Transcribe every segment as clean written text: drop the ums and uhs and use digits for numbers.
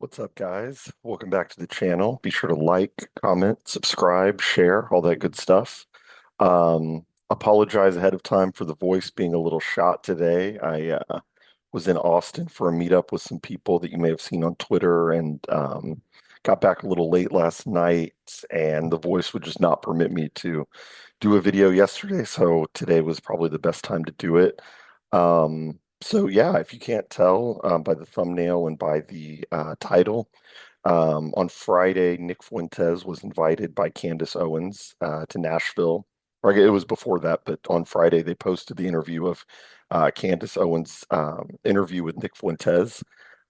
What's up, guys? Welcome back to the channel. Be sure to like, comment, subscribe, share, all that good stuff. Apologize ahead of time for the voice being a little shot today. I was in Austin for a meetup with some people that you may have seen on Twitter and got back a little late last night, and the voice would just not permit me to do a video yesterday, so today was probably the best time to do it. So yeah, if you can't tell by the thumbnail and by the title, on Friday, Nick Fuentes was invited by Candace Owens to Nashville. Or it was before that, but on Friday they posted the interview of Candace Owens' interview with Nick Fuentes.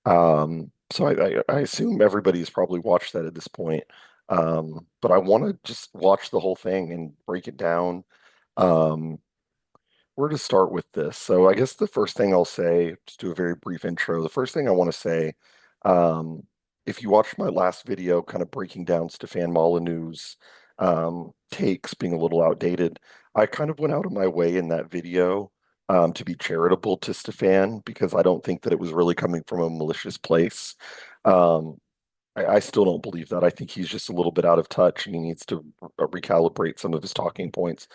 So I assume everybody's probably watched that at this point. But I want to just watch the whole thing and break it down. Um, where to start with this? So I guess the first thing I'll say, just do a very brief intro. The first thing I want to say, um, if you watched my last video, kind of breaking down Stefan Molyneux's takes being a little outdated, I kind of went out of my way in that video to be charitable to Stefan because I don't think that it was really coming from a malicious place. Um, I still don't believe that. I think he's just a little bit out of touch and he needs to recalibrate some of his talking points.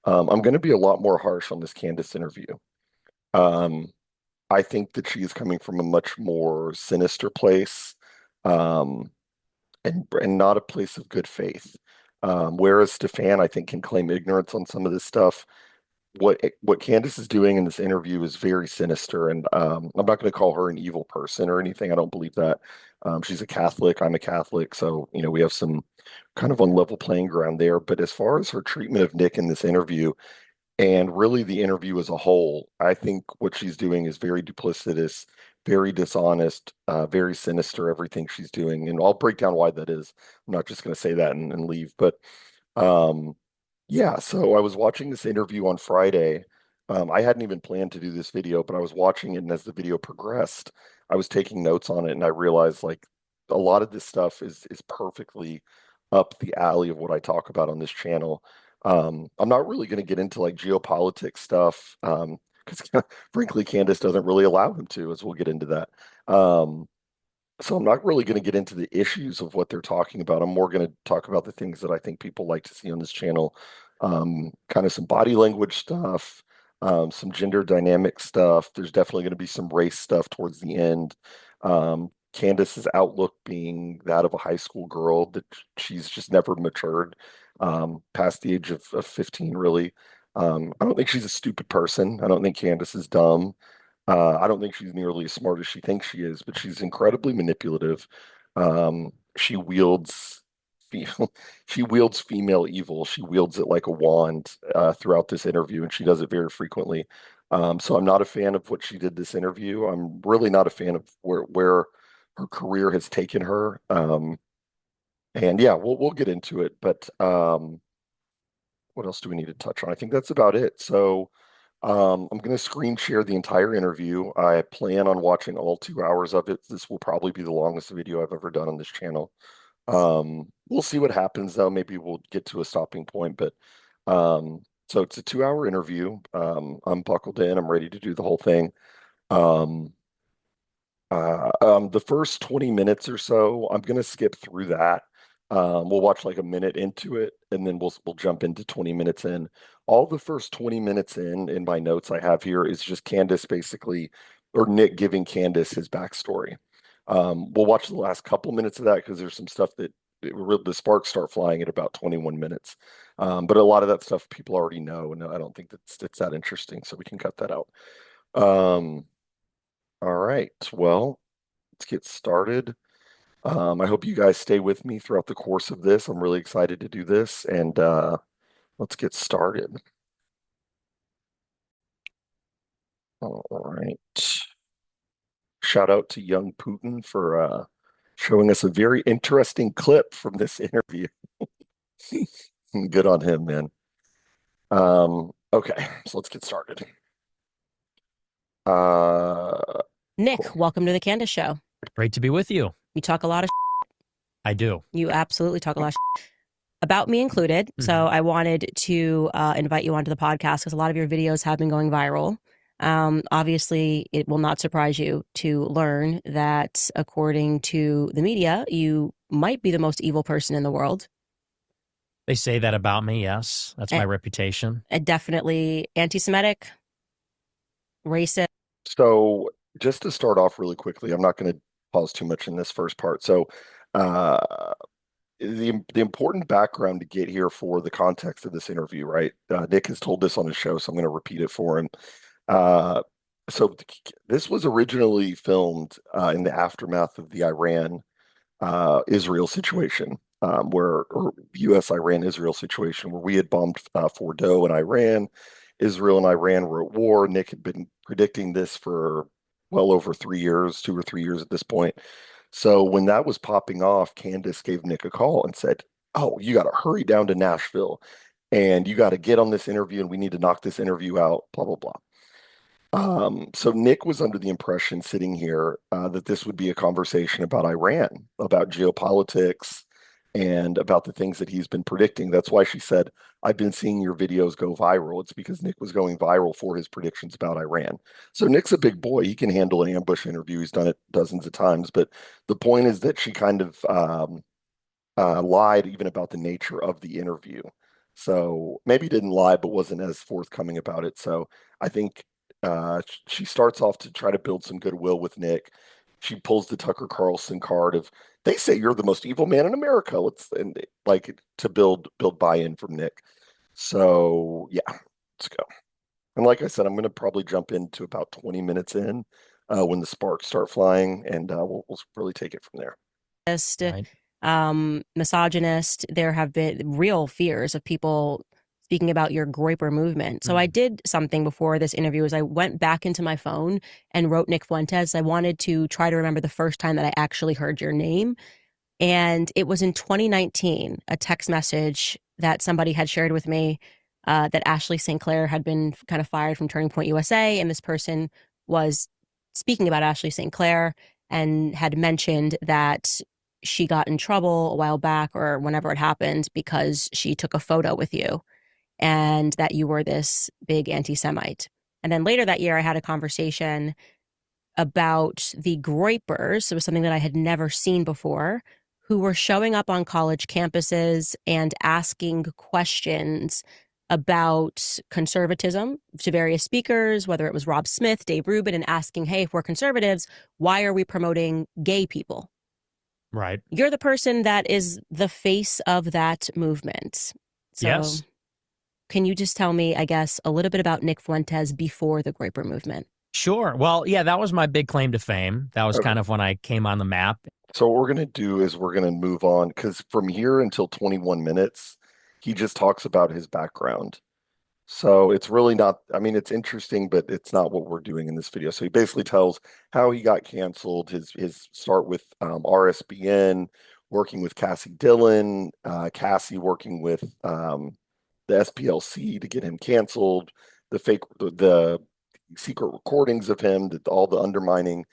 I'm going to be a lot more harsh on this Candace interview. Um, I think that she is coming from a much more sinister place, um, and not a place of good faith. Whereas Stefan, I think, can claim ignorance on some of this stuff. What Candace is doing in this interview is very sinister, and I'm not going to call her an evil person or anything. I don't believe that. She's a Catholic. I'm a Catholic, so we have some kind of on level playing ground there. But as far as her treatment of Nick in this interview, and really the interview as a whole, I think what she's doing is very duplicitous, very dishonest, very sinister. Everything she's doing, and I'll break down why that is. I'm not just going to say that and leave, but. Um, yeah, so I was watching this interview on Friday. I hadn't even planned to do this video, but I was watching it, and as the video progressed, I was taking notes on it, and I realized like a lot of this stuff is perfectly up the alley of what I talk about on this channel. I'm not really going to get into like geopolitics stuff, because frankly, Candace doesn't really allow him to, as we'll get into that. Um, so I'm not really going to get into the issues of what they're talking about. I'm more going to talk about the things that I think people like to see on this channel. Kind of some body language stuff, some gender dynamic stuff. There's definitely going to be some race stuff towards the end. Candace's outlook being that of a high school girl, that she's just never matured past the age of 15, really. I don't think she's a stupid person. I don't think Candace is dumb. I don't think she's nearly as smart as she thinks she is, but she's incredibly manipulative. She wields fe- she wields female evil. She wields it like a wand throughout this interview, and she does it very frequently. So I'm not a fan of what she did this interview. I'm really not a fan of where her career has taken her. And yeah, we'll get into it. But what else do we need to touch on? I think that's about it. So. I'm going to screen share the entire interview. I plan on watching all 2 hours of it. This will probably be the longest video I've ever done on this channel. We'll see what happens, though. Maybe we'll get to a stopping point, but so it's a 2 hour interview. I'm buckled in. I'm ready to do the whole thing. Um, the first 20 minutes or so, I'm going to skip through that. We'll watch like a minute into it, and then we'll jump into 20 minutes in. All the first 20 minutes in my notes I have here is just Candace basically, or Nick giving Candace his backstory. We'll watch the last couple minutes of that because there's some stuff that the sparks start flying at about 21 minutes. But a lot of that stuff people already know, and I don't think that's it's that interesting, so we can cut that out. Um, all right, well, let's get started. I hope you guys stay with me throughout the course of this. I'm really excited to do this, and let's get started. All right. Shout out to young Putin for showing us a very interesting clip from this interview. Good on him, man. Okay, so let's get started. Nick, Cool. welcome to the Candace Show. Great to be with you. You talk a lot of I do. you absolutely talk a lot of about me included. So I wanted to invite you onto the podcast because a lot of your videos have been going viral. Obviously, it will not surprise you to learn that, according to the media, you might be the most evil person in the world. They say that about me, yes. That's my And, reputation. and definitely anti-Semitic, racist. So just to start off really quickly, I'm not going to pause too much in this first part. So uh, the important background to get here for the context of this interview, right? Nick has told this on his show, so I'm going to repeat it for him. Uh, so this was originally filmed in the aftermath of the Iran Israel situation, or U.S. Iran Israel situation, where we had bombed Fordo in Iran. Israel and Iran were at war. Nick had been predicting this for well over 3 years, 2 or 3 years at this point. So when that was popping off, Candace gave Nick a call and said, "Oh, you got to hurry down to Nashville and you got to get on this interview and we need to knock this interview out, blah, blah, blah." So Nick was under the impression sitting here that this would be a conversation about Iran, about geopolitics, and about the things that he's been predicting. That's why she said, "I've been seeing your videos go viral." It's because Nick was going viral for his predictions about Iran. So Nick's a big boy. He can handle an ambush interview. He's done it dozens of times. But the point is that she kind of lied even about the nature of the interview. So maybe didn't lie, but wasn't as forthcoming about it. So I think she starts off to try to build some goodwill with Nick. She pulls the Tucker Carlson card of they say you're the most evil man in America. And like to build buy-in from Nick. So yeah, let's go. And like I said, I'm going to probably jump into about 20 minutes in when the sparks start flying, and we'll really take it from there. Right. Misogynist. There have been real fears of people speaking about your Groiper movement. So I did something before this interview is I went back into my phone and wrote Nick Fuentes. I wanted to try to remember the first time that I actually heard your name. And it was in 2019, a text message that somebody had shared with me that Ashley St. Clair had been kind of fired from Turning Point USA. And this person was speaking about Ashley St. Clair and had mentioned that she got in trouble a while back or whenever it happened because she took a photo with you and that you were this big anti-Semite. And then later that year, I had a conversation about the Groipers. It was something that I had never seen before, who were showing up on college campuses and asking questions about conservatism to various speakers, whether it was Rob Smith, Dave Rubin, and asking, hey, if we're conservatives, why are we promoting gay people? Right. You're the person that is the face of that movement. So Yes. can you just tell me, I guess, a little bit about Nick Fuentes before the Groiper movement? Sure. Well, yeah, that was my big claim to fame. That was Okay. kind of when I came on the map. So what we're going to do is we're going to move on because from here until 21 minutes, he just talks about his background. So it's really not, I mean, it's interesting, but it's not what we're doing in this video. So he basically tells how he got canceled, his start with RSBN, working with Cassie Dillon, Cassie working with the SPLC to get him canceled, the secret recordings of him, all the undermining.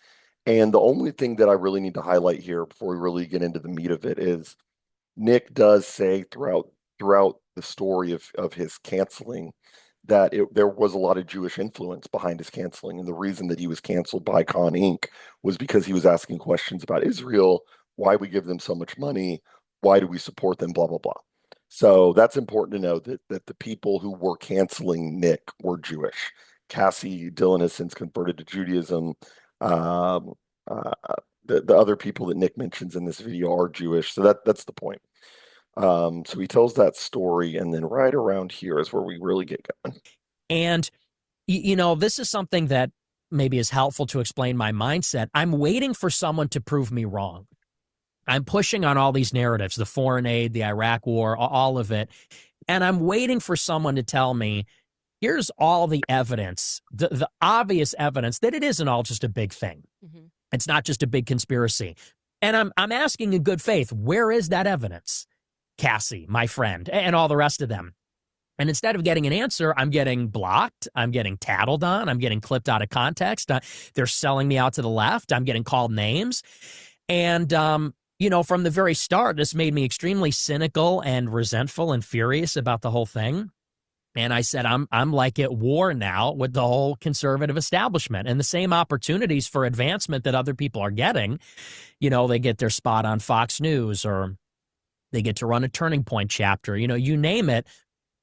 And the only thing that I really need to highlight here before we really get into the meat of it is Nick does say throughout the story of his canceling that there was a lot of Jewish influence behind his canceling. And the reason that he was canceled by Con Inc. was because he was asking questions about Israel, why we give them so much money, why do we support them, blah, blah, blah. So that's important to know that the people who were canceling Nick were Jewish. Cassie Dillon has since converted to Judaism. Um, uh, the other people that Nick mentions in this video are Jewish. So that's the point. So he tells that story, and then right around here is where we really get going. And, this is something that maybe is helpful to explain my mindset. I'm waiting for someone to prove me wrong. I'm pushing on all these narratives, the foreign aid, the Iraq war, all of it. And I'm waiting for someone to tell me, here's all the evidence, the obvious evidence that it isn't all just a big thing. Mm-hmm. It's not just a big conspiracy. And I'm asking in good faith, where is that evidence? Cassie, my friend, and all the rest of them. And instead of getting an answer, I'm getting blocked. I'm getting tattled on. I'm getting clipped out of context. They're selling me out to the left. I'm getting called names. And, from the very start, this made me extremely cynical and resentful and furious about the whole thing. And I said, I'm like at war now with the whole conservative establishment, and the same opportunities for advancement that other people are getting. They get their spot on Fox News, or they get to run a Turning Point chapter, you name it.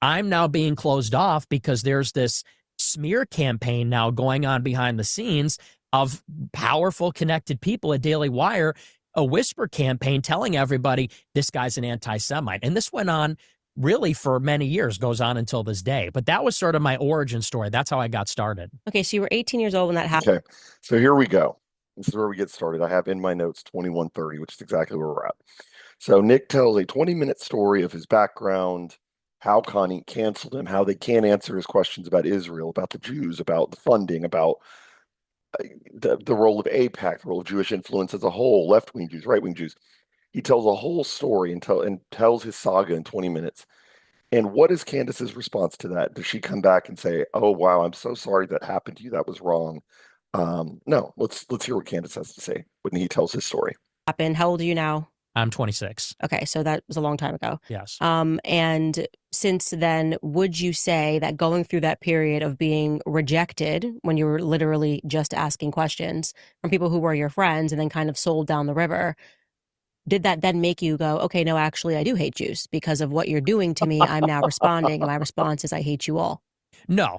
I'm now being closed off because there's this smear campaign now going on behind the scenes of powerful, connected people at Daily Wire, a whisper campaign telling everybody this guy's an anti-Semite. And this went on really for many years, goes on until this day. But that was sort of my origin story. That's how I got started. Okay, so you were 18 years old when that happened. Okay, so here we go. This is where we get started. I have in my notes 2130, which is exactly where we're at. So Nick tells a 20-minute story of his background, how Connie canceled him, how they can't answer his questions about Israel, about the Jews, about the funding, about the role of AIPAC, the role of Jewish influence as a whole, left-wing Jews, right-wing Jews. He tells a whole story and tells his saga in 20 minutes. And what is Candace's response to that? Does she come back and say, "Oh wow, I'm so sorry that happened to you. That was wrong"? No. Let's hear what Candace has to say when he tells his story. Happened. How old are you now? I'm 26. Okay, so that was a long time ago. Yes. And since then, would you say that going through that period of being rejected when you were literally just asking questions from people who were your friends and then kind of sold down the river, did that then make you go, okay, no, actually, I do hate Jews because of what you're doing to me? I'm now responding, and my response is, I hate you all. No.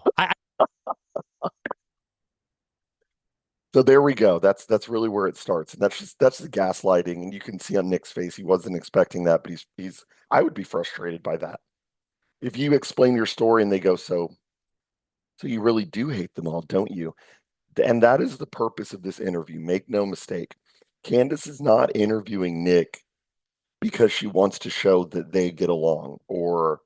So there we go. That's really where it starts, and that's the gaslighting, and you can see on Nick's face he wasn't expecting that, but he's. I would be frustrated by that. If you explain your story and they go, so you really do hate them all, don't you? And that is the purpose of this interview. Make no mistake. Candace is not interviewing Nick because she wants to show that they get along or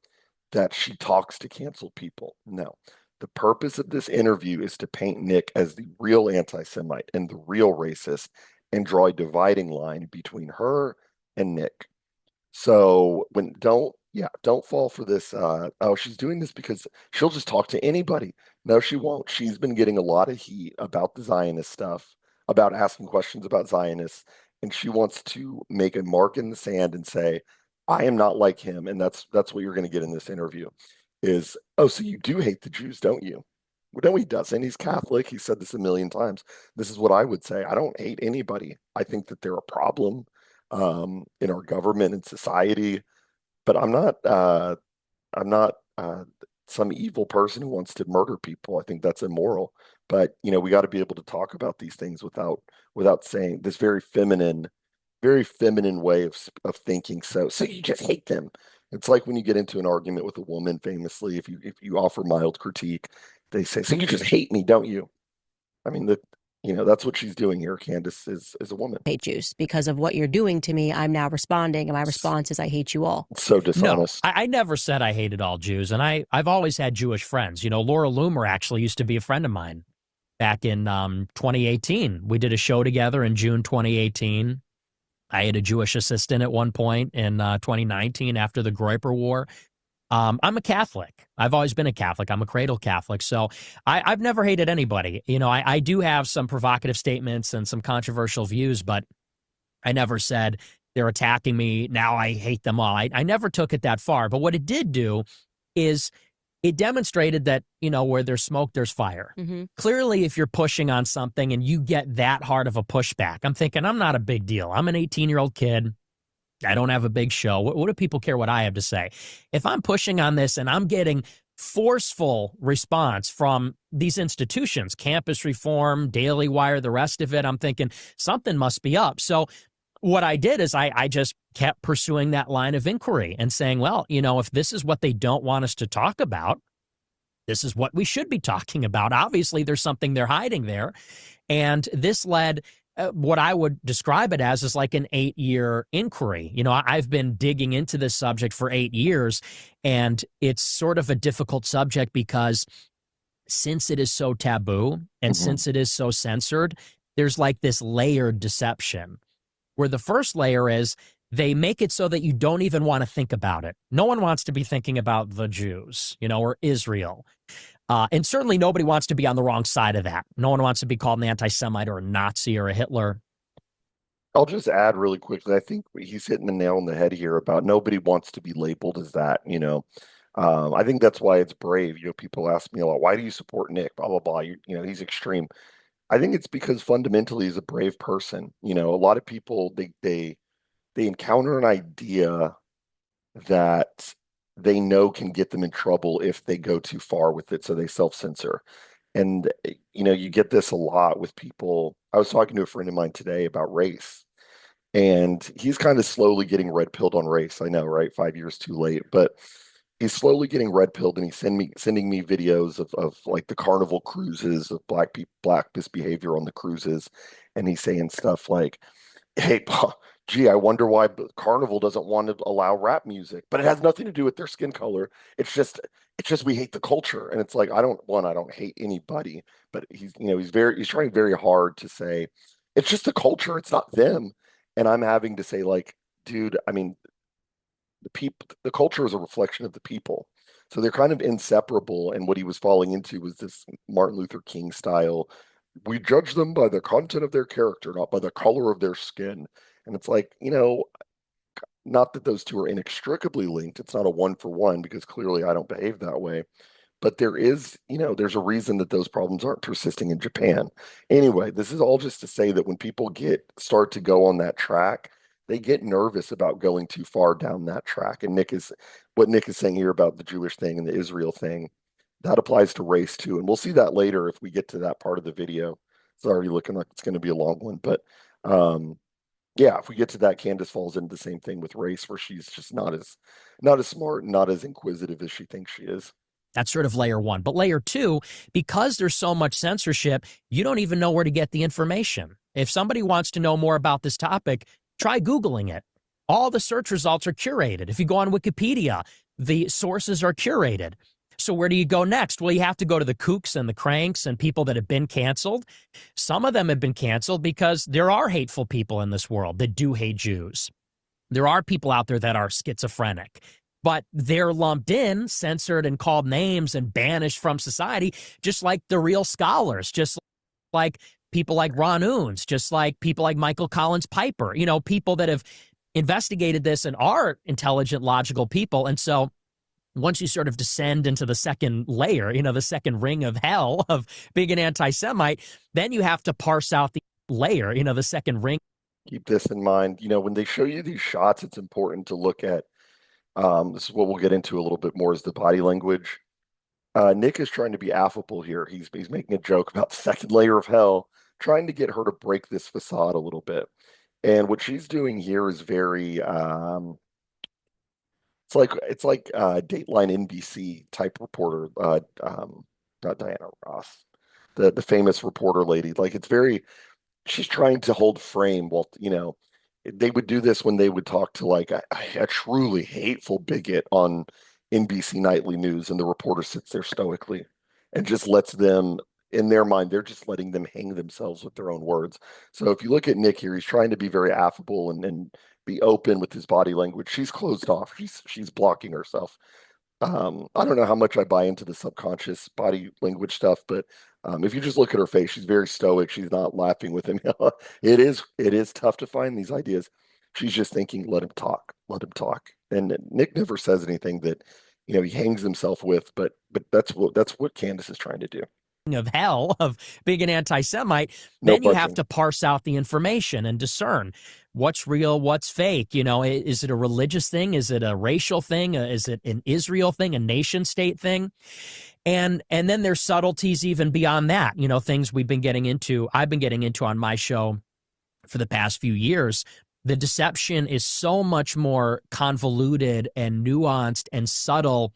that she talks to canceled people. No. The purpose of this interview is to paint Nick as the real anti-Semite and the real racist and draw a dividing line between her and Nick. So don't fall for this. Oh, she's doing this because she'll just talk to anybody. No, she won't. She's been getting a lot of heat about the Zionist stuff, about asking questions about Zionists, and she wants to make a mark in the sand and say, I am not like him. And that's what you're going to get in this interview is, oh, so you do hate the Jews, don't you? Well, no, he doesn't. He's Catholic. He said this a million times. This is what I would say. I don't hate anybody. I think that they're a problem in our government and society, but I'm not some evil person who wants to murder people. I think that's immoral. But we got to be able to talk about these things without saying this very feminine way of thinking. So you just hate them. It's like when you get into an argument with a woman, famously, if you offer mild critique, they say, "So you just hate me, don't you?" I mean, that's what she's doing here. Candace is a woman. Hate Jews because of what you're doing to me. I'm now responding, and my response is, I hate you all. So dishonest. No, I never said I hated all Jews, and I've always had Jewish friends. Laura Loomer actually used to be a friend of mine back in 2018. We did a show together in June 2018. I had a Jewish assistant at one point in 2019 after the Groiper War. I'm a Catholic. I've always been a Catholic. I'm a cradle Catholic. So I've never hated anybody. I do have some provocative statements and some controversial views, but I never said they're attacking me. Now I hate them all. I never took it that far. But what it did do is it demonstrated that, where there's smoke, there's fire. Mm-hmm. Clearly, if you're pushing on something and you get that hard of a pushback, I'm thinking, I'm not a big deal. I'm an 18-year-old kid. I don't have a big show. What do people care what I have to say? If I'm pushing on this and I'm getting forceful response from these institutions, Campus Reform, Daily Wire, the rest of it, I'm thinking something must be up. So what I did is I just kept pursuing that line of inquiry and saying, well, if this is what they don't want us to talk about, this is what we should be talking about. Obviously, there's something they're hiding there. And this led what I would describe it as is like an 8-year inquiry. I've been digging into this subject for 8 years, and it's sort of a difficult subject because since it is so taboo and since it is so censored, there's like this layered deception where the first layer is they make it so that you don't even want to think about it. No one wants to be thinking about the Jews, or Israel. And certainly nobody wants to be on the wrong side of that. No one wants to be called an anti-Semite or a Nazi or a Hitler. I'll just add really quickly. I think he's hitting the nail on the head here about nobody wants to be labeled as that. I think that's why it's brave. People ask me a lot, why do you support Nick? Blah blah blah. He's extreme. I think it's because fundamentally he's a brave person. A lot of people they encounter an idea that they know can get them in trouble if they go too far with it, so they self-censor. And you get this a lot with people. I was talking to a friend of mine today about race, and he's kind of slowly getting red pilled on race. I know, right? 5 years too late, but he's slowly getting red pilled, and he's sending me videos of like the carnival cruises of black misbehavior on the cruises, and he's saying stuff like, "Hey, gee, I wonder why Carnival doesn't want to allow rap music, but it has nothing to do with their skin color. It's just we hate the culture." And it's like, I don't hate anybody, but he's trying very hard to say it's just the culture, it's not them. And I'm having to say, like, dude, I mean, the culture is a reflection of the people. So they're kind of inseparable. And what he was falling into was this Martin Luther King style. We judge them by the content of their character, not by the color of their skin. And it's like, not that those two are inextricably linked. It's not a one for one because clearly I don't behave that way. But there's a reason that those problems aren't persisting in Japan. Anyway, this is all just to say that when people start to go on that track, they get nervous about going too far down that track. And what Nick is saying here about the Jewish thing and the Israel thing, that applies to race too. And we'll see that later if we get to that part of the video. It's already looking like it's going to be a long one. But yeah, if we get to that, Candace falls into the same thing with race, where she's just not as smart, not as inquisitive as she thinks she is. That's sort of layer one. But layer two, because there's so much censorship, you don't even know where to get the information. If somebody wants to know more about this topic, try Googling it. All the search results are curated. If you go on Wikipedia, the sources are curated. So where do you go next? Well, you have to go to the kooks and the cranks and people that have been canceled. Some of them have been canceled because there are hateful people in this world that do hate Jews. There are people out there that are schizophrenic, but they're lumped in, censored, and called names and banished from society, just like the real scholars, just like people like Ron Unz, just like people like Michael Collins Piper, people that have investigated this and are intelligent, logical people. And so once you sort of descend into the second layer, the second ring of hell of being an anti-Semite, then you have to parse out the layer, the second ring. Keep this in mind. When they show you these shots, it's important to look at, this is what we'll get into a little bit more, is the body language. Nick is trying to be affable here. He's making a joke about the second layer of hell, trying to get her to break this facade a little bit. And what she's doing here is very it's like Dateline NBC type reporter, not Diana Ross, the famous reporter lady. Like, she's trying to hold frame. Well, they would do this when they would talk to like a truly hateful bigot on NBC Nightly News, and the reporter sits there stoically and just lets them, in their mind, they're just letting them hang themselves with their own words. So if you look at Nick here, he's trying to be very affable and be open with his body language. She's closed off. She's blocking herself. I don't know how much I buy into the subconscious body language stuff, but if you just look at her face, she's very stoic. She's not laughing with him. It is tough to find these ideas. She's just thinking, let him talk, let him talk. And Nick never says anything that he hangs himself with, but that's what Candace is trying to do. Of hell of being an anti-Semite, No then you budging. have to parse out the information and discern what's real, what's fake. Is it a religious thing? Is it a racial thing? Is it an Israel thing, a nation state thing? And then there's subtleties even beyond that, things I've been getting into on my show for the past few years. The deception is so much more convoluted and nuanced and subtle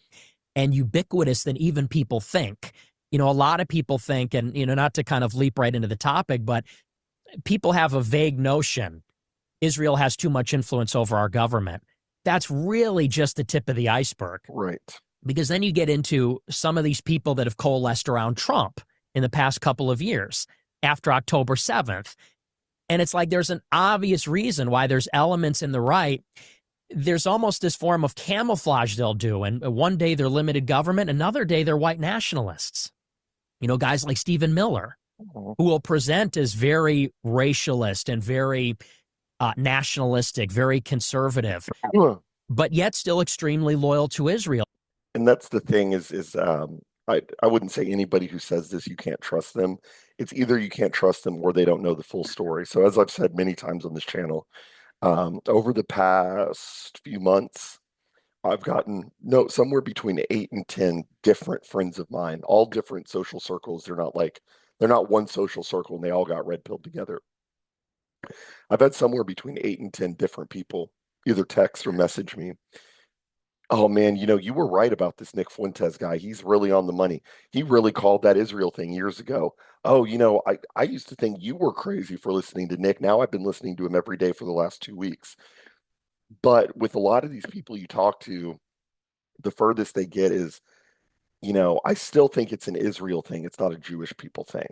and ubiquitous than even people think. A lot of people think, and, not to kind of leap right into the topic, but people have a vague notion Israel has too much influence over our government. That's really just the tip of the iceberg. Right. Because then you get into some of these people that have coalesced around Trump in the past couple of years after October 7th. And it's like there's an obvious reason why there's elements in the right. There's almost this form of camouflage they'll do. And one day they're limited government, another day they're white nationalists. Guys like Stephen Miller, who will present as very racialist and very nationalistic, very conservative, but yet still extremely loyal to Israel. And that's the thing I wouldn't say anybody who says this, you can't trust them. It's either you can't trust them or they don't know the full story. So as I've said many times on this channel, over the past few months, I've gotten no somewhere between 8 and 10 different friends of mine, all different social circles. They're not one social circle and they all got red pilled together. I've had somewhere between 8 and 10 different people either text or message me. Oh man, you were right about this Nick Fuentes guy. He's really on the money. He really called that Israel thing years ago. Oh, I used to think you were crazy for listening to Nick. Now I've been listening to him every day for the last 2 weeks. But with a lot of these people you talk to, the furthest they get is, I still think it's an Israel thing. It's not a Jewish people thing.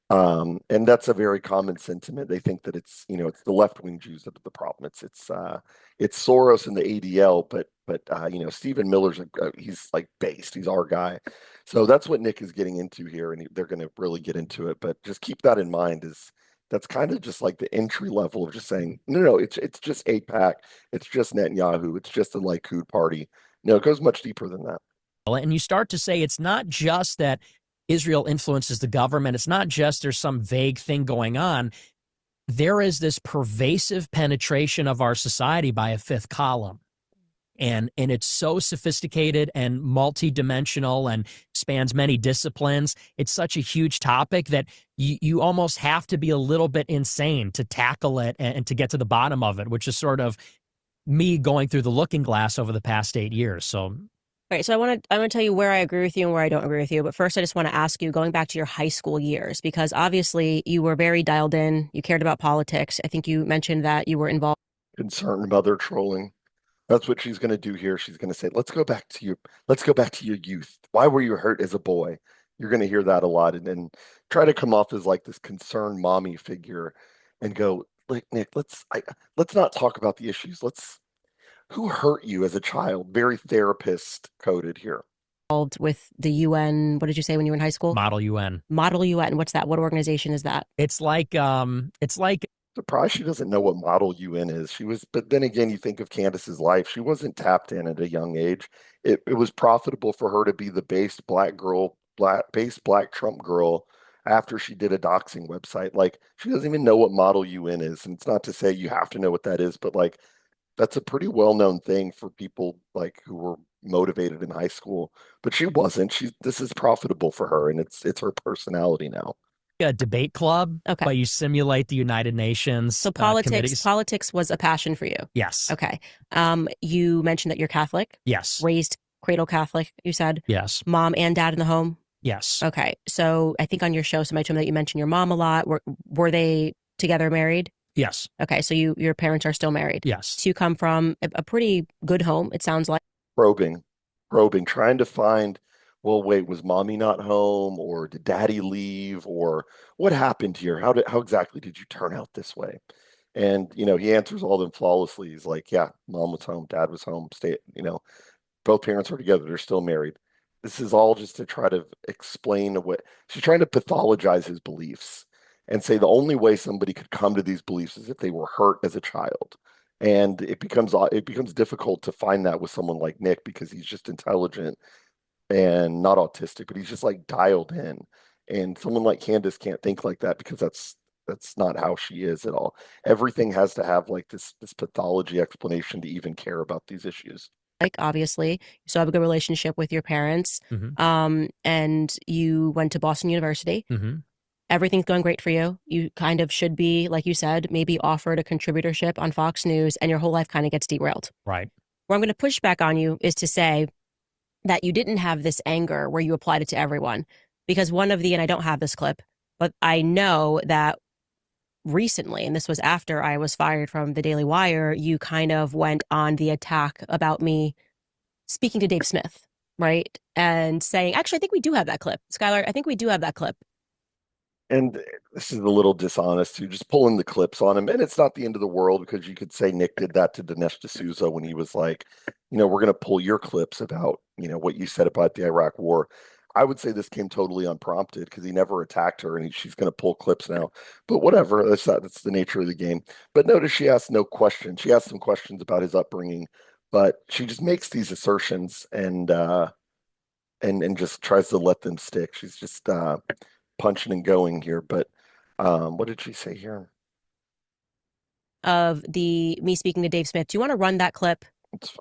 And that's a very common sentiment. They think that it's the left-wing Jews that are the problem. It's Soros and the ADL, but Stephen Miller's he's like based. He's our guy. So that's what Nick is getting into here, and they're going to really get into it. But just keep that in mind. Is That's kind of just like the entry level of just saying no, it's just AIPAC, it's just Netanyahu, it's just the Likud party. No, it goes much deeper than that. And you start to say it's not just that Israel influences the government. It's not just there's some vague thing going on. There is this pervasive penetration of our society by a fifth column. And it's so sophisticated and multidimensional and spans many disciplines. It's such a huge topic that you almost have to be a little bit insane to tackle it and to get to the bottom of it, which is sort of me going through the looking glass over the past 8 years. So Right. So I want to tell you where I agree with you and where I don't agree with you. But first, I just want to ask you, going back to your high school years, because obviously you were very dialed in. You cared about politics. I think you mentioned that you were involved. Concerned mother trolling. That's what she's going to do here. She's going to say, let's go back to your youth. Why were you hurt as a boy? You're going to hear that a lot, and then try to come off as like this concerned mommy figure and go, like, Nick, let's not talk about the issues. Who hurt you as a child? Very therapist coded here. With the UN. What did you say when you were in high school? Model UN. Model UN. What's that? What organization is that? It's like Surprised she doesn't know what Model UN is. But then again, you think of Candace's life. She wasn't tapped in at a young age. It was profitable for her to be the based black Trump girl after she did a doxing website. Like, she doesn't even know what Model UN is. And it's not to say you have to know what that is, but like, that's a pretty well-known thing for people like who were motivated in high school. But she wasn't. This is profitable for her, and it's her personality now. a debate club, Okay. but you simulate the United Nations So committees. politics was a passion for you. Yes. Okay. You mentioned that you're Catholic, Yes. raised cradle Catholic, you said. Yes. Mom and dad in the home. Yes. Okay. So I think on your show, somebody told me that you mentioned your mom a lot. Were they together married? Yes. Okay. So your parents are still married. Yes. So you come from a pretty good home, it sounds like. Probing, trying to find, well, wait, was mommy not home, or did daddy leave, or what happened here? How exactly did you turn out this way? And he answers all them flawlessly. He's like, yeah, mom was home, dad was home, both parents are together, they're still married. This is all just to try to explain what she's trying to pathologize his beliefs and say the only way somebody could come to these beliefs is if they were hurt as a child. And it becomes difficult to find that with someone like Nick because he's just intelligent and not autistic, but he's just like dialed in. And someone like Candace can't think like that because that's not how she is at all. Everything has to have like this pathology explanation to even care about these issues. Like, obviously, you still have a good relationship with your parents. And you went to Boston University. Everything's going great for you. You kind of should be, like you said, maybe offered a contributorship on Fox News, and your whole life kind of gets derailed. Right. Where I'm going to push back on you is to say that you didn't have this anger where you applied it to everyone. Because and I don't have this clip, but I know that recently, and this was after I was fired from the Daily Wire, you kind of went on the attack about me speaking to Dave Smith, right? And saying, actually, I think we do have that clip. Skylar, I think we do have that clip. And this is a little dishonest too, just pulling the clips on him. And it's not the end of the world because you could say Nick did that to Dinesh D'Souza when he was like, we're going to pull your clips about, what you said about the Iraq war. I would say this came totally unprompted because he never attacked her and she's going to pull clips now. But whatever, that's the nature of the game. But notice she asked no questions. She asked some questions about his upbringing, but she just makes these assertions and just tries to let them stick. She's just punching and going here. But what did she say here? Of the me speaking to Dave Smith. Do you want to run that clip?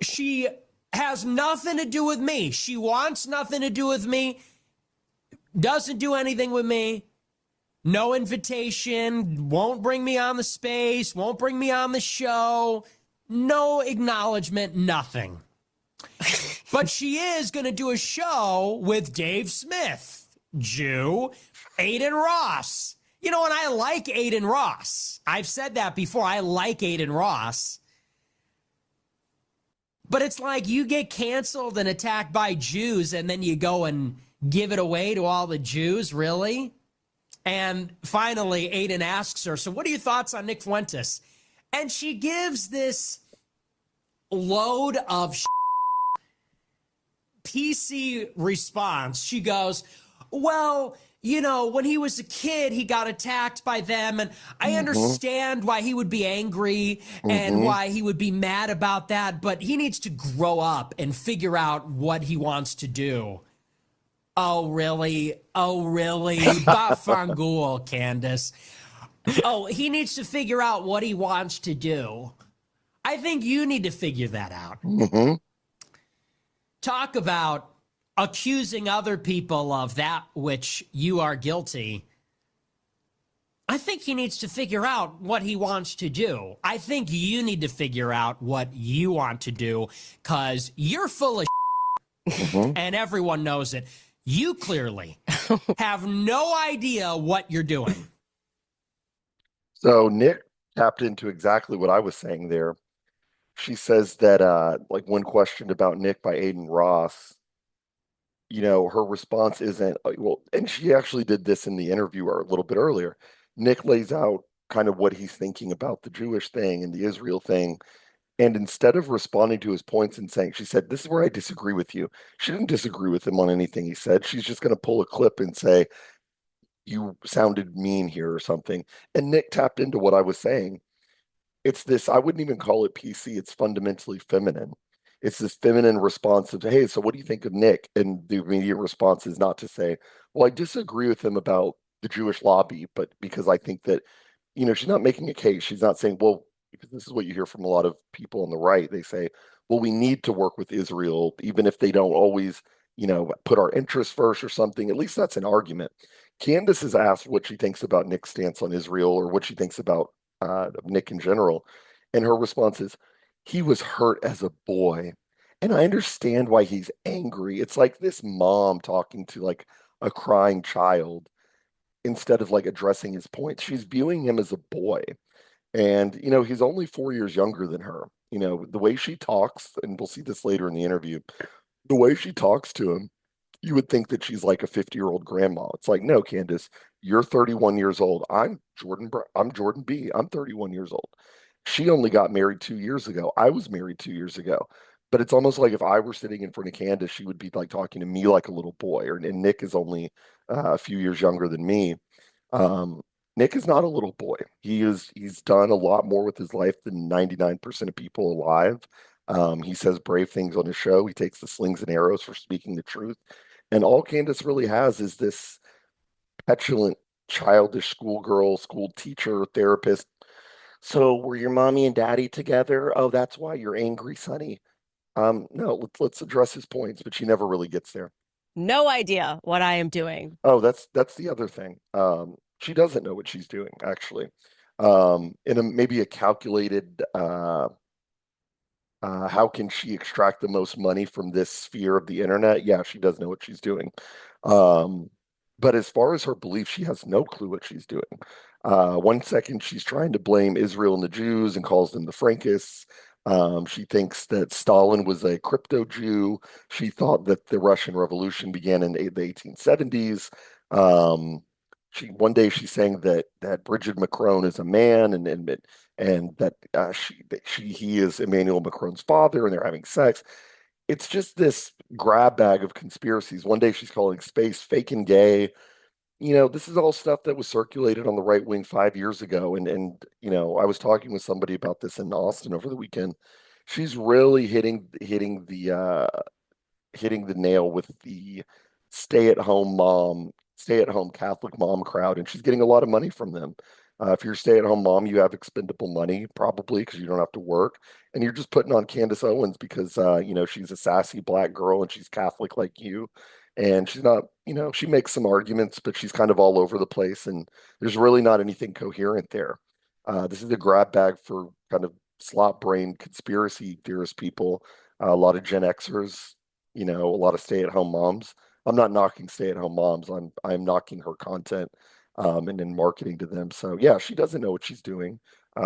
She has nothing to do with me. She wants nothing to do with me. Doesn't do anything with me. No invitation. Won't bring me on the space. Won't bring me on the show. No acknowledgement. Nothing. But she is going to do a show with Dave Smith, Jew, Aiden Ross. You know, and I like Aiden Ross. I've said that before. I like Aiden Ross. But it's like you get canceled and attacked by Jews, and then you go and give it away to all the Jews, really? And finally, Aiden asks her, so what are your thoughts on Nick Fuentes? And she gives this load of PC response. She goes, well, you know, when he was a kid, he got attacked by them. And I understand why he would be angry and why he would be mad about that. But he needs to grow up and figure out what he wants to do. Oh, really? Oh, really? Bafangul, Candace. Oh, he needs to figure out what he wants to do. I think you need to figure that out. Talk about accusing other people of that which you are guilty. I think he needs to figure out what he wants to do. I think you need to figure out what you want to do because you're full of and everyone knows it. You clearly have no idea what you're doing. So Nick tapped into exactly what I was saying there. She says that like when questioned about Nick by Aiden Ross, you know, her response isn't well, and she actually did this in the interview a little bit earlier. Nick lays out kind of what he's thinking about the Jewish thing and the Israel thing. And instead of responding to his points and saying, she said, this is where I disagree with you. She didn't disagree with him on anything he said. She's just going to pull a clip and say, you sounded mean here or something. And Nick tapped into what I was saying. It's this, I wouldn't even call it PC. It's fundamentally feminine. It's this feminine response of, hey, so what do you think of Nick? And the immediate response is not to say, well, I disagree with him about the Jewish lobby, but because I think that, you know, she's not making a case. She's not saying, well, because this is what you hear from a lot of people on the right. They say, well, we need to work with Israel, even if they don't always, you know, put our interests first or something. At least that's an argument. Candace is asked what she thinks about Nick's stance on Israel or what she thinks about Nick in general. And her response is, he was hurt as a boy. And I understand why he's angry. It's like this mom talking to like a crying child instead of like addressing his points. She's viewing him as a boy. And, you know, he's only 4 years younger than her. You know, the way she talks, and we'll see this later in the interview, the way she talks to him, you would think that she's like a 50-year-old grandma. It's like, no, Candace, you're 31 years old. I'm Jordan B. I'm 31 years old. She only got married 2 years ago. I was married 2 years ago. But it's almost like if I were sitting in front of Candace, she would be like talking to me like a little boy. And Nick is only a few years younger than me. Um, Nick is not a little boy. He's done a lot more with his life than 99% of people alive. He says brave things on his show. He takes the slings and arrows for speaking the truth. And all Candace really has is this petulant, childish schoolgirl, school teacher, therapist. So were your mommy and daddy together? Oh, that's why you're angry, Sonny. No, let's address his points, but she never really gets there. No idea what I am doing. Oh, that's the other thing. She doesn't know what she's doing, actually. In a maybe a calculated how can she extract the most money from this sphere of the internet? Yeah, she does know what she's doing. Um, but as far as her belief, she has no clue what she's doing. 1 second, she's trying to blame Israel and the Jews and calls them the Frankists. She thinks that Stalin was a crypto Jew. She thought that the Russian Revolution began in the 1870s. One day she's saying that Bridget Macron is a man, and that he is Emmanuel Macron's father, and they're having sex. It's just this grab bag of conspiracies. One day she's calling space fake and gay. You know, this is all stuff that was circulated on the right wing 5 years ago. And you know, I was talking with somebody about this in Austin over the weekend. she's really hitting the nail with the stay-at-home Catholic mom crowd, and she's getting a lot of money from them. If you're a stay-at-home mom, you have expendable money probably because you don't have to work, and you're just putting on Candace Owens because she's a sassy black girl and she's Catholic like you, and she's not, she makes some arguments, but she's kind of all over the place, and there's really not anything coherent there. This is a grab bag for kind of slot-brained conspiracy theorist people, a lot of Gen Xers, a lot of stay-at-home moms. I'm not knocking stay-at-home moms. I'm knocking her content and then marketing to them. So yeah, she doesn't know what she's doing.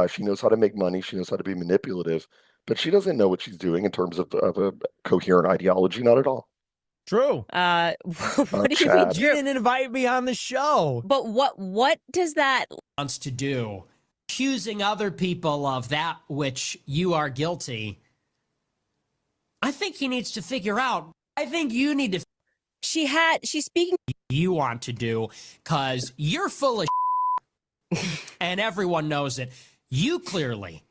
She knows how to make money. She knows how to be manipulative, but she doesn't know what she's doing in terms of a coherent ideology. Not at all. True. What do you mean? Chad. You didn't invite me on the show. But what does that Wants to do, accusing other people of that which you are guilty. I think he needs to figure out. I think you need to. she's speaking You want to do because you're full of and everyone knows it. You clearly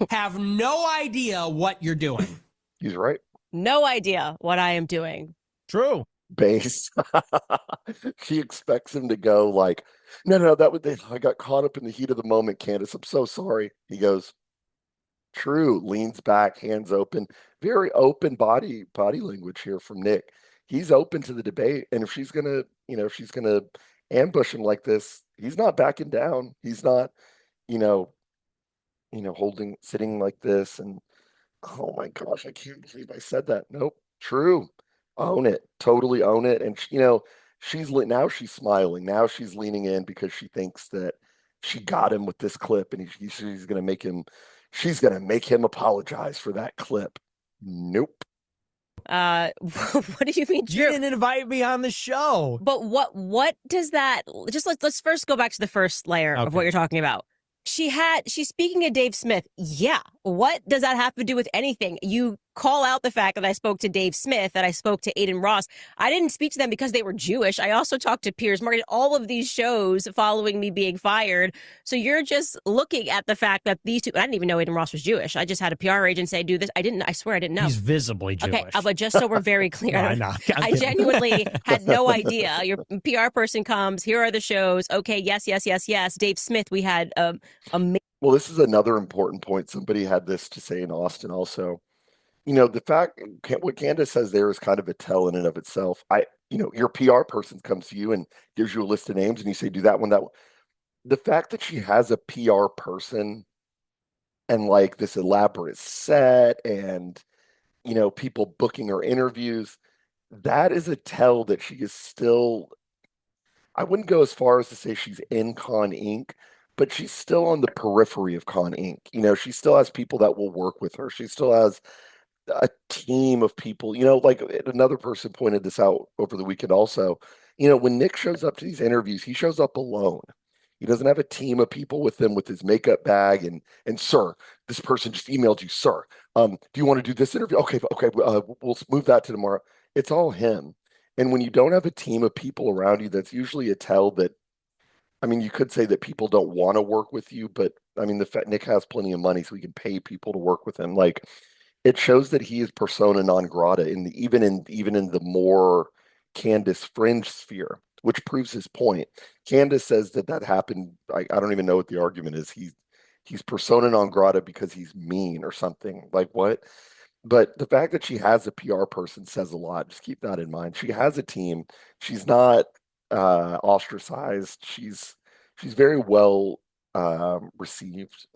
have no idea what you're doing. He's right. no idea what I am doing. True. Base. She expects him to go like, no, I got caught up in the heat of the moment, Candace. I'm so sorry. He goes, true, leans back, hands open, very open body language here from Nick. He's open to the debate, and if she's gonna ambush him like this, he's not backing down. He's not, you know, sitting like this, and oh my gosh, I can't believe I said that. Nope, true, own it, totally own it, and now she's smiling. Now she's leaning in because she thinks that she got him with this clip, and she's gonna make him. She's gonna make him apologize for that clip. Nope. What do you mean? You didn't invite me on the show. But what does that? Just let's first go back to the first layer of what you're talking about. She's speaking of Dave Smith. Yeah. What does that have to do with anything? You call out the fact that I spoke to Dave Smith, that I spoke to Aiden Ross. I didn't speak to them because they were Jewish. I also talked to Piers Morgan, all of these shows following me being fired. So you're just looking at the fact that these two, I didn't even know Aiden Ross was Jewish. I just had a PR agent say, do this. I swear I didn't know. He's visibly Jewish. Okay, but just so we're very clear, No, I know. I genuinely had no idea. Your PR person comes, here are the shows. Okay, yes. Dave Smith, we had Well, this is another important point. Somebody had this to say in Austin also. The fact what Candace says there is kind of a tell in and of itself. Your PR person comes to you and gives you a list of names, and you say, do that one, that one. The fact that she has a PR person and like this elaborate set and, people booking her interviews, that is a tell that she is still, I wouldn't go as far as to say she's in Con Inc., but she's still on the periphery of Con Inc. She still has people that will work with her. She still has a team of people, like another person pointed this out over the weekend also. When Nick shows up to these interviews, he shows up alone. He doesn't have a team of people with him with his makeup bag and sir, this person just emailed you, sir. Do you want to do this interview? Okay, we'll move that to tomorrow. It's all him. And when you don't have a team of people around you, that's usually a tell that, you could say that people don't want to work with you, but Nick has plenty of money, so he can pay people to work with him. Like, it shows that he is persona non grata even in the more Candace fringe sphere, which proves his point. Candace says that happened. I don't even know what the argument is. He's persona non grata because he's mean or something. Like what? But the fact that she has a PR person says a lot. Just keep that in mind. She has a team. She's not ostracized. She's very well received.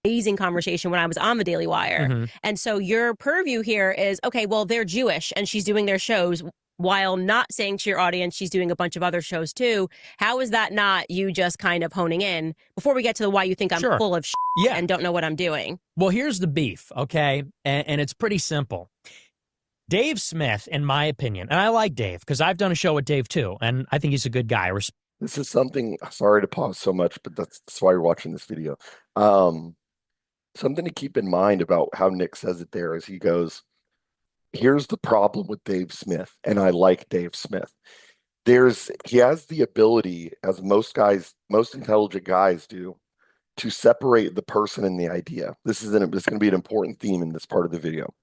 amazing conversation when I was on the Daily Wire. Mm-hmm. And so your purview here is, okay, well, they're Jewish and she's doing their shows while not saying to your audience she's doing a bunch of other shows too. How is that not you just kind of honing in before we get to the why you think I'm full of shit and don't know what I'm doing? Well, here's the beef, okay? And it's pretty simple. Dave Smith, in my opinion, and I like Dave because I've done a show with Dave too, and I think he's a good guy. This is something, sorry to pause so much, but that's why you're watching this video. Something to keep in mind about how Nick says it there is he goes, here's the problem with Dave Smith, and I like Dave Smith. He has the ability, as most intelligent guys do, to separate the person and the idea. This is going to be an important theme in this part of the video.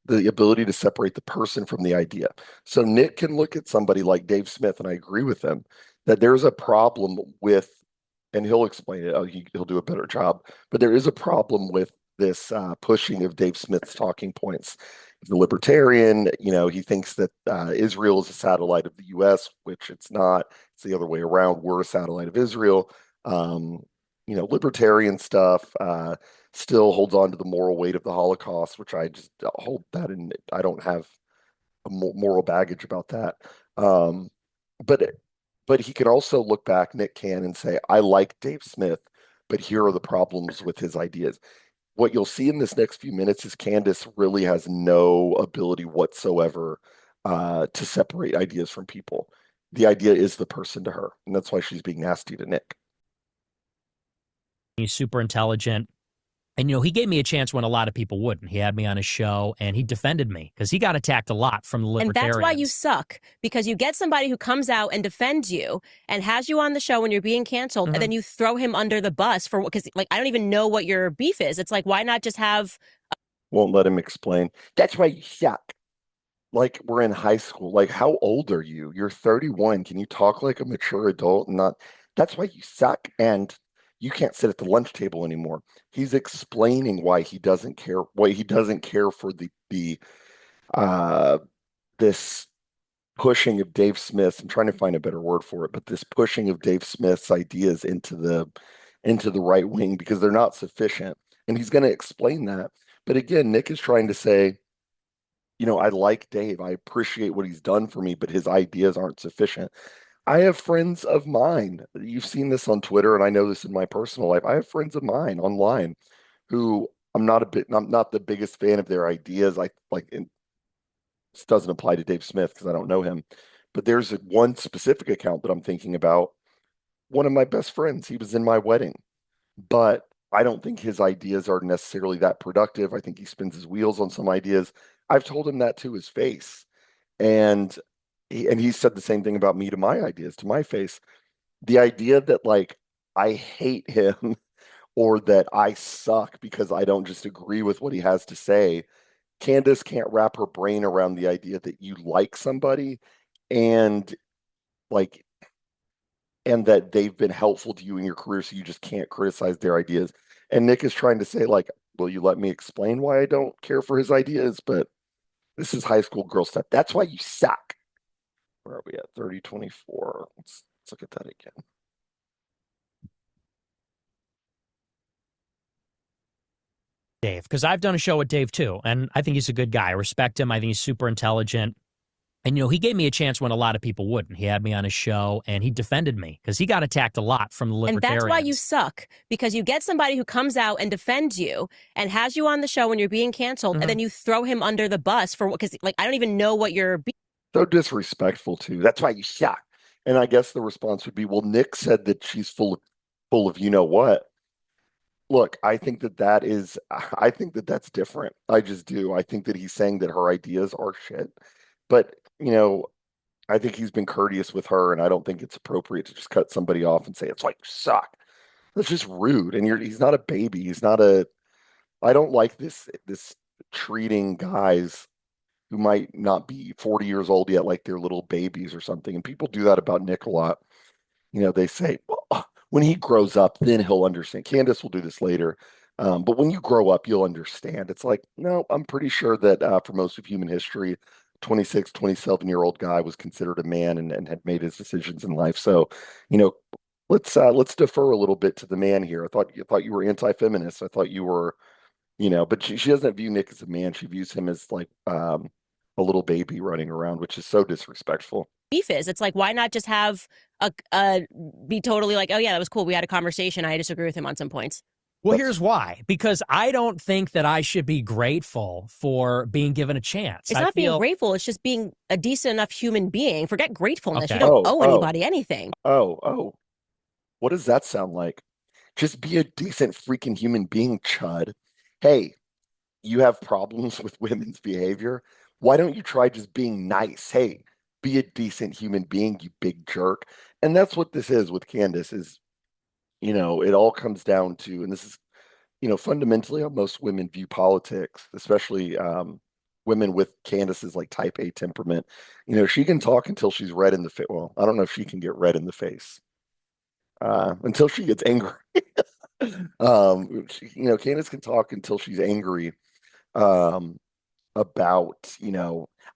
The ability to separate the person from the idea. So Nick can look at somebody like Dave Smith, and I agree with him that there's a problem with, and he'll explain it. He'll do a better job, but there is a problem with this pushing of Dave Smith's talking points. He's a libertarian. He thinks that Israel is a satellite of the U.S., which it's not. It's the other way around. We're a satellite of Israel. Um, Libertarian stuff. Still holds on to the moral weight of the Holocaust, which I just hold that in. I don't have a moral baggage about that. Um, but but he can also look back, Nick can, and say, I like Dave Smith, but here are the problems with his ideas. What you'll see in this next few minutes is Candace really has no ability whatsoever to separate ideas from people. The idea is the person to her, and that's why she's being nasty to Nick. He's super intelligent. And, he gave me a chance when a lot of people wouldn't. He had me on his show and he defended me because he got attacked a lot from the libertarians. And that's why you suck, because you get somebody who comes out and defends you and has you on the show when you're being canceled, and then you throw him under the bus for, because I don't even know what your beef is. It's like, why not just have. Won't let him explain. That's why you suck. Like, we're in high school. Like, how old are you? You're 31. Can you talk like a mature adult and not? That's why you suck. And you can't sit at the lunch table anymore. He's explaining why he doesn't care, for the this pushing of Dave Smith's. I'm trying to find a better word for it, but this pushing of Dave Smith's ideas into the right wing because they're not sufficient. And he's going to explain that. But again, Nick is trying to say, I like Dave. I appreciate what he's done for me, but his ideas aren't sufficient. I have friends of mine. You've seen this on Twitter, and I know this in my personal life. I have friends of mine online who I'm not the biggest fan of their ideas. I like, and this doesn't apply to Dave Smith because I don't know him, but there's one specific account that I'm thinking about. One of my best friends, he was in my wedding, but I don't think his ideas are necessarily that productive. I think he spins his wheels on some ideas. I've told him that to his face, and he said the same thing about me to my ideas, to my face. The idea that like I hate him or that I suck because I don't just agree with what he has to say. Candace can't wrap her brain around the idea that you like somebody and like and that they've been helpful to you in your career, so you just can't criticize their ideas. And Nick is trying to say, like, will you let me explain why I don't care for his ideas? But this is high school girl stuff. That's why you suck. Where are we at? 30-24. Let's look at that again. Dave, because I've done a show with Dave too, and I think he's a good guy. I respect him. I think he's super intelligent. And, he gave me a chance when a lot of people wouldn't. He had me on his show and he defended me because he got attacked a lot from the libertarians. And that's why you suck, because you get somebody who comes out and defends you and has you on the show when you're being canceled, and then you throw him under the bus for, because I don't even know what your. So disrespectful too. That's why you suck. And I guess the response would be, well, Nick said that she's full of you know what. Look, I think that's different. I just do. I think that he's saying that her ideas are shit. But, I think he's been courteous with her, and I don't think it's appropriate to just cut somebody off and say, it's like you suck. That's just rude. And he's not a baby. I don't like this treating guys who might not be 40 years old yet like they're little babies or something. And people do that about Nick a lot. They say, well, when he grows up, then he'll understand. Candace will do this later. But when you grow up, you'll understand. It's like, no, I'm pretty sure that for most of human history, 26, 27-year-old guy was considered a man and had made his decisions in life. So, let's defer a little bit to the man here. I thought you were anti-feminist. I thought you were, but she doesn't view Nick as a man. She views him as like a little baby running around, which is so disrespectful. Beef is. It's like, why not just have be totally like, oh yeah, that was cool. We had a conversation. I disagree with him on some points. Well, here's why. Because I don't think that I should be grateful for being given a chance. It's not being grateful. It's just being a decent enough human being. Forget gratefulness. Okay. You don't owe anybody anything. What does that sound like? Just be a decent freaking human being, Chud. Hey, you have problems with women's behavior? Why don't you try just being nice? Hey, be a decent human being, you big jerk. And that's what this is with Candace is it all comes down to, and this is, fundamentally how most women view politics, especially women with Candace's like type A temperament. She can talk until she's red in the face. Well, I don't know if she can get red in the face until she gets angry. Candace can talk until she's angry um, about,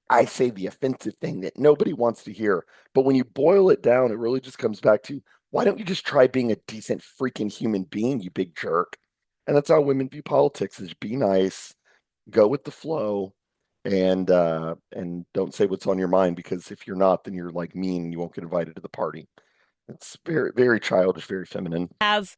I say the offensive thing that nobody wants to hear. But when you boil it down, it really just comes back to, why don't you just try being a decent freaking human being, you big jerk? And that's how women view politics: is be nice, go with the flow, and don't say what's on your mind, because if you're not, then you're like mean and you won't get invited to the party. It's very, very childish, very feminine. Have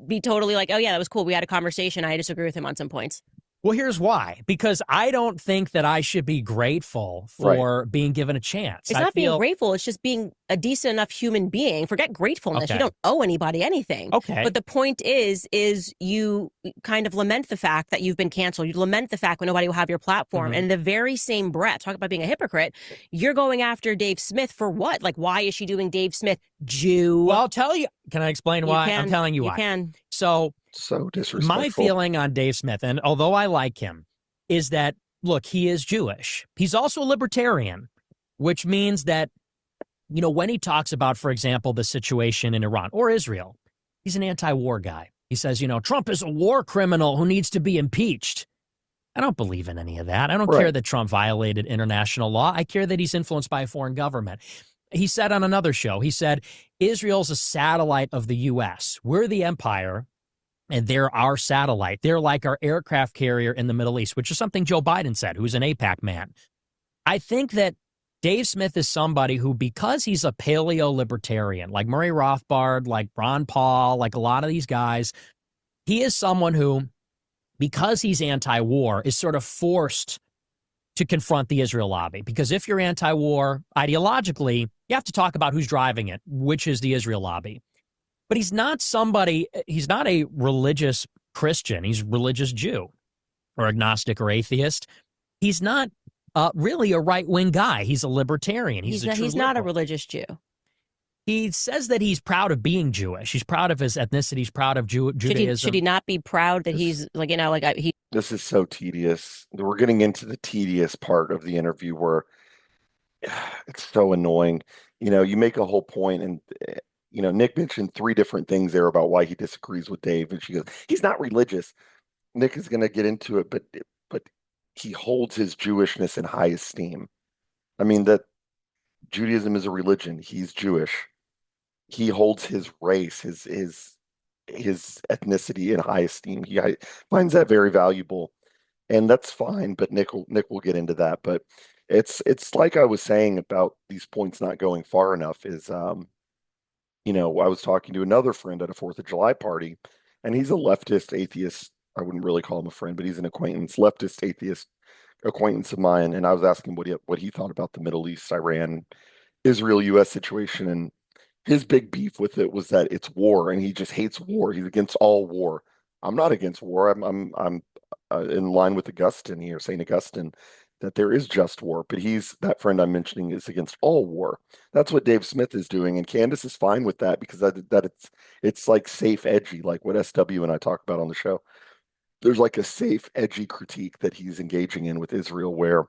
be totally like, oh yeah, that was cool. We had a conversation. I disagree with him on some points. Well, here's why. Because I don't think that I should be grateful for being given a chance. It's not being grateful. It's just being a decent enough human being. Forget gratefulness. Okay. You don't owe anybody anything. Okay. But the point is you kind of lament the fact that you've been canceled. You lament the fact when nobody will have your platform. Mm-hmm. And in the very same breath, talk about being a hypocrite, you're going after Dave Smith for what? Like, why is she doing Dave Smith? Jew. Well, I'll tell you. Can I explain why? I'm telling you why. You can. So disrespectful. My feeling on Dave Smith, and although I like him, is that, look, he is Jewish. He's also a libertarian, which means that, when he talks about, for example, the situation in Iran or Israel, he's an anti-war guy. He says, Trump is a war criminal who needs to be impeached. I don't believe in any of that. I don't care that Trump violated international law. I care that he's influenced by a foreign government. He said on another show, he said, Israel's a satellite of the U.S. We're the empire, and they're our satellite. They're like our aircraft carrier in the Middle East, which is something Joe Biden said, who's an AIPAC man. I think that Dave Smith is somebody who, because he's a paleo-libertarian, like Murray Rothbard, like Ron Paul, like a lot of these guys, he is someone who, because he's anti-war, is sort of forced to confront the Israel lobby. Because if you're anti-war ideologically, you have to talk about who's driving it, which is the Israel lobby. But he's not a religious Christian. He's a religious Jew or agnostic or atheist. He's not really a right-wing guy. He's a libertarian. He's not a religious Jew. He says that he's proud of being Jewish. He's proud of his ethnicity. He's proud of Judaism. Should he not be proud that he's This is so tedious. We're getting into the tedious part of the interview where it's so annoying. You make a whole point, and Nick mentioned 3 different things there about why he disagrees with Dave, and she goes, he's not religious. Nick is going to get into it, but he holds his Jewishness in high esteem. I mean, that Judaism is a religion. He's Jewish. He holds his race, his ethnicity in high esteem. He finds that very valuable, and that's fine. But Nick will get into that. But it's like I was saying about these points not going far enough. Is I was talking to another friend at a 4th of July party, and he's a leftist atheist. I wouldn't really call him a friend, but he's an acquaintance, leftist atheist acquaintance of mine. And I was asking what he thought about the Middle East, Iran, Israel, U.S. situation, and his big beef with it was that it's war, and he just hates war. He's against all war. I'm not against war. I'm in line with Augustine here, Saint Augustine, that there is just war. But that friend I'm mentioning is against all war. That's what Dave Smith is doing, and Candace is fine with that because that it's like safe, edgy, like what SW and I talk about on the show. There's like a safe, edgy critique that he's engaging in with Israel, where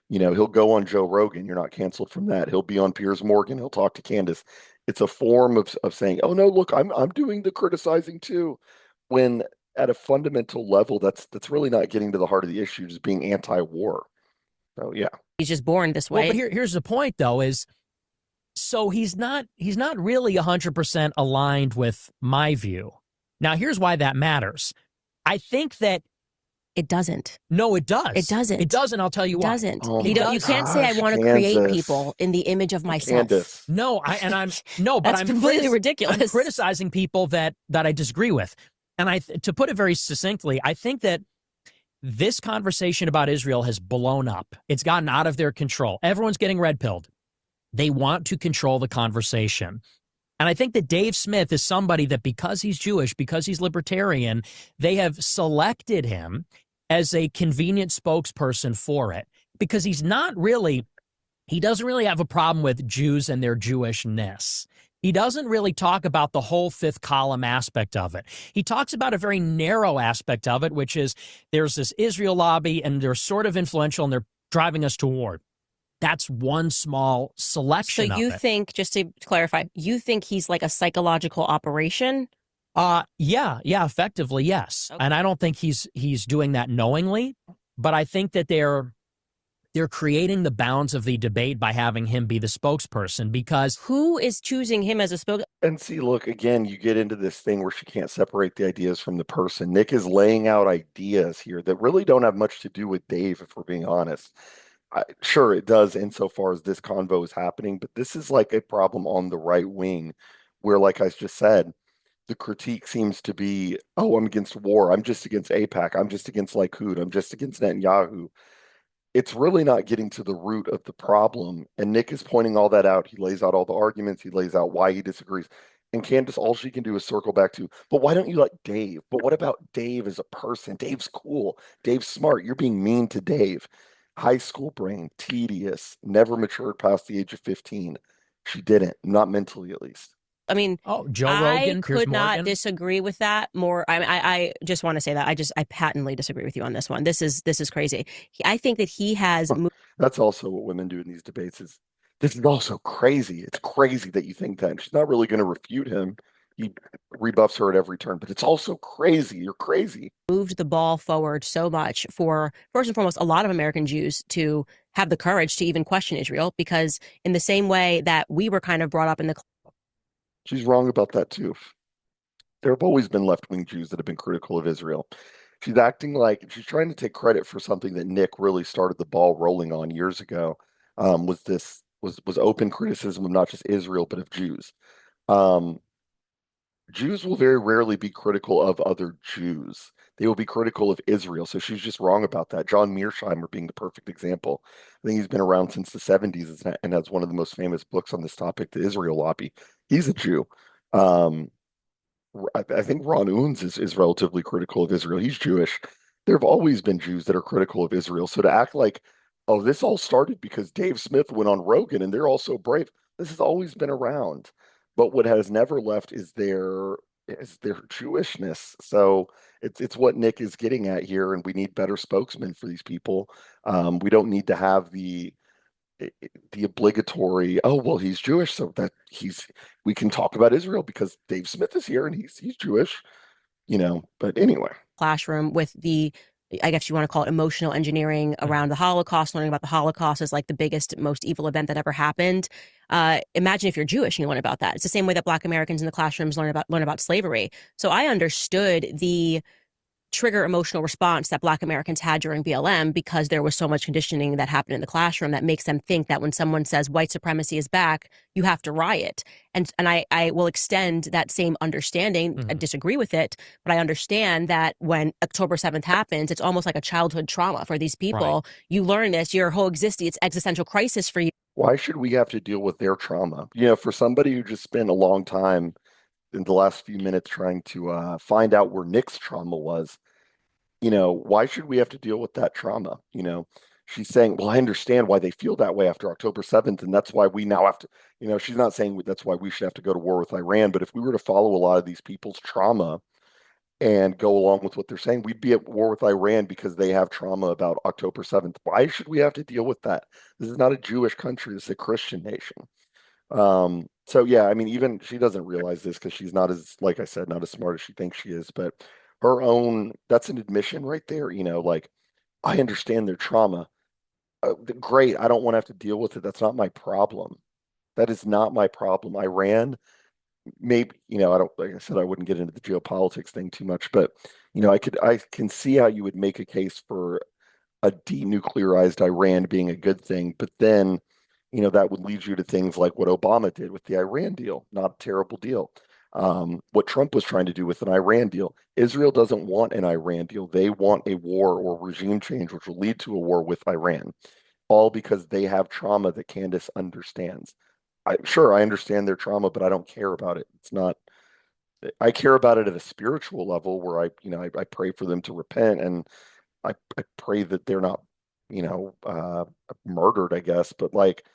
he'll go on Joe Rogan. You're not canceled from that. He'll be on Piers Morgan. He'll talk to Candace. It's a form of saying, oh no, look, I'm doing the criticizing too, when at a fundamental level, that's really not getting to the heart of the issue, just being anti-war. So yeah, he's just born this way. Well, but here's the point, though, is so he's not really 100% aligned with my view. Now, here's why that matters. I think that it doesn't. No, it does. It doesn't. It doesn't. I'll tell you why. It doesn't. Oh you can't say I want to create people in the image of myself. Candace. No, but That's I'm completely ridiculous. I'm criticizing people that I disagree with. And to put it very succinctly, I think that this conversation about Israel has blown up. It's gotten out of their control. Everyone's getting red-pilled. They want to control the conversation. And I think that Dave Smith is somebody that, because he's Jewish, because he's libertarian, they have selected him as a convenient spokesperson for it, because he doesn't really have a problem with Jews and their Jewishness. He doesn't really talk about the whole fifth column aspect of it. He talks about a very narrow aspect of it, which is there's this Israel lobby and they're sort of influential and they're driving us to war. That's one small So selection of you it. think, just to clarify, you think he's like a psychological operation? Yeah, effectively, yes. Okay. And I don't think he's doing that knowingly, but I think that they're creating the bounds of the debate by having him be the spokesperson because Who is choosing him as a spokesperson? And see, look, again, you get into this thing where she can't separate the ideas from the person. Nick is laying out ideas here that really don't have much to do with Dave, if we're being honest. Sure, it does insofar as this convo is happening, but this is like a problem on the right wing where, like I just said, the critique seems to be, oh, I'm against war. I'm just against AIPAC. I'm just against Likud. I'm just against Netanyahu. It's really not getting to the root of the problem. And Nick is pointing all that out. He lays out all the arguments. He lays out why he disagrees. And Candace, all she can do is circle back to, but why don't you like Dave? But what about Dave as a person? Dave's cool. Dave's smart. You're being mean to Dave. High school brain, tedious, never matured past the age of 15. She didn't, not mentally at least. I mean, Joe I Rogan, Piers could not Morgan. disagree with that more. I just want to say that I patently disagree with you on this one. This is crazy. I think that he has moved. That's also what women do in these debates is this is also crazy. It's crazy that you think that. And she's not really going to refute him. He rebuffs her at every turn, but it's also crazy. You're crazy. Moved the ball forward so much for, first and foremost, a lot of American Jews to have the courage to even question Israel, because in the same way that we were kind of brought up in the. She's wrong about that too. There have always been left-wing Jews that have been critical of Israel. She's acting like she's trying to take credit for something that Nick really started the ball rolling on years ago. Was open criticism of not just Israel but of Jews. Um, Jews will very rarely be critical of other Jews. They will be critical of Israel. So she's just wrong about that. John Mearsheimer being the perfect example. I think he's been around since the 70s and has one of the most famous books on this topic, The Israel Lobby. He's a Jew. Um, I think Ron Unz is relatively critical of Israel. He's Jewish. There have always been Jews that are critical of Israel. So to act like, oh, this all started because Dave Smith went on Rogan and they're all so brave. This has always been around. But what has never left is their Jewishness. So it's what Nick is getting at here, and we need better spokesmen for these people. We don't need to have the obligatory, oh well, he's Jewish, so that we can talk about Israel because Dave Smith is here and he's Jewish, But anyway, classroom with the, I guess you want to call it emotional engineering around the Holocaust, learning about the Holocaust as like the biggest, most evil event that ever happened. Imagine if you're Jewish and you learn about that. It's the same way that Black Americans in the classrooms learn about slavery. So I understood the trigger emotional response that Black Americans had during BLM, because there was so much conditioning that happened in the classroom that makes them think that when someone says white supremacy is back, you have to riot. And I will extend that same understanding. Mm-hmm. I disagree with it, but I understand that when October 7th happens, it's almost like a childhood trauma for these people. Right. You learn this, your whole existence, it's existential crisis for you. Why should we have to deal with their trauma? For somebody who just spent a long time in the last few minutes trying to find out where Nick's trauma was, why should we have to deal with that trauma? She's saying, well, I understand why they feel that way after October 7th, and that's why we now have to, she's not saying that's why we should have to go to war with Iran, but if we were to follow a lot of these people's trauma and go along with what they're saying, we'd be at war with Iran because they have trauma about October 7th. Why should we have to deal with that? This is not a Jewish country, this is a Christian nation. So yeah, I mean, even she doesn't realize this because she's not as, like I said, not as smart as she thinks she is, but that's an admission right there, like, I understand their trauma. Great. I don't want to have to deal with it. That's not my problem. That is not my problem. Iran, maybe, I don't, like I said, I wouldn't get into the geopolitics thing too much, but, I can see how you would make a case for a denuclearized Iran being a good thing, but then, that would lead you to things like what Obama did with the Iran deal. Not a terrible deal. What Trump was trying to do with an Iran deal. Israel doesn't want an Iran deal. They want a war or regime change, which will lead to a war with Iran, all because they have trauma that Candace understands. Sure, I understand their trauma, but I don't care about it. It's not, I care about it at a spiritual level where I pray for them to repent, and I pray that they're not, murdered, I guess. But like,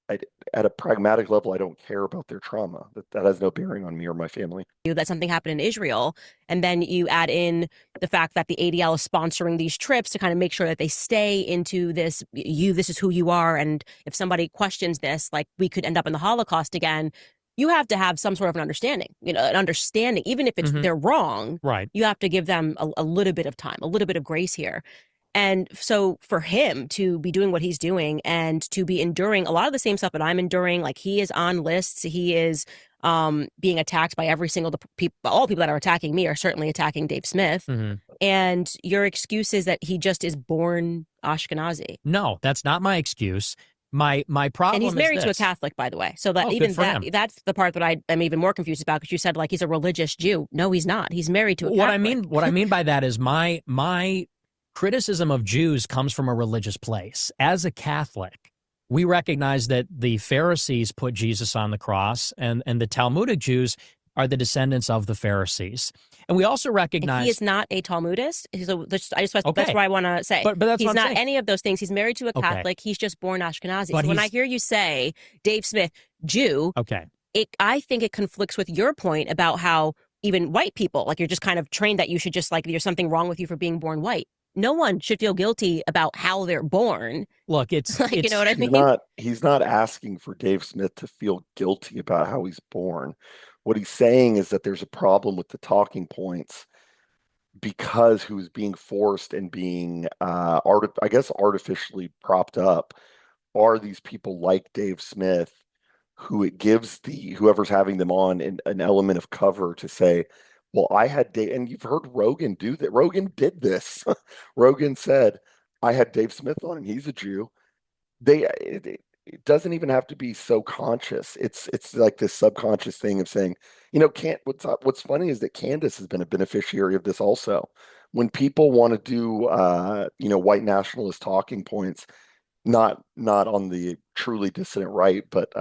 I, at a pragmatic level, I don't care about their trauma. That has no bearing on me or my family. That something happened in Israel. And then you add in the fact that the ADL is sponsoring these trips to kind of make sure that they stay into this is who you are. And if somebody questions this, like we could end up in the Holocaust again. You have to have some sort of an understanding, even if they're wrong, Right. you have to give them a little bit of time, a little bit of grace here. And so for him to be doing what he's doing and to be enduring a lot of the same stuff that I'm enduring, like he is on lists, he is being attacked by every single people, all people that are attacking me are certainly attacking Dave Smith. Mm-hmm. And your excuse is that he just is born Ashkenazi. No, that's not my excuse. My problem and he's married is to a this. Catholic, by the way. So that Him. that's the part that I am even more confused about, because you said like he's a religious Jew. No, he's not. He's married to a Catholic. What I mean by that is my criticism of Jews comes from a religious place. As a Catholic, we recognize that the Pharisees put Jesus on the cross, and the Talmudic Jews are the descendants of the Pharisees. And we also recognize... And he is not a Talmudist. That's what I want to say. But that's he's what I'm not saying. any of those things. He's married to a Catholic. He's just born Ashkenazi. But so when I hear you say Dave Smith, Jew, I think it conflicts with your point about how even white people, like you're just kind of trained that you should just like, there's something wrong with you for being born white. No one should feel guilty about how they're born. Look, it's you know what I mean? He's not asking for Dave Smith to feel guilty about how he's born. What he's saying is that there's a problem with the talking points because who's being forced and being, I guess, artificially propped up are these people like Dave Smith, who it gives whoever's having them on an element of cover to say, well, I had Dave, and you've heard Rogan do that. Rogan did this. Rogan said, I had Dave Smith on, and he's a Jew. It doesn't even have to be so conscious. It's like this subconscious thing of saying, what's funny is that Candace has been a beneficiary of this also. When people want to do, white nationalist talking points, not on the truly dissident right, but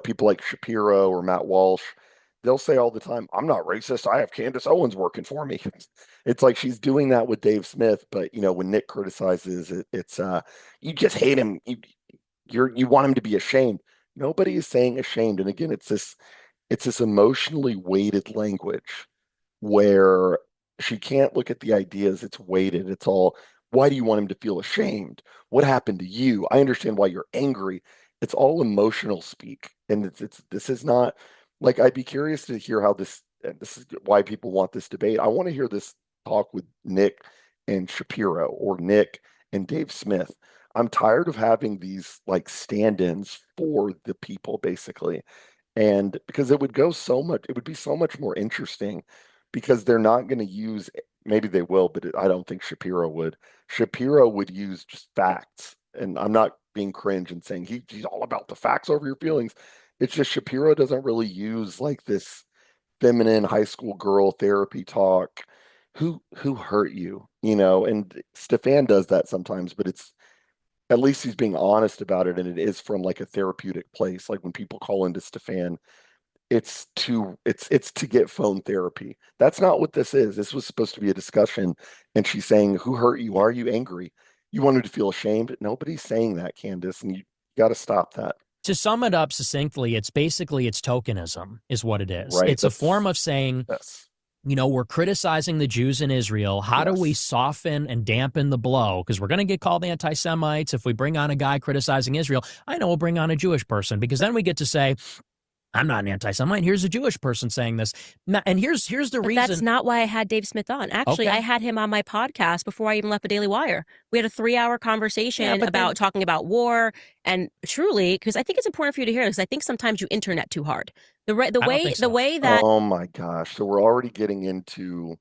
people like Shapiro or Matt Walsh, they'll say all the time, I'm not racist. I have Candace Owens working for me. It's like she's doing that with Dave Smith, but when Nick criticizes it, it's you just hate him. You want him to be ashamed. Nobody is saying ashamed. And again, it's this emotionally weighted language where she can't look at the ideas. It's weighted. It's all, why do you want him to feel ashamed? What happened to you? I understand why you're angry. It's all emotional speak. And this is not like, I'd be curious to hear how this is why people want this debate. I want to hear this talk with Nick and Shapiro or Nick and Dave Smith. I'm tired of having these like stand-ins for the people, basically. And because it would be so much more interesting, because they're not going to use, maybe they will, but I don't think Shapiro would. Shapiro would use just facts. And I'm not being cringe and saying he's all about the facts over your feelings. It's just Shapiro doesn't really use like this feminine high school girl therapy talk. Who hurt you? And Stefan does that sometimes, but it's, at least he's being honest about it, and it is from like a therapeutic place. Like when people call into Stefan, it's to get phone therapy. That's not what this is. This was supposed to be a discussion, and she's saying, "Who hurt you? Why are you angry? You wanted to feel ashamed." Nobody's saying that, Candace, and you got to stop that. To sum it up succinctly, it's tokenism, is what it is. Right. It's a form of saying, we're criticizing the Jews in Israel. How do we soften and dampen the blow? Because we're going to get called anti-Semites if we bring on a guy criticizing Israel. I know we'll bring on a Jewish person, because then we get to say, I'm not an anti-Semite. Here's a Jewish person saying this. And here's the reason. That's not why I had Dave Smith on. Actually, I had him on my podcast before I even left the Daily Wire. We had a 3-hour conversation about talking about war, and truly, because I think it's important for you to hear this. I think sometimes you internet too hard. The way that. Oh my gosh! So we're already getting into.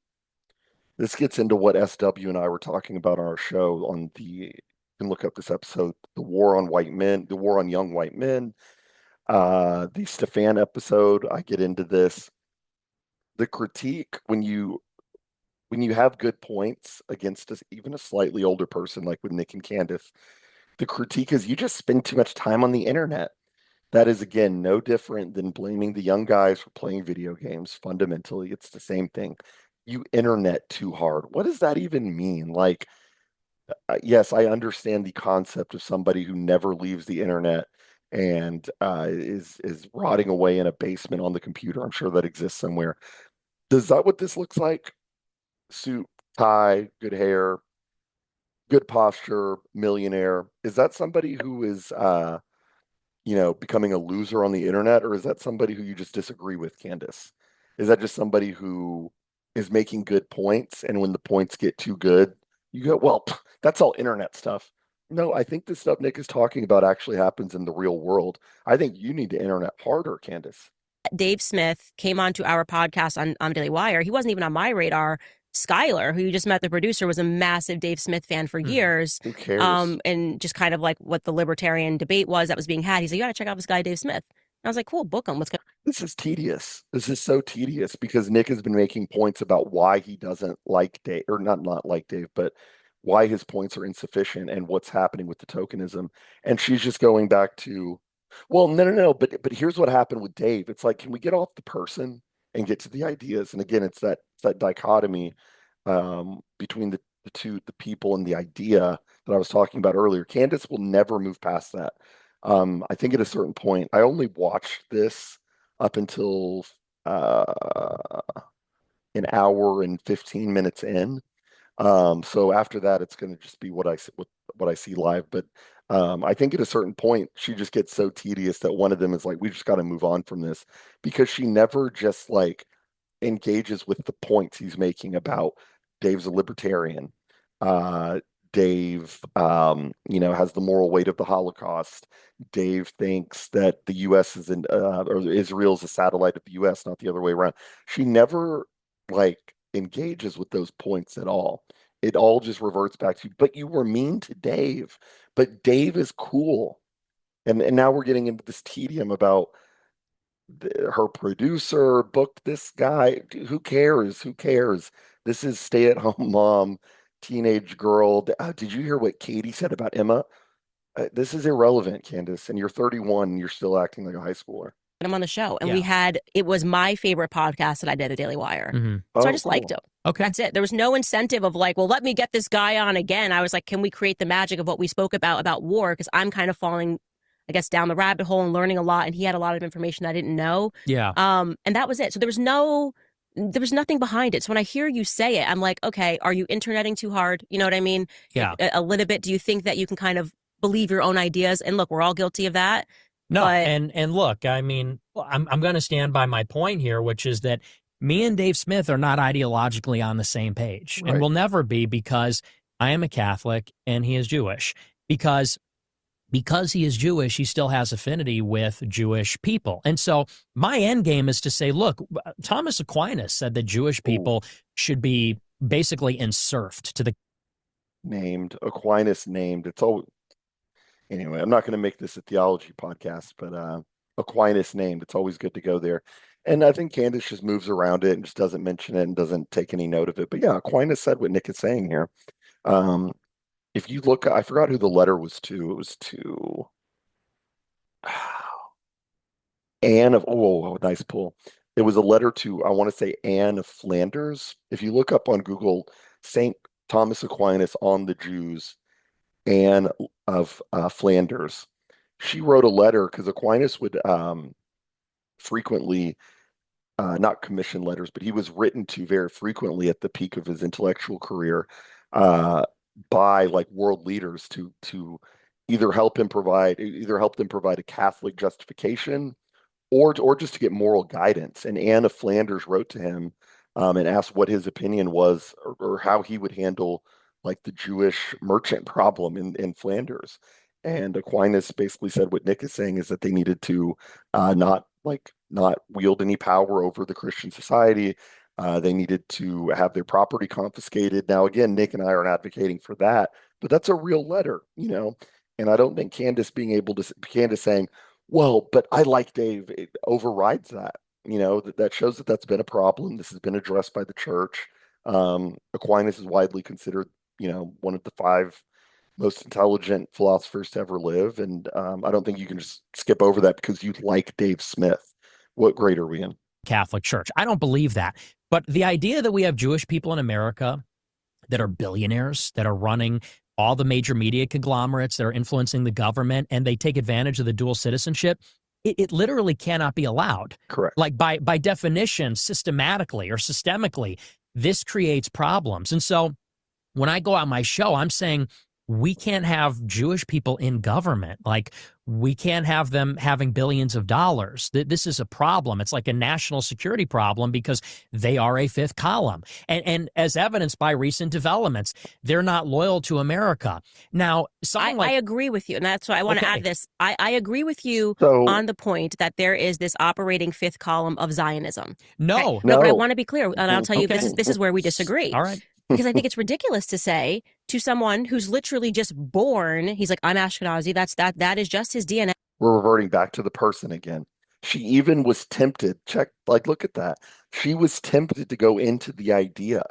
This gets into what SW and I were talking about on our show on the. You can look up this episode, the war on white men, the war on young white men. The Stefan episode, I get into this. The critique when you have good points against even a slightly older person, like with Nick and Candace, the critique is you just spend too much time on the internet. That is, again, no different than blaming the young guys for playing video games. Fundamentally, it's the same thing. You internet too hard. What does that even mean? Like, yes, I understand the concept of somebody who never leaves the internet and is rotting away in a basement on the computer. I'm sure that exists somewhere. Is that what this looks like? Suit, tie, good hair, good posture, millionaire. Is that somebody who is becoming a loser on the internet, or is that somebody who you just disagree with, Candace? Is that just somebody who is making good points, and when the points get too good, you go, well, that's all internet stuff. No, I think the stuff Nick is talking about actually happens in the real world. I think you need to internet harder, Candace. Dave Smith came onto our podcast on Daily Wire. He wasn't even on my radar. Skylar, who you just met, the producer, was a massive Dave Smith fan for years. Who cares? And just kind of like what the libertarian debate was that was being had. He's like, you got to check out this guy, Dave Smith. And I was like, cool, book him. What's going This is tedious. This is so tedious because Nick has been making points about why he doesn't like Dave, or not like Dave, but why his points are insufficient and what's happening with the tokenism. And she's just going back to, well, no. But here's what happened with Dave. It's like, can we get off the person and get to the ideas? And again, it's that dichotomy between the people and the idea that I was talking about earlier. Candace will never move past that. I think at a certain point, I only watched this up until uh, an hour and 15 minutes in. So after that, it's going to just be what I see live. But I think at a certain point, she just gets so tedious that one of them is like, we just got to move on from this because she never just like engages with the points he's making about Dave's a libertarian. Uh, Dave, has the moral weight of the Holocaust. Dave thinks that the U.S. or Israel is a satellite of the U.S., not the other way around. She never like engages with those points at all. It all just reverts back to, but you were mean to Dave, but Dave is cool. And now we're getting into this tedium about her producer booked this guy. Who cares? Who cares? This is stay-at-home mom, teenage girl. Did you hear what Katie said about Emma? This is irrelevant, Candace. And you're 31 and you're still acting like a high schooler. him on the show. And Yeah. it was my favorite podcast that I did at Daily Wire. Mm-hmm. So I Oh, just liked cool. him. Okay. That's it. There was no incentive of like, well, let me get this guy on again. I was like, can we create the magic of what we spoke about war? Because I'm kind of falling, I guess, down the rabbit hole and learning a lot. And he had a lot of information I didn't know. Yeah. And that was it. So there was nothing behind it. So when I hear you say it, I'm like, okay, are you interneting too hard? You know what I mean? Yeah. A little bit. Do you think that you can kind of believe your own ideas? And look, we're all guilty of that. No, But and look, I mean, I'm going to stand by my point here, which is that me and Dave Smith are not ideologically on the same page, and Right. will never be because I am a Catholic and he is Jewish. Because he is Jewish, he still has affinity with Jewish people, and so my end game is to say, look, Thomas Aquinas said that Jewish Ooh, people should be basically enserfed to the. named Aquinas named. It's all anyway. I'm not going to make this a theology podcast, but Aquinas named. It's always good to go there. And I think Candace just moves around it and just doesn't mention it and doesn't take any note of it. But yeah, Aquinas said what Nick is saying here. Um, if you look, I forgot who the letter was to. It was to Anne of, oh, nice pull. It was a letter to, I want to say, Anne of Flanders. If you look up on Google, St. Thomas Aquinas on the Jews, Anne of Flanders, she wrote a letter because Aquinas would frequently not commission letters, but he was written to very frequently at the peak of his intellectual career uh, by like world leaders to either help them provide a Catholic justification or just to get moral guidance. And Anne of Flanders wrote to him and asked what his opinion was or how he would handle like the Jewish merchant problem in Flanders. And Aquinas basically said what Nick is saying is that they needed to not wield any power over the Christian society. They needed to have their property confiscated. Now, again, Nick and I aren't advocating for that, but that's a real letter. And I don't think Candace saying, well, but I like Dave, it overrides that. That shows that that's been a problem. This has been addressed by the church. Aquinas is widely considered, one of the five most intelligent philosophers to ever live. And I don't think you can just skip over that because you like Dave Smith. What grade are we in? Catholic Church. I don't believe that. But the idea that we have Jewish people in America that are billionaires, that are running all the major media conglomerates that are influencing the government, and they take advantage of the dual citizenship, it literally cannot be allowed. Correct. Like by definition, systematically or systemically, this creates problems. And so when I go on my show, I'm saying we can't have Jewish people in government. Like, we can't have them having billions of dollars. This is a problem. It's like a national security problem because they are a fifth column. And as evidenced by recent developments, they're not loyal to America. Now, I agree with you. And that's why I want to add this. I agree with you on the point that there is this operating fifth column of Zionism. No, okay? No, but I want to be clear. And I'll tell you, this is where we disagree. All right. Because I think it's ridiculous to say to someone who's literally just born, he's like, I'm Ashkenazi. That is just his DNA. We're reverting back to the person again. She even was tempted. Look at that. She was tempted to go into the idea.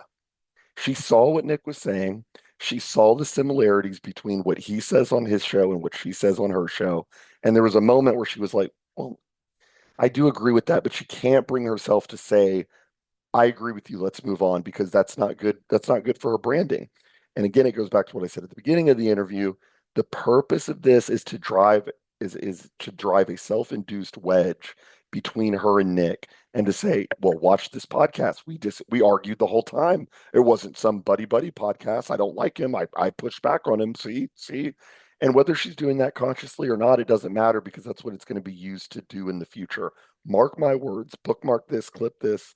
She saw what Nick was saying. She saw the similarities between what he says on his show and what she says on her show. And there was a moment where she was like, well, I do agree with that, but she can't bring herself to say, I agree with you. Let's move on, because that's not good. That's not good for her branding. And again, it goes back to what I said at the beginning of the interview. The purpose of this is to drive a self-induced wedge between her and Nick, and to say, well, watch this podcast. We argued the whole time. It wasn't some buddy podcast. I don't like him. I pushed back on him. See. And whether she's doing that consciously or not, it doesn't matter, because that's what it's going to be used to do in the future. Mark my words, bookmark this, clip this.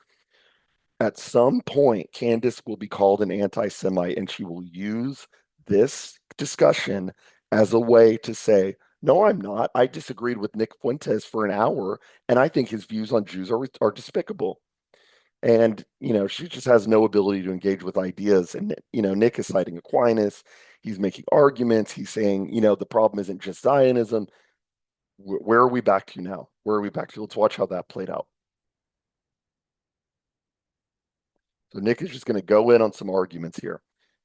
At some point, Candace will be called an anti-Semite, and she will use this discussion as a way to say, no, I'm not. I disagreed with Nick Fuentes for an hour, and I think his views on Jews are despicable. And, she just has no ability to engage with ideas. And, Nick is citing Aquinas. He's making arguments. He's saying, the problem isn't just Zionism. Where are we back to now? Where are we back to? Let's watch how that played out. So Nick is just going to go in on some arguments here.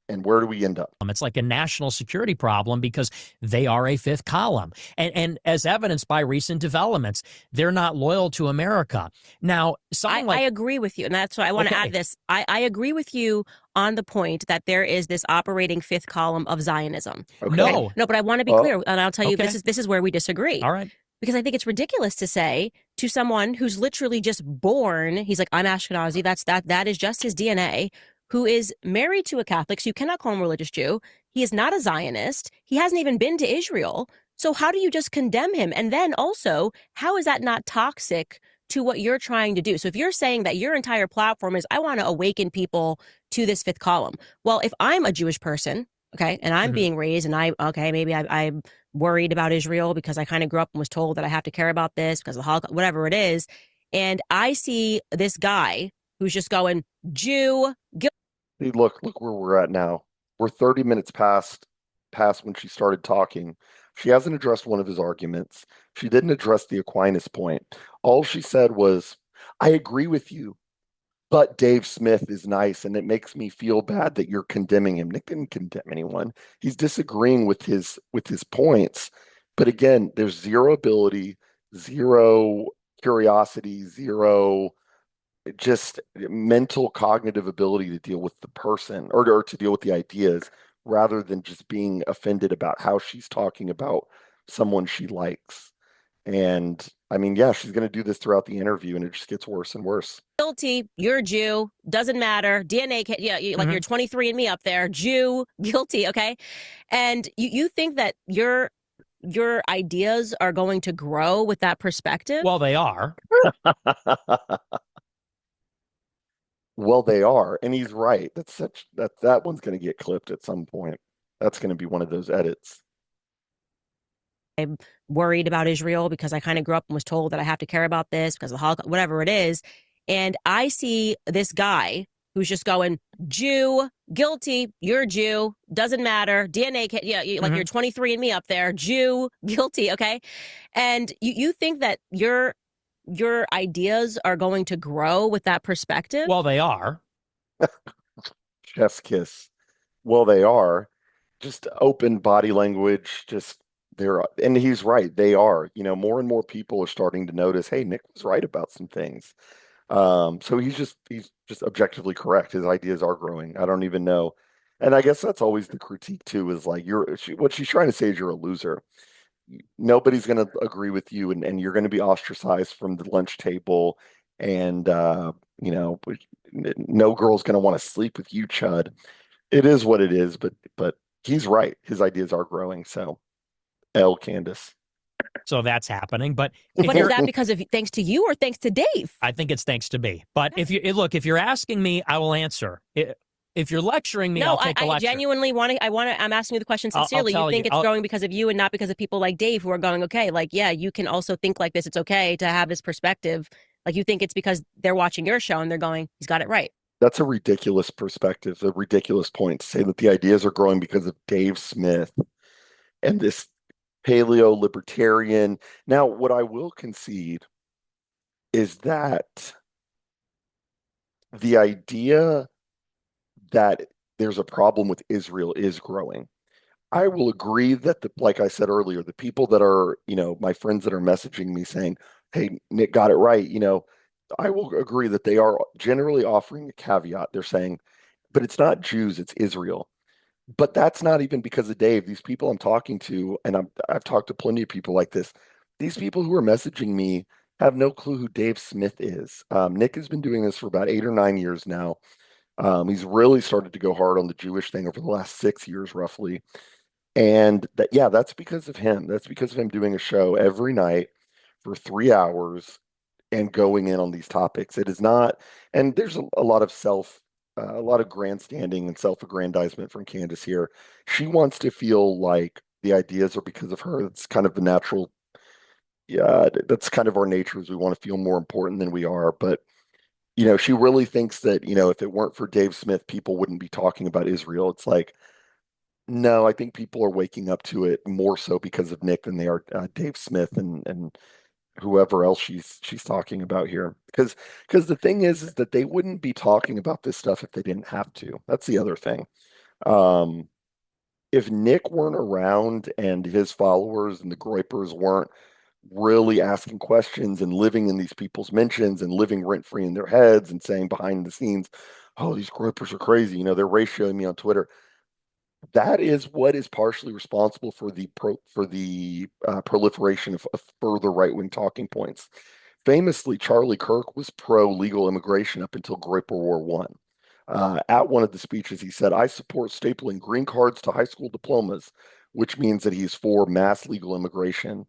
And where do we end up? It's like a national security problem because they are a fifth column. And as evidenced by recent developments, they're not loyal to America. Now, I agree with you. And that's why I want to add this. I agree with you on the point that there is this operating fifth column of Zionism. Okay. No, but I want to be clear. And I'll tell you, this is where we disagree. All right. Because I think it's ridiculous to say to someone who's literally just born, he's like, I'm Ashkenazi. That is just his DNA, who is married to a Catholic. So you cannot call him a religious Jew. He is not a Zionist. He hasn't even been to Israel. So how do you just condemn him? And then also, how is that not toxic to what you're trying to do? So if you're saying that your entire platform is, I want to awaken people to this fifth column. Well, if I'm a Jewish person, okay, and I'm being raised, and maybe I'm worried about Israel because I kind of grew up and was told that I have to care about this because of the Holocaust, whatever it is. And I see this guy who's just going, Jew, guilty. Look where we're at now. We're 30 minutes past when she started talking. She hasn't addressed one of his arguments. She didn't address the Aquinas point. All she said was, I agree with you, but Dave Smith is nice, and it makes me feel bad that you're condemning him. Nick didn't condemn anyone. He's disagreeing with his points. But again, there's zero ability, zero curiosity, zero just mental cognitive ability to deal with the person or to deal with the ideas, rather than just being offended about how she's talking about someone she likes. And I mean, yeah, she's going to do this throughout the interview, and it just gets worse and worse. Guilty, you're a Jew, doesn't matter. DNA, like you're 23andMe up there, Jew, guilty, okay? And you think that your ideas are going to grow with that perspective? Well, they are. Well, they are, and he's right. That one's going to get clipped at some point. That's going to be one of those edits. I'm worried about Israel because I kind of grew up and was told that I have to care about this because of the Holocaust, whatever it is. And I see this guy who's just going, Jew, guilty, you're a Jew, doesn't matter. DNA, like you're 23andMe up there, Jew, guilty, okay? And you think that your ideas are going to grow with that perspective? Well, they are. Chef's kiss. Well, they are. Just open body language, and he's right. They are. More and more people are starting to notice, hey, Nick was right about some things. So he's just objectively correct. His ideas are growing. I don't even know. And I guess that's always the critique too, is like what she's trying to say is you're a loser. Nobody's going to agree with you, and you're going to be ostracized from the lunch table, and you know, no girl's going to want to sleep with you, Chud. It is what it is, but he's right. His ideas are growing. So, L Candace. So that's happening. But But is that because of thanks to you or thanks to Dave? I think it's thanks to me. But if you're asking me, I will answer. If you're lecturing me, I'll take a lecture. I genuinely want to. I'm asking you the question sincerely. You think it's growing because of you and not because of people like Dave who are going, okay, like, yeah, you can also think like this. It's okay to have this perspective. Like, you think it's because they're watching your show and they're going, he's got it right. That's a ridiculous perspective, a ridiculous point to say that the ideas are growing because of Dave Smith and this paleo libertarian. Now, what I will concede is that the idea that there's a problem with Israel is growing. I will agree that like I said earlier, the people that are, my friends that are messaging me saying, "Hey, Nick got it right," I will agree that they are generally offering a caveat. They're saying, but it's not Jews, it's Israel. But that's not even because of Dave. These people I'm talking to, and I've talked to plenty of people like this. These people who are messaging me have no clue who Dave Smith is. Nick has been doing this for about 8 or 9 years now. He's really started to go hard on the Jewish thing over the last 6 years, roughly. And that's because of him. That's because of him doing a show every night for 3 hours and going in on these topics. It is not, and there's a lot of a lot of grandstanding and self-aggrandizement from Candace here. She wants to feel like the ideas are because of her. That's kind of the natural, that's kind of our nature, is we want to feel more important than we are. But, she really thinks that, if it weren't for Dave Smith, people wouldn't be talking about Israel. It's like, no, I think people are waking up to it more so because of Nick than they are Dave Smith and whoever else she's talking about here. Because the thing is that they wouldn't be talking about this stuff if they didn't have to. That's the other thing. If Nick weren't around and his followers and the Groipers weren't really asking questions and living in these people's mentions and living rent free in their heads and saying behind the scenes, "Oh, these Groipers are crazy. They're ratioing me on Twitter." That is what is partially responsible for the proliferation of further right-wing talking points. Famously, Charlie Kirk was pro-legal immigration up until Groiper War One. At one of the speeches, he said, "I support stapling green cards to high school diplomas," which means that he's for mass legal immigration.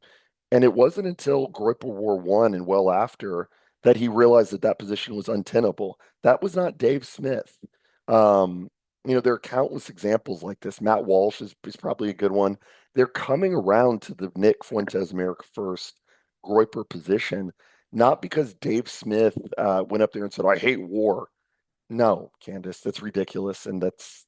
And it wasn't until Groiper War One and well after that he realized that position was untenable. That was not Dave Smith. Um, there are countless examples like this. Matt Walsh is probably a good one. They're coming around to the Nick Fuentes America First Groiper position, not because Dave Smith went up there and said, "I hate war." No, Candace, that's ridiculous, and that's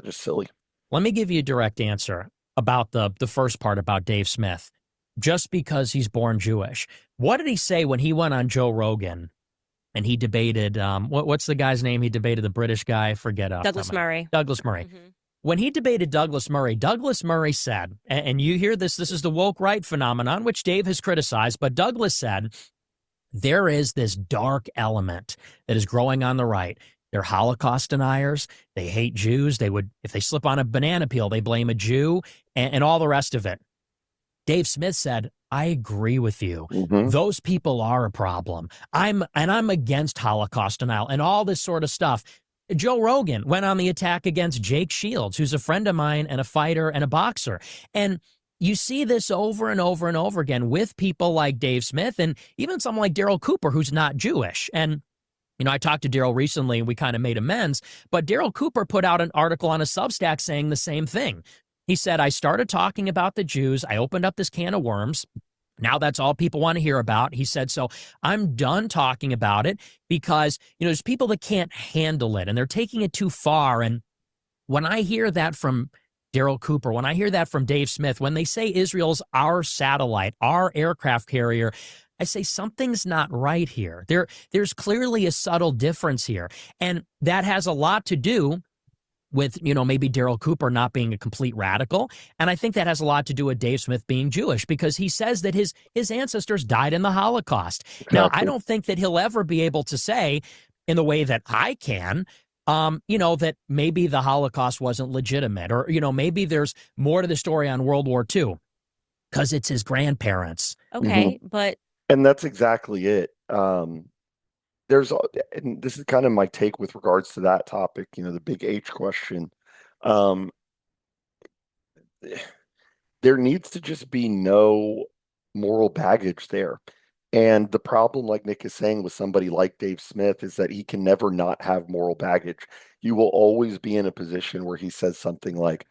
just silly. Let me give you a direct answer about the first part about Dave Smith. Just because he's born Jewish. What did he say when he went on Joe Rogan and he debated, what's the guy's name? He debated the British guy, forget it. Douglas Murray. Douglas Murray. Mm-hmm. When he debated Douglas Murray said, and you hear this is the woke right phenomenon, which Dave has criticized, but Douglas said, there is this dark element that is growing on the right. They're Holocaust deniers. They hate Jews. If they slip on a banana peel, they blame a Jew and all the rest of it. Dave Smith said, "I agree with you. Mm-hmm. Those people are a problem. I'm against Holocaust denial and all this sort of stuff." Joe Rogan went on the attack against Jake Shields, who's a friend of mine and a fighter and a boxer. And you see this over and over and over again with people like Dave Smith and even someone like Daryl Cooper, who's not Jewish. And I talked to Daryl recently and we kind of made amends, but Daryl Cooper put out an article on a Substack saying the same thing. He said, "I started talking about the Jews. I opened up this can of worms. Now that's all people want to hear about." He said, "So I'm done talking about it because, there's people that can't handle it and they're taking it too far." And when I hear that from Daryl Cooper, when I hear that from Dave Smith, when they say Israel's our satellite, our aircraft carrier, I say something's not right here. There's clearly a subtle difference here. And that has a lot to do with, maybe Daryl Cooper not being a complete radical. And I think that has a lot to do with Dave Smith being Jewish because he says that his ancestors died in the Holocaust. Exactly. Now, I don't think that he'll ever be able to say in the way that I can, that maybe the Holocaust wasn't legitimate, or, maybe there's more to the story on World War II because it's his grandparents. Okay, but And that's exactly it. There's, and this is kind of my take with regards to that topic, the big H question. Um, there needs to just be no moral baggage there. And the problem, like Nick is saying, with somebody like Dave Smith is that he can never not have moral baggage. You will always be in a position where he says something like,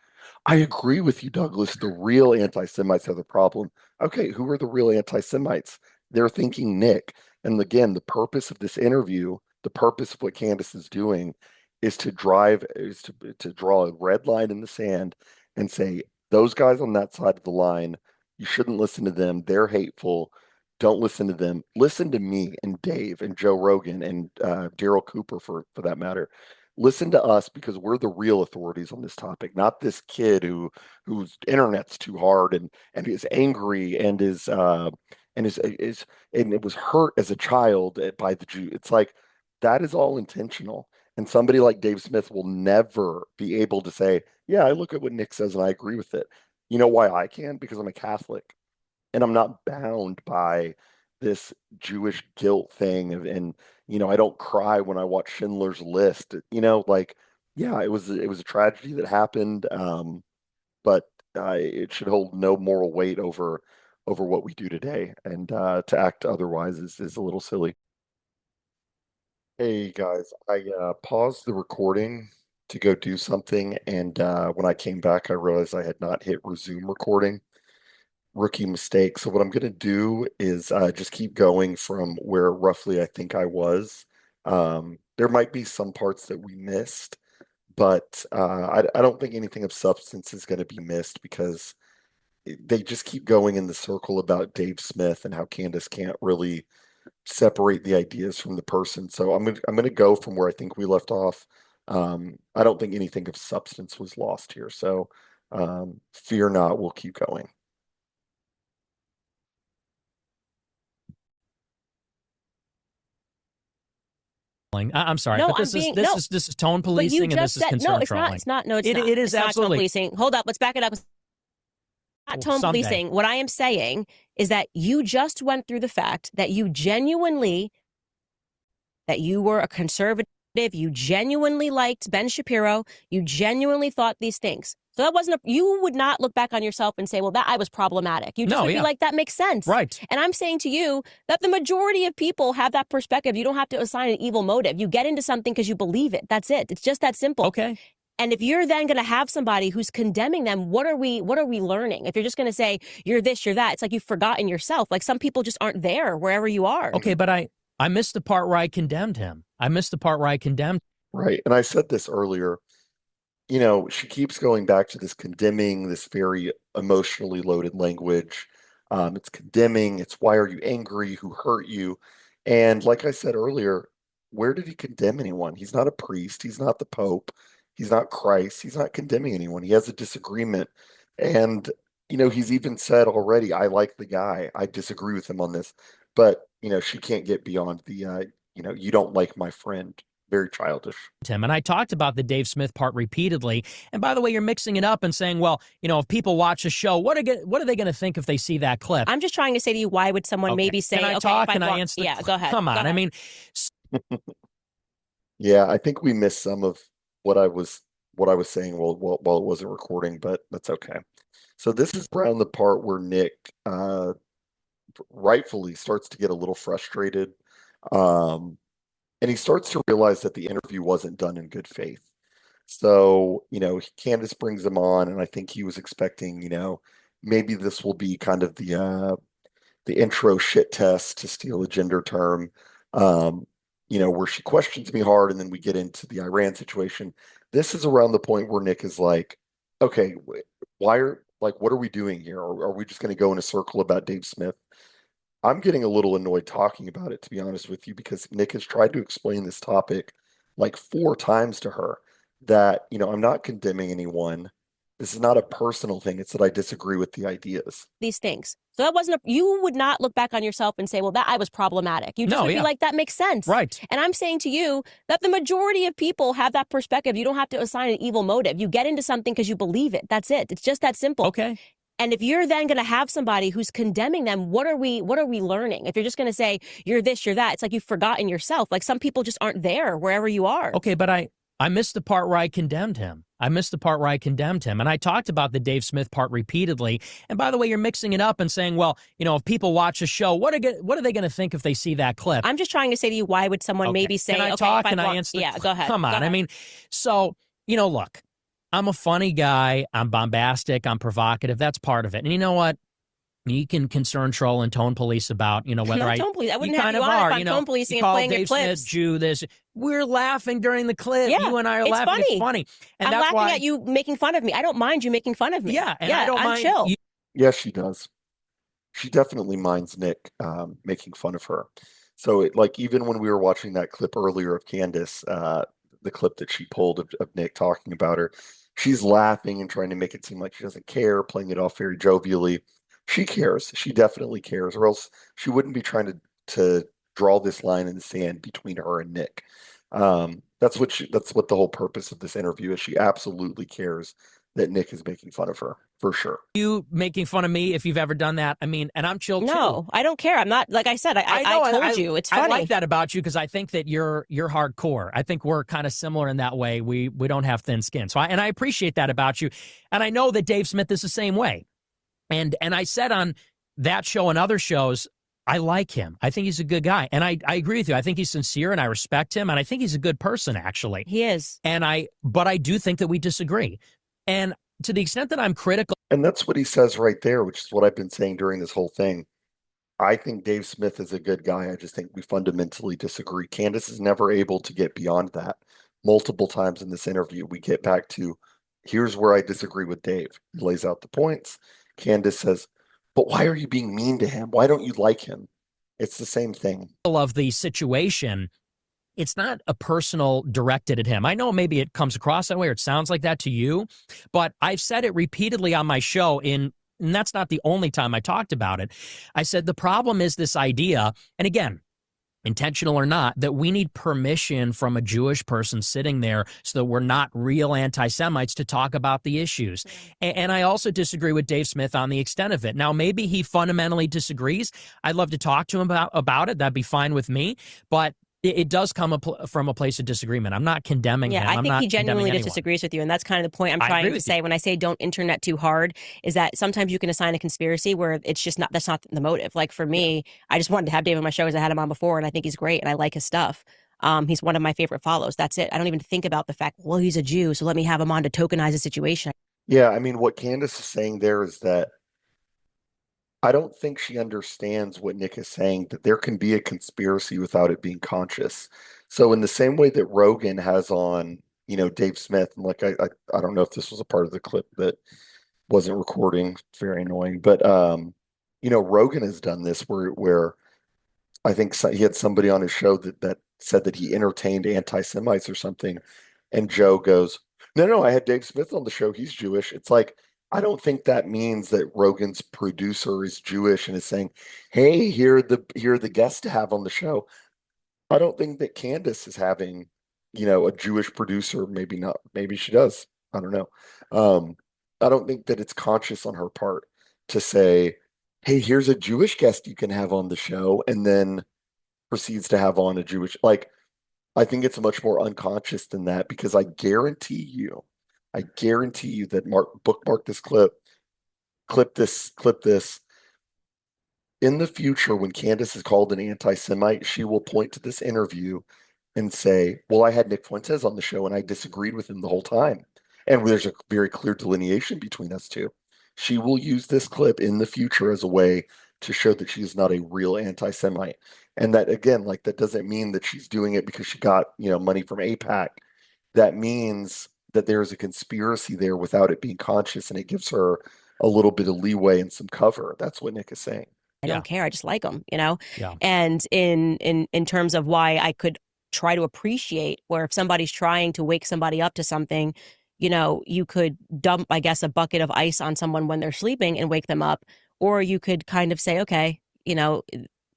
I agree with you, Douglas. The real anti-Semites are the problem. Okay, who are the real anti-Semites? They're thinking Nick. And again, the purpose of this interview, the purpose of what Candace is doing is to draw a red line in the sand and say, those guys on that side of the line, you shouldn't listen to them. They're hateful. Don't listen to them. Listen to me and Dave and Joe Rogan and Daryl Cooper for that matter. Listen to us because we're the real authorities on this topic, not this kid whose internet's too hard and is angry and it was hurt as a child by the Jew. It's like that is all intentional. And somebody like Dave Smith will never be able to say, yeah, I look at what Nick says and I agree with it. You know why I can? Because I'm a Catholic and I'm not bound by this Jewish guilt thing. I don't cry when I watch Schindler's List. Like, yeah, it was a tragedy that happened, but it should hold no moral weight over what we do today. And to act otherwise is a little silly. Hey guys, I paused the recording to go do something, and when I came back, I realized I had not hit resume recording. Rookie mistake. So what I'm going to do is just keep going from where roughly I think I was. There might be some parts that we missed, but I don't think anything of substance is going to be missed because they just keep going in the circle about Dave Smith and how Candace can't really separate the ideas from the person. So I'm gonna go from where I think we left off. I don't think anything of substance was lost here. So fear not, we'll keep going. I'm sorry, no, but I'm this is being this no. is this is tone But you policing and just this is said no. concern It's not. trolling. It's not. No, it's It, not. it is It's not tone absolutely policing. Hold up. Let's back it up. It's not tone someday. policing. What I am saying is that you just went through the fact that you were a conservative, you genuinely liked Ben Shapiro, you genuinely thought these things. So that wasn't you would not look back on yourself and say, well, that I was problematic. You just would be like, that makes sense. Right. And I'm saying to you that the majority of people have that perspective. You don't have to assign an evil motive. You get into something because you believe it. That's it. It's just that simple. Okay. And if you're then going to have somebody who's condemning them, what are we learning? If you're just going to say you're this, you're that, it's like you've forgotten yourself. Like some people just aren't there wherever you are. Okay, but I missed the part where I condemned him. I missed the part where I condemned. Right. And I said this earlier, she keeps going back to this condemning, this very emotionally loaded language. It's condemning. It's why are you angry? Who hurt you? And like I said earlier, where did he condemn anyone? He's not a priest. He's not the Pope. He's not Christ. He's not condemning anyone. He has a disagreement. And, he's even said already, I like the guy. I disagree with him on this. But, she can't get beyond you don't like my friend. Very childish. Him. And I talked about the Dave Smith part repeatedly. And by the way, you're mixing it up and saying, well, if people watch the show, what are they going to think if they see that clip? I'm just trying to say to you, why would someone maybe say, can I okay, talk? Can I answer? Yeah, go ahead. Come on. Go ahead. I mean, Yeah, I think we missed some of what I was saying while it wasn't recording, but that's okay. So this is around the part where Nick rightfully starts to get a little frustrated. Um, and he starts to realize that the interview wasn't done in good faith. So, Candace brings him on, and I think he was expecting, maybe this will be kind of the intro shit test, to steal a gender term, where she questions me hard, and then we get into the Iran situation. This is around the point where Nick is like, okay, what are we doing here? Are we just going to go in a circle about Dave Smith? I'm getting a little annoyed talking about it, to be honest with you, because Nick has tried to explain this topic like 4 times to her that, I'm not condemning anyone. This is not a personal thing. It's that I disagree with the ideas. These things. So that wasn't you would not look back on yourself and say, well, that I was problematic. You just would be like, that makes sense. Right. And I'm saying to you that the majority of people have that perspective. You don't have to assign an evil motive. You get into something because you believe it. That's it. It's just that simple. Okay. And if you're then going to have somebody who's condemning them, what are we learning? If you're just going to say, you're this, you're that, it's like you've forgotten yourself. Like some people just aren't there wherever you are. Okay, but I missed the part where I condemned him. And I talked about the Dave Smith part repeatedly. And by the way, you're mixing it up and saying, well, if people watch a show, what are they going to think if they see that clip? I'm just trying to say to you, why would someone maybe say, can I talk? Can I answer? Yeah, go ahead. Come on. Go ahead. I mean, so, look, I'm a funny guy. I'm bombastic. I'm provocative. That's part of it. And you know what? You can concern, troll, and tone police about, whether I tone police. I wouldn't you have kind you of on are, if I'm tone policing and playing Dave your clips. Smith, Jew, this. We're laughing during the clip. Yeah, you and I are it's laughing. funny. It's funny. And I'm that's laughing at you making fun of me. I don't mind you making fun of me. Yeah, and I don't mind. Chill. Yes, she does. She definitely minds Nick making fun of her. So, even when we were watching that clip earlier of Candace, the clip that she pulled of Nick talking about her, she's laughing and trying to make it seem like she doesn't care, playing it off very jovially. She cares. She definitely cares, or else she wouldn't be trying to draw this line in the sand between her and Nick. That's what the whole purpose of this interview is. She absolutely cares that Nick is making fun of her, for sure. You making fun of me if you've ever done that? I mean, and I'm chill too. No, I don't care. I'm not, like I said, I told you, it's funny. I like that about you because I think that you're hardcore. I think we're kind of similar in that way. We don't have thin skin. So I appreciate that about you. And I know that Dave Smith is the same way. And I said on that show and other shows, I like him. I think he's a good guy. And I agree with you. I think he's sincere and I respect him. And I think he's a good person, actually. He is. But I do think that we disagree. And to the extent that I'm critical. And that's what he says right there, which is what I've been saying during this whole thing. I think Dave Smith is a good guy. I just think we fundamentally disagree. Candace is never able to get beyond that. Multiple times in this interview, we get back to, here's where I disagree with Dave. He lays out the points. Candace says, but why are you being mean to him? Why don't you like him? It's the same thing. Of the situation, it's not a personal directed at him. I know maybe it comes across that way or it sounds like that to you, but I've said it repeatedly on my show and that's not the only time I talked about it. I said the problem is this idea, and again, intentional or not, that we need permission from a Jewish person sitting there so that we're not real anti-Semites to talk about the issues. And I also disagree with Dave Smith on the extent of it. Now, maybe he fundamentally disagrees. I'd love to talk to him about it. That'd be fine with me. But it does come from a place of disagreement. I'm not condemning him. I think he genuinely just disagrees with you. And that's kind of the point I'm trying to say when I say don't internet too hard, is that sometimes you can assign a conspiracy where it's just not, that's not the motive. Like for me, I just wanted to have Dave on my show because I had him on before and I think he's great and I like his stuff. He's one of my favorite follows. That's it. I don't even think about the fact, well, he's a Jew, so let me have him on to tokenize the situation. Yeah, I mean, what Candace is saying there is that I don't think she understands what Nick is saying, that there can be a conspiracy without it being conscious. So in the same way that Rogan has on, Dave Smith, and I don't know if this was a part of the clip that wasn't recording, it's very annoying, but Rogan has done this where I think he had somebody on his show that said that he entertained anti-Semites or something, and Joe goes, no, I had Dave Smith on the show, he's Jewish. It's like, I don't think that means that Rogan's producer is Jewish and is saying, hey, here are the guests to have on the show. I don't think that Candace is having, a Jewish producer. Maybe not. Maybe she does. I don't know. I don't think that it's conscious on her part to say, hey, here's a Jewish guest you can have on the show, and then proceeds to have on a Jewish. I think it's much more unconscious than that, because I guarantee you that bookmark this clip this. In the future, when Candace is called an anti-Semite, she will point to this interview and say, well, I had Nick Fuentes on the show and I disagreed with him the whole time. And there's a very clear delineation between us two. She will use this clip in the future as a way to show that she's not a real anti-Semite. And that, again, that doesn't mean that she's doing it because she got, money from AIPAC. That means that there is a conspiracy there without it being conscious, and it gives her a little bit of leeway and some cover. That's what Nick is saying. I don't care. I just like them, Yeah. And in terms of why I could try to appreciate where if somebody's trying to wake somebody up to something, you could dump, I guess, a bucket of ice on someone when they're sleeping and wake them up. Or you could kind of say, okay,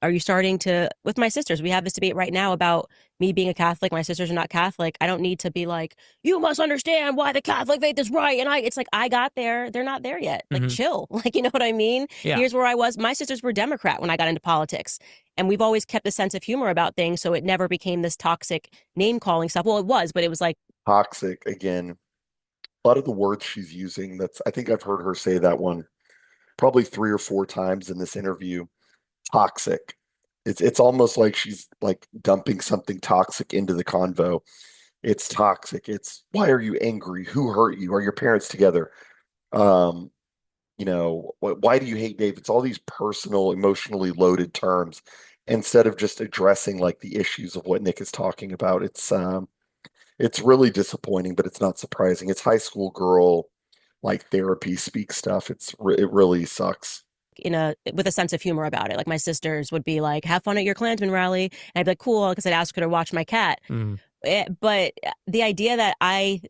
are you starting to, with my sisters, we have this debate right now about me being a Catholic. My sisters are not Catholic. I don't need to be like, you must understand why the Catholic faith is right. And it's like, I got there. They're not there yet. Like, chill. Like, you know what I mean? Yeah. Here's where I was. My sisters were Democrat when I got into politics. And we've always kept a sense of humor about things. So it never became this toxic name calling stuff. Well, it was, but it was like, Toxic again. A lot of the words she's using, I think I've heard her say that one probably 3 or 4 times in this interview. Toxic. It's almost like she's like dumping something toxic into the convo. It's toxic. It's why are you angry? Who hurt you? Are your parents together? Um, why do you hate Dave? It's all these personal, emotionally loaded terms instead of just addressing like the issues of what Nick is talking about. It's really disappointing, but it's not surprising. It's high school girl like therapy speak stuff. It really sucks. with a sense of humor about it. Like my sisters would be like, have fun at your Klansman rally. And I'd be like, cool, because I'd ask her to watch my cat. But the idea that I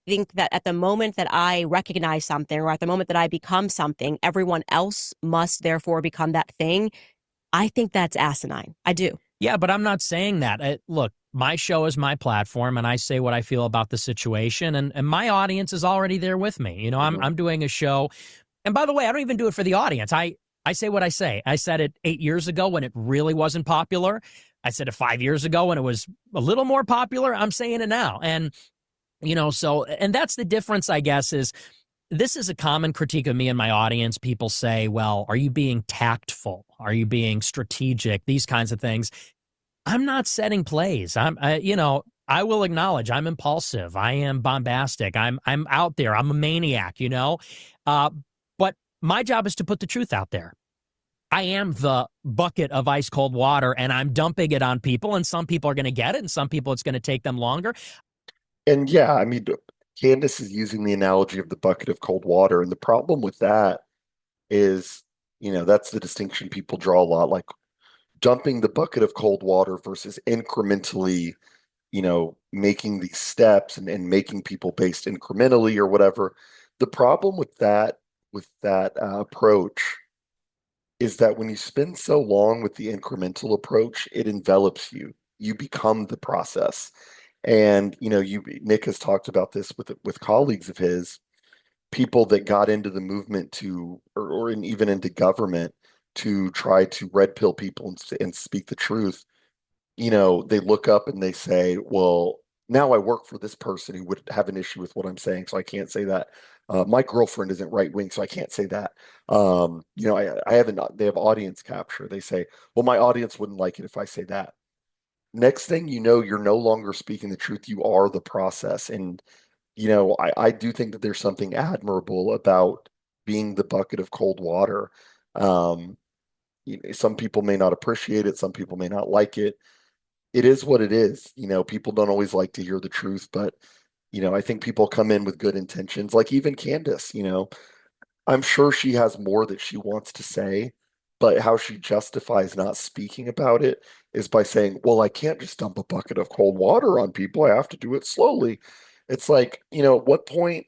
think that at the moment that I recognize something or at the moment that I become something, everyone else must therefore become that thing. I think that's asinine. I do. Yeah, but I'm not saying that. Look, my show is my platform, and I say what I feel about the situation, and my audience is already there with me. I'm doing a show, and by the way, I don't even do it for the audience. I say what I say. I said it 8 years ago when it really wasn't popular. I said it 5 years ago when it was a little more popular. I'm saying it now, and and that's the difference, I guess, is this is a common critique of me and my audience. People say, well, are you being tactful? Are you being strategic? These kinds of things. I'm not setting plays. I will acknowledge I'm impulsive. I am bombastic. I'm out there. I'm a maniac, but my job is to put the truth out there. I am the bucket of ice cold water, and I'm dumping it on people, and some people are going to get it, and some people it's going to take them longer. And yeah, I mean, Candace is using the analogy of the bucket of cold water. And the problem with that is, that's the distinction people draw a lot, like dumping the bucket of cold water versus incrementally, making these steps and making people based incrementally or whatever. The problem with that approach is that when you spend so long with the incremental approach, it envelops you. You become the process. And Nick has talked about this with colleagues of his, people that got into the movement even into government to try to red pill people and speak the truth. They look up and they say, well, now I work for this person who would have an issue with what I'm saying, so I can't say that. My girlfriend isn't right wing, so I can't say that. I haven't. They have audience capture. They say, well, my audience wouldn't like it if I say that. Next thing you know, you're no longer speaking the truth. You are the process. And, I do think that there's something admirable about being the bucket of cold water. Some people may not appreciate it. Some people may not like it. It is what it is. People don't always like to hear the truth, but, I think people come in with good intentions. Like even Candace, I'm sure she has more that she wants to say, but how she justifies not speaking about it is by saying, well, I can't just dump a bucket of cold water on people. I have to do it slowly. It's like, at what point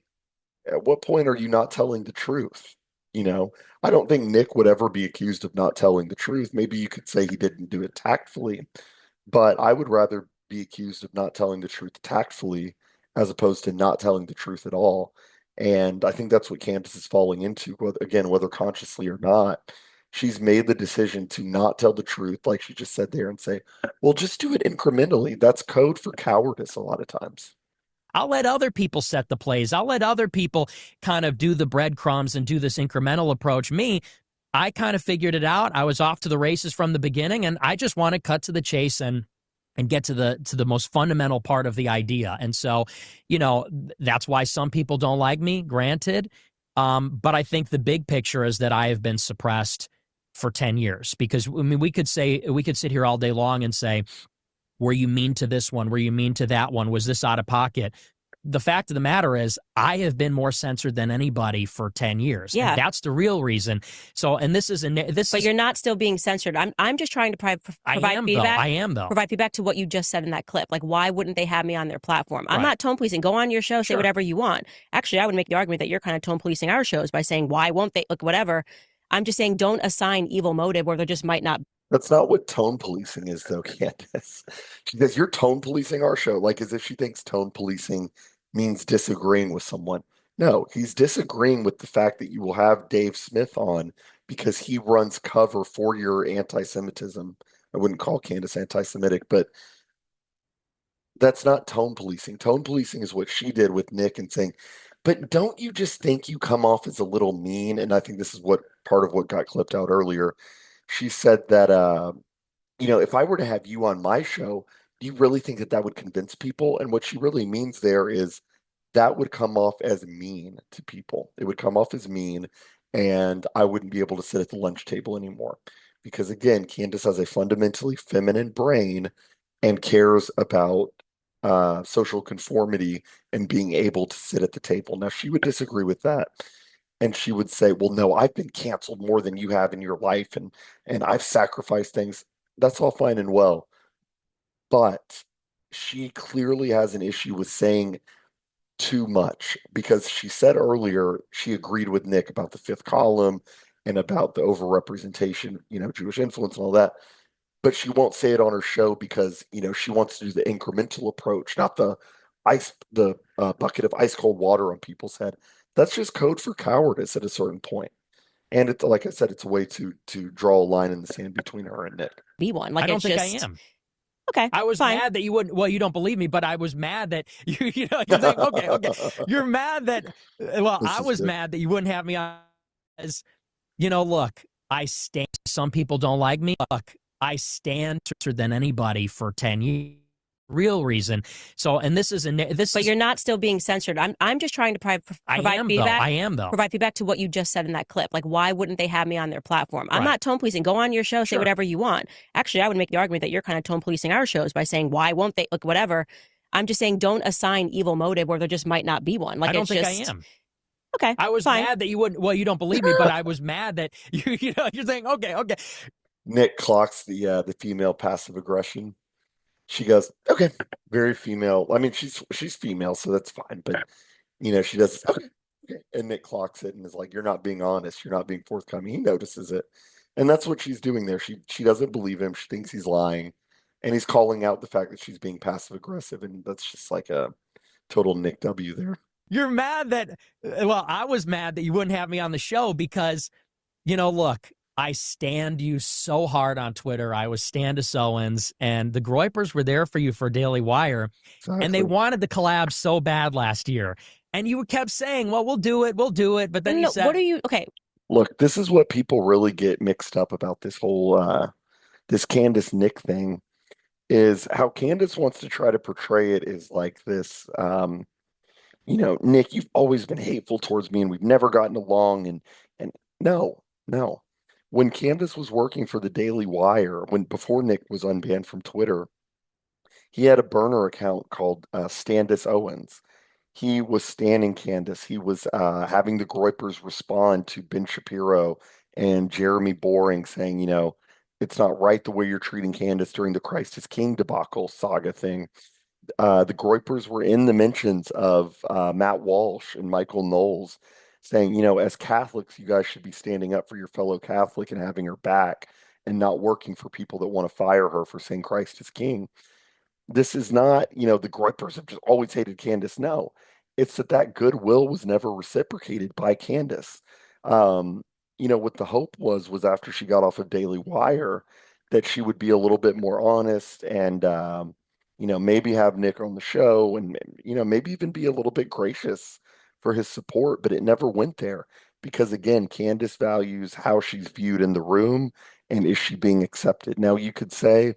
are you not telling the truth? I don't think Nick would ever be accused of not telling the truth. Maybe you could say he didn't do it tactfully, but I would rather be accused of not telling the truth tactfully as opposed to not telling the truth at all. And I think that's what Candace is falling into, whether consciously or not. She's made the decision to not tell the truth, like she just said there, and say, well, just do it incrementally. That's code for cowardice a lot of times. I'll let other people set the plays. I'll let other people kind of do the breadcrumbs and do this incremental approach. Me, I kind of figured it out. I was off to the races from the beginning, and I just want to cut to the chase and get to the most fundamental part of the idea. And so, that's why some people don't like me, granted. But I think the big picture is that I have been suppressed for 10 years, because we could sit here all day long and say, were you mean to this one? Were you mean to that one? Was this out of pocket? the fact of the matter is I have been more censored than anybody for 10 years. Yeah. And that's the real reason. So, and but you're not still being censored. I'm just trying to provide feedback. I am though. Provide feedback to what you just said in that clip. Like, why wouldn't they have me on their platform? I'm Right. not tone policing. Go on your show, say Sure. whatever you want. Actually, I would make the argument that you're kind of tone policing our shows by saying, why won't they? Like, whatever. I'm just saying, don't assign evil motive where there just might not. That's not what tone policing is, though, Candace. She says you're tone policing our show, like as if she thinks tone policing means disagreeing with someone. No, he's disagreeing with the fact that you will have Dave Smith on because he runs cover for your anti-Semitism. I wouldn't call Candace anti-Semitic, but that's not tone policing. Tone policing is what she did with Nick and saying, but don't you just think you come off as a little mean? And I think this is what part of what got clipped out earlier. She said that if I were to have you on my show, do you really think that that would convince people? And what she really means there is that would come off as mean to people. It would come off as mean, and I wouldn't be able to sit at the lunch table anymore. Because again, Candace has a fundamentally feminine brain and cares about social conformity and being able to sit at the table. Now, she would disagree with that. And she would say, well, no, I've been canceled more than you have in your life, and I've sacrificed things. That's all fine and well. But she clearly has an issue with saying too much because she said earlier she agreed with Nick about the fifth column and about the overrepresentation, Jewish influence and all that. But she won't say it on her show because, she wants to do the incremental approach, not the bucket of ice cold water on people's head. That's just code for cowardice at a certain point. And it's like I said, it's a way to draw a line in the sand between her and Nick. Be one. Like, I don't it's think just, I am. Okay, I was fine. mad that you wouldn't. Well, you don't believe me, but I was mad that you're saying, okay. You're mad that. Well, I was mad that you wouldn't have me on. As look, I stand. Some people don't like me. Look, I stand than anybody for 10 years. Real reason. So, and this is But you're not still being censored. I'm just trying to provide feedback. I am though. Provide feedback to what you just said in that clip. Like, why wouldn't they have me on their platform? I'm Right. not tone policing. Go on your show, say Sure. whatever you want. Actually, I would make the argument that you're kind of tone policing our shows by saying, why won't they? Like, whatever. I'm just saying, don't assign evil motive where there just might not be one. Like, I don't think I am. Okay, I was fine. mad that you wouldn't. Well, you don't believe me, but I was mad that you're saying, okay. Nick clocks the female passive aggression. She goes, okay, very female. I mean, she's female, so that's fine. But she does okay. And Nick clocks it and is like, "You're not being honest. You're not being forthcoming." He notices it, and that's what she's doing there. She doesn't believe him. She thinks he's lying, and he's calling out the fact that she's being passive aggressive, and that's just like a total Nick W there. You're mad that. Well, I was mad that you wouldn't have me on the show because, look. I stand you so hard on Twitter. I was Candace Owens, and the Groipers were there for you for Daily Wire, Exactly. and they wanted the collab so bad last year. And you kept saying, well, we'll do it. But then you said... What are you... Okay. Look, this is what people really get mixed up about this whole, this Candace Nick thing, is how Candace wants to try to portray it as like this, Nick, you've always been hateful towards me, and we've never gotten along, and no. When Candace was working for the Daily Wire, before Nick was unbanned from Twitter, he had a burner account called Candace Owens. He was standing Candace. He was having the Groipers respond to Ben Shapiro and Jeremy Boring saying, it's not right the way you're treating Candace during the Christ is King debacle saga thing. The Groipers were in the mentions of Matt Walsh and Michael Knowles saying, as Catholics, you guys should be standing up for your fellow Catholic and having her back and not working for people that want to fire her for saying Christ is King. This is not, the Groipers have just always hated Candace. No, it's that goodwill was never reciprocated by Candace. What the hope was after she got off of Daily Wire that she would be a little bit more honest and, maybe have Nick on the show and, maybe even be a little bit gracious for his support, but it never went there because again, Candace values how she's viewed in the room and is she being accepted. Now you could say,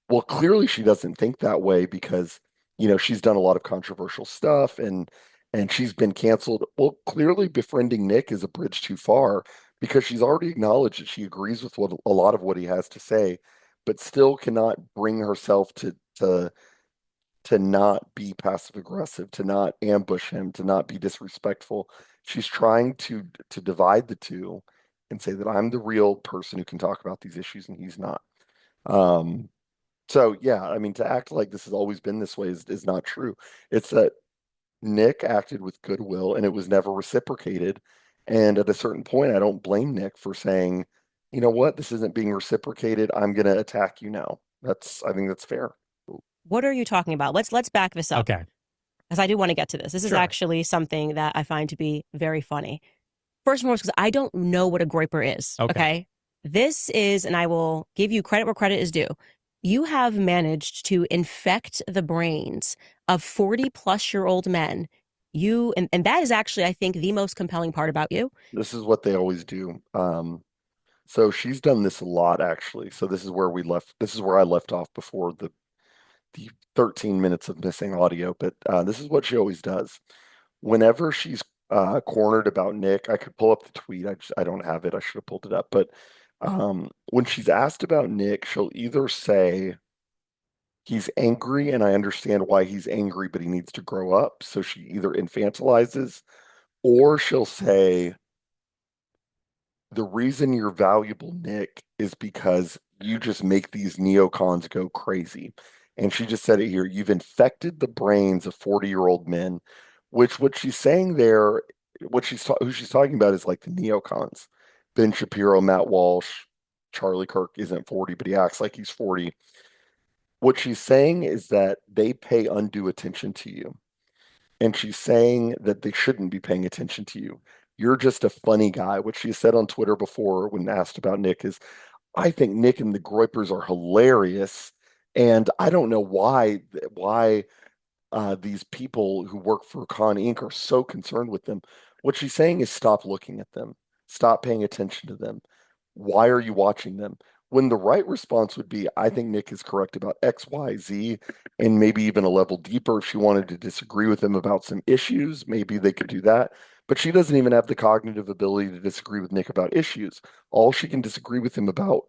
well, clearly she doesn't think that way because, she's done a lot of controversial stuff and she's been canceled. Well, clearly befriending Nick is a bridge too far because she's already acknowledged that she agrees with a lot of what he has to say, but still cannot bring herself to to not be passive aggressive, to not ambush him, to not be disrespectful. She's trying to divide the two and say that I'm the real person who can talk about these issues and he's not. Um, so yeah, I mean, to act like this has always been this way is not true. It's that Nick acted with goodwill and it was never reciprocated. And at a certain point, I don't blame Nick for saying, you know what, this isn't being reciprocated. I'm going to attack you now. I think that's fair. What are you talking about? Let's back this up Okay. because I do want to get to this. This is Sure. actually something that I find to be very funny. First and foremost, because I don't know what a groiper is. Okay. This is, and I will give you credit where credit is due. You have managed to infect the brains of 40-plus-year-old men. And that is actually, I think, the most compelling part about you. This is what they always do. So she's done this a lot, actually. So this is where we left. This is where I left off before the 13 minutes of missing audio. But this is what she always does. Whenever she's cornered about Nick, I could pull up the tweet. I don't have it. I should have pulled it up. But when she's asked about Nick, she'll either say he's angry and I understand why he's angry, but he needs to grow up. So she either infantilizes or she'll say the reason you're valuable, Nick, is because you just make these neocons go crazy. And she just said it here. You've infected the brains of 40-year-old men, which what she's saying there, who she's talking about is like the neocons. Ben Shapiro, Matt Walsh, Charlie Kirk isn't 40, but he acts like he's 40. What she's saying is that they pay undue attention to you. And she's saying that they shouldn't be paying attention to you. You're just a funny guy. What she said on Twitter before when asked about Nick is, I think Nick and the Groipers are hilarious. And I don't know why these people who work for Con Inc. are so concerned with them. What she's saying is stop looking at them. Stop paying attention to them. Why are you watching them? When the right response would be, I think Nick is correct about X, Y, Z, and maybe even a level deeper. If she wanted to disagree with him about some issues, maybe they could do that. But she doesn't even have the cognitive ability to disagree with Nick about issues. All she can disagree with him about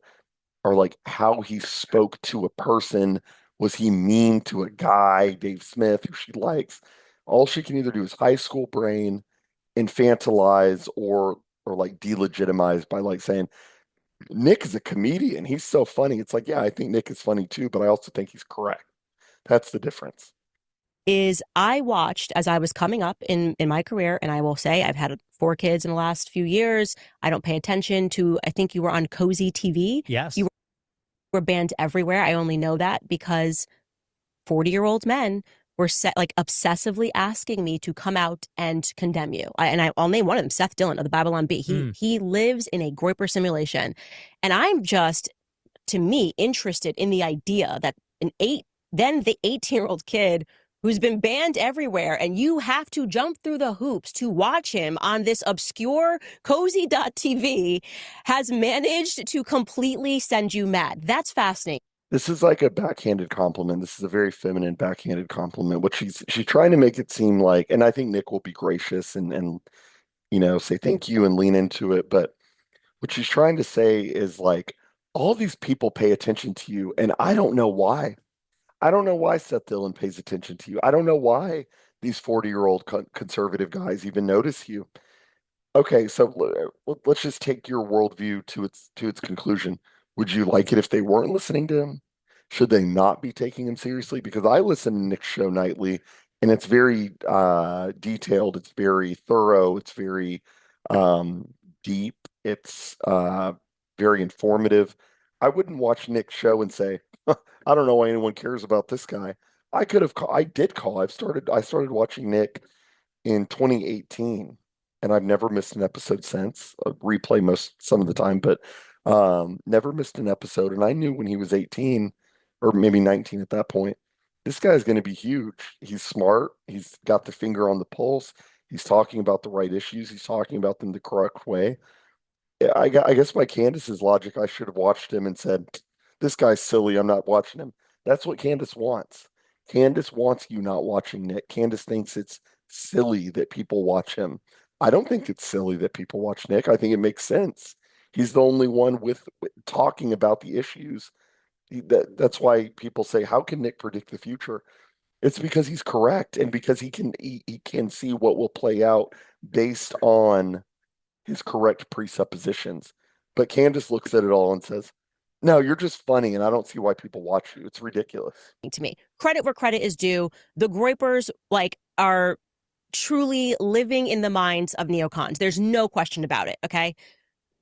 are like how he spoke to a person. Was he mean to a guy, Dave Smith, who she likes? All she can either do is high school brain, infantilize, or like delegitimize by like saying, Nick is a comedian. He's so funny. It's like, yeah, I think Nick is funny too, but I also think he's correct. That's the difference. Is I watched as I was coming up in my career, and I will say I've had 4 kids in the last few years. I don't pay attention to, I think you were on Cozy TV. Yes. You were banned everywhere. I only know that because 40-year-old men were like obsessively asking me to come out and condemn you. I'll name one of them, Seth Dillon of the Babylon Bee. He lives in a Groiper simulation. And I'm just, to me, interested in the idea that the 18-year-old kid who's been banned everywhere, and you have to jump through the hoops to watch him on this obscure cozy.tv, has managed to completely send you mad. That's fascinating. This is like a backhanded compliment. This is a very feminine backhanded compliment. What she's trying to make it seem like, and I think Nick will be gracious and say thank you and lean into it. But what she's trying to say is like all these people pay attention to you, and I don't know why. I don't know why Seth Dillon pays attention to you. I don't know why these 40-year-old conservative guys even notice you. Okay, so let's just take your worldview to its conclusion. Would you like it if they weren't listening to him? Should they not be taking him seriously? Because I listen to Nick's show nightly, and it's very detailed. It's very thorough. It's very um, deep. It's very informative. I wouldn't watch Nick's show and say, I don't know why anyone cares about this guy. I did call. I started watching Nick in 2018, and I've never missed an episode since. I replay some of the time, but never missed an episode. And I knew when he was 18 or maybe 19 at that point, this guy's going to be huge. He's smart. He's got the finger on the pulse. He's talking about the right issues. He's talking about them the correct way. Yeah, I guess by Candace's logic, I should have watched him and said, this guy's silly. I'm not watching him. That's what Candace wants. Candace wants you not watching Nick. Candace thinks it's silly that people watch him. I don't think it's silly that people watch Nick. I think it makes sense. He's the only one with talking about the issues. That's why people say, how can Nick predict the future? It's because he's correct and because he can see what will play out based on his correct presuppositions. But Candace looks at it all and says, "No, you're just funny, and I don't see why people watch you. It's ridiculous." To me, credit where credit is due. The Groipers are truly living in the minds of neocons. There's no question about it. Okay.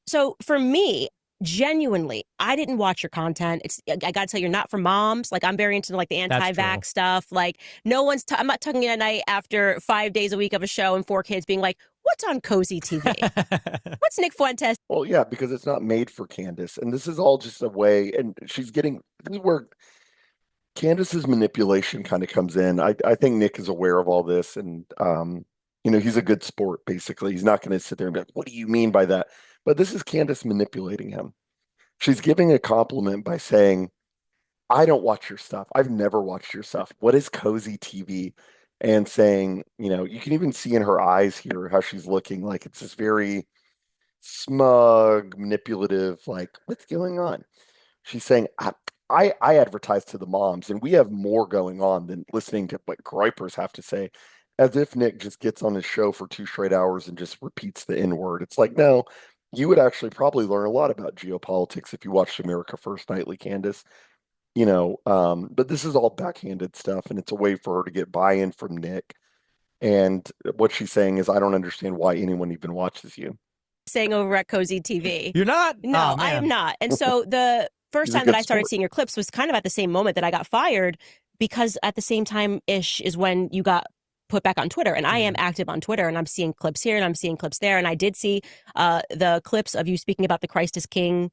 So for me, genuinely, I didn't watch your content. I gotta tell you, you're not for moms. Like I'm very into like the That's true. anti-vax stuff. Like no one's, I'm not tucking in at night after 5 days a week of a show and 4 kids being like, what's on Cozy TV? What's Nick Fuentes? Well, yeah, because it's not made for Candace, and this is all just a way. And she's getting this is where Candace's manipulation kind of comes in. I think Nick is aware of all this, and he's a good sport. Basically, he's not going to sit there and be like, "What do you mean by that?" But this is Candace manipulating him. She's giving a compliment by saying, I don't watch your stuff. I've never watched your stuff. What is cozy TV? And saying, you can even see in her eyes here how she's looking like it's this very smug, manipulative, like, what's going on? She's saying, I advertise to the moms, and we have more going on than listening to what Groipers have to say, as if Nick just gets on his show for 2 straight hours and just repeats the N word. It's like, no, you would actually probably learn a lot about geopolitics if you watched America First Nightly, Candace. But this is all backhanded stuff, and it's a way for her to get buy-in from Nick. And what she's saying is, I don't understand why anyone even watches you. Saying over at Cozy TV. You're not? No, Oh, I am man. not. And so the first He's a time that good I started sport. seeing your clips was kind of at the same moment that I got fired, because at the same time ish is when you got put back on Twitter. And I am active on Twitter, and I'm seeing clips here and I'm seeing clips there. And I did see the clips of you speaking about the Christ is King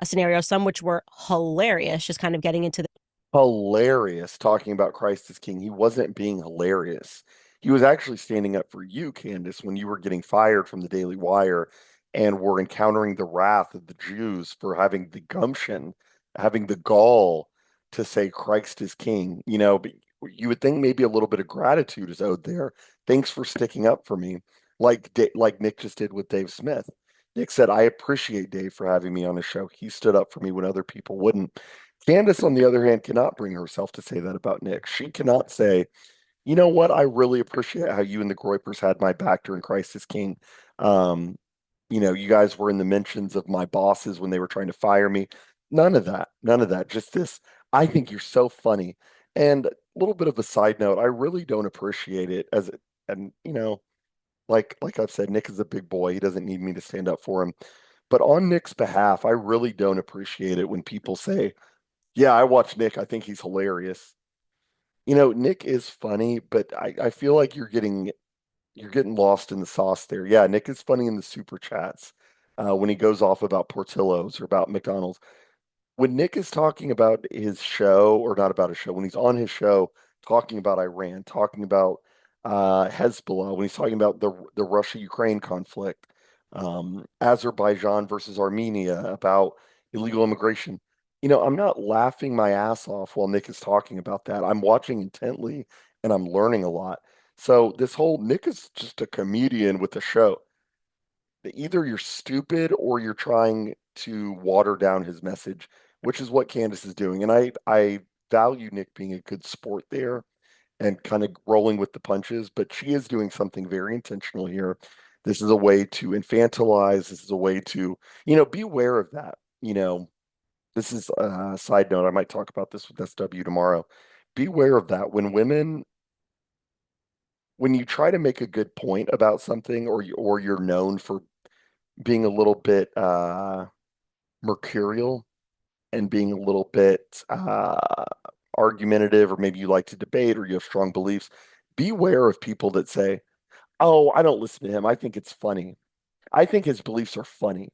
scenario, some which were hilarious, just kind of getting into the Hilarious talking about Christ is King. He wasn't being hilarious. He was actually standing up for you, Candace, when you were getting fired from the Daily Wire and were encountering the wrath of the Jews for having the gumption, having the gall to say Christ is King. But you would think maybe a little bit of gratitude is owed there. Thanks for sticking up for me, like Nick just did with Dave Smith. Nick said, I appreciate Dave for having me on his show. He stood up for me when other people wouldn't. Candace, on the other hand, cannot bring herself to say that about Nick. She cannot say, you know what, I really appreciate how you and the Groipers had my back during Christ is King. Um, you guys were in the mentions of my bosses when they were trying to fire me. None of that. None of that. Just this. I think you're so funny. And a little bit of a side note, I really don't appreciate it and like I've said, Nick is a big boy. He doesn't need me to stand up for him. But on Nick's behalf, I really don't appreciate it when people say, yeah, I watch Nick. I think he's hilarious. Nick is funny, but I feel like you're getting lost in the sauce there. Yeah, Nick is funny in the super chats when he goes off about Portillo's or about McDonald's. When Nick is talking about his show, or not about his show, when he's on his show talking about Iran, talking about Hezbollah, when he's talking about the Russia-Ukraine conflict, Azerbaijan versus Armenia, about illegal immigration. I'm not laughing my ass off while Nick is talking about that. I'm watching intently and I'm learning a lot. So this whole Nick is just a comedian with a show. Either you're stupid or you're trying to water down his message, which is what Candace is doing. And I value Nick being a good sport there and kind of rolling with the punches, but she is doing something very intentional here. This is a way to infantilize. This is a way to, be aware of that. This is a side note. I might talk about this with SW tomorrow. Be aware of that. When you try to make a good point about something, or you're known for being a little bit mercurial and being a little bit argumentative, or maybe you like to debate or you have strong beliefs, beware of people that say, oh, I don't listen to him. I think it's funny. I think his beliefs are funny.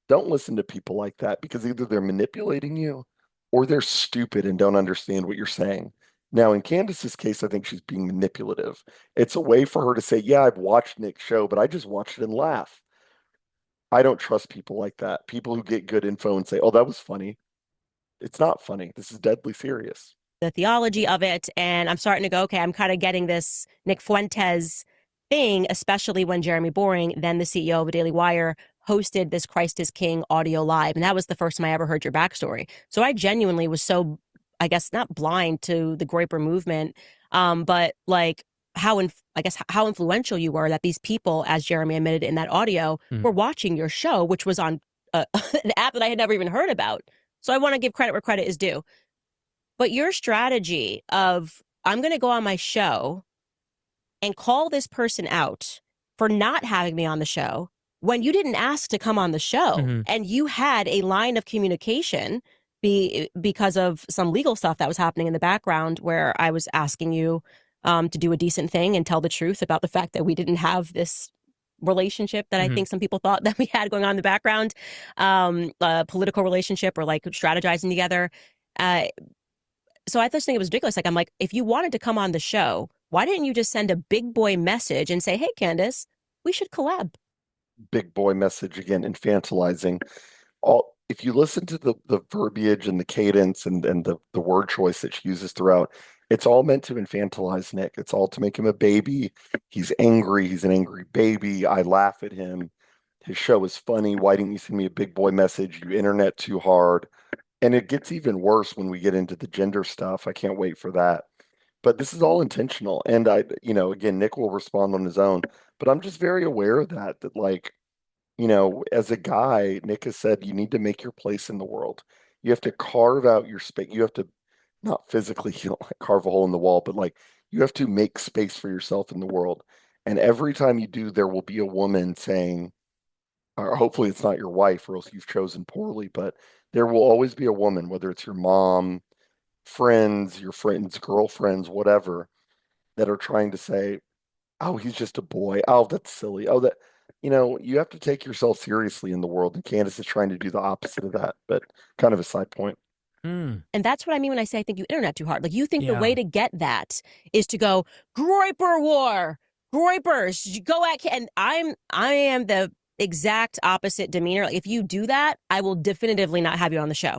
Don't listen to people like that, because either they're manipulating you or they're stupid and don't understand what you're saying. Now, in Candace's case, I think she's being manipulative. It's a way for her to say, yeah, I've watched Nick's show, but I just watched it and laugh. I don't trust people like that. People who get good info and say, oh, that was funny. It's not funny. This is deadly serious. the theology of it. And I'm starting to go, okay, I'm kind of getting this Nick Fuentes thing, especially when Jeremy Boring, then the CEO of the Daily Wire, hosted this Christ is King audio live. And that was the first time I ever heard your backstory. So I genuinely was so, I guess, not blind to the Groiper movement. But like I guess how influential you were that these people, as Jeremy admitted in that audio, were watching your show, which was on an app that I had never even heard about. So I want to give credit where credit is due. But your strategy of I'm going to go on my show and call this person out for not having me on the show when you didn't ask to come on the show and you had a line of communication because of some legal stuff that was happening in the background where I was asking you to do a decent thing and tell the truth about the fact that we didn't have this relationship that I think some people thought that we had going on in the background, a political relationship or like strategizing together. So I just think it was ridiculous. Like, I'm like, if you wanted to come on the show, why didn't you just send a big boy message and say, hey, Candace, we should collab? Big boy message again, infantilizing. All if you listen to the verbiage and the cadence and the word choice that she uses throughout, it's all meant to infantilize Nick. It's all to make him a baby. He's angry. He's an angry baby. I laugh at him. His show is funny. Why didn't you send me a big boy message? You internet too hard. And it gets even worse when we get into the gender stuff. I can't wait for that. But this is all intentional. And again, Nick will respond on his own. But I'm just very aware of that like, as a guy, Nick has said you need to make your place in the world. You have to carve out your space. You have to not physically, carve a hole in the wall, but like you have to make space for yourself in the world. And every time you do, there will be a woman saying, or hopefully it's not your wife or else you've chosen poorly, but there will always be a woman, whether it's your mom, friends, your friends, girlfriends, whatever, that are trying to say, oh, he's just a boy. Oh, that's silly. Oh, you have to take yourself seriously in the world. And Candace is trying to do the opposite of that, but kind of a side point. And that's what I mean when I say I think you internet too hard. Like you think the Yeah. way to get that is to go Groiper war, Groipers, go at, and I am the exact opposite demeanor. Like if you do that, I will definitively not have you on the show.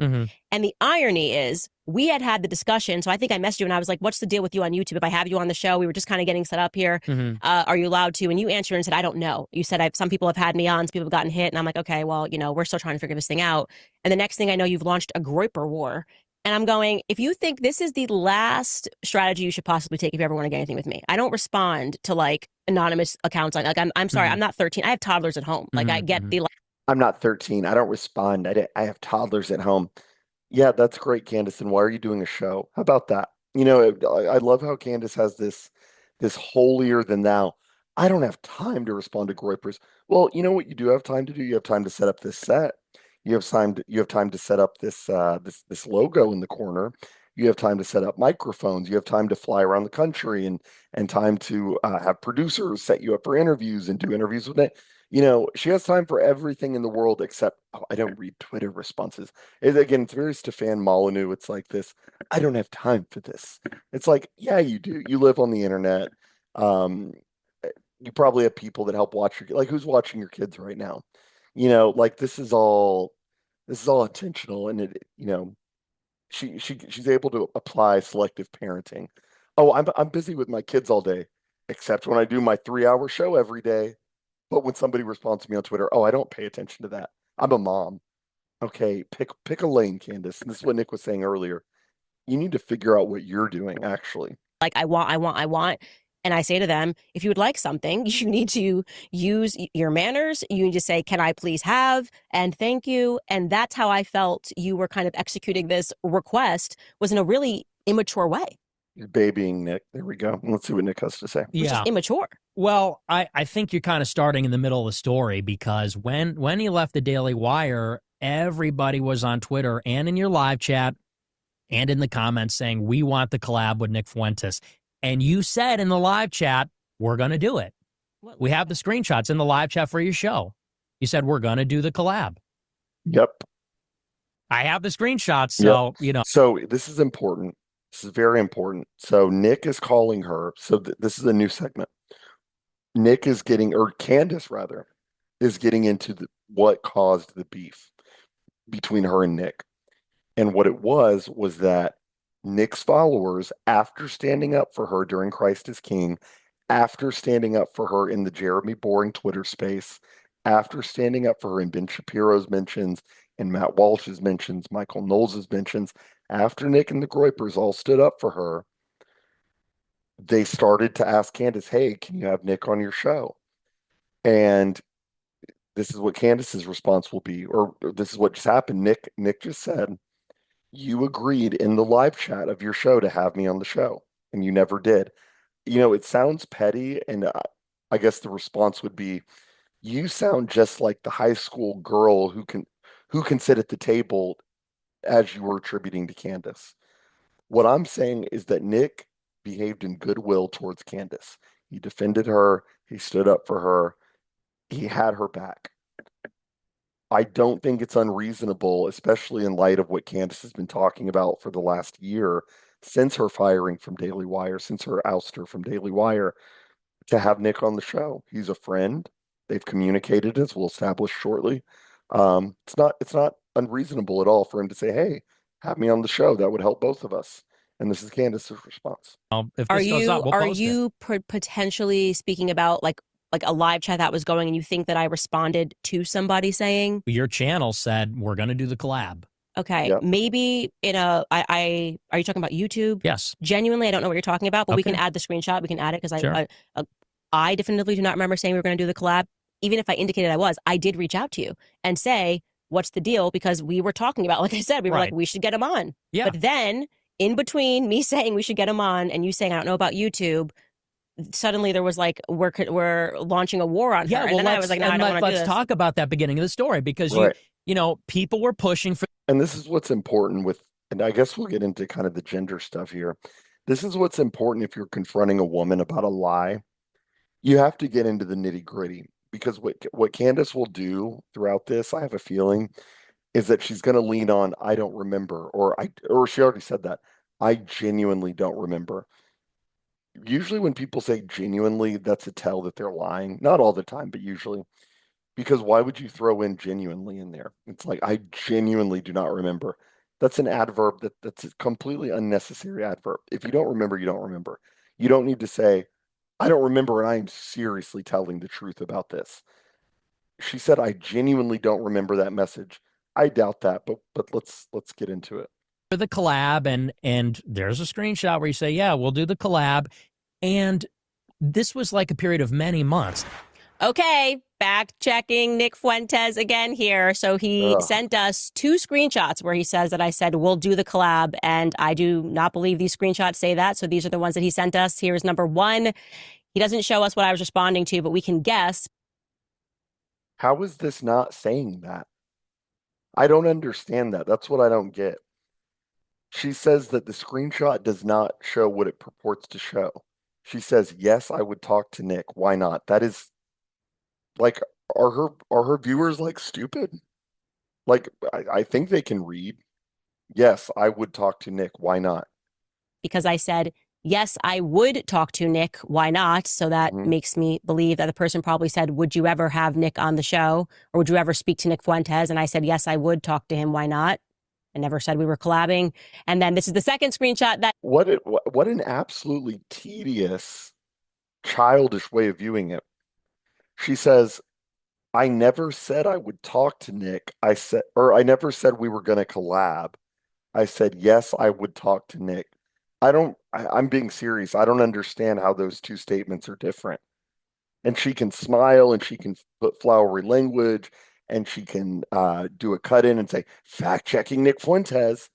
And the irony is we had the discussion. So I think I messaged you and I was like, what's the deal with you on YouTube? If I have you on the show, we were just kind of getting set up here. Are you allowed to? And you answered and said, I don't know. You said, some people have had me on, some people have gotten hit. And I'm like, okay, well, we're still trying to figure this thing out. And the next thing I know, you've launched a Groiper war. And I'm going, if you think this is the last strategy you should possibly take if you ever want to get anything with me, I don't respond to like anonymous accounts. Like, I'm sorry, I'm not 13. I have toddlers at home. Like I get the. I'm not 13. I don't respond. I have toddlers at home. Yeah, that's great, Candace. And why are you doing a show? How about that? I love how Candace has this holier than thou. I don't have time to respond to Groipers. Well, you know what you do have time to do? You have time to set up this set. You have time to set up this logo in the corner. You have time to set up microphones. You have time to fly around the country and time to have producers set you up for interviews and do interviews with it. She has time for everything in the world except, oh, I don't read Twitter responses. Again, it's very Stefan Molyneux. It's like this, I don't have time for this. It's like, yeah, you do. You live on the internet. Um, you probably have people that help watch like who's watching your kids right now? Like this is all intentional and she's able to apply selective parenting. Oh, I'm busy with my kids all day, except when I do my 3-hour show every day. But when somebody responds to me on Twitter, oh, I don't pay attention to that. I'm a mom. Okay, pick a lane, Candace. And this is what Nick was saying earlier. You need to figure out what you're doing, actually. Like I want. And I say to them, if you would like something, you need to use your manners. You need to say, can I please have? And thank you. And that's how I felt you were kind of executing this request, was in a really immature way. You're babying Nick. There we go. Let's see what Nick has to say. Which is immature. Well, I think you're kind of starting in the middle of the story because when he left the Daily Wire, everybody was on Twitter and in your live chat and in the comments saying, we want the collab with Nick Fuentes. And you said in the live chat, we're going to do it. We have the screenshots in the live chat for your show. You said, we're going to do the collab. Yep. I have the screenshots. So, So this is important. This is very important. So Nick is calling her. So this is a new segment. Nick is or Candace rather, is getting into what caused the beef between her and Nick. And what it was that Nick's followers, after standing up for her during Christ is King, after standing up for her in the Jeremy Boring Twitter space, after standing up for her in Ben Shapiro's mentions, and Matt Walsh's mentions, Michael Knowles' mentions, after Nick and the Groipers all stood up for her, they started to ask Candace, hey, can you have Nick on your show? And this is what Candace's response will be, or this is what just happened. Nick just said, you agreed in the live chat of your show to have me on the show, and you never did. It sounds petty, and I guess the response would be, you sound just like the high school girl who can sit at the table as you were attributing to Candace. What I'm saying is that Nick behaved in goodwill towards Candace. He defended her, he stood up for her, he had her back. I don't think it's unreasonable, especially in light of what Candace has been talking about for the last year since her firing from Daily Wire, since her ouster from Daily Wire, to have Nick on the show. He's a friend. They've communicated, as we'll establish shortly. It's not unreasonable at all for him to say, "Hey, have me on the show. That would help both of us." And this is Candace's response. If Are this goes you up, we'll are post it. you potentially speaking about like a live chat that was going, and you think that I responded to somebody saying, Your channel said we're going to do the collab. okay, Yep. maybe I are you talking about YouTube? Yes. Genuinely, I don't know what you're talking about, but we can Okay. add the screenshot. We can add it because Sure. I definitively do not remember saying we were going to do the collab. Even if I indicated I did reach out to you and say, what's the deal? Because we were talking about, like I said, we were like, Right. we should get him on. Yeah. But then in between me saying we should get him on and you saying, I don't know about YouTube, suddenly there was like, we're launching a war on her. Yeah. And Well, then I was like, no, I don't want to do let's this. talk about that beginning of the story because Right. people were pushing for. And this is what's important and I guess we'll get into kind of the gender stuff here. This is what's important if you're confronting a woman about a lie. You have to get into the nitty-gritty because what Candace will do throughout this, I have a feeling, is that she's going to lean on I don't remember, or she already said that. I genuinely don't remember. Usually when people say genuinely, that's a tell that they're lying. Not all the time, but usually. Because why would you throw in genuinely in there? It's like I genuinely do not remember. That's an adverb that's a completely unnecessary adverb. If you don't remember, you don't remember. You don't need to say I don't remember and I am seriously telling the truth about this. She said I genuinely don't remember that message. I doubt that, but let's get into it. The collab and there's a screenshot where you say, yeah, we'll do the collab. And this was like a period of many months. Okay, fact checking Nick Fuentes again here. So he sent us 2 screenshots where he says that I said, we'll do the collab. And I do not believe these screenshots say that. So these are the ones that he sent us. Here's number 1. He doesn't show us what I was responding to, but we can guess. How is this not saying that? I don't understand that. That's what I don't get. She says that the screenshot does not show what it purports to show. She says, yes, I would talk to Nick. Why not? That is like, are her viewers like stupid? Like, I think they can read. Yes, I would talk to Nick. Why not? Because I said, yes, I would talk to Nick. Why not? So that makes me believe that the person probably said, would you ever have Nick on the show? Or would you ever speak to Nick Fuentes? And I said, yes, I would talk to him. Why not? I never said we were collabing. And then this is the second screenshot that What an absolutely tedious, childish way of viewing it. She says, I never said I would talk to Nick. I never said we were going to collab. I said, yes, I would talk to Nick. I'm being serious. I don't understand how those two statements are different. And she can smile and she can put flowery language and she can do a cut in and say, fact checking Nick Fuentes.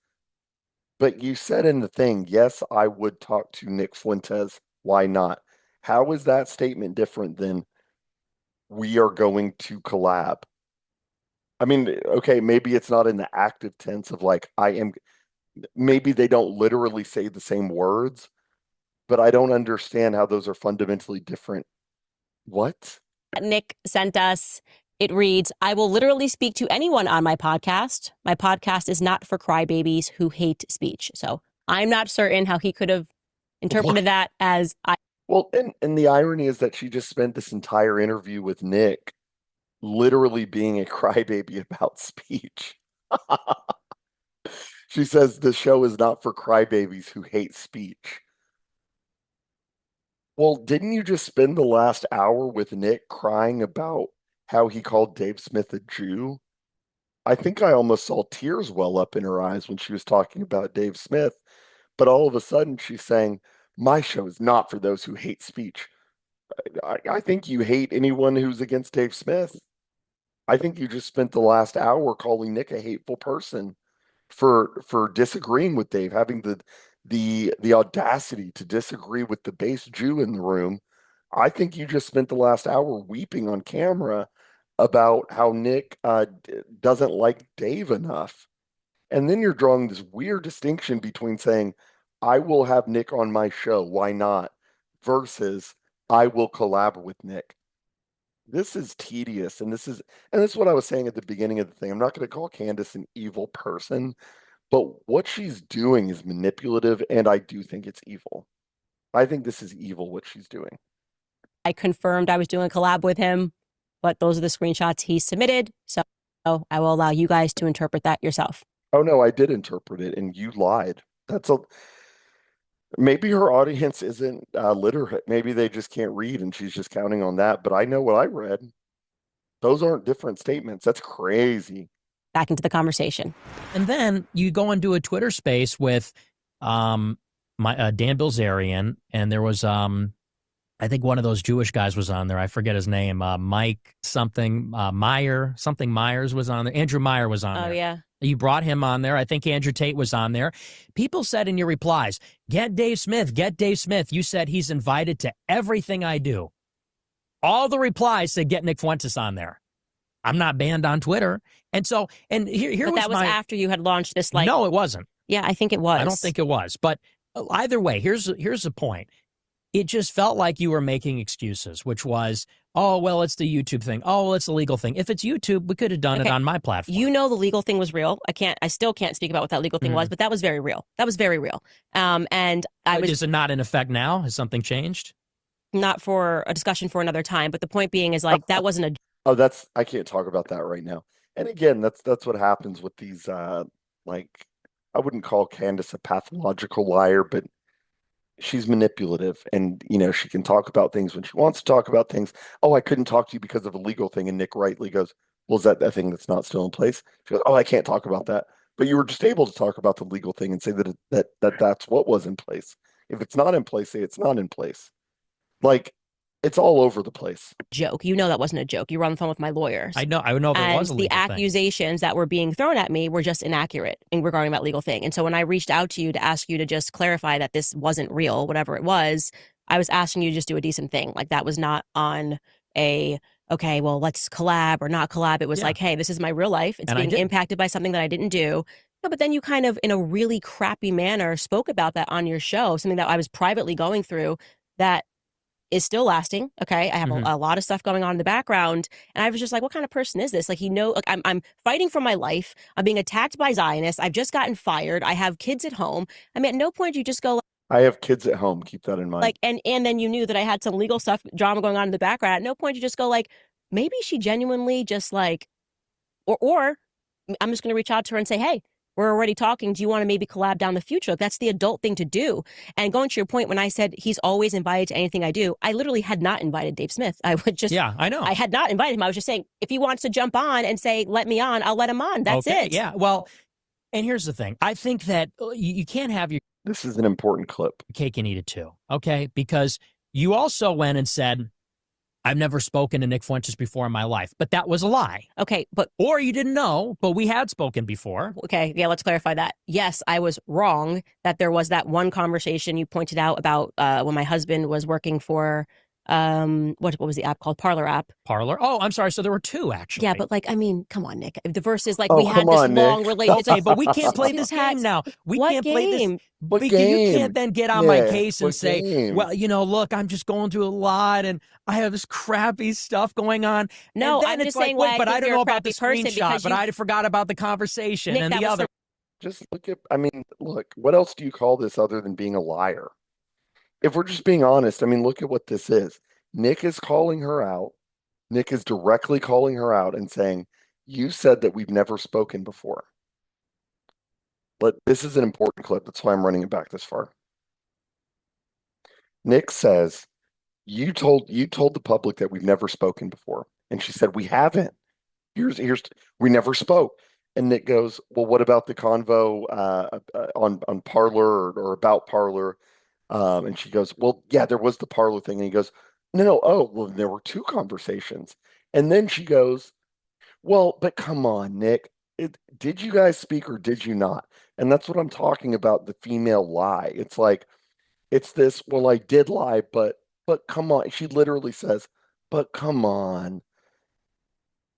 But you said in the thing, yes, I would talk to Nick Fuentes. Why not? How is that statement different than we are going to collab? I mean, okay, maybe it's not in the active tense of like, maybe they don't literally say the same words, but I don't understand how those are fundamentally different. What? Nick sent us, it reads, I will literally speak to anyone on my podcast. My podcast is not for crybabies who hate speech. So I'm not certain how he could have interpreted that as Well, and the irony is that she just spent this entire interview with Nick literally being a crybaby about speech. She says the show is not for crybabies who hate speech. Well, didn't you just spend the last hour with Nick crying about how he called Dave Smith a Jew? I think I almost saw tears well up in her eyes when she was talking about Dave Smith, but all of a sudden she's saying, My show is not for those who hate speech. I think you hate anyone who's against Dave Smith. I think you just spent the last hour calling Nick a hateful person for disagreeing with Dave, having the audacity to disagree with the base Jew in the room. I think you just spent the last hour weeping on camera about how Nick doesn't like Dave enough. And then you're drawing this weird distinction between saying, I will have Nick on my show, why not? Versus I will collab with Nick. This is tedious, and this is what I was saying at the beginning of the thing. I'm not going to call Candace an evil person, but what she's doing is manipulative, and I do think it's evil. I think this is evil what she's doing. I confirmed I was doing a collab with him, but those are the screenshots he submitted. So I will allow you guys to interpret that yourself. Oh no, I did interpret it, and you lied. Maybe her audience isn't literate. Maybe they just can't read, and she's just counting on that. But I know what I read. Those aren't different statements. That's crazy. Back into the conversation. And then you go into a Twitter space with Dan Bilzerian, and there was I think one of those Jewish guys was on there. I forget his name. Mike something Myers was on there. Andrew Meyer was on there. Oh yeah. You brought him on there. I think Andrew Tate was on there. People said in your replies, get Dave Smith, get Dave Smith. You said he's invited to everything I do. All the replies said get Nick Fuentes on there. I'm not banned on Twitter. And so, and here but was that was after you had launched this, like. No, it wasn't. Yeah, I think it was. I don't think it was. But either way, here's the point. It just felt like you were making excuses, which was, oh, well, it's the YouTube thing. Oh, well, it's the legal thing. If it's YouTube, we could have done it on my platform. You know the legal thing was real. I still can't speak about what that legal thing was, but that was very real. That was very real. And Is it not in effect now? Has something changed? Not for a discussion for another time. But the point being is, like, that wasn't a. Oh, I can't talk about that right now. And again, that's what happens with these, like, I wouldn't call Candace a pathological liar, but she's manipulative, and she can talk about things when she wants to talk about things. Oh, I couldn't talk to you because of a legal thing, and Nick rightly goes, well, is that thing that's not still in place? She goes, oh, I can't talk about that. But you were just able to talk about the legal thing and say that's what was in place. If it's not in place, say it's not in place. Like, it's all over the place. Joke. You know that wasn't a joke. You were on the phone with my lawyers. I know there was a legal the accusations that were being thrown at me were just inaccurate regarding that legal thing. And so when I reached out to you to ask you to just clarify that this wasn't real, whatever it was, I was asking you to just do a decent thing. Like, that was not on okay, well, let's collab or not collab. It was like, hey, this is my real life. It's being impacted by something that I didn't do. But then you kind of, in a really crappy manner, spoke about that on your show, something that I was privately going through that is still lasting. Okay. I have a lot of stuff going on in the background. And I was just like, what kind of person is this? Like, like, I'm fighting for my life. I'm being attacked by Zionists. I've just gotten fired. I have kids at home. I mean, at no point you just go, I have kids at home. Keep that in mind. Like, and then you knew that I had some legal stuff, drama going on in the background. At no point you just go, like, maybe she genuinely just, like, or I'm just going to reach out to her and say, hey, we're already talking. Do you want to maybe collab down the future? Like, that's the adult thing to do. And going to your point, when I said he's always invited to anything I do, I literally had not invited Dave Smith. I would just, yeah, I know. I had not invited him. I was just saying, if he wants to jump on and say, let me on, I'll let him on. That's it. Yeah. Well, and here's the thing. I think that you can't have your. This is an important clip. Cake and eat it too. Okay. Because you also went and said, I've never spoken to Nick Fuentes before in my life, but that was a lie. Okay, or you didn't know, but we had spoken before. Okay, yeah, let's clarify that. Yes, I was wrong that there was that one conversation you pointed out about when my husband was working for what was the app called? Parlor app. Parlor. Oh, I'm sorry. So there were two, actually. Yeah, but, like, I mean, come on, Nick. The verse is like, we had this long relationship. But we can't play this game now. We can't play this. What You game? can't then get on my case and say, game? well, look, I'm just going through a lot and I have this crappy stuff going on. No, and then I'm it's just like, saying, wait, but I don't know about the person screenshot, but I forgot about the conversation Nick, and the other. Just look, what else do you call this other than being a liar? If we're just being honest, I mean, look at what this is. Nick is calling her out. Nick is directly calling her out and saying, you said that we've never spoken before. But this is an important clip. That's why I'm running it back this far. Nick says, you told the public that we've never spoken before. And she said, we haven't. We never spoke. And Nick goes, well, what about the convo on Parler or about Parler And she goes, well, yeah, there was the parlor thing. And he goes, no, no, oh, well, there were two conversations. And then she goes, well, but come on, Nick. Did you guys speak or did you not? And that's what I'm talking about, the female lie. It's like, it's this, well, I did lie, but come on. She literally says, but come on.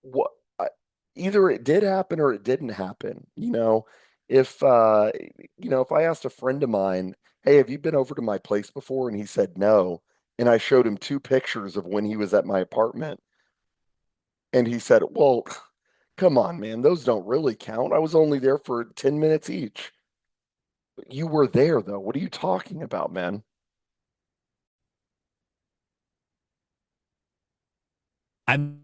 What I- Either it did happen or it didn't happen. If if I asked a friend of mine, hey, have you been over to my place before? And he said no, and I showed him two pictures of when he was at my apartment, and he said, well, come on, man, those don't really count. I was only there for 10 minutes each. You were there though. What are you talking about, man? I'm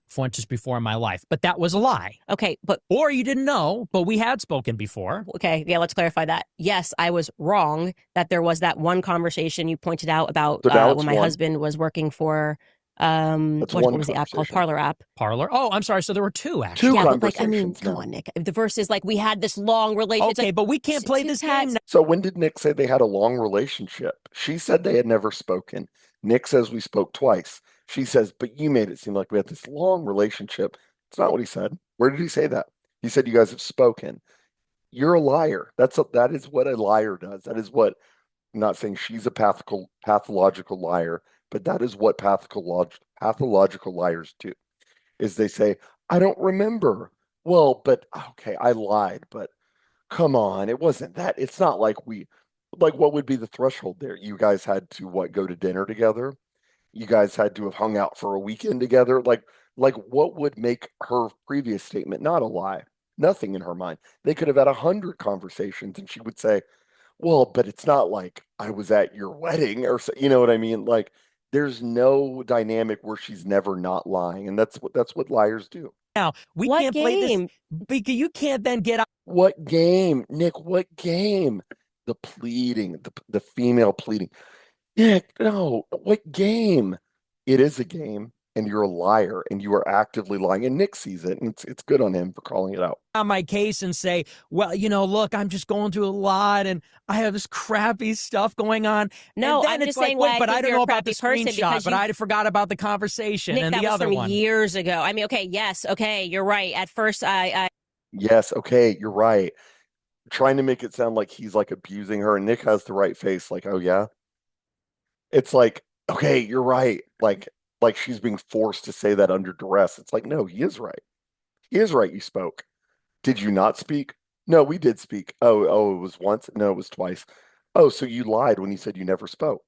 Fuentes before in my life, but that was a lie. Okay, but Or you didn't know, but we had spoken before. okay, yeah, let's clarify that. Yes, I was wrong that there was that one conversation you pointed out about So now when it's my one. husband was working for That's what one was the app called? conversation. Parlor app. Parlor. Oh, I'm sorry. So there were two, Two actually. Yeah, but like, I mean, conversations come now. on, Nick. The verse is like we had this long relationship. Okay, but we can't play this game now. So when did Nick say they had a long relationship? She said they had never spoken. Nick says we spoke twice. She says, but you made it seem like we had this long relationship. It's not what he said. Where did he say that? He said you guys have spoken. You're a liar. That is what a liar does. That is what, I'm not saying she's a pathological liar, but that is what pathological liars do. Is they say, I don't remember. Well, but okay, I lied, but come on, it wasn't that. It's not like what would be the threshold there? You guys had to what, go to dinner together? You guys had to have hung out for a weekend together? Like what would make her previous statement not a lie? Nothing in her mind. They could have had 100 conversations and she would say, well, but it's not like I was at your wedding or so, you know what I mean? Like there's no dynamic where she's never not lying, and that's what liars do. Now we What can't play this game? because you can't then get out. What game, Nick? What game? The pleading, the female pleading. Nick, no, what game? It is a game, and you're a liar, and you are actively lying. And Nick sees it, and it's good on him for calling it out. On my case and say, well, look, I'm just going through a lot and I have this crappy stuff going on. No, And then I'm it's just like, saying wait, why I but I think don't you're a know about the crappy person screenshot, because but you, I forgot about the conversation Nick, and that the was other from one. years ago. I mean, okay, yes, okay, you're right. At first, I Yes, okay, you're right. Trying to make it sound like he's like abusing her, and Nick has the right face, like, oh yeah. It's like, okay, you're right. Like she's being forced to say that under duress. It's like, no, he is right. He is right. You spoke. Did you not speak? No, we did speak. Oh, it was once. No, it was twice. Oh, so you lied when you said you never spoke.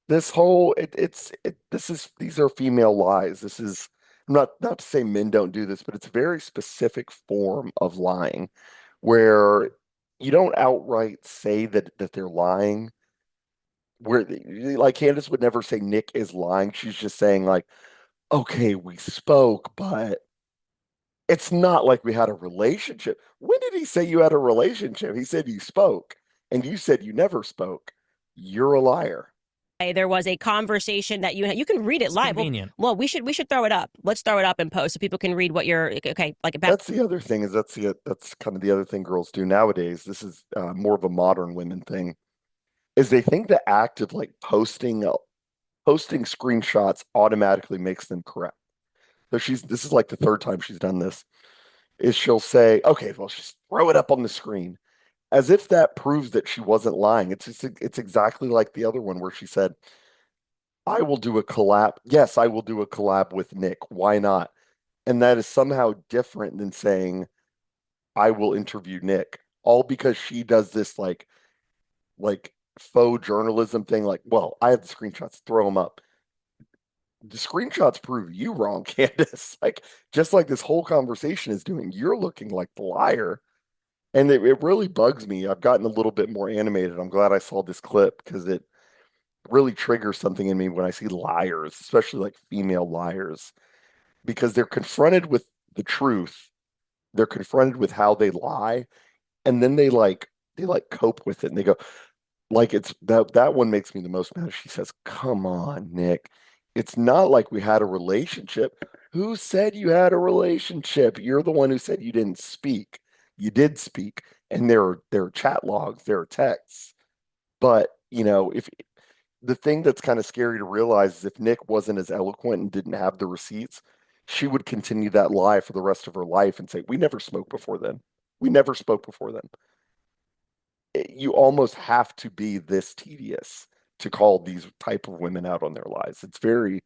This whole this is these are female lies. This is, I'm not to say men don't do this, but it's a very specific form of lying where you don't outright say that they're lying. Where like Candace would never say Nick is lying. She's just saying like, okay, we spoke, but it's not like we had a relationship. When did he say you had a relationship? He said you spoke, and you said you never spoke. You're a liar. there was a conversation that you can read it It's live. convenient. Well, we should throw it up. Let's throw it up and post so people can read what you're okay. Like about That's the other thing is that's kind of the other thing girls do nowadays. This is more of a modern women thing. Is they think the act of like posting screenshots automatically makes them correct. So this is like the third time she's done this. Is she'll say, okay, well, just throw it up on the screen, as if that proves that she wasn't lying. It's exactly like the other one where she said, I will do a collab. Yes, I will do a collab with Nick. Why not? And that is somehow different than saying, I will interview Nick. All because she does this like faux journalism thing, like, well, I have the screenshots, throw them up. The screenshots prove you wrong, Candace. Like, just like this whole conversation is doing, you're looking like the liar. And it really bugs me. I've gotten a little bit more animated. I'm glad I saw this clip because it really triggers something in me when I see liars, especially like female liars, because they're confronted with the truth. They're confronted with how they lie, and then they like cope with it and they go, like, it's that one makes me the most mad. She says, come on, Nick. It's not like we had a relationship. Who said you had a relationship? You're the one who said you didn't speak. You did speak. And there are chat logs, there are texts, but if the thing that's kind of scary to realize is if Nick wasn't as eloquent and didn't have the receipts, she would continue that lie for the rest of her life and say, "We never spoke before then. We never spoke before then." You almost have to be this tedious to call these type of women out on their lies. It's very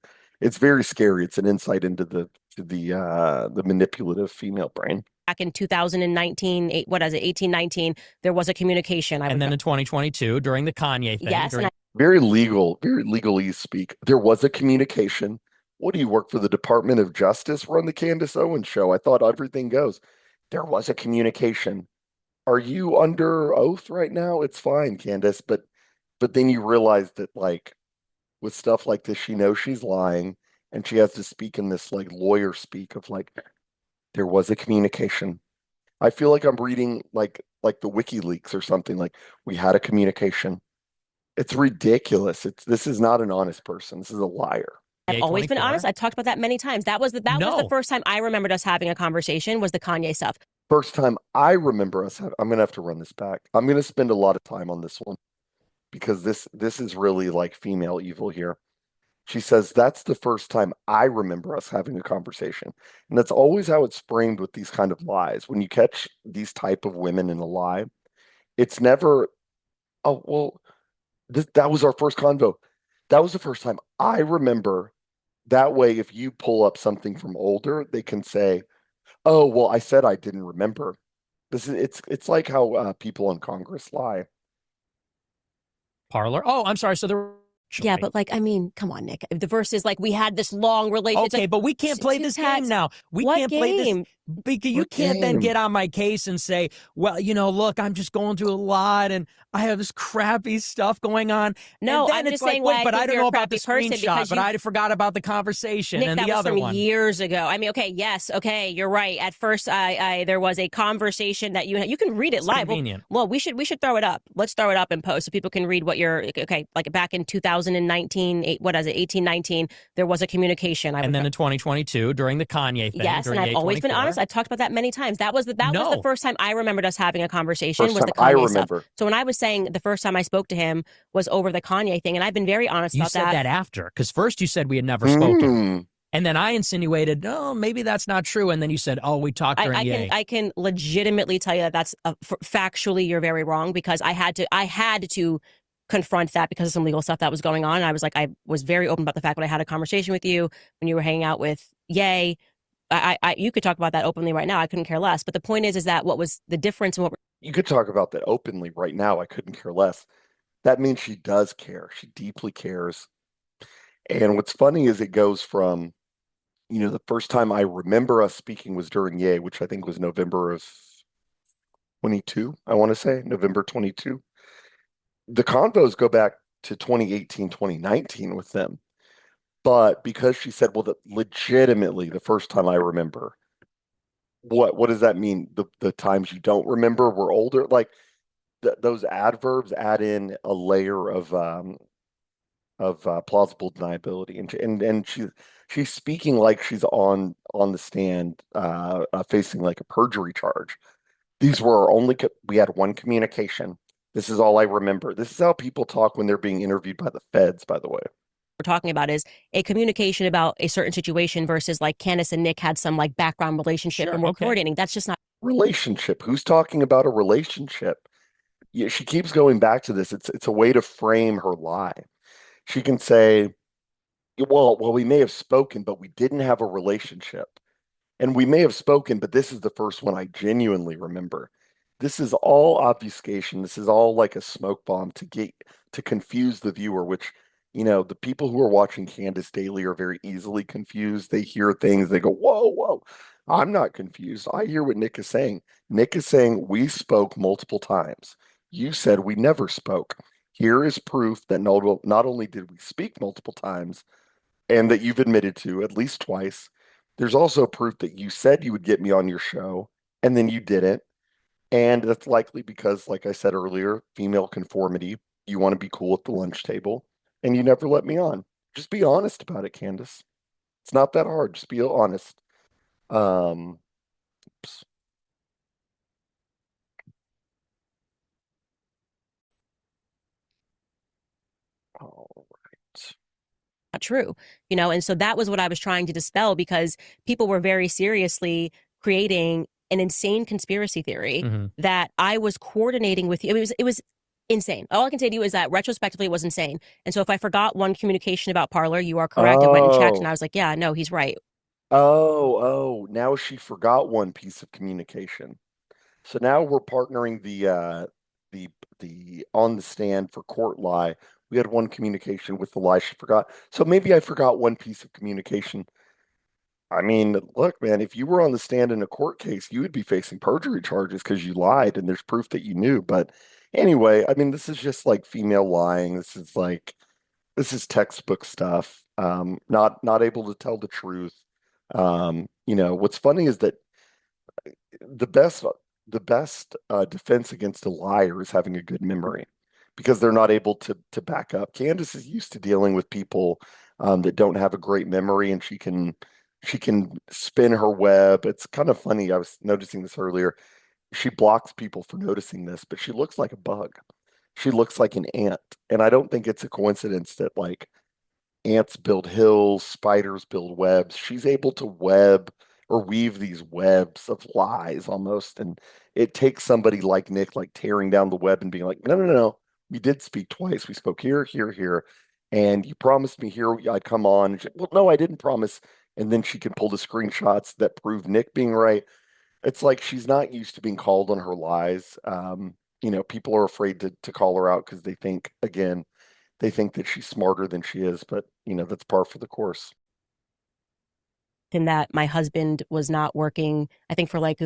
scary. It's an insight into the manipulative female brain. Back in 2019, what is it, 1819, there was a communication. And then in 2022, during the Kanye thing, Yes, and Very legal, very legalese speak. There was a communication. What do you work for the Department of Justice? Run the Candace Owens show. I thought everything goes. There was a communication. Are you under oath right now? It's fine, Candace, but then you realize that like with stuff like this, she knows she's lying and she has to speak in this like lawyer speak of like there was a communication. I feel like I'm reading like the WikiLeaks or something like we had a communication. It's ridiculous. This is not an honest person. This is a liar. I've always been honest. I've talked about that many times. That was the first time I remembered us having a conversation was the Kanye stuff. First time I remember us I'm gonna have to run this back. I'm gonna spend a lot of time on this one because this is really like female evil here. She says that's the first time I remember us having a conversation. And that's always how it's framed with these kind of lies. When you catch these type of women in a lie, it's never, oh, well, that was our first convo. That was the first time I remember. That way, if you pull up something from older, they can say, "Oh, well, I said I didn't remember." It's like how people in Congress lie. Parlor. Oh, I'm sorry. So there. Yeah, but like, I mean, come on, Nick. The verse is like, we had this long relationship. Okay, but we can't play this game now. We what can't game? play this. Because you can't then get on my case and say, well, look, I'm just going through a lot and I have this crappy stuff going on. No, and then I'm it's just like, saying wait, why but I don't know about the screenshot, but you, I forgot about the conversation Nick, and that the was other from one. years ago. I mean, okay, yes, okay, you're right. At first, there was a conversation that you can read it It's live. Convenient. Well, we should throw it up. Let's throw it up and post so people can read what you're okay. Like back in 2019, what is it, 1819, there was a communication. And then in 2022, during the Kanye thing. Yes, and I've always been honest. I've talked about that many times. That was the first time I remembered us having a conversation. First Was the time I Kanye stuff. remember. So when I was saying the first time I spoke to him was over the Kanye thing, and I've been very honest about that. You said that after, because first you said we had never spoken. And then I insinuated, no, maybe that's not true. And then you said, oh, we talked during I can legitimately tell you that that's factually you're very wrong because I had to confront that because of some legal stuff that was going on. And I was very open about the fact that I had a conversation with you when you were hanging out with Ye. You could talk about that openly right now. I couldn't care less. But the point is that what was the difference in what you could talk about that openly right now. I couldn't care less. That means she does care. She deeply cares. And what's funny is it goes from, the first time I remember us speaking was during Ye, which I think was November of 22, I want to say, November 22. The convos go back to 2018, 2019 with them. But because she said, well, legitimately, the first time I remember, what does that mean? The times you don't remember were older? Like those adverbs add in a layer of plausible deniability, and she's speaking like she's on the stand, facing like a perjury charge. These were we had one communication. This is all I remember. This is how people talk when they're being interviewed by the feds, by the way. we're talking about is a communication about a certain situation versus like Candace and Nick had some like background relationship and we're coordinating. That's just not relationship. Who's talking about a relationship? Yeah, she keeps going back to this. It's a way to frame her lie. She can say, well, we may have spoken, but we didn't have a relationship. And we may have spoken, but this is the first one I genuinely remember. This is all obfuscation. This is all like a smoke bomb to confuse the viewer, which, the people who are watching Candace daily are very easily confused. They hear things, they go, whoa, whoa. I'm not confused. I hear what Nick is saying. Nick is saying we spoke multiple times. You said we never spoke. Here is proof that not only did we speak multiple times, and that you've admitted to at least twice, there's also proof that you said you would get me on your show and then you didn't. And that's likely because, like I said earlier, female conformity, you want to be cool at the lunch table and you never let me on. Just be honest about it, Candace. It's not that hard. Just be honest. Um, All right. Not true, you know? And so that was what I was trying to dispel, because people were very seriously creating an insane conspiracy theory that I was coordinating with you. It was insane. All I can say to you is that retrospectively it was insane. And so if I forgot one communication about Parlor, you are correct. I went and checked and I Oh, was like, yeah, no, he's right. now she forgot one piece of communication. So now we're partnering the the on the stand for court lie. We had one communication with the lie she forgot. So maybe I forgot one piece of communication. I mean, look, man, if you were on the stand in a court case, you would be facing perjury charges because you lied and there's proof that you knew. But anyway, I mean, this is just like female lying. This is textbook stuff. Not able to tell the truth. What's funny is that the best the best defense against a liar is having a good memory because they're not able to back up. Candace is used to dealing with people that don't have a great memory, and she can spin her web. It's kind of funny. I was noticing this earlier. She blocks people for noticing this, but she looks like a bug. She looks like an ant, and I don't think it's a coincidence that like ants build hills, spiders build webs. She's able to web or weave these webs of lies almost. And it takes somebody like Nick, like tearing down the web and being like, no, no, no, no. We did speak twice. We spoke here, here, here. And you promised me here I'd come on. Well, no, I didn't promise. And then she can pull the screenshots that prove Nick being right. It's like she's not used to being called on her lies. People are afraid to call her out because they think that she's smarter than she is, but that's par for the course. In that my husband was not working, I think for like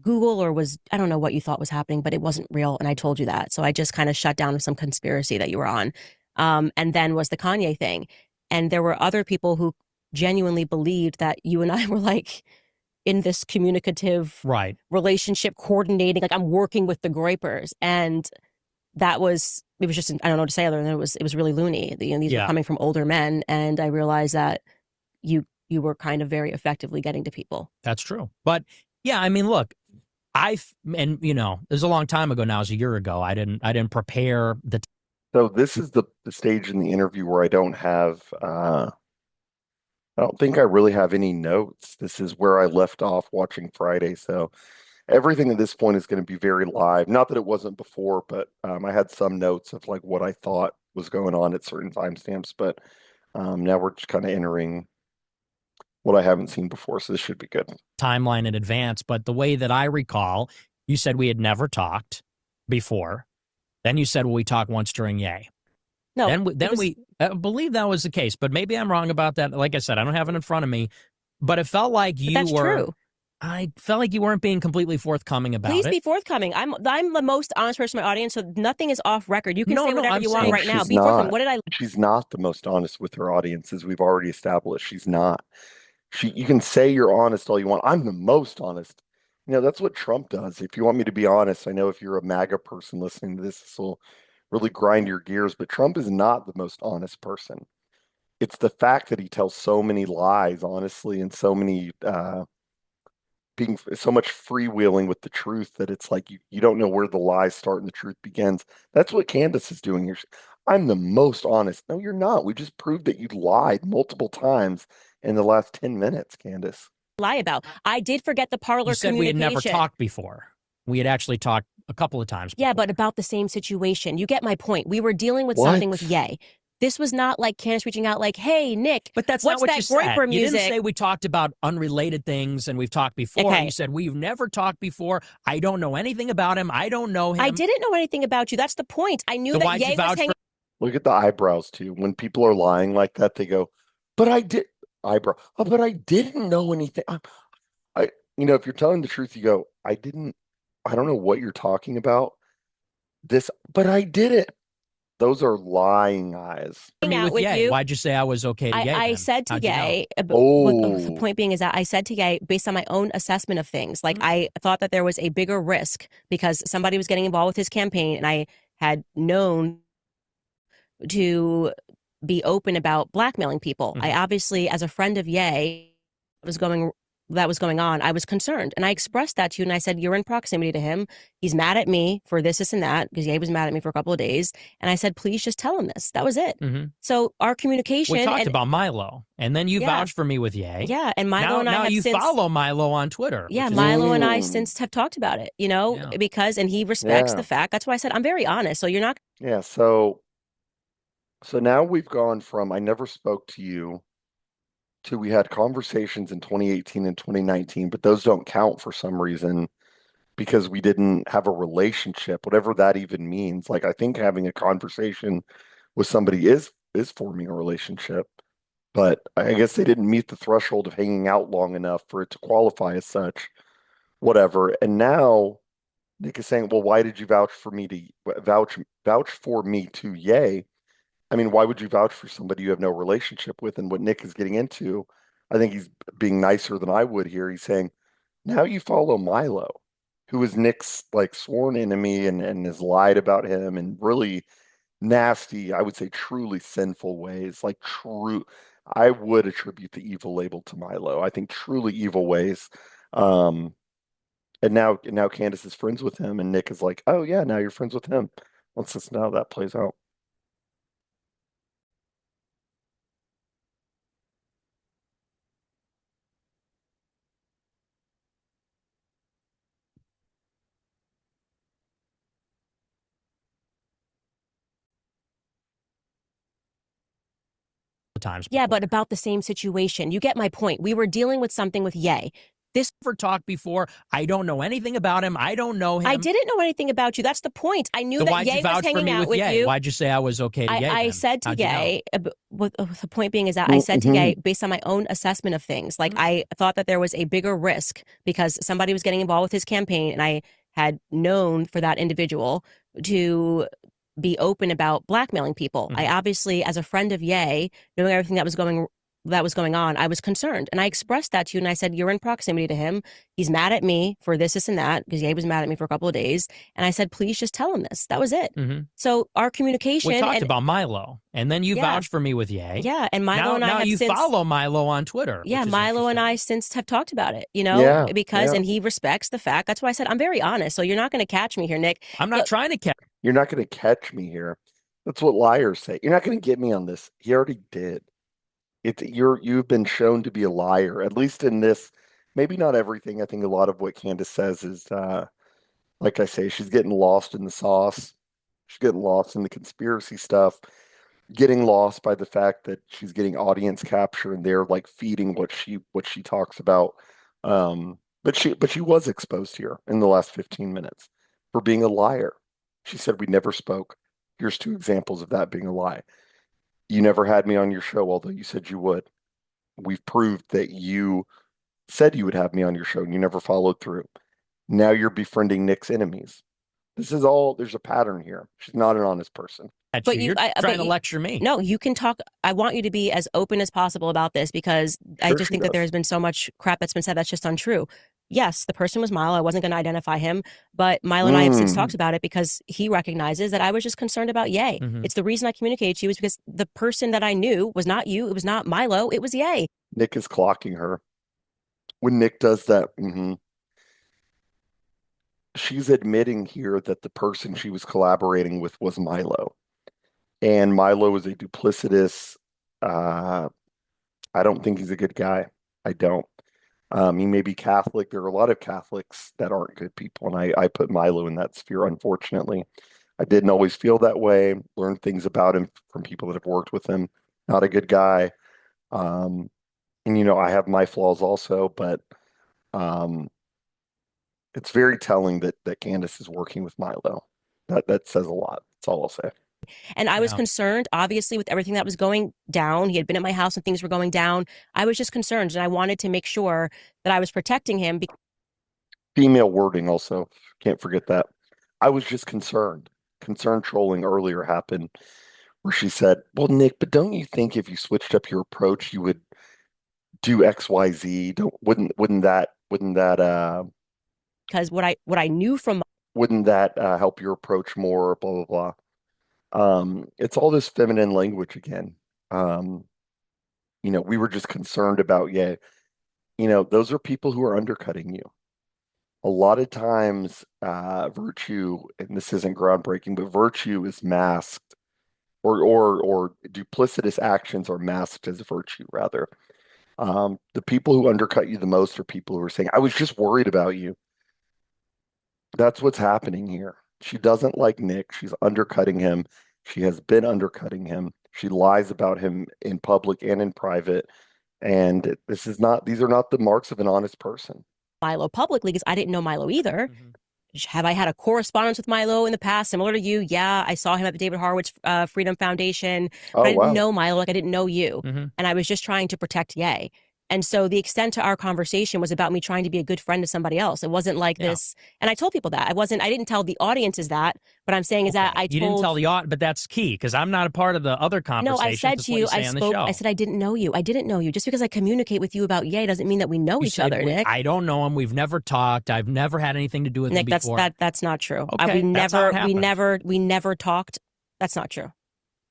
Google, or was, I don't know what you thought was happening, but it wasn't real. And I told you that. So I just kind of shut down some conspiracy that you were on. And then was the Kanye thing. And there were other people who genuinely believed that you and I were like in this communicative Right. relationship, coordinating, like I'm working with the Groipers. And it was just, I don't know what to say other than it was really loony. These were coming from older men. And I realized that you were kind of very effectively getting to people. That's true. But yeah, I mean, look, and it was a long time ago now, it was a year ago. I didn't prepare So this is the stage in the interview where I don't think I really have any notes. This is where I left off watching Friday. So everything at this point is going to be very live. Not that it wasn't before, but I had some notes of like what I thought was going on at certain timestamps. But now we're just kind of entering what I haven't seen before. So this should be good. timeline in advance. But the way that I recall, you said we had never talked before. Then you said, well, we talked once during Yay. No, we believe that was the case, but maybe I'm wrong about that. Like I said, I don't have it in front of me, but it felt like that's true. I felt like you weren't being completely forthcoming about it. Please be forthcoming. I'm the most honest person in my audience, so nothing is off record. You can say whatever you want right now. Be forthcoming. What did I? She's not the most honest with her audience, as we've already established. She's not. You can say you're honest all you want. I'm the most honest. That's what Trump does. If you want me to be honest, I know if you're a MAGA person listening to this will really grind your gears, but Trump is not the most honest person. It's the fact that he tells so many lies, honestly, and being so much freewheeling with the truth that it's like you don't know where the lies start and the truth begins. That's what Candace is doing here. I'm the most honest. No, you're not. We just proved that you lied multiple times in the last 10 minutes, Candace. Lie about. I did forget the Parlor communication. You said we had never talked before. We had actually talked a couple of times before. Yeah, but about the same situation. You get my point. We were dealing with something with Yay. This was not like Candace reaching out like, hey, Nick, but that's what's not what that you said. Groiper music? You didn't say we talked about unrelated things and we've talked before. Okay. You said we've never talked before. I don't know anything about him. I don't know him. I didn't know anything about you. That's the point. I knew that Yay was hanging. Look at the eyebrows, too. When people are lying like that, they go, but I did. Eyebrow. Oh, but I didn't know anything. If you're telling the truth, you go, I don't know what you're talking about. But I did it. Those are lying eyes. Out with you. Why'd you say I was okay to Yay? I said to Yay, the point being is that I said to Yay, based on my own assessment of things, like I thought that there was a bigger risk because somebody was getting involved with his campaign, and I had known to be open about blackmailing people. I obviously, as a friend of Yay, was going that was going on, I was concerned. And I expressed that to you. And I said, you're in proximity to him. He's mad at me for this, and that, because Ye was mad at me for a couple of days. And I said, please just tell him this. That was it. So our communication. We talked about Milo, and then you Yeah. vouched for me with Ye. Yeah. And Milo and I now have you since, follow Milo on Twitter. yeah, which is Milo and I since have talked about it, you know, Yeah. because, and he respects Yeah. the fact. That's why I said, I'm very honest. So you're not. Yeah. So now we've gone from I never spoke to you to we had conversations in 2018 and 2019, but those don't count for some reason because we didn't have a relationship, whatever that even means. Like I think having a conversation with somebody is forming a relationship, but I guess they didn't meet the threshold of hanging out long enough for it to qualify as such. Whatever. And now Nick is saying, "Well, why did you vouch for me to vouch for me to Yay?" I mean, why would you vouch for somebody you have no relationship with? And what Nick is getting into, I think he's being nicer than I would here. He's saying, now you follow Milo, who is Nick's like sworn enemy and has lied about him in really nasty, I would say truly sinful ways. Like true, I would attribute the evil label to Milo. I think truly evil ways. Um, and now Candace is friends with him, and Nick is like, oh yeah, now you're friends with him. Let's just know how that plays out. times. Yeah, but about the same situation. You get my point. We were dealing with something with Ye. This Never talked before. I don't know anything about him. I don't know him. I didn't know anything about you. That's the point. I knew So that why'd Ye you was vouch for hanging me out with with Ye? you. Why'd you say I was okay to Ye? I then? said to How'd you know? Ye, the point being is that I said to Ye, based on my own assessment of things, like I thought that there was a bigger risk because somebody was getting involved with his campaign, and I had known for that individual to be open about blackmailing people. I obviously, as a friend of Ye, knowing everything that was going on, I was concerned. And I expressed that to you, and I said, you're in proximity to him. He's mad at me for this, and that, because Ye was mad at me for a couple of days. And I said, please just tell him this. That was it. So our communication. We talked about Milo, and then you Yeah. vouched for me with Ye. Yeah, and Milo and I now have you since follow Milo on Twitter. Yeah, which is Milo and interesting. I since have talked about it, you know, Yeah, because yeah. and he respects the fact. That's why I said I'm very honest. So you're not going to catch me here, Nick. I'm not trying to catch. You're not going to catch me here. That's what liars say. You're not going to get me on this. He already did. You've been shown to be a liar, at least in this. Maybe not everything. I think a lot of what Candace says is, like I say, she's getting lost in the sauce. She's getting lost in the conspiracy stuff, getting lost by the fact that she's getting audience capture and they're like feeding what she talks about. But she was exposed here in the last 15 minutes for being a liar. She said we never spoke. Here's two examples of that being a lie. You never had me on your show, although you said you would. We've proved that you said you would have me on your show and you never followed through. Now you're befriending Nick's enemies. This is all, there's a pattern here. She's not an honest person. But you're trying to lecture me. No, you can talk. I want you to be as open as possible about this because I just think that there has been so much crap that's been said that's just untrue. Yes, the person was Milo. I wasn't going to identify him, but Milo and I have since talked about it because he recognizes that I was just concerned about Ye. It's the reason I communicated to you is because the person that I knew was not you. It was not Milo. It was Ye. Nick is clocking her. When Nick does that, she's admitting here that the person she was collaborating with was Milo. And Milo is a duplicitous, I don't think he's a good guy. I don't. He may be Catholic. There are a lot of Catholics that aren't good people, and I put Milo in that sphere, unfortunately. I didn't always feel that way. Learned things about him from people that have worked with him. Not a good guy. And I have my flaws also, but um, it's very telling that Candace is working with Milo. That says a lot. That's all I'll say. And I was concerned, obviously, with everything that was going down. He had been at my house and things were going down. I was just concerned, and I wanted to make sure that I was protecting him. Female wording also. Can't forget that. I was just concerned. Concerned trolling earlier happened where she said, well, Nick, but don't you think if you switched up your approach, you would do XYZ? Wouldn't that because what I knew from wouldn't that help your approach more? Blah blah blah. It's all this feminine language again. We were just concerned about those are people who are undercutting you. A lot of times, virtue, and this isn't groundbreaking, but virtue is masked, or duplicitous actions are masked as virtue, rather. The people who undercut you the most are people who are saying, I was just worried about you. That's what's happening here. She doesn't like Nick. She's undercutting him. She has been undercutting him. She lies about him in public and in private. And these are not the marks of an honest person. Milo publicly because I didn't know Milo either. Mm-hmm. Have I had a correspondence with Milo in the past, similar to you? Yeah, I saw him at the David Horowitz Freedom Foundation, but Oh, I didn't wow. know Milo like I didn't know you. Mm-hmm. And I was just trying to protect Ye. And so the extent to our conversation was about me trying to be a good friend to somebody else. It wasn't like this. And I told people that. I didn't tell the audiences that. What I'm saying is that I told. You didn't tell the audience, but that's key because I'm not a part of the other conversations. No, I said to you, I said I didn't know you. I didn't know you. Just because I communicate with you about Ye doesn't mean that we know each other, Nick. I don't know him. We've never talked. I've never had anything to do with him before. Nick, that's not true. Okay, we never talked. That's not true.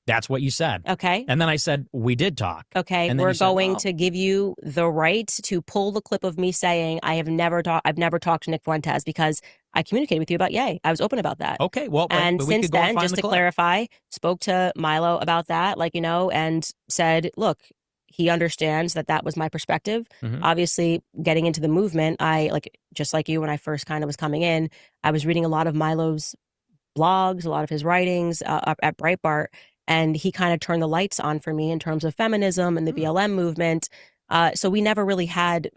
That's what you said. Okay. And then I said, we did talk. Okay. And we're going to give you the right to pull the clip of me saying I've never talked to Nick Fuentes because I communicated with you about Ye. I was open about that. Okay. Well, and since then, just to clarify, spoke to Milo about that, and said, look, he understands that was my perspective. Mm-hmm. Obviously, getting into the movement, just like you, when I first kind of was coming in, I was reading a lot of Milo's blogs, a lot of his writings at Breitbart. And he kind of turned the lights on for me in terms of feminism and the BLM movement. So we never really had,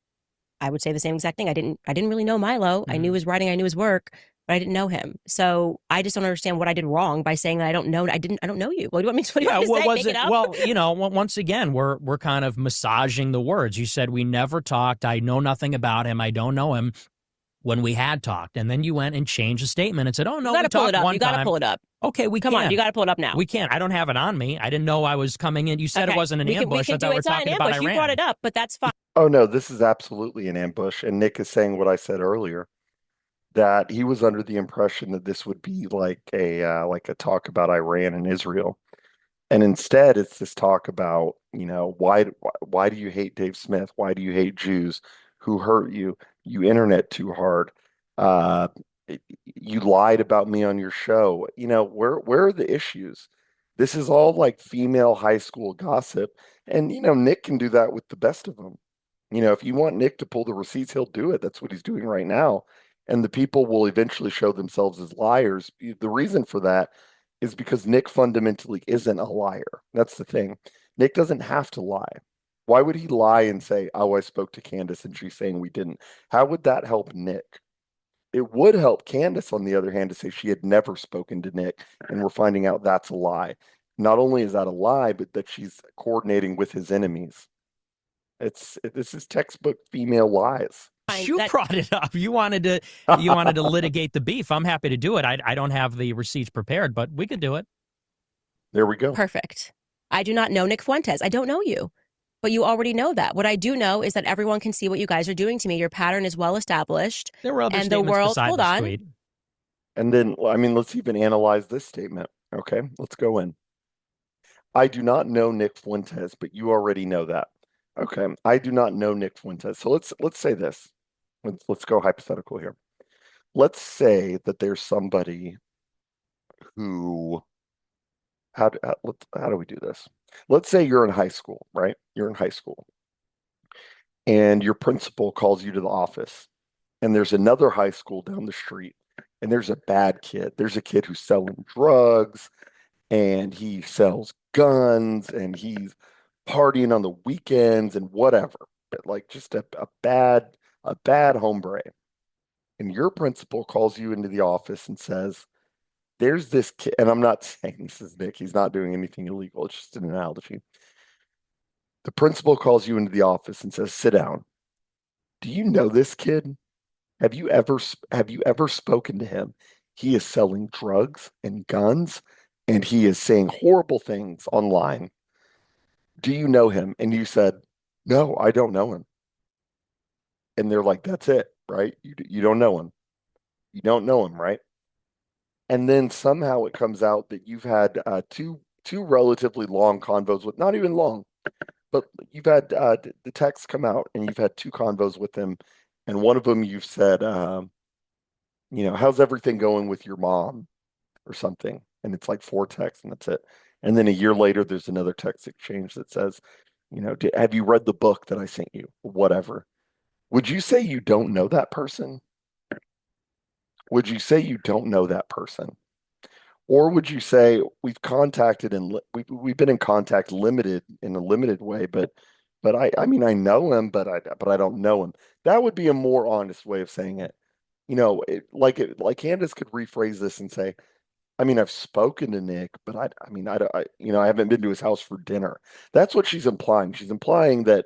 I would say, the same exact thing. I didn't really know Milo. Mm-hmm. I knew his writing, I knew his work, but I didn't know him. So I just don't understand what I did wrong by saying that I don't know you. What do you want me to say? Was it? Well, once again, we're kind of massaging the words. You said we never talked. I know nothing about him. I don't know him. When we had talked, and then you went and changed the statement and said, "Oh no, you got to pull it up. You got to pull it up. Okay, come on. You got to pull it up now. We can't. I don't have it on me. I didn't know I was coming in. You said it wasn't an ambush. I thought we were talking about Iran. You brought it up, but that's fine. Oh no, this is absolutely an ambush. And Nick is saying what I said earlier, that he was under the impression that this would be like a talk about Iran and Israel, and instead it's this talk about why do you hate Dave Smith? Why do you hate Jews? Who hurt you? You internet too hard. You lied about me on your show. Where are the issues? This is all like female high school gossip. And, Nick can do that with the best of them. If you want Nick to pull the receipts, he'll do it. That's what he's doing right now. And the people will eventually show themselves as liars. The reason for that is because Nick fundamentally isn't a liar. That's the thing. Nick doesn't have to lie. Why would he lie and say, oh, I spoke to Candace and she's saying we didn't? How would that help Nick? It would help Candace, on the other hand, to say she had never spoken to Nick, and we're finding out that's a lie. Not only is that a lie, but that she's coordinating with his enemies. This is textbook female lies. You brought it up. You wanted to litigate the beef. I'm happy to do it. I don't have the receipts prepared, but we could do it. There we go. Perfect. I do not know Nick Fuentes. I don't know you. But you already know that. What I do know is that everyone can see what you guys are doing to me. Your pattern is well established. There were other and the world. Hold on. Tweet. And then, let's even analyze this statement. Okay, let's go in. I do not know Nick Fuentes, but you already know that. Okay, I do not know Nick Fuentes. So let's say this. Let's go hypothetical here. Let's say that there's somebody who. How do we do this? Let's say you're in high school, right? You're in high school. And your principal calls you to the office. And there's another high school down the street. And there's a bad kid. There's a kid who's selling drugs. And he sells guns. And he's partying on the weekends and whatever. But like just a bad hombre. And your principal calls you into the office and says, there's this kid, and I'm not saying this is Nick. He's not doing anything illegal. It's just an analogy. The principal calls you into the office and says, sit down. Do you know this kid? Have you ever spoken to him? He is selling drugs and guns, and he is saying horrible things online. Do you know him? And you said, no, I don't know him. And they're like, that's it, right? You don't know him. You don't know him, right? And then somehow it comes out that you've had two relatively long convos with, not even long, but you've had the text come out, and you've had two convos with him, and one of them you've said, how's everything going with your mom or something, and it's like four texts, and that's it. And then a year later, there's another text exchange that says, have you read the book that I sent you? Whatever. Would you say you don't know that person? Would you say you don't know that person? Or would you say we've contacted and we've been in contact limited in a limited way, but I mean I know him, but I don't know him. That would be a more honest way of saying it. Like Candace could rephrase this and say, I mean I've spoken to Nick, but I mean I don't I haven't been to his house for dinner. That's what she's implying. She's implying that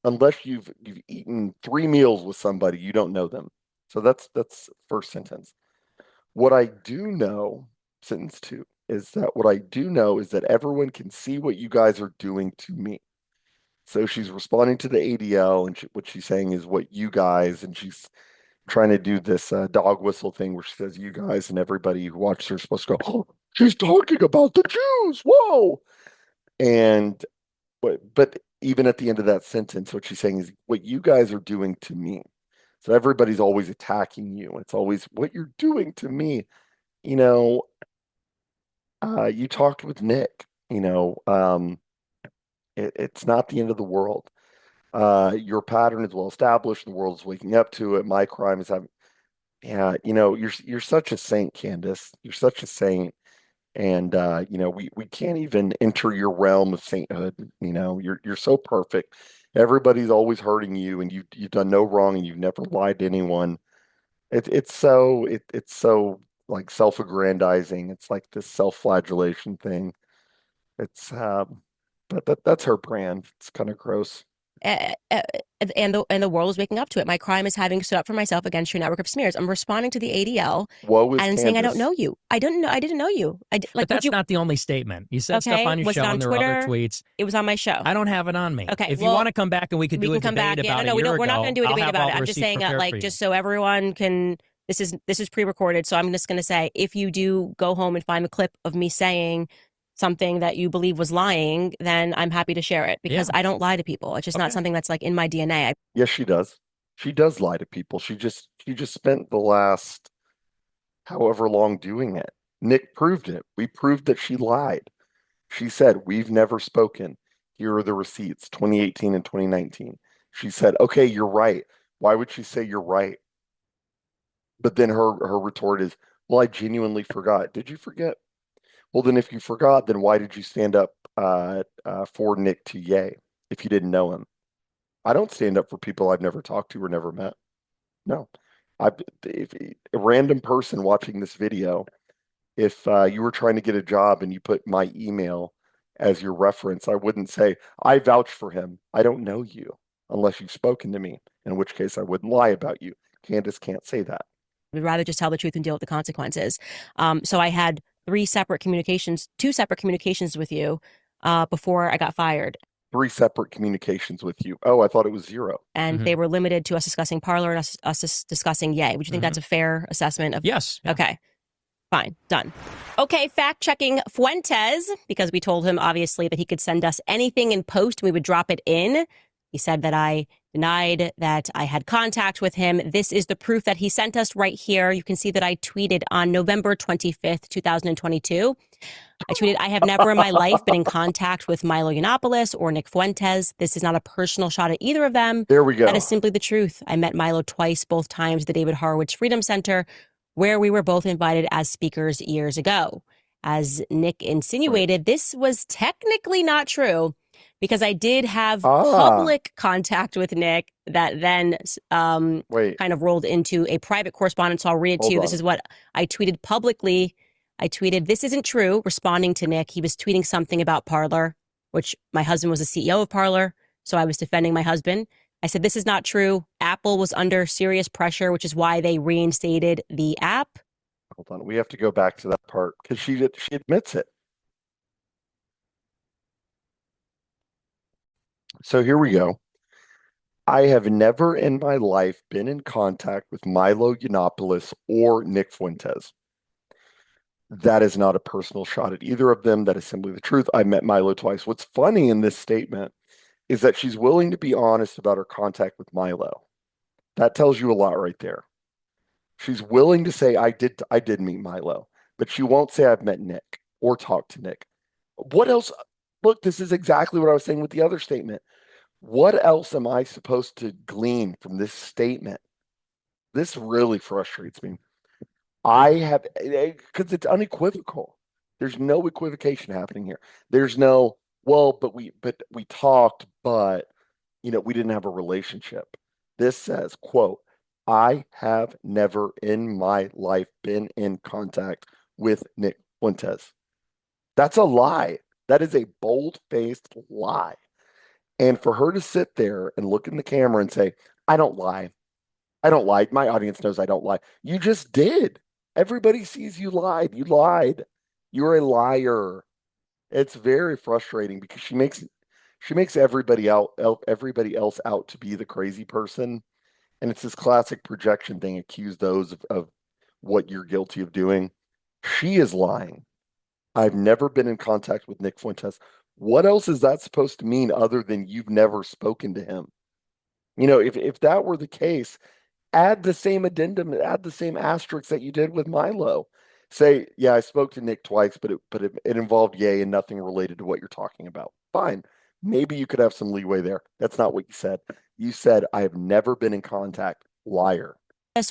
unless you've eaten three meals with somebody, you don't know them. So that's first sentence. What I do know, sentence two, is that what I do know is that everyone can see what you guys are doing to me. So she's responding to the ADL, and what she's saying is what you guys, and she's trying to do this dog whistle thing where she says you guys, and everybody who watches her is supposed to go, oh, she's talking about the Jews. Whoa. And but even at the end of that sentence, what she's saying is what you guys are doing to me. So everybody's always attacking you. It's always what you're doing to me. You know, you talked with Nick, it's not the end of the world. Your pattern is well established. The world is waking up to it. My crime is having, yeah, you're such a saint, Candace. You're such a saint. And we can't even enter your realm of sainthood. You're so perfect. Everybody's always hurting you, and you've done no wrong, and you've never lied to anyone. It's so like self-aggrandizing. It's like this self-flagellation thing. It's but that's her brand. It's kind of gross. Uh, uh, and the world is waking up to it. My crime is having stood up for myself against your network of smears. I'm responding to the ADL Woe is and saying I don't Candace. know you. I didn't know you. But that's not the only statement. You said stuff Okay, on your was show, it on and there were other Twitter? tweets. It was on my show. I don't have it on me. Okay, If you well, want to come back and we could we do can a come debate back. Yeah, about no, a we year don't. We're not ago, going to do a I'll debate have about all it. the I'm just receipts saying, prepared for like, you. just so everyone can. This is pre-recorded, so I'm just going to say, if you do go home and find the clip of me saying something that you believe was lying, then I'm happy to share it because Yeah. I don't lie to people. It's just not Okay. something that's like in my DNA. Yes, she does. She does lie to people. She just spent the last however long doing it. Nick proved it. We proved that she lied. She said, "We've never spoken. Here are the receipts, 2018 and 2019." She said, "Okay, you're right." Why would she say you're right? But then her retort is, "Well, I genuinely forgot." Did you forget? Well, then if you forgot, then why did you stand up for Nick Touye if you didn't know him? I don't stand up for people I've never talked to or never met. No. If a random person watching this video, if you were trying to get a job and you put my email as your reference, I wouldn't say, I vouch for him. I don't know you unless you've spoken to me, in which case I wouldn't lie about you. Candace can't say that. We'd rather just tell the truth and deal with the consequences. So I had two separate communications with you before I got fired. Three separate communications with you. Oh, I thought it was zero. And they were limited to us discussing Parler and us discussing Yay. Would you think that's a fair assessment of? Yes. Yeah. Okay. Fine. Done. Okay. Fact checking Fuentes, because we told him obviously that he could send us anything in post and we would drop it in. He said that I denied that I had contact with him. This is the proof that he sent us right here. You can see that I tweeted on November 25th, 2022. I tweeted, I have never in my life been in contact with Milo Yiannopoulos or Nick Fuentes. This is not a personal shot at either of them. There we go. That is simply the truth. I met Milo twice, both times at the David Horowitz Freedom Center, where we were both invited as speakers years ago. As Nick insinuated, this was technically not true because I did have public contact with Nick that then kind of rolled into a private correspondence. So I'll read it to you. This is what I tweeted publicly. I tweeted, "This isn't true," responding to Nick. He was tweeting something about Parler, which my husband was the CEO of Parler. So I was defending my husband. I said, "This is not true. Apple was under serious pressure, which is why they reinstated the app." Hold on. We have to go back to that part because she admits it. So here we go. I have never in my life been in contact with Milo Yiannopoulos or Nick Fuentes. That is not a personal shot at either of them. That is simply the truth. I met Milo twice. What's funny in this statement is that she's willing to be honest about her contact with Milo. That tells you a lot right there. She's willing to say, I did meet Milo, but she won't say I've met Nick or talked to Nick. What else? Look, this is exactly what I was saying with the other statement. What else am I supposed to glean from this statement? This really frustrates me. I have, because it's unequivocal. There's no equivocation happening here. There's no, well, but we talked, but we didn't have a relationship. This says, quote, I have never in my life been in contact with Nick Fuentes. That's a lie. That is a bold-faced lie. And for her to sit there and look in the camera and say, I don't lie. I don't lie. My audience knows I don't lie. You just did. Everybody sees you lied. You lied. You're a liar. It's very frustrating because she makes everybody else out to be the crazy person. And it's this classic projection thing, accuse those of what you're guilty of doing. She is lying. I've never been in contact with Nick Fuentes. What else is that supposed to mean other than you've never spoken to him? If that were the case, add the same addendum, add the same asterisk that you did with Milo. Say, yeah, I spoke to Nick twice, but it involved yay and nothing related to what you're talking about. Fine. Maybe you could have some leeway there. That's not what you said. You said, I have never been in contact. Liar.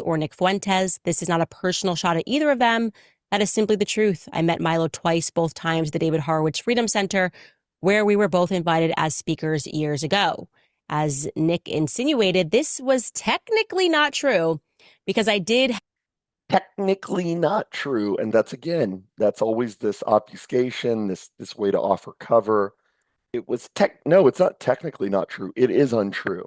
Or Nick Fuentes. This is not a personal shot at either of them. That is simply the truth. I met Milo twice, both times at the David Horowitz Freedom Center, where we were both invited as speakers years ago. As Nick insinuated, this was technically not true because I did. Technically not true. And that's always this obfuscation, this way to offer cover. No, it's not technically not true. It is untrue.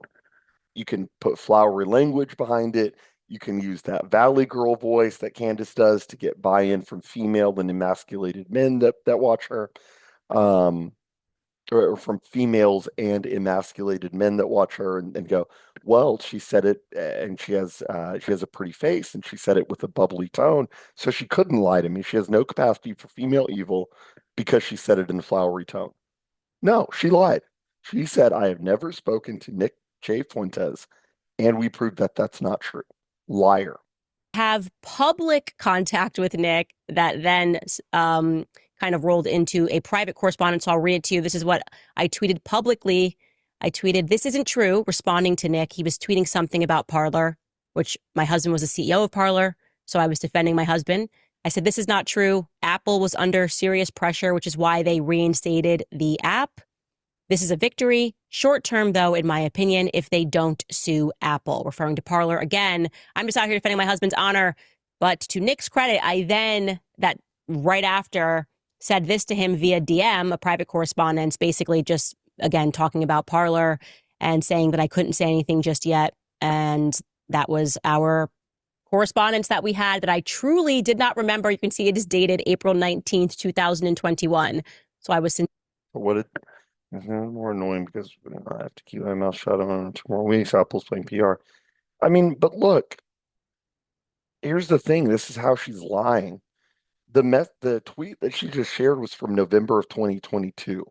You can put flowery language behind it. You can use that Valley Girl voice that Candace does to get buy-in from female and emasculated men that watch her. Um, or from females and emasculated men that watch her and go, well, she said it, and she has a pretty face, and she said it with a bubbly tone, so she couldn't lie to me. She has no capacity for female evil because she said it in a flowery tone. No, she lied. She said, I have never spoken to Nick J. Fuentes, and we proved that that's not true. Liar. Have public contact with Nick that then kind of rolled into a private correspondence. So I'll read it to you. This is what I tweeted publicly. I tweeted, this isn't true, responding to Nick. He was tweeting something about Parler, which my husband was the CEO of Parler. So I was defending my husband. I said, this is not true. Apple was under serious pressure, which is why they reinstated the app. This is a victory. Short term, though, in my opinion, if they don't sue Apple. Referring to Parler again, I'm just out here defending my husband's honor. But to Nick's credit, I then, that right after, said this to him via DM, a private correspondence, basically just, again, talking about Parler and saying that I couldn't say anything just yet. And that was our correspondence that we had that I truly did not remember. You can see it is dated April 19th, 2021. So I was What it is more annoying because I have to keep my mouth shut on 2 more weeks. Apple's playing PR. I mean, but look, here's the thing. This is how she's lying. The tweet that she just shared was from November of 2022.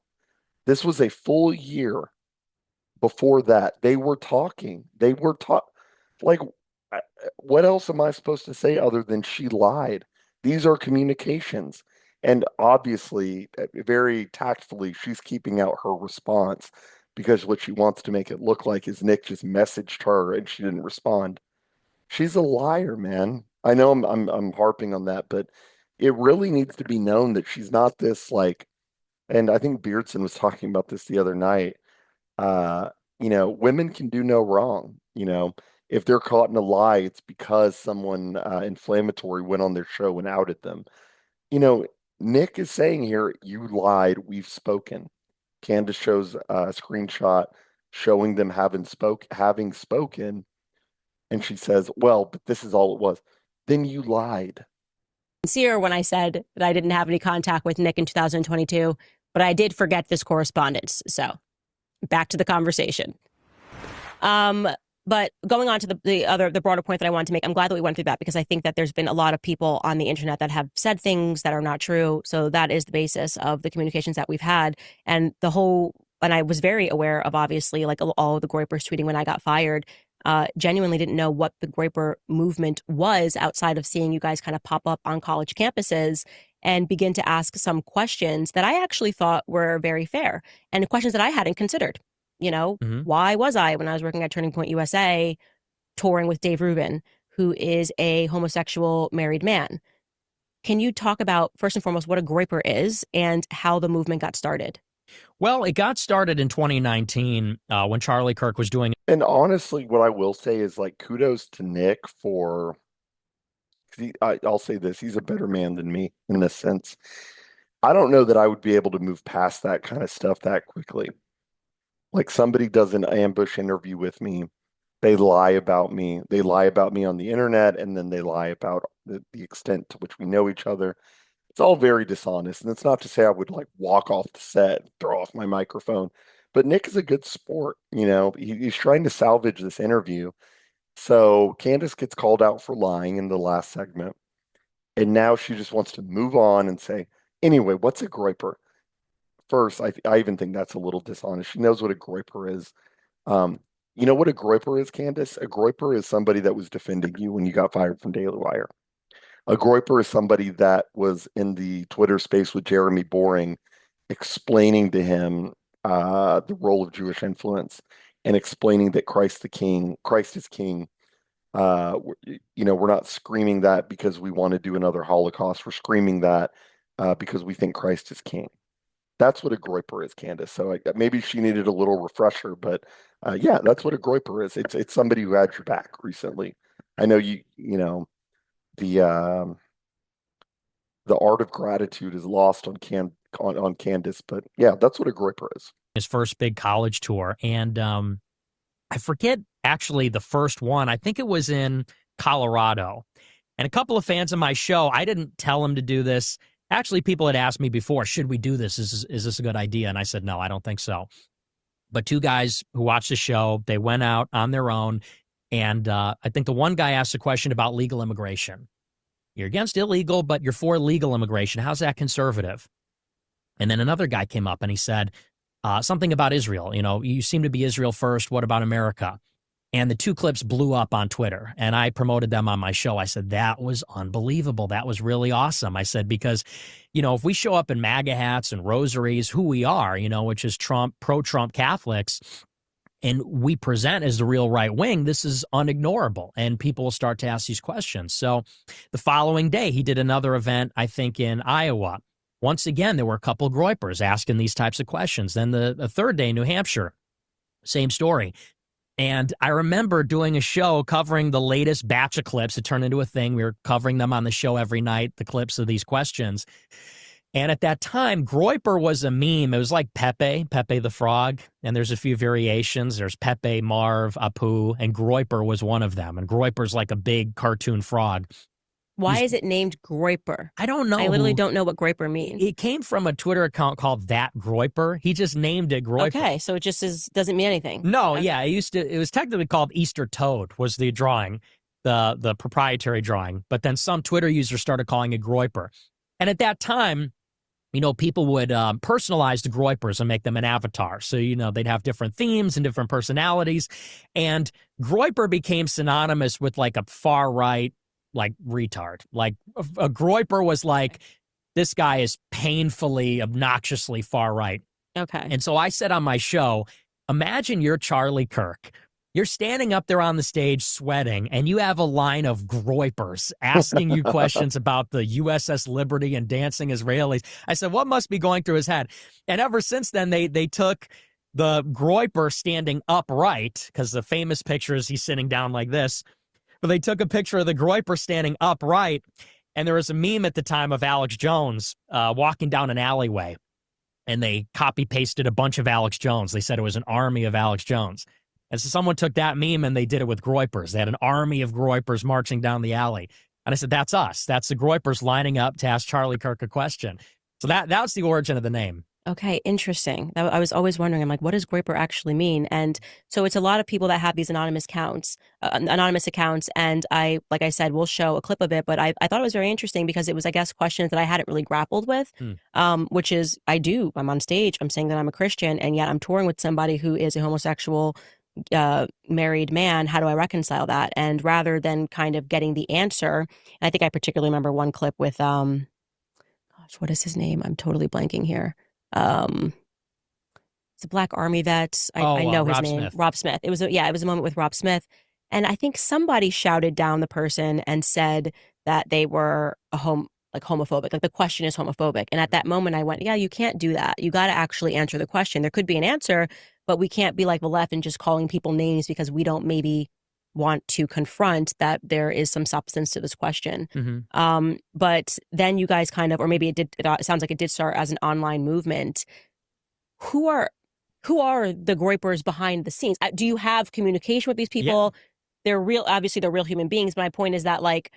This was a full year before that. They were talking. Like, what else am I supposed to say other than she lied? These are communications. And obviously, very tactfully, she's keeping out her response because what she wants to make it look like is Nick just messaged her and she didn't respond. She's a liar, man. I know I'm harping on that, but it really needs to be known that she's not this like, and I think Beardson was talking about this the other night. Women can do no wrong. If they're caught in a lie, it's because someone inflammatory went on their show and outed them. Nick is saying here, you lied, we've spoken. Candace shows a screenshot showing them having spoken, and she says, well, but this is all it was. Then you lied. Sincere when I said that I didn't have any contact with Nick in 2022, but I did forget this correspondence. So back to the conversation. But going on to the broader point that I wanted to make, I'm glad that we went through that because I think that there's been a lot of people on the internet that have said things that are not true. So that is the basis of the communications that we've had. And the whole and I was very aware of obviously like all of the Groipers tweeting when I got fired. Genuinely didn't know what the Groiper movement was outside of seeing you guys kind of pop up on college campuses and begin to ask some questions that I actually thought were very fair and questions that I hadn't considered. You know, why was I, when I was working at Turning Point USA, touring with Dave Rubin, who is a homosexual married man? Can you talk about, first and foremost, what a Groiper is and how the movement got started? Well, it got started in 2019 when Charlie Kirk was doing. And honestly, what I will say is like kudos to Nick for, I'll say this, he's a better man than me in this sense. I don't know that I would be able to move past that kind of stuff that quickly. Like somebody does an ambush interview with me, they lie about me. They lie about me on the internet, and then they lie about the extent to which we know each other. It's all very dishonest. And it's not to say I would like walk off the set, throw off my microphone. But Nick is a good sport. He's trying to salvage this interview. So Candace gets called out for lying in the last segment. And now she just wants to move on and say, anyway, what's a Groiper? First, I even think that's a little dishonest. She knows what a Groiper is. You know what a Groiper is, Candace? A Groiper is somebody that was defending you when you got fired from Daily Wire. A Groiper is somebody that was in the Twitter space with Jeremy Boring, explaining to him the role of Jewish influence and explaining that Christ is king. We're not screaming that because we want to do another Holocaust. We're screaming that because we think Christ is king. That's what a Groiper is, Candace. So maybe she needed a little refresher, but yeah, that's what a Groiper is. It's somebody who had your back recently. I know the art of gratitude is lost on Candace, but yeah, that's what a Groiper is. His first big college tour, and I forget actually the first one. I think it was in Colorado, and a couple of fans of my show, I didn't tell them to do this. Actually, people had asked me before, should we do this? Is this a good idea? And I said, no, I don't think so. But two guys who watched the show, they went out on their own. And I think the one guy asked a question about legal immigration. You're against illegal, but you're for legal immigration. How's that conservative? And then another guy came up and he said something about Israel. You seem to be Israel first. What about America? And the two clips blew up on Twitter, and I promoted them on my show. I said, that was unbelievable. That was really awesome. I said, because, if we show up in MAGA hats and rosaries, who we are, which is pro-Trump Catholics, and we present as the real right wing, this is unignorable, and people will start to ask these questions. So the following day, he did another event, I think, in Iowa. Once again, there were a couple of Groipers asking these types of questions. Then the third day in New Hampshire, same story. And I remember doing a show covering the latest batch of clips. It turned into a thing. We were covering them on the show every night, the clips of these questions. And at that time, Groiper was a meme. It was like Pepe the Frog. And there's a few variations. There's Pepe, Marv, Apu, and Groiper was one of them. And Groiper's like a big cartoon frog. Why is it named Groiper? I don't know. I literally don't know what Groiper means. It came from a Twitter account called That Groiper. He just named it Groiper. Okay, so it just doesn't mean anything. No, okay. Yeah, it was technically called Easter Toad was the drawing, the proprietary drawing. But then some Twitter users started calling it Groiper. And at that time, people would personalize the Groipers and make them an avatar. So, they'd have different themes and different personalities. And Groiper became synonymous with like a far right, like retard. Like a Groiper was like, this guy is painfully, obnoxiously far right. Okay. And so I said on my show, imagine you're Charlie Kirk. You're standing up there on the stage sweating, and you have a line of Groipers asking you questions about the USS Liberty and dancing Israelis. I said, what must be going through his head? And ever since then, they took the Groiper standing upright, because the famous picture is he's sitting down like this. But they took a picture of the Groiper standing upright, and there was a meme at the time of Alex Jones walking down an alleyway, and they copy-pasted a bunch of Alex Jones. They said it was an army of Alex Jones. And so someone took that meme and they did it with Groipers. They had an army of Groipers marching down the alley. And I said, that's us. That's the Groipers lining up to ask Charlie Kirk a question. So that was the origin of the name. Okay, interesting. I was always wondering, I'm like, what does Groiper actually mean? And so it's a lot of people that have these anonymous accounts. And like I said, we'll show a clip of it, but I thought it was very interesting because it was, I guess, questions that I hadn't really grappled with, which is, I'm on stage, I'm saying that I'm a Christian, and yet I'm touring with somebody who is a homosexual married man. How do I reconcile that? And rather than kind of getting the answer, and I think I particularly remember one clip with, gosh, what is his name? I'm totally blanking here. Um, it's a Black Army vet. I know his Rob name, Smith. Rob Smith. It was a moment with Rob Smith, and I think somebody shouted down the person and said that they were homophobic. Like the question is homophobic, and at that moment I went, yeah, you can't do that. You got to actually answer the question. There could be an answer, but we can't be like the left and just calling people names because we don't maybe want to confront that there is some substance to this question. But then you guys kind of, or maybe it sounds like it did start as an online movement. Who are the Groipers behind the scenes? Do you have communication with these people? Yeah. They're real, obviously they're real human beings. But my point is that, like,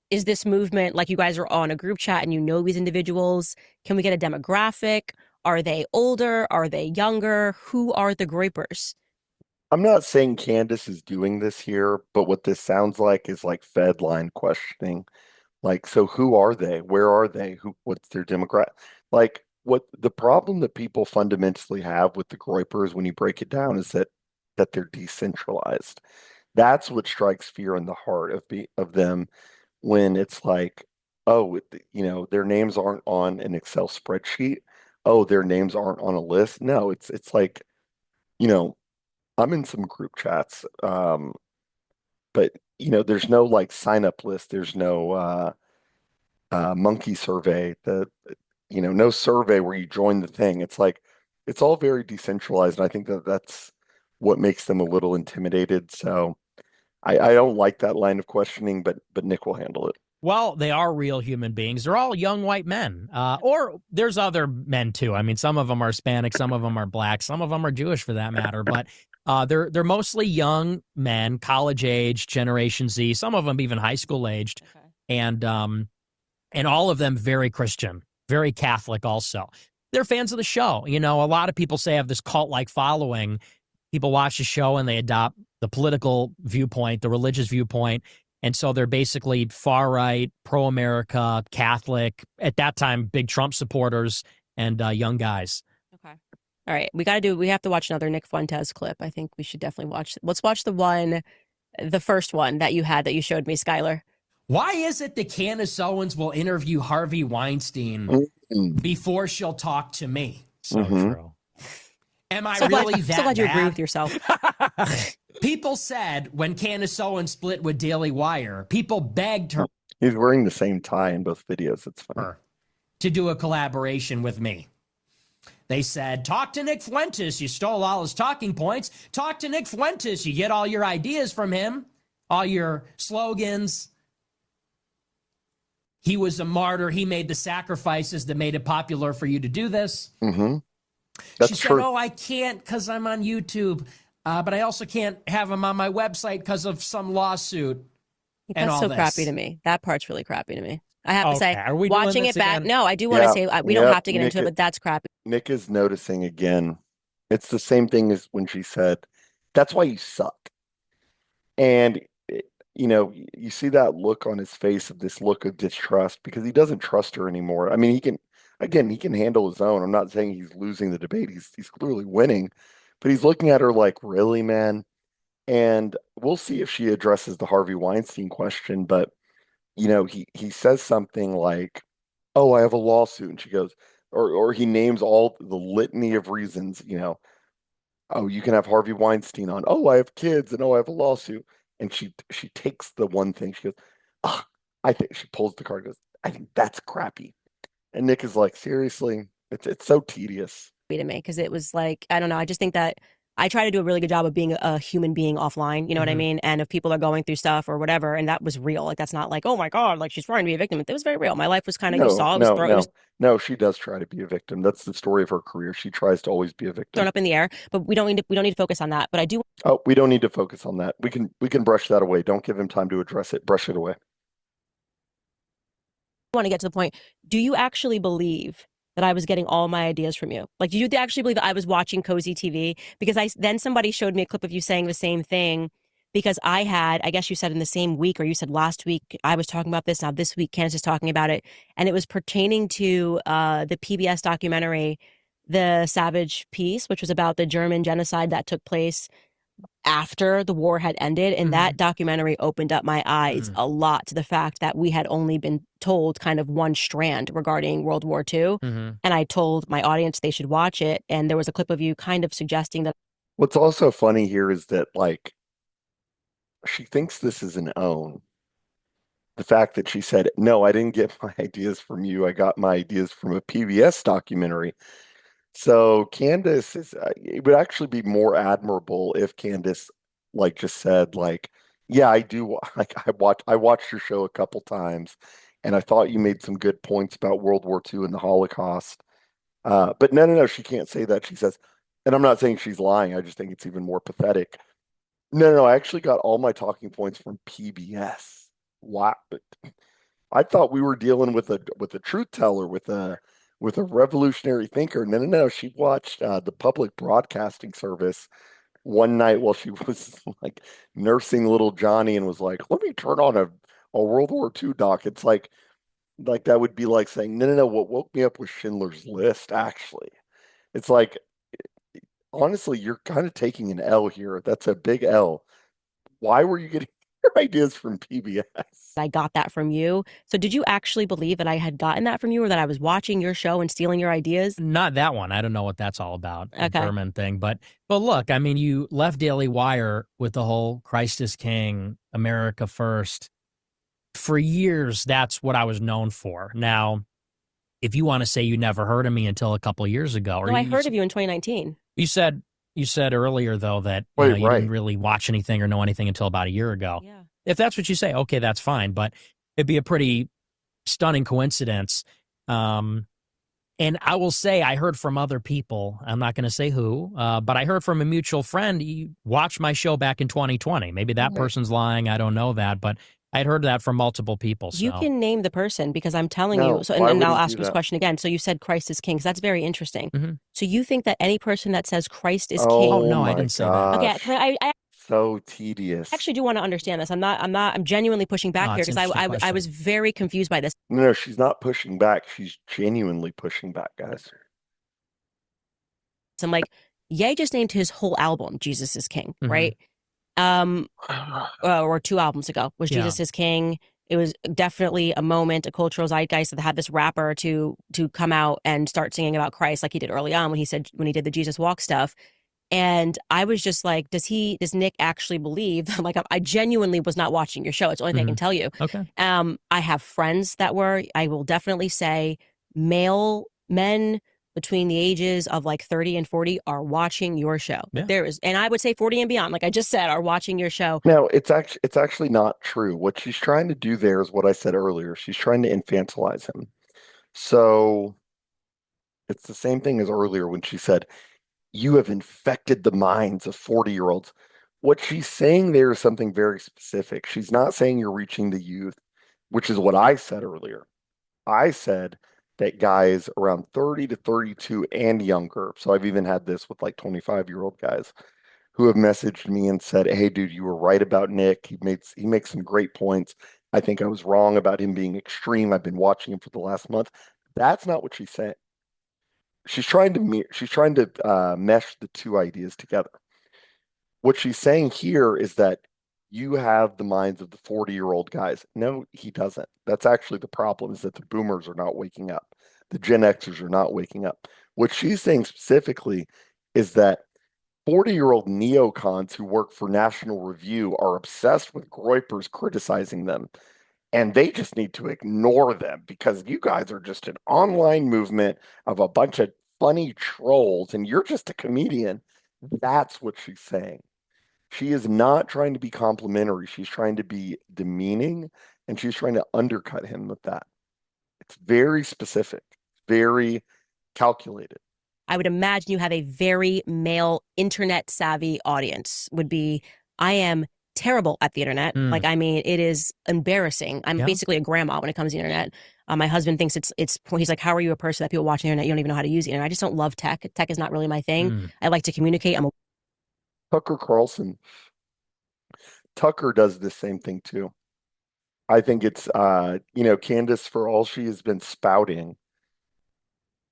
is this movement, like, you guys are on a group chat and you know these individuals? Can we get a demographic? Are they older? Are they younger? Who are the Groipers? I'm not saying Candace is doing this here, but what this sounds like is like Fed line questioning. Like, so who are they? Where are they? What's their demographic? Like, what the problem that people fundamentally have with the Groypers when you break it down is that they're decentralized. That's what strikes fear in the heart of them when it's like, oh, their names aren't on an Excel spreadsheet. Oh, their names aren't on a list. No, it's like, you know, I'm in some group chats, but there's no like sign up list. There's no monkey survey. No survey where you join the thing. It's like it's all very decentralized, and I think that that's what makes them a little intimidated. So I don't like that line of questioning, but Nick will handle it. Well, they are real human beings. They're all young white men. Or there's other men too. I mean, some of them are Hispanic, some of them are black, some of them are Jewish for that matter. But they're mostly young men, college age, Generation Z. Some of them even high school aged, okay. And all of them very Christian, very Catholic. Also, they're fans of the show. A lot of people say have this cult-like following. People watch the show and they adopt the political viewpoint, the religious viewpoint. And so they're basically far right, pro-America, Catholic, at that time, big Trump supporters and young guys. Okay. All right. We have to watch another Nick Fuentes clip. I think we should definitely watch. Let's watch the first one that you showed me, Skylar. Why is it that Candace Owens will interview Harvey Weinstein before she'll talk to me? So true. Am I really that so glad you bad? agree with yourself. People said when Candace Owens split with Daily Wire, people begged her. He's wearing the same tie in both videos. It's funny. To do a collaboration with me. They said, talk to Nick Fuentes. You stole all his talking points. Talk to Nick Fuentes. You get all your ideas from him, all your slogans. He was a martyr. He made the sacrifices that made it popular for you to do this. That's she true. said, oh, I can't because I'm on YouTube. But I also can't have him on my website because of some lawsuit. That's so crappy to me. That part's really crappy to me. I have to say, are we watching it back, no, I do want to say we don't have to get into it, but that's crappy. Nick is noticing again. It's the same thing as when she said, that's why you suck. And, you see that look on his face of this look of distrust because he doesn't trust her anymore. I mean, he can handle his own. I'm not saying he's losing the debate. He's clearly winning. But he's looking at her like, really, man? And we'll see if she addresses the Harvey Weinstein question. But, he says something like, oh, I have a lawsuit. And she goes, or he names all the litany of reasons, oh, you can have Harvey Weinstein on. Oh, I have kids. And oh, I have a lawsuit. And she takes the one thing. She goes, oh, I think she pulls the card and goes, I think that's crappy. And Nick is like, seriously? It's so tedious. To me, because it was like, I don't know, I just think that I try to do a really good job of being a human being offline, you know what I mean? And if people are going through stuff or whatever, and that was real, like that's not like, oh my God, like she's trying to be a victim. It was very real. My life was kind of, No, she does try to be a victim. That's the story of her career. She tries to always be a victim. Thrown up in the air, but we don't need to focus on that. But I do. Oh, we don't need to focus on that. We can brush that away. Don't give him time to address it. Brush it away. I want to get to the point. Do you actually believe that I was getting all my ideas from you? Like, do you actually believe that I was watching Cozy TV? Because then somebody showed me a clip of you saying the same thing. Because I guess you said in the same week, or you said last week, I was talking about this. Now this week, Candace is talking about it, and it was pertaining to the PBS documentary, The Savage Peace, which was about the German genocide that took place after the war had ended. And that documentary opened up my eyes a lot to the fact that we had only been told kind of one strand regarding World War II. And I told my audience they should watch it. And there was a clip of you kind of suggesting that. What's also funny here is that, like, she thinks this is an own. The fact that she said, no, I didn't get my ideas from you. I got my ideas from a PBS documentary. So Candace it would actually be more admirable if Candace like just said like, yeah, I do like I watched your show a couple times and I thought you made some good points about World War II and the Holocaust. But no, she can't say that. She says, and I'm not saying she's lying. I just think it's even more pathetic. No, I actually got all my talking points from PBS. Wow. I thought we were dealing with a truth teller, with a revolutionary thinker. No. She watched the public broadcasting service one night while she was like nursing little Johnny and was like, "Let me turn on a World War II doc." It's like that would be like saying, "No. What woke me up was Schindler's List." Actually, it's like honestly, you're kind of taking an L here. That's a big L. Why were you getting your ideas from PBS? I got that from you. So did you actually believe that I had gotten that from you, or that I was watching your show and stealing your ideas? Not that one. I don't know what that's all about, the Okay. German thing. But look, I mean, you left Daily Wire with the whole Christ is King, America First. For years, that's what I was known for. Now, if you want to say you never heard of me until a couple of years ago, or No, I heard of you in 2019. You said earlier though that Wait, you right. didn't really watch anything or know anything until about a year ago. Yeah. If that's what you say, okay, that's fine. But it'd be a pretty stunning coincidence. And I will say I heard from other people. I'm not going to say who, but I heard from a mutual friend. He watched my show back in 2020. Maybe that person's lying. I don't know that, but I'd heard that from multiple people. So. You can name the person because I'm telling No, you. So, why and would I'll he ask do you this that? question again. So you said Christ is king. So that's very interesting. Mm-hmm. So you think that any person that says Christ is king? Oh no, my I didn't say that. Okay, gosh. I So tedious. actually do want to understand this. I'm genuinely pushing back No, here it's because an interesting I was very confused by this. No, she's not pushing back. She's genuinely pushing back, guys. I'm like, Ye just named his whole album Jesus is King, Mhm. right? Or 2 albums ago was Yeah. Jesus is King. It was definitely a moment, a cultural zeitgeist that had this rapper to come out and start singing about Christ like he did early on when he did the Jesus Walk stuff. And I was just like, does Nick actually believe? Like, I genuinely was not watching your show. It's the only thing I can tell you. Okay. I have friends that were, I will definitely say, male men between the ages of like 30 and 40 are watching your show. Yeah. And I would say 40 and beyond, like I just said, are watching your show. No, it's actually not true. What she's trying to do there is what I said earlier. She's trying to infantilize him. So it's the same thing as earlier when she said, "You have infected the minds of 40-year-olds." What she's saying there is something very specific. She's not saying you're reaching the youth, which is what I said earlier. I said that guys around 30 to 32 and younger, so I've even had this with like 25-year-old guys who have messaged me and said, "Hey, dude, you were right about Nick. He makes some great points. I think I was wrong about him being extreme. I've been watching him for the last month." That's not what she's saying. She's trying to mesh the two ideas together. What she's saying here is that you have the minds of the 40-year-old guys. No, he doesn't. That's actually the problem, is that the boomers are not waking up. The Gen Xers are not waking up. What she's saying specifically is that 40-year-old neocons who work for National Review are obsessed with Groipers criticizing them. And they just need to ignore them because you guys are just an online movement of a bunch of funny trolls and you're just a comedian. That's what she's saying. She is not trying to be complimentary. She's trying to be demeaning and she's trying to undercut him with that. It's very specific, very calculated. I would imagine you have a very male internet savvy audience. I am terrible at the internet. Like, I mean, it is embarrassing. I'm basically a grandma when it comes to the internet. My husband thinks he's like, how are you a person that people watch the internet? You don't even know how to use the internet. I just don't love tech. Tech is not really my thing. I like to communicate. Tucker Carlson. Tucker does the same thing too. I think it's Candace, for all she has been spouting,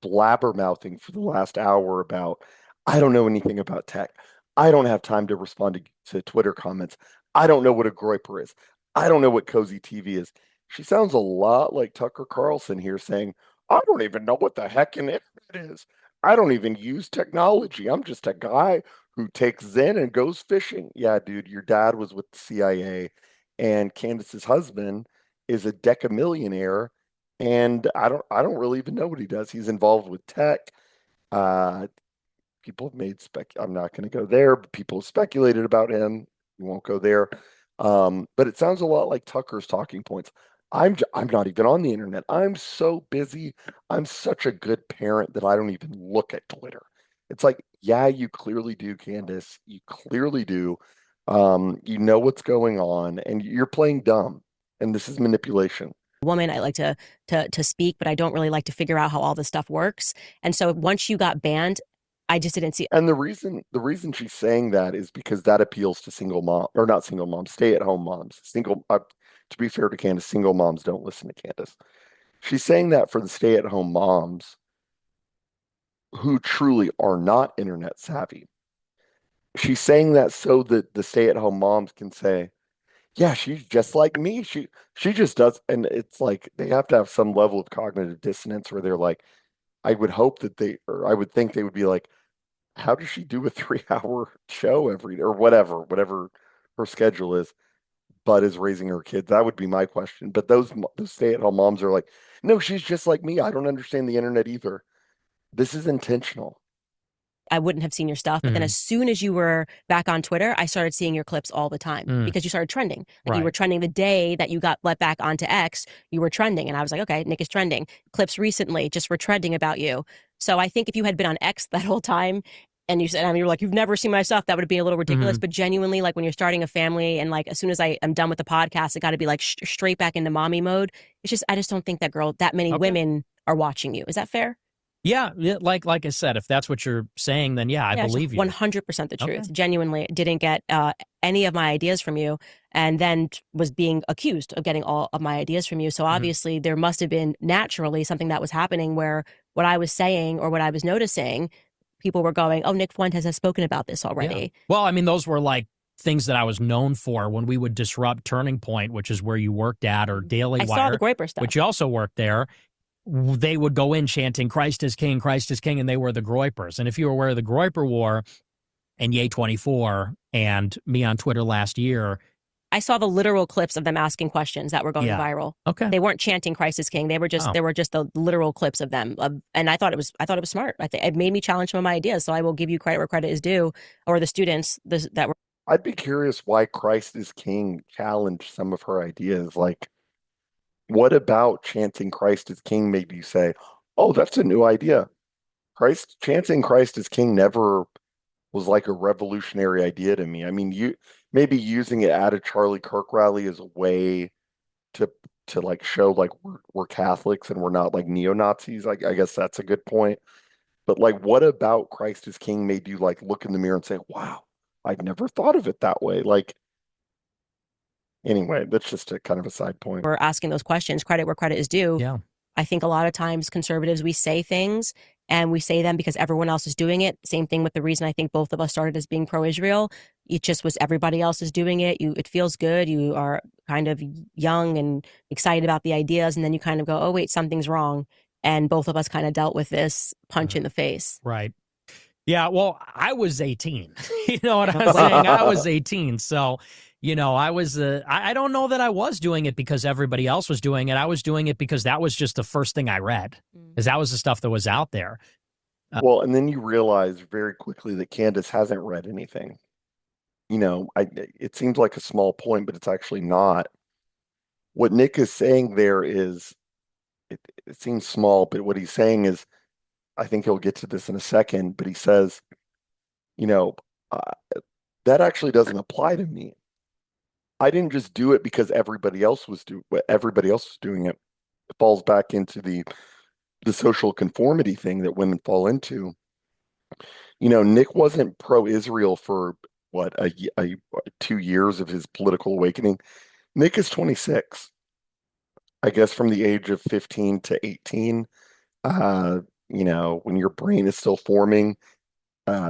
blabbermouthing for the last hour about, I don't know anything about tech. I don't have time to respond to Twitter comments. I don't know what a Groiper is. I don't know what Cozy TV is. She sounds a lot like Tucker Carlson here saying, I don't even know what the heck an internet is. I don't even use technology. I'm just a guy who takes Zen and goes fishing. Yeah, dude, your dad was with the CIA, and Candace's husband is a decamillionaire, and I don't really even know what he does. He's involved with tech. Uh, People have made I'm not going to go there, but people have speculated about him. We won't go there. But it sounds a lot like Tucker's talking points. I'm not even on the internet. I'm so busy. I'm such a good parent that I don't even look at Twitter. It's like, yeah, you clearly do, Candace. You clearly do. You know what's going on, and you're playing dumb. And this is manipulation. Woman, I like to speak, but I don't really like to figure out how all this stuff works. And so once you got banned, I just didn't see. And the reason she's saying that is because that appeals to single mom, or not single moms, stay-at-home moms. To be fair to Candace, single moms don't listen to Candace. She's saying that for the stay-at-home moms who truly are not internet savvy. She's saying that so that the stay-at-home moms can say, "Yeah, she's just like me. She just does." And it's like they have to have some level of cognitive dissonance where they're like, I would hope that or I would think they would be like, how does she do a 3 hour show or whatever her schedule is, but is raising her kid? That would be my question. But those stay-at-home moms are like, no, she's just like me. I don't understand the internet either. This is intentional. I wouldn't have seen your stuff. But then as soon as you were back on Twitter, I started seeing your clips all the time because you started trending. Like you were trending the day that you got let back onto X, you were trending. And I was like, okay, Nick is trending. Clips recently just were trending about you. So I think if you had been on X that whole time and you said, I mean, you were like, you've never seen my stuff, that would be a little ridiculous. But genuinely, like when you're starting a family and like as soon as I am done with the podcast, it got to be like straight back into mommy mode. I just don't think that many women are watching you. Is that fair? Yeah, like I said, if that's what you're saying, then yeah, I believe you. 100% the truth. Genuinely didn't get any of my ideas from you, and then was being accused of getting all of my ideas from you. So obviously there must have been naturally something that was happening where what I was saying or what I was noticing, people were going, oh, Nick Fuentes has spoken about this already. Yeah. Well, I mean, those were like things that I was known for when we would disrupt Turning Point, which is where you worked at, or Daily Wire. I saw the Groiper stuff. Which you also worked there. They would go in chanting Christ is King, and they were the Groipers. And if you were aware of the Groiper War and Ye24 and me on Twitter last year, I saw the literal clips of them asking questions that were going viral. Okay. They weren't chanting Christ is King. They were just the literal clips of them. And I thought it was smart. I think it made me challenge some of my ideas. So I will give you credit where credit is due, or the students that were. I'd be curious why Christ is King challenged some of her ideas. Like, what about chanting Christ is King made you say, oh, that's a new idea? Chanting Christ is King never was like a revolutionary idea to me. I mean, you maybe using it at a Charlie Kirk rally as a way to like show like we're Catholics and we're not like neo-Nazis. I guess that's a good point. But like, what about Christ is King made you like look in the mirror and say, wow, I'd never thought of it that way? Like, anyway, that's just a kind of a side point. We're asking those questions, credit where credit is due. Yeah. I think a lot of times conservatives, we say things and we say them because everyone else is doing it. Same thing with the reason I think both of us started as being pro-Israel. It just was everybody else is doing it. It feels good. You are kind of young and excited about the ideas. And then you kind of go, oh, wait, something's wrong. And both of us kind of dealt with this punch in the face. Right. Yeah, well, I was 18. You know what I'm saying? I was 18. So, I was, I don't know that I was doing it because everybody else was doing it. I was doing it because that was just the first thing I read, because that was the stuff that was out there. Well, and then you realize very quickly that Candace hasn't read anything. It seems like a small point, but it's actually not. What Nick is saying there is, it seems small, but what he's saying is, I think he'll get to this in a second, but he says, that actually doesn't apply to me. I didn't just do it because everybody else was doing it. falls back into the social conformity thing that women fall into. Nick wasn't pro-Israel for what 2 years of his political awakening. Nick is 26. I guess from the age of 15 to 18, uh, when your brain is still forming,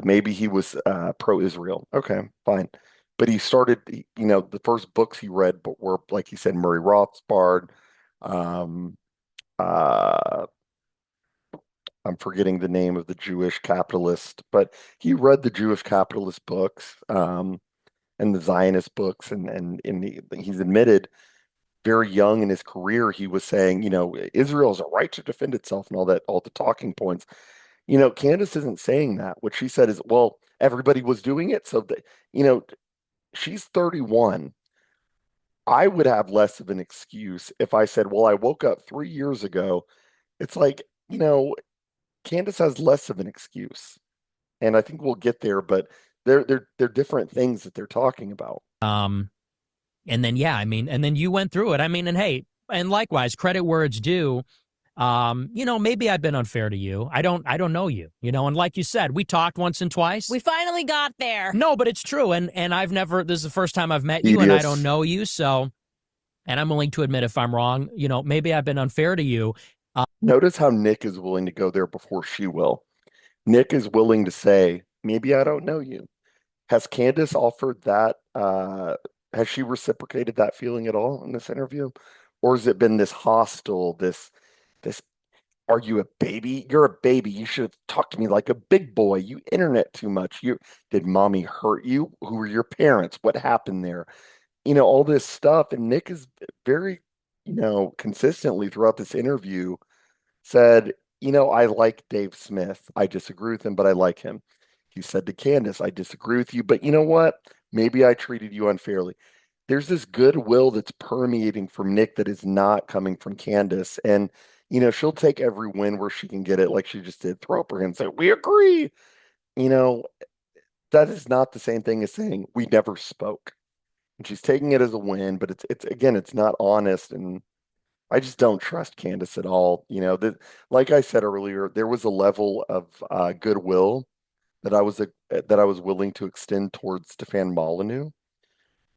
maybe he was pro-Israel. Okay, fine. But he started, the first books he read but were, like he said, Murray Rothbard. Um, uh, I'm forgetting the name of the Jewish capitalist, but he read the Jewish capitalist books, and the Zionist books, and he's admitted very young in his career, he was saying, Israel has a right to defend itself and all the talking points. Candace isn't saying that. What she said is, well, everybody was doing it. So, you know, she's 31. I would have less of an excuse if I said, well, I woke up 3 years ago. It's like, Candace has less of an excuse. And I think we'll get there, but they're different things that they're talking about. And then, yeah, I mean, and then you went through it. I mean, and hey, and likewise, credit where it's due. Maybe I've been unfair to you. I don't know you, and like you said, we talked once and twice. We finally got there. No, but it's true. And this is the first time I've met you, Tedious. and I don't know you. So, and I'm willing to admit if I'm wrong, maybe I've been unfair to you. Notice how Nick is willing to go there before she will. Nick is willing to say, maybe I don't know you. Has Candace offered that? Has she reciprocated that feeling at all in this interview? Or has it been this hostile, this, are you a baby? You're a baby. You should have talked to me like a big boy. You internet too much. Did mommy hurt you? Who were your parents? What happened there? All this stuff. And Nick is very, consistently throughout this interview said, I like Dave Smith. I disagree with him, but I like him. He said to Candace, I disagree with you, but you know what? Maybe I treated you unfairly. There's this goodwill that's permeating from Nick that is not coming from Candace. And, she'll take every win where she can get it, like she just did Groiper and say, we agree. You know, that is not the same thing as saying we never spoke. And she's taking it as a win, but it's again, it's not honest. And I just don't trust Candace at all. Like I said earlier, there was a level of goodwill that I was willing to extend towards Stefan Molyneux,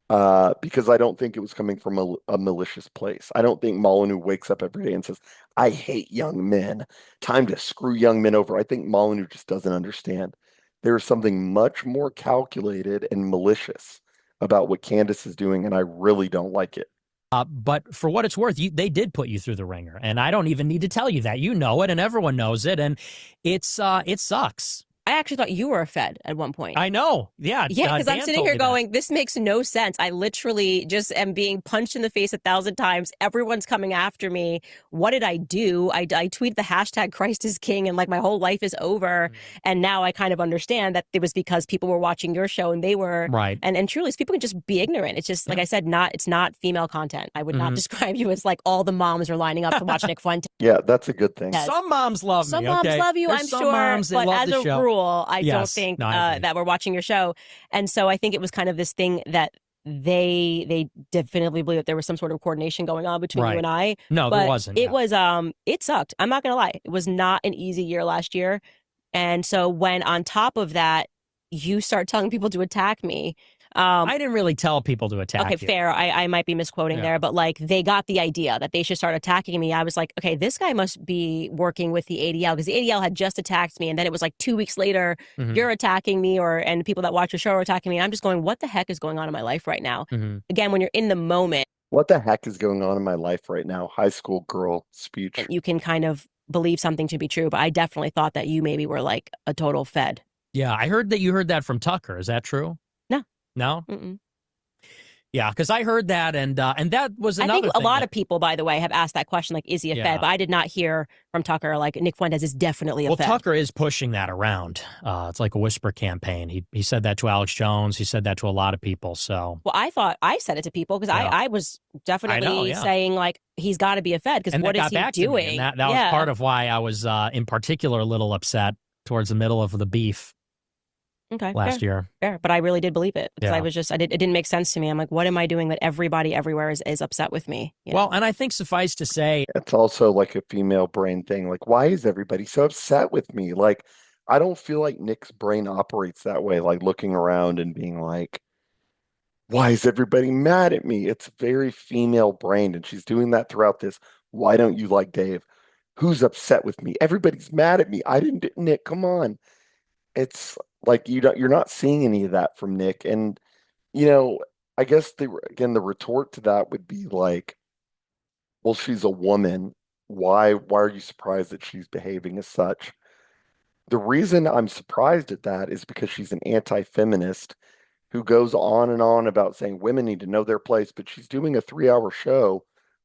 because I don't think it was coming from a malicious place. I don't think Molyneux wakes up every day and says, I hate young men. Time to screw young men over. I think Molyneux just doesn't understand. There is something much more calculated and malicious about what Candace is doing, and I really don't like it. But for what it's worth, they did put you through the ringer, and I don't even need to tell you that. You know it, and everyone knows it, and it sucks. I actually thought you were a Fed at one point. I know. Yeah. Yeah, because I'm sitting here going, this makes no sense. I literally just am being punched in the face 1,000 times. Everyone's coming after me. What did I do? I tweeted the hashtag Christ is King and like my whole life is over. And now I kind of understand that it was because people were watching your show and they were. Right. And truly, people can just be ignorant. It's just, like I said, it's not female content. I would not describe you as like all the moms are lining up to watch Nick Fuentes. Yeah, that's a good thing. Yes. Some moms love me. Some moms love you, There's I'm some sure. Moms that but love as the a show. rule, I Yes. don't think I that we're watching your show. And so I think it was kind of this thing that they definitively believe that there was some sort of coordination going on between you and I. No, but there wasn't. It was it sucked. I'm not gonna lie. It was not an easy year last year. And so when on top of that, you start telling people to attack me. I didn't really tell people to attack you. Okay, fair. I might be misquoting there, but like they got the idea that they should start attacking me. I was like, okay, this guy must be working with the ADL because the ADL had just attacked me. And then it was like 2 weeks later, you're attacking me and people that watch your show are attacking me. And I'm just going, what the heck is going on in my life right now? Again, when you're in the moment. What the heck is going on in my life right now? High school girl speech. You can kind of believe something to be true, but I definitely thought that you maybe were like a total Fed. Yeah, I heard that you heard that from Tucker. Is that true? No? Mm-mm. Yeah, because I heard that, and that was another thing. I think a lot of people, by the way, have asked that question, like, is he a Fed? But I did not hear from Tucker, like, Nick Fuentes is definitely a Fed. Well, Tucker is pushing that around. It's like a whisper campaign. He said that to Alex Jones. He said that to a lot of people, so. Well, I thought I said it to people because I was definitely saying, like, he's got to be a Fed because what is he doing? That was part of why I was, in particular, a little upset towards the middle of the beef. Okay, last fair, year. fair. But I really did believe it because Yeah. I was just, it didn't make sense to me. I'm like, what am I doing that everybody everywhere is upset with me? Well, and I think suffice to say, It's also like a female brain thing. Like, why is everybody so upset with me? Like, I don't feel like Nick's brain operates that way, like looking around and being like, why is everybody mad at me? It's very female brained, and she's doing that throughout this. Why don't you like Dave? Who's upset with me? Everybody's mad at me. I didn't do Nick, come on. It's like you're not seeing any of that from Nick. And, you know, I guess the retort to that would be like, well, she's a woman. Why are you surprised that she's behaving as such? The reason I'm surprised at that is because she's an anti-feminist who goes on and on about saying women need to know their place, but she's doing a 3 hour show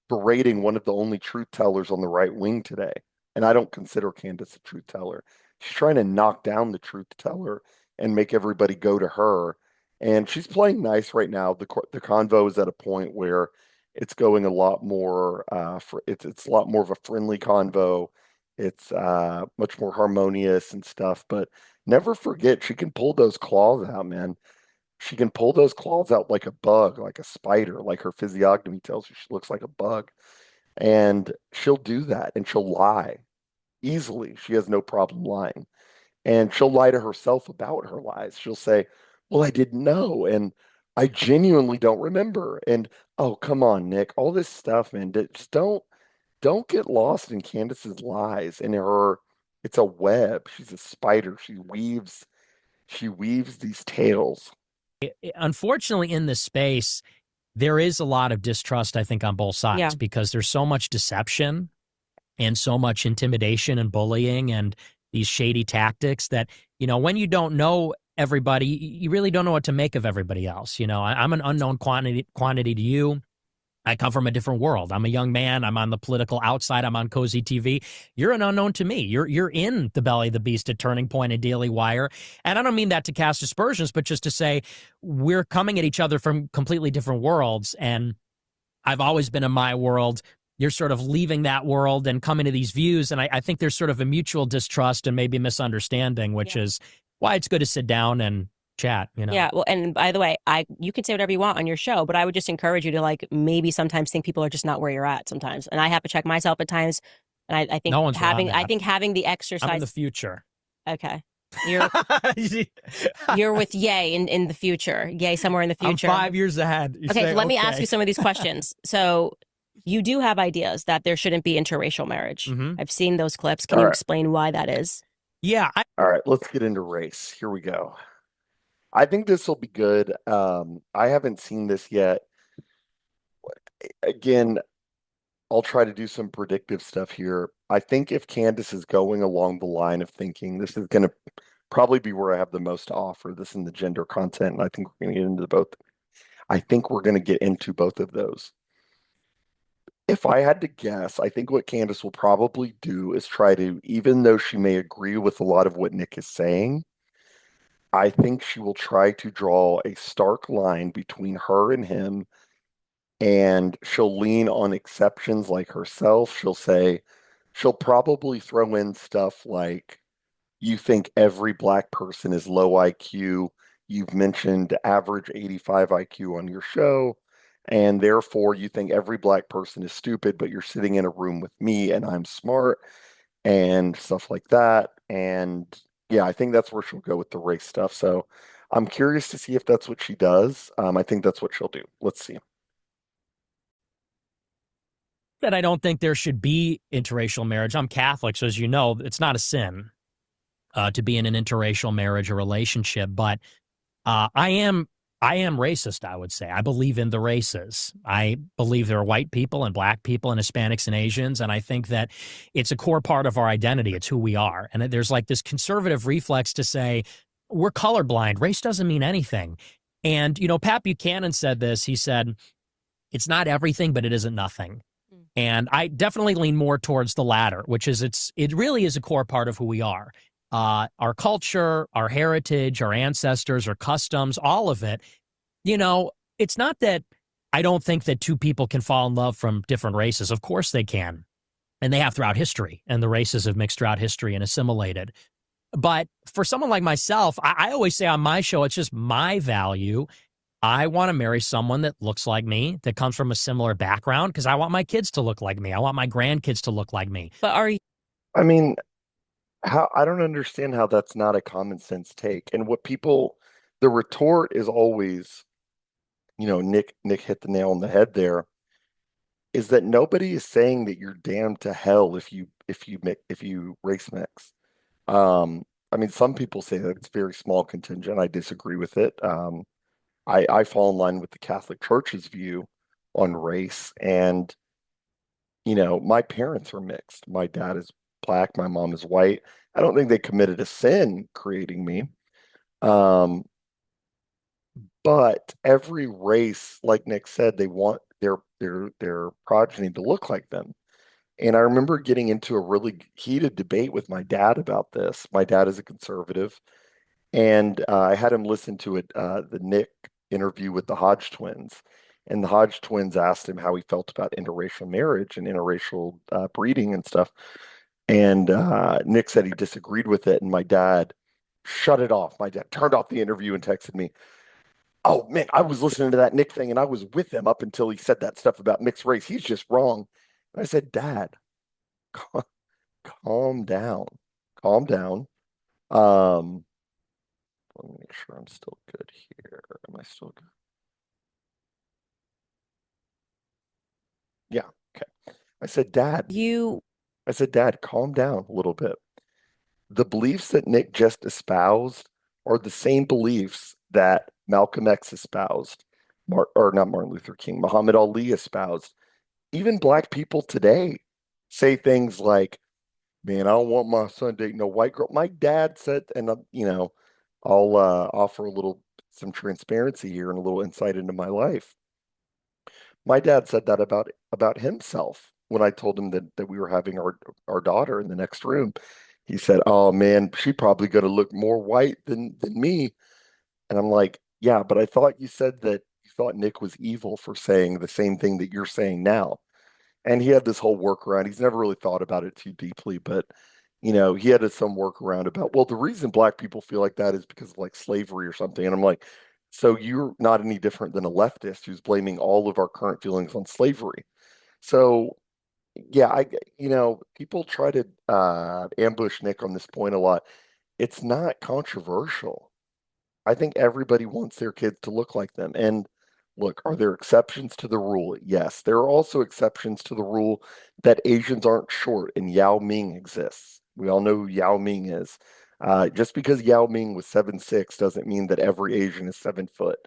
berating one of the only truth tellers on the right wing today. And I don't consider Candace a truth teller. She's trying to knock down the truth teller and make everybody go to her. And she's playing nice right now. The convo is at a point where it's going a lot more it's a lot more of a friendly convo. It's much more harmonious and stuff, but never forget she can pull those claws out, man. She can pull those claws out like a bug, like a spider, like her physiognomy tells you she looks like a bug. And she'll do that and she'll lie easily. She has no problem lying. And she'll lie to herself about her lies. She'll say, well, I didn't know. And I genuinely don't remember. And oh, come on, Nick, all this stuff, man. Just don't get lost in Candace's lies and her it's a web. She's a spider. She weaves these tales. unfortunately, in this space, there is a lot of distrust, I think, on both sides because there's so much deception and so much intimidation and bullying and these shady tactics that, when you don't know everybody, you really don't know what to make of everybody else. I'm an unknown quantity to you. I come from a different world. I'm a young man. I'm on the political outside. I'm on Cozy TV. You're an unknown to me. You're in the belly of the beast at Turning Point and Daily Wire. And I don't mean that to cast aspersions, but just to say we're coming at each other from completely different worlds. And I've always been in my world. You're sort of leaving that world and coming to these views. And I think there's sort of a mutual distrust and maybe misunderstanding, which is why it's good to sit down and chat. Yeah. Well, and by the way, you can say whatever you want on your show, but I would just encourage you to maybe sometimes think people are just not where you're at sometimes. And I have to check myself at times. And I think no one's having the exercise. I'm in the future. Okay. You're with Yay in the future. Yay somewhere in the future. I'm 5 years ahead. So let me ask you some of these questions. So you do have ideas that there shouldn't be interracial marriage. Mm-hmm. I've seen those clips. Can you explain why that is? Yeah. All right, let's get into race. Here we go. I think this will be good. I haven't seen this yet. Again, I'll try to do some predictive stuff here. I think if Candace is going along the line of thinking, this is going to probably be where I have the most to offer, this in the gender content, and I think we're going to get into both. I think we're going to get into both of those. If I had to guess, I think what Candace will probably do is try to, even though she may agree with a lot of what Nick is saying, I think she will try to draw a stark line between her and him, and she'll lean on exceptions like herself. She'll probably throw in stuff like, you think every black person is low IQ. You've mentioned average 85 IQ on your show, and therefore you think every black person is stupid, but you're sitting in a room with me and I'm smart and stuff like that. And yeah, I think that's where she'll go with the race stuff. So I'm curious to see if that's what she does. I think that's what she'll do. Let's see. That I don't think there should be interracial marriage. I'm Catholic, so as you know, it's not a sin to be in an interracial marriage or relationship. But I am racist, I would say. I believe in the races. I believe there are white people and black people and Hispanics and Asians, and I think that it's a core part of our identity. It's who we are. And there's this conservative reflex to say, we're colorblind. Race doesn't mean anything. And, Pat Buchanan said this. He said, it's not everything, but it isn't nothing. And I definitely lean more towards the latter, which is it really is a core part of who we are. Our culture, our heritage, our ancestors, our customs, all of it. It's not that I don't think that two people can fall in love from different races. Of course they can. And they have throughout history. And the races have mixed throughout history and assimilated. But for someone like myself, I always say on my show, it's just my value. I want to marry someone that looks like me, that comes from a similar background, because I want my kids to look like me. I want my grandkids to look like me. But are you I mean, how I don't understand how that's not a common sense take. And what people, the retort is always, Nick hit the nail on the head there, is that nobody is saying that you're damned to hell if you race mix. Um, I mean, some people say that it's very small contingent. I disagree with it. I fall in line with the Catholic Church's view on race, and my parents are mixed. My dad is black, my mom is white. I don't think they committed a sin creating me. Um, but every race, like Nick said, they want their progeny to look like them. And I remember getting into a really heated debate with my dad about this. My dad is a conservative, and I had him listen to the Nick interview with the Hodge twins. And the Hodge twins asked him how he felt about interracial marriage and interracial breeding and stuff. And Nick said he disagreed with it. And my dad shut it off. My dad turned off the interview and texted me, "Oh man, I was listening to that Nick thing and I was with him up until he said that stuff about mixed race. He's just wrong." And I said, "Dad, calm down. Calm down. Um, let me make sure I'm still good here. Am I still good? Yeah, okay. I said, Dad, you I said, Dad, calm down a little bit. The beliefs that Nick just espoused are the same beliefs that Malcolm X espoused, or not Martin Luther King, Muhammad Ali espoused. Even black people today say things like, man, I don't want my son dating a white girl. My dad said, and I'll offer some transparency here and a little insight into my life. My dad said that about himself when I told him that we were having our daughter in the next room. He said, "Oh man, she probably going to look more white than me." And I'm like, "Yeah, but I thought you said that you thought Nick was evil for saying the same thing that you're saying now." And he had this whole workaround. He's never really thought about it too deeply, but he had some workaround about, well, the reason black people feel like that is because of like slavery or something. And I'm like, so you're not any different than a leftist who's blaming all of our current feelings on slavery. So yeah, people try to ambush Nick on this point a lot. It's not controversial. I think everybody wants their kids to look like them. And look, are there exceptions to the rule? Yes. There are also exceptions to the rule that Asians aren't short and Yao Ming exists. We all know who Yao Ming is. Just because Yao Ming was 7'6" doesn't mean that every Asian is 7 foot.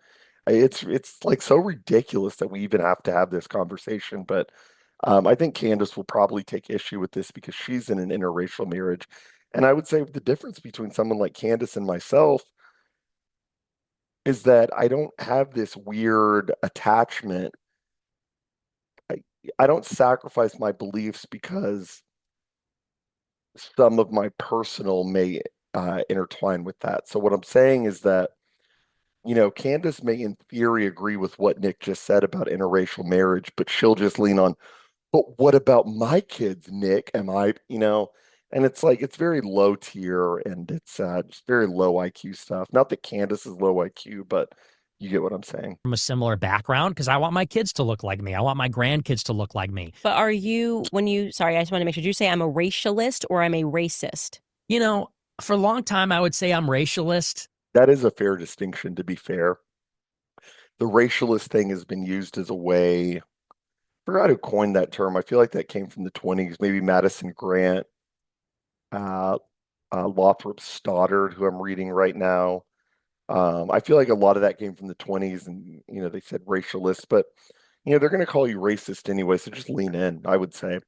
It's like so ridiculous that we even have to have this conversation. But I think Candace will probably take issue with this because she's in an interracial marriage. And I would say the difference between someone like Candace and myself is that I don't have this weird attachment. I, I don't sacrifice my beliefs because some of my personal may intertwine with that. So what I'm saying is that, Candace may in theory agree with what Nick just said about interracial marriage, but she'll just lean on, but what about my kids, Nick? And it's like it's very low tier and it's just very low IQ stuff. Not that Candace is low IQ, but you get what I'm saying. From a similar background, because I want my kids to look like me. I want my grandkids to look like me. but are you when you sorry, I just want to make sure, did you say I'm a racialist or I'm a racist? You know, for a long time, I would say I'm racialist. That is a fair distinction, to be fair. The racialist thing has been used as a way. I forgot who coined that term. I feel like that came from the 20s, maybe Madison Grant, uh, Lothrop Stoddard, who I'm reading right now. I feel like a lot of that came from the 20s, and they said racialist, but they're going to call you racist anyway, so just lean in, I would say.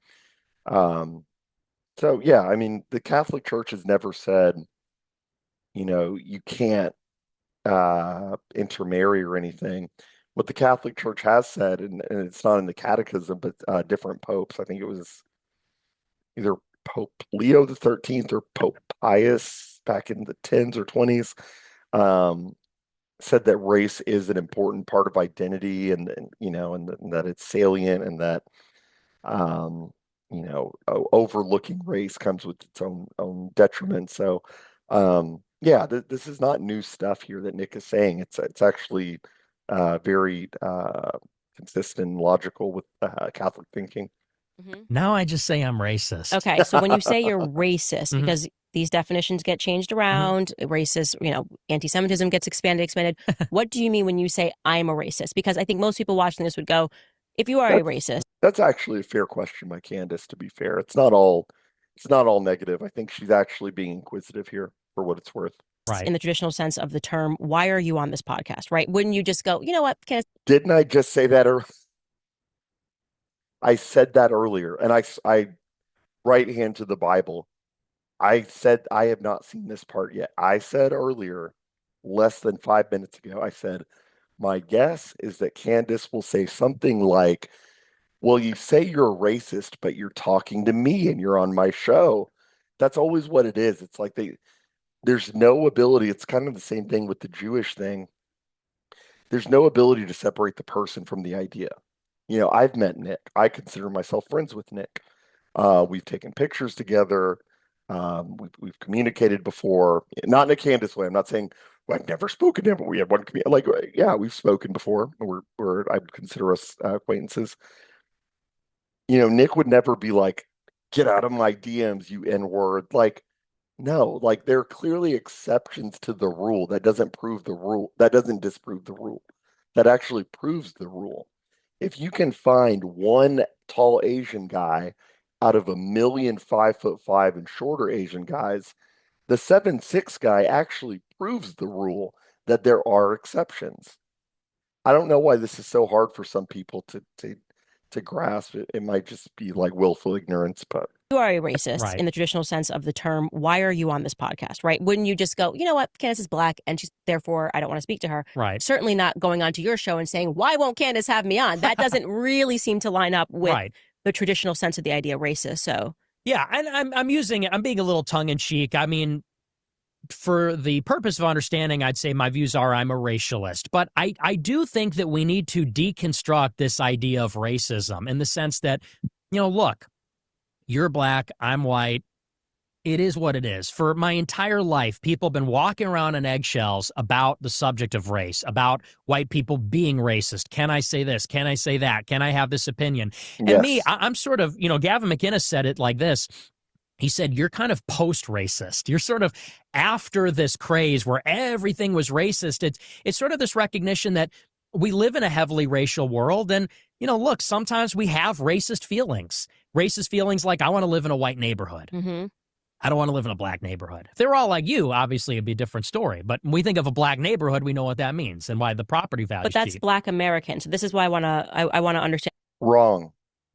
So yeah, I mean, the Catholic Church has never said, you can't intermarry or anything. What the Catholic Church has said, and it's not in the Catechism, but different popes. I think it was either Pope Leo the 13th or Pope Pius back in the 10s or 20s. Um, Said that race is an important part of identity, and that it's salient, and that overlooking race comes with its own detriment. So Yeah, this is not new stuff here that Nick is saying. It's actually very consistent and logical with Catholic thinking. Mhm. Now I just say I'm racist. Okay, so when you say you're racist, Mhm. because these definitions get changed Mhm. around, racist, anti-Semitism gets expanded. What do you mean when you say I'm a racist? Because I think most people watching this would go, if you are a That's racist that's actually a fair question by Candace, to be fair. It's not all negative. I think she's actually being inquisitive here for what it's worth. Right. in the traditional sense of the term, why are you on this podcast, right? Wouldn't you just go, you know what, Candace, Didn't I just say that? I said that earlier, and I right hand to the Bible. I said I have not seen this part yet. I said earlier, less than 5 minutes ago, I said, my guess is that Candace will say something like, well, you say you're a racist, but you're talking to me and you're on my show. That's always what it is. It's like there's no ability. It's kind of the same thing with the Jewish thing. There's no ability to separate the person from the idea. I've met Nick. I consider myself friends with Nick. We've taken pictures together. We've communicated before, not in a Candace way. I'm not saying well, I've never spoken to him, but we had one like, yeah, we've spoken before. I would consider us acquaintances. Nick would never be like, get out of my DMs, you N word. Like, no, like there are clearly exceptions to the rule. That doesn't prove the rule. That doesn't disprove the rule. That actually proves the rule. If you can find one tall Asian guy out of 1,000,000 5'5" and shorter Asian guys, the 7'6" guy actually proves the rule that there are exceptions. I don't know why this is so hard for some people to grasp. It might just be like willful ignorance, but you are a racist Right. in the traditional sense of the term, why are you on this podcast, right? Wouldn't you just go, you know what, Candace is black and she's therefore I don't want to speak to her. Right. Certainly not going onto your show and saying, why won't Candace have me on? That doesn't really seem to line up with Right. the traditional sense of the idea racist. So Yeah, and I'm being a little tongue in cheek. I mean, for the purpose of understanding, I'd say my views are I'm a racialist. But I do think that we need to deconstruct this idea of racism in the sense that, look, you're black, I'm white. It is what it is. For my entire life, people have been walking around in eggshells about the subject of race, about white people being racist. Can I say this? Can I say that? Can I have this opinion? And me, yes. I'm sort of, Gavin McInnes said it like this. He said, you're kind of post-racist. You're sort of after this craze where everything was racist. It's sort of this recognition that we live in a heavily racial world. And, look, sometimes we have racist feelings. Racist feelings like, I want to live in a white neighborhood. I don't want to live in a black neighborhood. If they were all like you, obviously it'd be a different story. But when we think of a black neighborhood, we know what that means and why the property value but is that's cheap. black American. So this is why I want to understand. Wrong.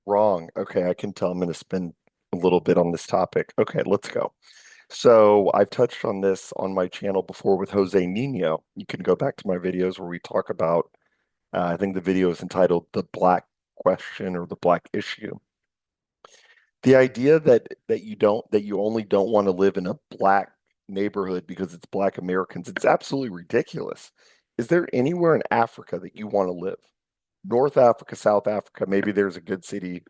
Wrong. Okay, I can tell I'm going to spend a little bit on this topic. Okay, let's go. So I've touched on this on my channel before with Jose Nino. You can go back to my videos where we talk about, I think the video is entitled The Black Question or The Black Issue. The idea that you only don't want to live in a black neighborhood because it's black Americans, it's absolutely ridiculous. Is there anywhere in Africa that you want to live? North Africa, South Africa, maybe there's a good city.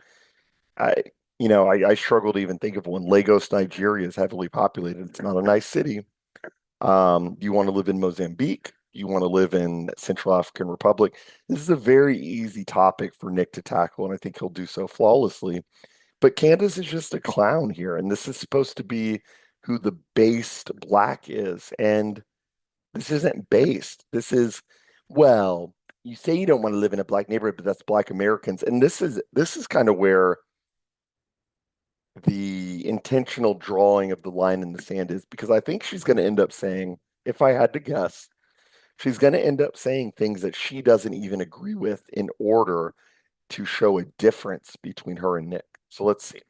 I, I struggle to even think of one. Lagos, Nigeria is heavily populated. It's not a nice city. You want to live in Mozambique? You want to live in Central African Republic? This is a very easy topic for Nick to tackle, and I think he'll do so flawlessly. But Candace is just a clown here, and this is supposed to be who the based black is, and this isn't based. Well, you say you don't want to live in a black neighborhood, but that's black Americans. And this is kind of where the intentional drawing of the line in the sand is, because I think she's going to end up saying, if I had to guess, she's going to end up saying things that she doesn't even agree with in order to show a difference between her and Nick. So let's see.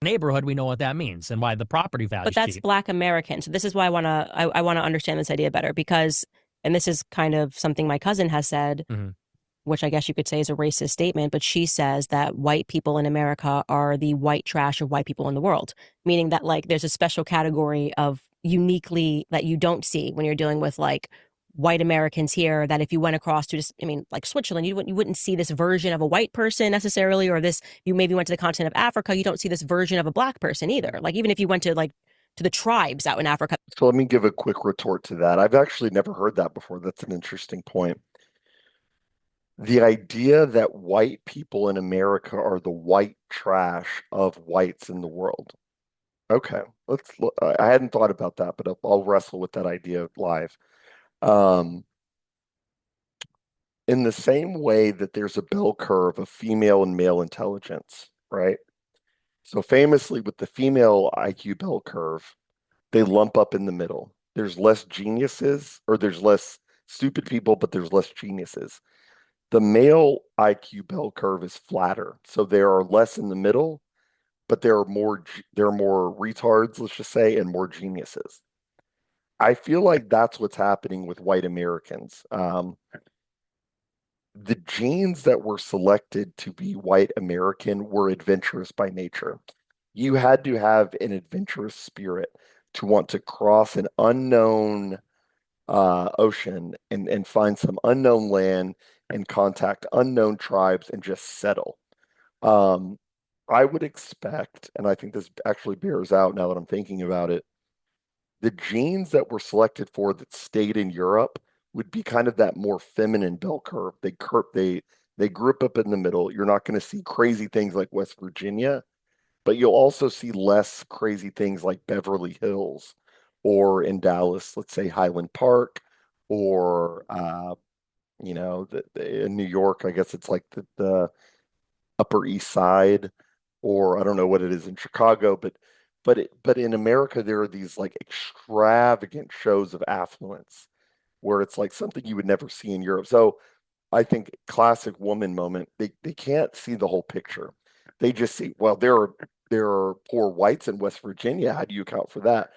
Neighborhood, we know what that means and why the property value But is that's cheap. black American. So this is why I want to understand this idea better because, and this is kind of something my cousin has said, which I guess you could say is a racist statement, but she says that white people in America are the white trash of white people in the world, meaning that like there's a special category of uniquely that you don't see when you're dealing with like white Americans here, that if you went across to just, I mean, like Switzerland, you wouldn't see this version of a white person necessarily, or this, you maybe went to the continent of Africa, you don't see this version of a black person either. Like even if you went to like to the tribes out in Africa. So let me give a quick retort to that. I've actually never heard that before. That's an interesting point. The idea that white people in America are the white trash of whites in the world. Okay, let's look. I hadn't thought about that, but I'll wrestle with that idea live. Um, in the same way that there's a bell curve of female and male intelligence, right? So famously with the female IQ bell curve, they lump up in the middle. There's less geniuses, or there's less stupid people, but there's less geniuses. The male IQ bell curve is flatter, so there are less in the middle, but there are more retards, let's just say, and more geniuses. I feel like that's what's happening with white Americans. The genes that were selected to be white American were adventurous by nature. You had to have an adventurous spirit to want to cross an unknown ocean and find some unknown land and contact unknown tribes and just settle. Um, I would expect, and I think this actually bears out now that I'm thinking about it, the genes that were selected for that stayed in Europe would be kind of that more feminine bell curve. They group up in the middle. You're not going to see crazy things like West Virginia, but you'll also see less crazy things like Beverly Hills, or in Dallas, let's say Highland Park, or in New York, I guess it's like the Upper East Side, or I don't know what it is in Chicago, but in America there are these like extravagant shows of affluence where it's like something you would never see in Europe. So I think classic woman moment, they can't see the whole picture. They just see, well, there are poor whites in West Virginia. How do you account for that?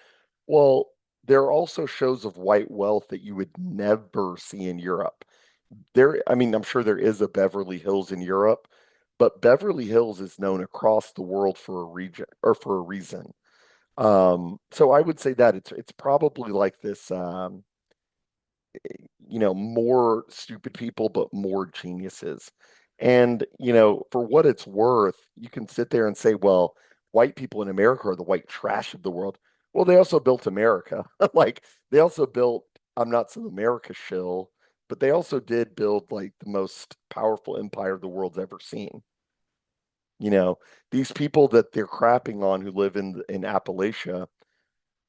Well, there are also shows of white wealth that you would never see in Europe. I mean, I'm sure there is a Beverly Hills in Europe, but Beverly Hills is known across the world for a region or for a reason. So I would say that it's probably like this, more stupid people, but more geniuses. And, for what it's worth, you can sit there and say, well, white people in America are the white trash of the world. Well, they also built America. Like they also built, I'm not some America shill, but they also did build like the most powerful empire the world's ever seen. You know, these people that they're crapping on who live in Appalachia,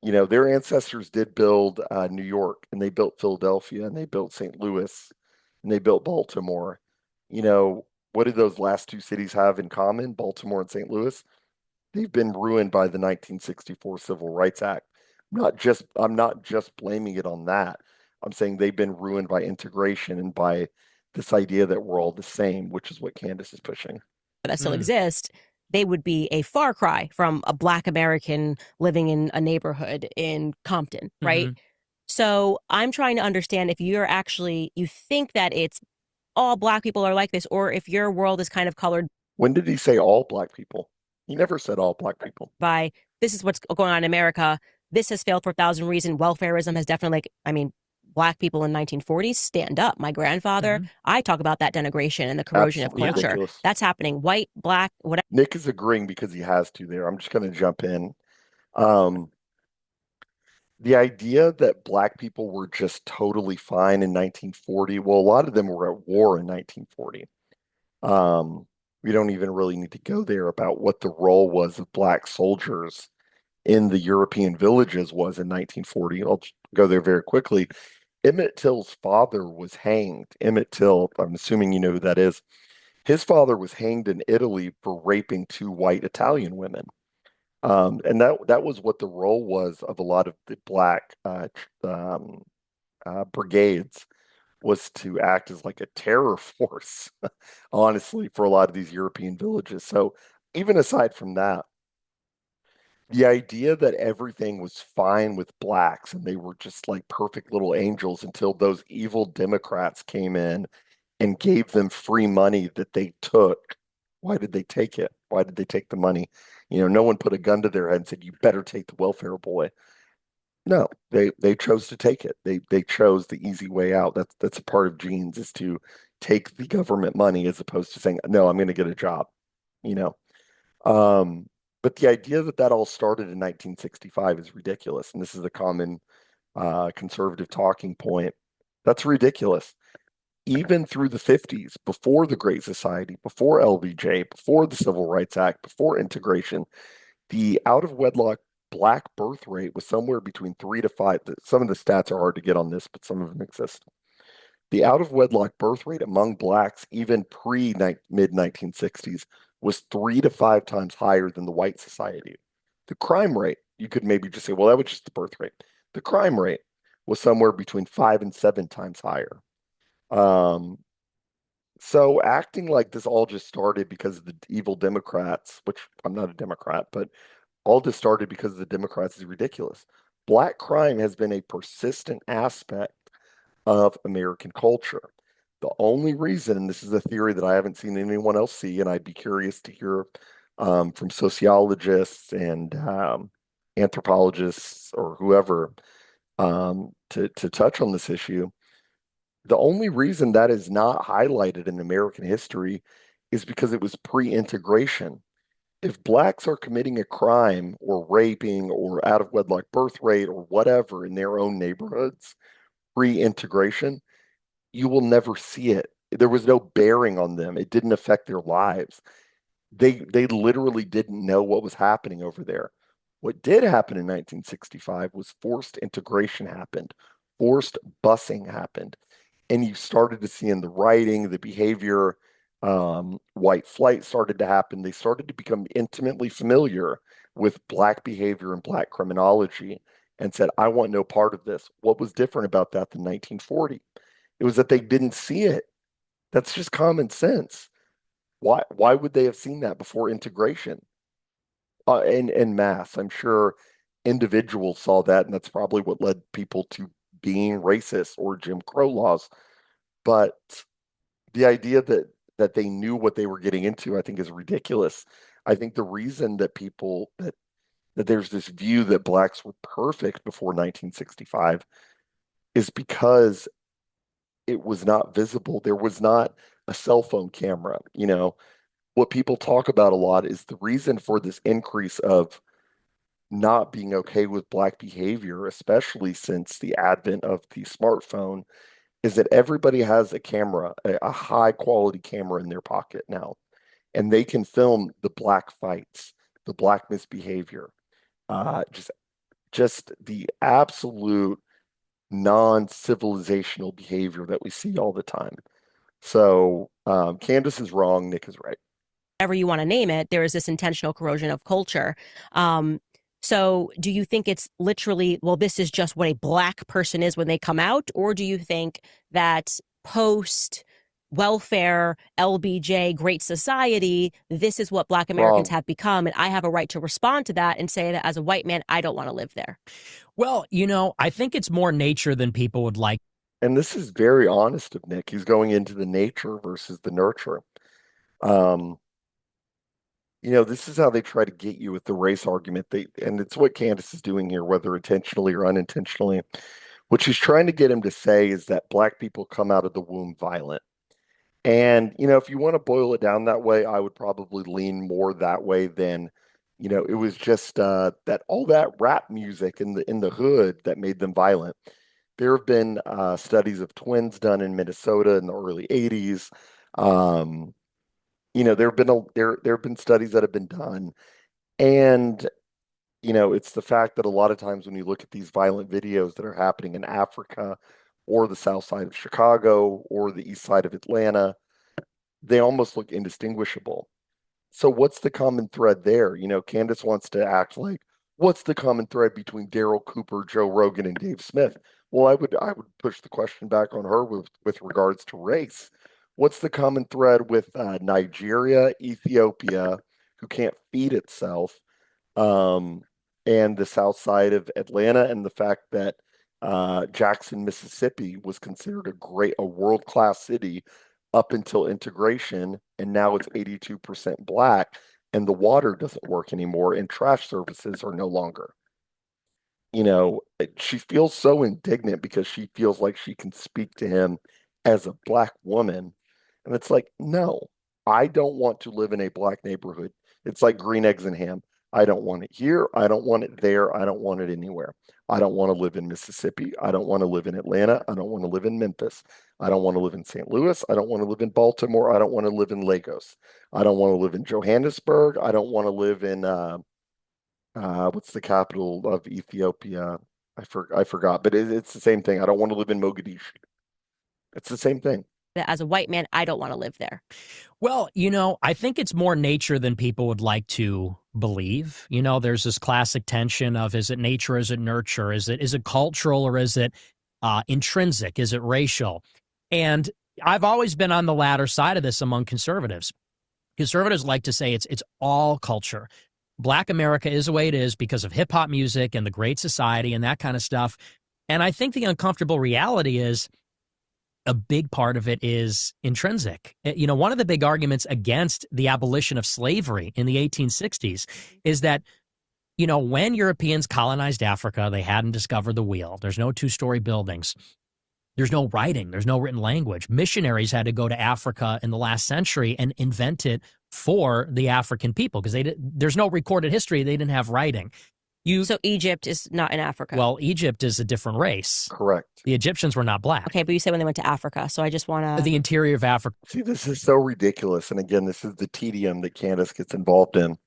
their ancestors did build New York, and they built Philadelphia, and they built St. Louis, and they built Baltimore. You know, what did those last two cities have in common, Baltimore and St. Louis? They've been ruined by the 1964 Civil Rights Act. I'm not just blaming it on that. I'm saying they've been ruined by integration and by this idea that we're all the same, which is what Candace is pushing. That still Mm. exist, they would be a far cry from a Black American living in a neighborhood in Compton, right? Hmm. So I'm trying to understand if you think that it's all Black people are like this, or if your world is kind of colored When did he say all black people? He never said all black people. by this is what's going on in America. This has failed for a thousand reasons. Welfarism has definitely, like, I mean, Black people in 1940s stand up. My grandfather, Hmm. I talk about that denigration and the corrosion of Absolutely Yeah. culture. ridiculous. That's happening. White, Black, whatever. Nick is agreeing because he has to there. I'm just going to jump in. Um, the idea that black people were just totally fine in 1940, well, a lot of them were at war in 1940. Um, we don't even really need to go there about what the role was of black soldiers in the European villages was in 1940. I'll just go there very quickly. Emmett Till's father was hanged. Emmett Till, I'm assuming you know who that is. His father was hanged in Italy for raping two white Italian women. And that was what the role was of a lot of the black brigades, was to act as like a terror force, honestly, for a lot of these European villages. So even aside from that, the idea that everything was fine with blacks and they were just like perfect little angels until those evil Democrats came in and gave them free money that they took. Why did they take it? Why did they take the money? No one put a gun to their head and said, "You better take the welfare boy." No, they chose to take it. They chose the easy way out. That's a part of genes, is to take the government money as opposed to saying, "No, I'm going to get a job." You know. Um, But the idea that that all started in 1965 is ridiculous. And this is the common conservative talking point. That's ridiculous. Even through the 50s, before the Great Society, before LBJ, before the Civil Rights Act, before integration, the out of wedlock black birth rate was somewhere between 3 to 5. Some of the stats are hard to get on this, but some of them exist. The out of wedlock birth rate among blacks, even pre mid 1960s, was 3 to 5 times higher than the white society. The crime rate, you could maybe just say, well, that was just the birth rate. The crime rate was somewhere between 5 and 7 times higher. Um, so acting like this all just started because of the evil Democrats, which I'm not a Democrat, but all just started because of the Democrats is ridiculous. Black crime has been a persistent aspect of American culture. The only reason, and this is a theory that I haven't seen anyone else see, and I'd be curious to hear from sociologists and anthropologists or whoever to touch on this issue. The only reason that is not highlighted in American history is because it was pre-integration. If blacks are committing a crime or raping or out of wedlock birth rate or whatever in their own neighborhoods, pre-integration, you will never see it. There was no bearing on them. It didn't affect their lives. They literally didn't know what was happening over there. What did happen in 1965 was forced integration happened. Forced busing happened. And you started to see in the writing, the behavior, white flight started to happen. They started to become intimately familiar with black behavior and black criminology and said, I want no part of this. What was different about that than 1940? It was that they didn't see it. That's just common sense. Why would they have seen that before integration? In mass, I'm sure individuals saw that, and that's probably what led people to being racist or Jim Crow laws. But the idea that they knew what they were getting into, I think, is ridiculous. I think the reason that people that there's this view that blacks were perfect before 1965 is because it was not visible. There was not a cell phone camera. What people talk about a lot is the reason for this increase of not being okay with black behavior, especially since the advent of the smartphone, is that everybody has a camera, a high quality camera in their pocket now, and they can film the black fights, the black misbehavior, uh, just just the absolute non-civilizational behavior that we see all the time. So Candace is wrong, Nick is right. Whatever you want to name it, there is this intentional corrosion of culture. Um, so do you think it's literally, well, this is just what a black person is when they come out? Or do you think that post welfare, LBJ, Great Society, this is what black Americans Wrong. have become? And I have a right to respond to that and say that as a white man, I don't want to live there. Well, I think it's more nature than people would like. And this is very honest of Nick. He's going into the nature versus the nurture. Um, this is how they try to get you with the race argument. And it's what Candace is doing here, whether intentionally or unintentionally. What she's trying to get him to say is that black people come out of the womb violent. And, if you want to boil it down that way, I would probably lean more that way than, it was just that all that rap music in the hood that made them violent. There have been studies of twins done in Minnesota in the early 80s. Um, there have been studies that have been done, and it's the fact that a lot of times when you look at these violent videos that are happening in Africa or the south side of Chicago or the east side of Atlanta, they almost look indistinguishable. So what's the common thread there? Candace wants to act like, what's the common thread between Daryl Cooper, Joe Rogan, and Dave Smith? Well, I would push the question back on her with regards to race. What's the common thread with Nigeria, Ethiopia, who can't feed itself, um, and the south side of Atlanta, and the fact that Jackson, Mississippi was considered a world-class city up until integration, and now it's 82% black, and the water doesn't work anymore, and trash services are no longer. She feels so indignant because she feels like she can speak to him as a black woman. And it's like, no, I don't want to live in a black neighborhood. It's like green eggs and ham. I don't want it here. I don't want it there. I don't want it anywhere. I don't want to live in Mississippi. I don't want to live in Atlanta. I don't want to live in Memphis. I don't want to live in St. Louis. I don't want to live in Baltimore. I don't want to live in Lagos. I don't want to live in Johannesburg. I don't want to live in what's the capital of Ethiopia? I forgot, but it's the same thing. I don't want to live in Mogadishu. It's the same thing. That as a white man, I don't want to live there. Well, I think it's more nature than people would like to believe. There's this classic tension of, is it nature, is it nurture, is it cultural, or is it intrinsic, is it racial? And I've always been on the latter side of this among conservatives. Conservatives like to say it's all culture. Black America is the way it is because of hip hop music and the Great Society and that kind of stuff. And I think the uncomfortable reality is a big part of it is intrinsic. One of the big arguments against the abolition of slavery in the 1860s is that, when Europeans colonized Africa, they hadn't discovered the wheel. There's no two-story buildings. There's no writing. There's no written language. Missionaries had to go to Africa in the last century and invent it for the African people because there's no recorded history. They didn't have writing. So Egypt is not in Africa. Well, Egypt is a different race. Correct. The Egyptians were not black. Okay, but you said when they went to Africa, so I just want to... The interior of Africa. See, this is so ridiculous. And again, this is the tedium that Candace gets involved in.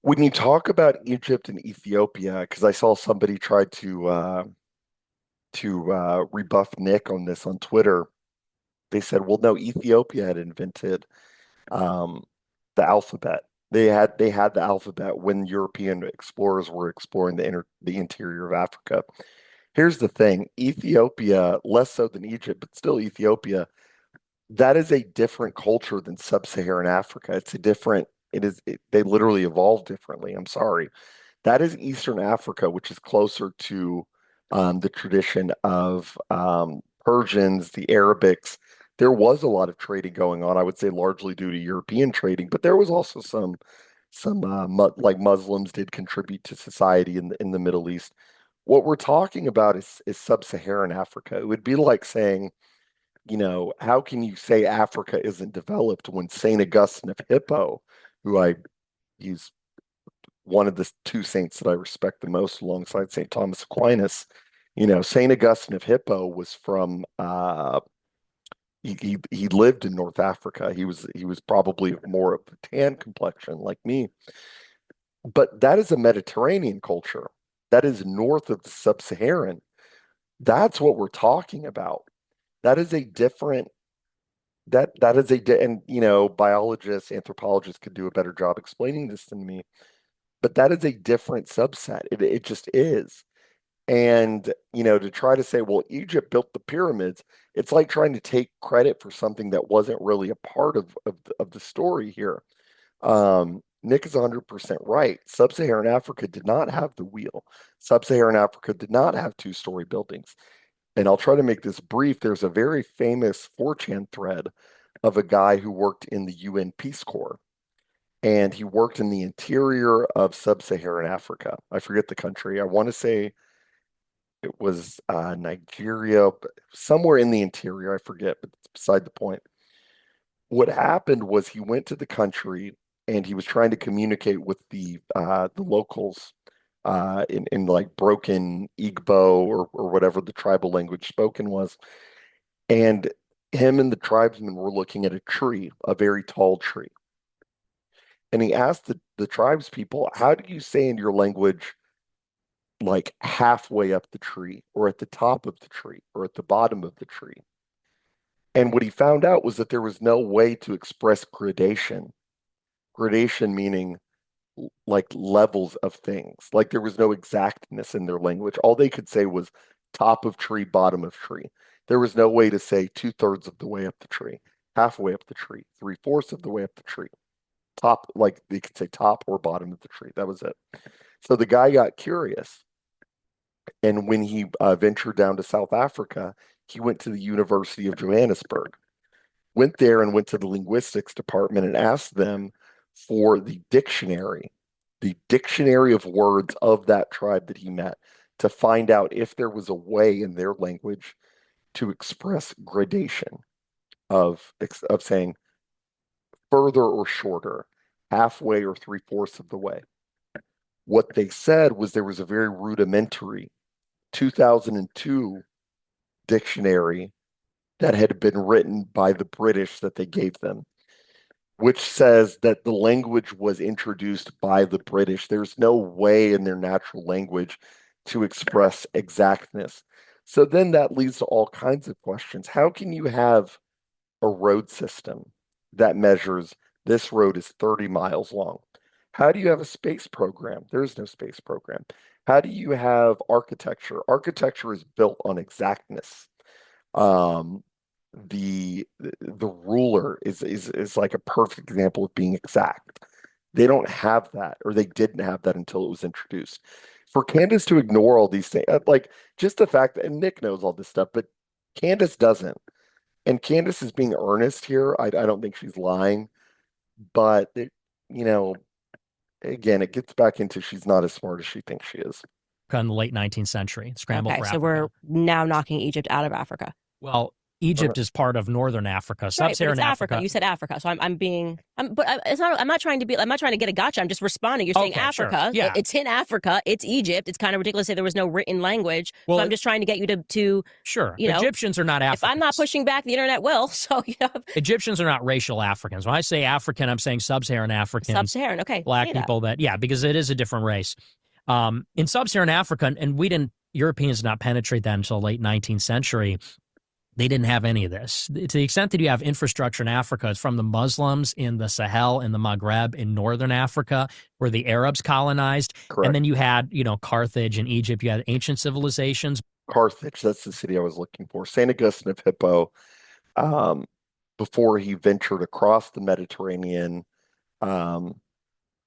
When you talk about Egypt and Ethiopia, because I saw somebody try to rebuff Nick on this on Twitter, they said, well, no, Ethiopia had invented the alphabet. They had the alphabet when European explorers were exploring the interior of Africa. Here's the thing: Ethiopia, less so than Egypt, but still Ethiopia, that is a different culture than sub-Saharan Africa. They literally evolved differently. I'm sorry. That is Eastern Africa, which is closer to the tradition of Persians, the Arabics. There was a lot of trading going on, I would say largely due to European trading, but there was also some like Muslims did contribute to society in the Middle East. What we're talking about is sub-Saharan Africa. It would be like saying, how can you say Africa isn't developed when Saint Augustine of Hippo, he's one of the two saints that I respect the most alongside Saint Thomas Aquinas. Saint Augustine of Hippo was from he lived in North Africa. He was probably more of a tan complexion like me. But that is a Mediterranean culture. That is north of the sub-Saharan. That's what we're talking about. That is a different and biologists, anthropologists could do a better job explaining this than me. But that is a different subset. It just is. And, to try to say, well, Egypt built the pyramids, it's like trying to take credit for something that wasn't really a part of the story here. Nick is 100% right. Sub-Saharan Africa did not have the wheel. Sub-Saharan Africa did not have two-story buildings. And I'll try to make this brief. There's a very famous 4chan thread of a guy who worked in the UN Peace Corps. And he worked in the interior of Sub-Saharan Africa. I forget the country. I want to say it was Nigeria, somewhere in the interior. I forget, but it's beside the point. What happened was he went to the country and he was trying to communicate with the locals in like broken Igbo or whatever the tribal language spoken was. And him and the tribesmen were looking at a tree, a very tall tree. And he asked the tribes people, how do you say in your language, like halfway up the tree or at the top of the tree or at the bottom of the tree? And what he found out was that there was no way to express gradation. Gradation meaning like levels of things. Like there was no exactness in their language. All they could say was top of tree, bottom of tree. There was no way to say 2/3 of the way up the tree, halfway up the tree, 3/4 of the way up the tree. Top, like they could say top or bottom of the tree. That was it. So the guy got curious. And when he ventured down to South Africa, he went to the University of Johannesburg, went there and went to the linguistics department and asked them for the dictionary of words of that tribe that he met to find out if there was a way in their language to express gradation of saying further or shorter. halfway or three-fourths of the way. What they said was there was a very rudimentary 2002 dictionary that had been written by the British that they gave them, which says that the language was introduced by the British. There's no way in their natural language to express exactness. So then that leads to all kinds of questions. How can you have a road system that measures this road is 30 miles long? How do you have a space program? There is no space program. How do you have architecture? Architecture is built on exactness. Um, the ruler is like a perfect example of being exact. They don't have that, or they didn't have that until it was introduced. For Candace to ignore all these things, like just the fact that, and Nick knows all this stuff, but Candace doesn't. And Candace is being earnest here. I don't think she's lying, but you know, again, it gets back into she's not as smart as she thinks she is. In the late 19th century, scramble for Okay, so Africa. we're now knocking Egypt out of Africa. Well, Egypt is part of northern Africa, Right, but sub-Saharan it's Africa. Africa. You said Africa, so it's not. I'm not trying to get a gotcha. I'm just responding. You're saying Okay, sure. Africa. Yeah. It's in Africa. It's Egypt. It's kind of ridiculous that there was no written language. Well, so I'm just trying to get you to Sure. you know, Egyptians are not Africans. If I'm not pushing back, the internet will. So Egyptians are not racial Africans. When I say African, I'm saying sub-Saharan Africans. Sub-Saharan, okay. Black people yeah, because it is a different race. In sub-Saharan Africa, and Europeans did not penetrate that until late 19th century. They didn't have any of this. To the extent that you have infrastructure in Africa, it's from the Muslims in the Sahel, in the Maghreb, in northern Africa, where the Arabs colonized. Correct. And then you had, Carthage and Egypt. You had ancient civilizations. Carthage, that's the city I was looking for. St. Augustine of Hippo, before he ventured across the Mediterranean, I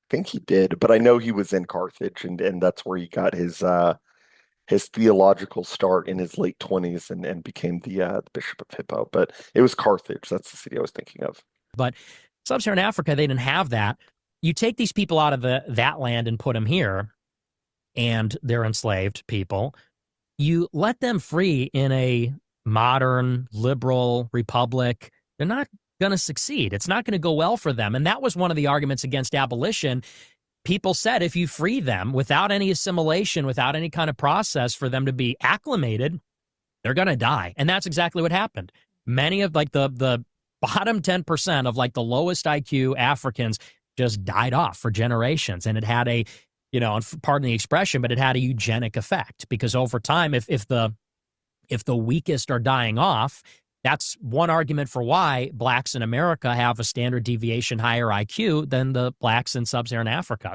think he did, but I know he was in Carthage, and that's where he got his theological start in his late 20s and became the Bishop of Hippo. But it was Carthage. That's the city I was thinking of. But sub-Saharan Africa, they didn't have that. You take these people out of that land and put them here, and they're enslaved people. You let them free in a modern, liberal republic. They're not going to succeed. It's not going to go well for them. And that was one of the arguments against abolition. People said if you free them without any assimilation, without any kind of process for them to be acclimated, they're going to die. And that's exactly what happened. Many of the bottom 10% of the lowest IQ Africans just died off for generations. And it had pardon the expression, but it had a eugenic effect, because over time, if the weakest are dying off, that's one argument for why blacks in America have a standard deviation higher IQ than the blacks in sub-Saharan Africa.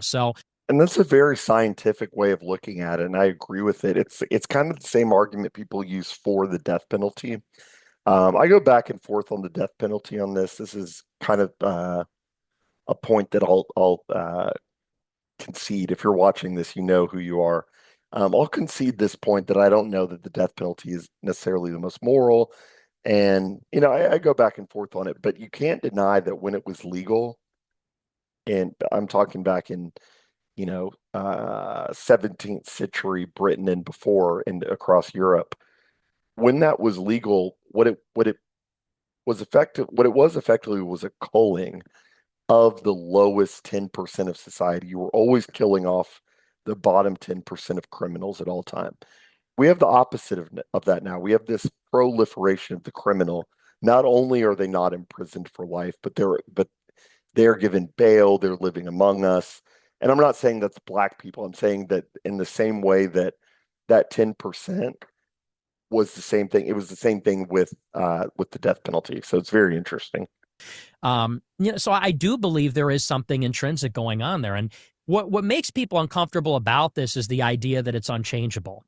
And that's a very scientific way of looking at it, and I agree with it. It's kind of the same argument people use for the death penalty. I go back and forth on the death penalty on this. This is kind of a point that I'll concede. If you're watching this, you know who you are. I'll concede this point that I don't know that the death penalty is necessarily the most moral. And, I go back and forth on it, but you can't deny that when it was legal, and I'm talking back in, 17th century Britain and before and across Europe, when that was legal, what it was effectively was a culling of the lowest 10% of society. You were always killing off the bottom 10% of criminals at all time. We have the opposite of that now. We have this proliferation of the criminal. Not only are they not imprisoned for life, but they're given bail. They're living among us. And I'm not saying that's black people. I'm saying that in the same way that 10% was the same thing. It was the same thing with the death penalty. So it's very interesting. So I do believe there is something intrinsic going on there. And what makes people uncomfortable about this is the idea that it's unchangeable.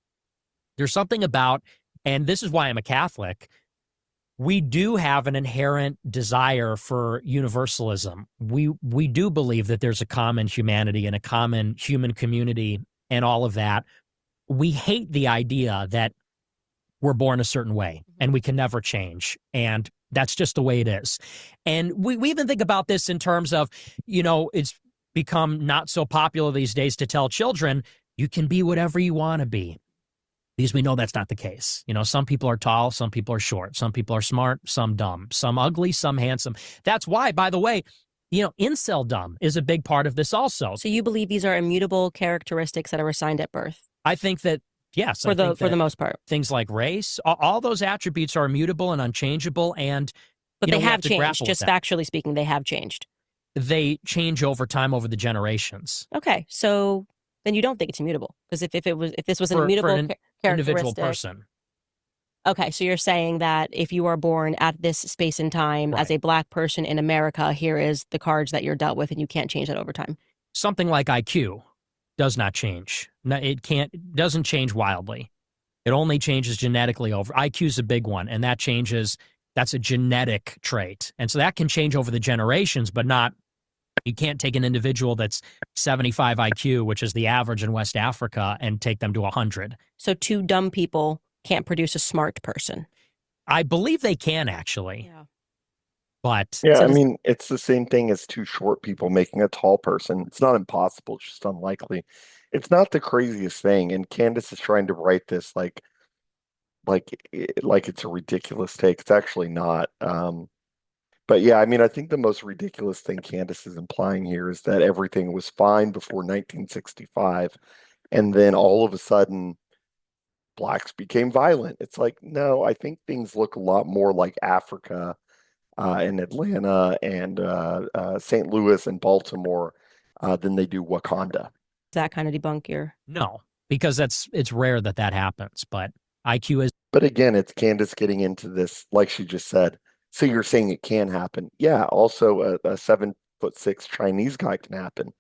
There's something about, and this is why I'm a Catholic, we do have an inherent desire for universalism. We do believe that there's a common humanity and a common human community and all of that. We hate the idea that we're born a certain way and we can never change. And that's just the way it is. And we even think about this in terms of, it's become not so popular these days to tell children, you can be whatever you want to be. Because we know that's not the case. Some people are tall, some people are short, some people are smart, some dumb, some ugly, some handsome. That's why, by the way, Inceldom is a big part of this also. So you believe these are immutable characteristics that are assigned at birth? I think that, yes. For the most part. Things like race, all those attributes are immutable and unchangeable, and but they have to changed. Just factually speaking, they have changed. They change over time, over the generations. Okay, so then you don't think it's immutable, because if this was an immutable characteristic, individual person. Okay, so you're saying that if you are born at this space and time as a Black person in America, here is the cards that you're dealt with, and you can't change that over time. Something like IQ does not change. Doesn't change wildly. It only changes genetically over. IQ is a big one, and that changes. That's a genetic trait, and so that can change over the generations, but not. You can't take an individual that's 75 IQ, which is the average in West Africa, and take them to 100. So two dumb people can't produce a smart person. I believe they can, actually. Yeah. But yeah, I mean, it's the same thing as two short people making a tall person. It's not impossible, it's just unlikely. It's not the craziest thing, and Candace is trying to write this like it's a ridiculous take. It's actually not. But yeah, I mean, I think the most ridiculous thing Candace is implying here is that everything was fine before 1965, and then all of a sudden Blacks became violent. It's like, no, I think things look a lot more like Africa and Atlanta and St. Louis and Baltimore than they do Wakanda. Does that kind of debunk your? No, because it's rare that happens, but IQ is. But again, it's Candace getting into this, like she just said. So you're saying it can happen. Yeah, also a 7'6" Chinese guy can happen.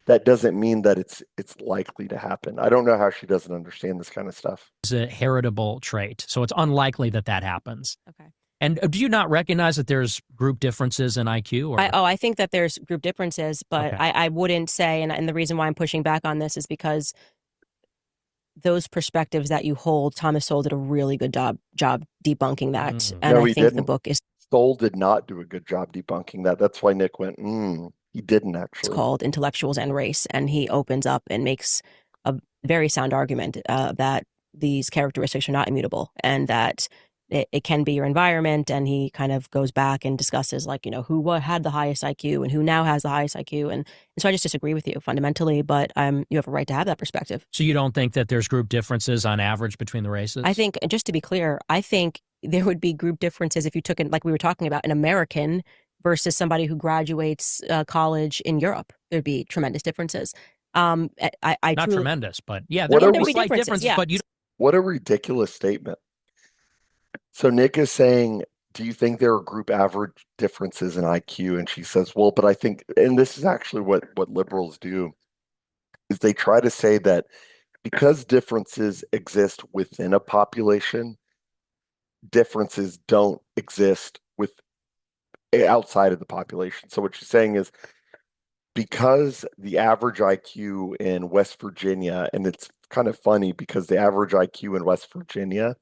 That doesn't mean that it's likely to happen. I don't know how she doesn't understand this kind of stuff. It's a heritable trait, so it's unlikely that happens. Okay. And do you not recognize that there's group differences in IQ? Or? I think that there's group differences, but Okay. I wouldn't say, and the reason why I'm pushing back on this is because those perspectives that you hold, Thomas Sowell did a really good job debunking that. And No, I he think didn't. the book is. Sowell did not do a good job debunking that. That's why Nick went, he didn't actually. It's called Intellectuals and Race, and he opens up and makes a very sound argument that these characteristics are not immutable, and that it can be your environment. And he kind of goes back and discusses, like, who had the highest IQ and who now has the highest IQ. And so I just disagree with you fundamentally, but you have a right to have that perspective. So you don't think that there's group differences on average between the races? I think, just to be clear, I think there would be group differences if you took it, like we were talking about, an American versus somebody who graduates college in Europe. There'd be tremendous differences. Not truly, tremendous, but yeah, there would would be be slight differences. Yeah. But you. What a ridiculous statement. So Nick is saying, do you think there are group average differences in IQ? And she says, well, but I think, and this is actually what liberals do, is they try to say that because differences exist within a population, differences don't exist outside of the population. So what she's saying is, because the average IQ in West Virginia, and it's kind of funny because the average IQ in West Virginia,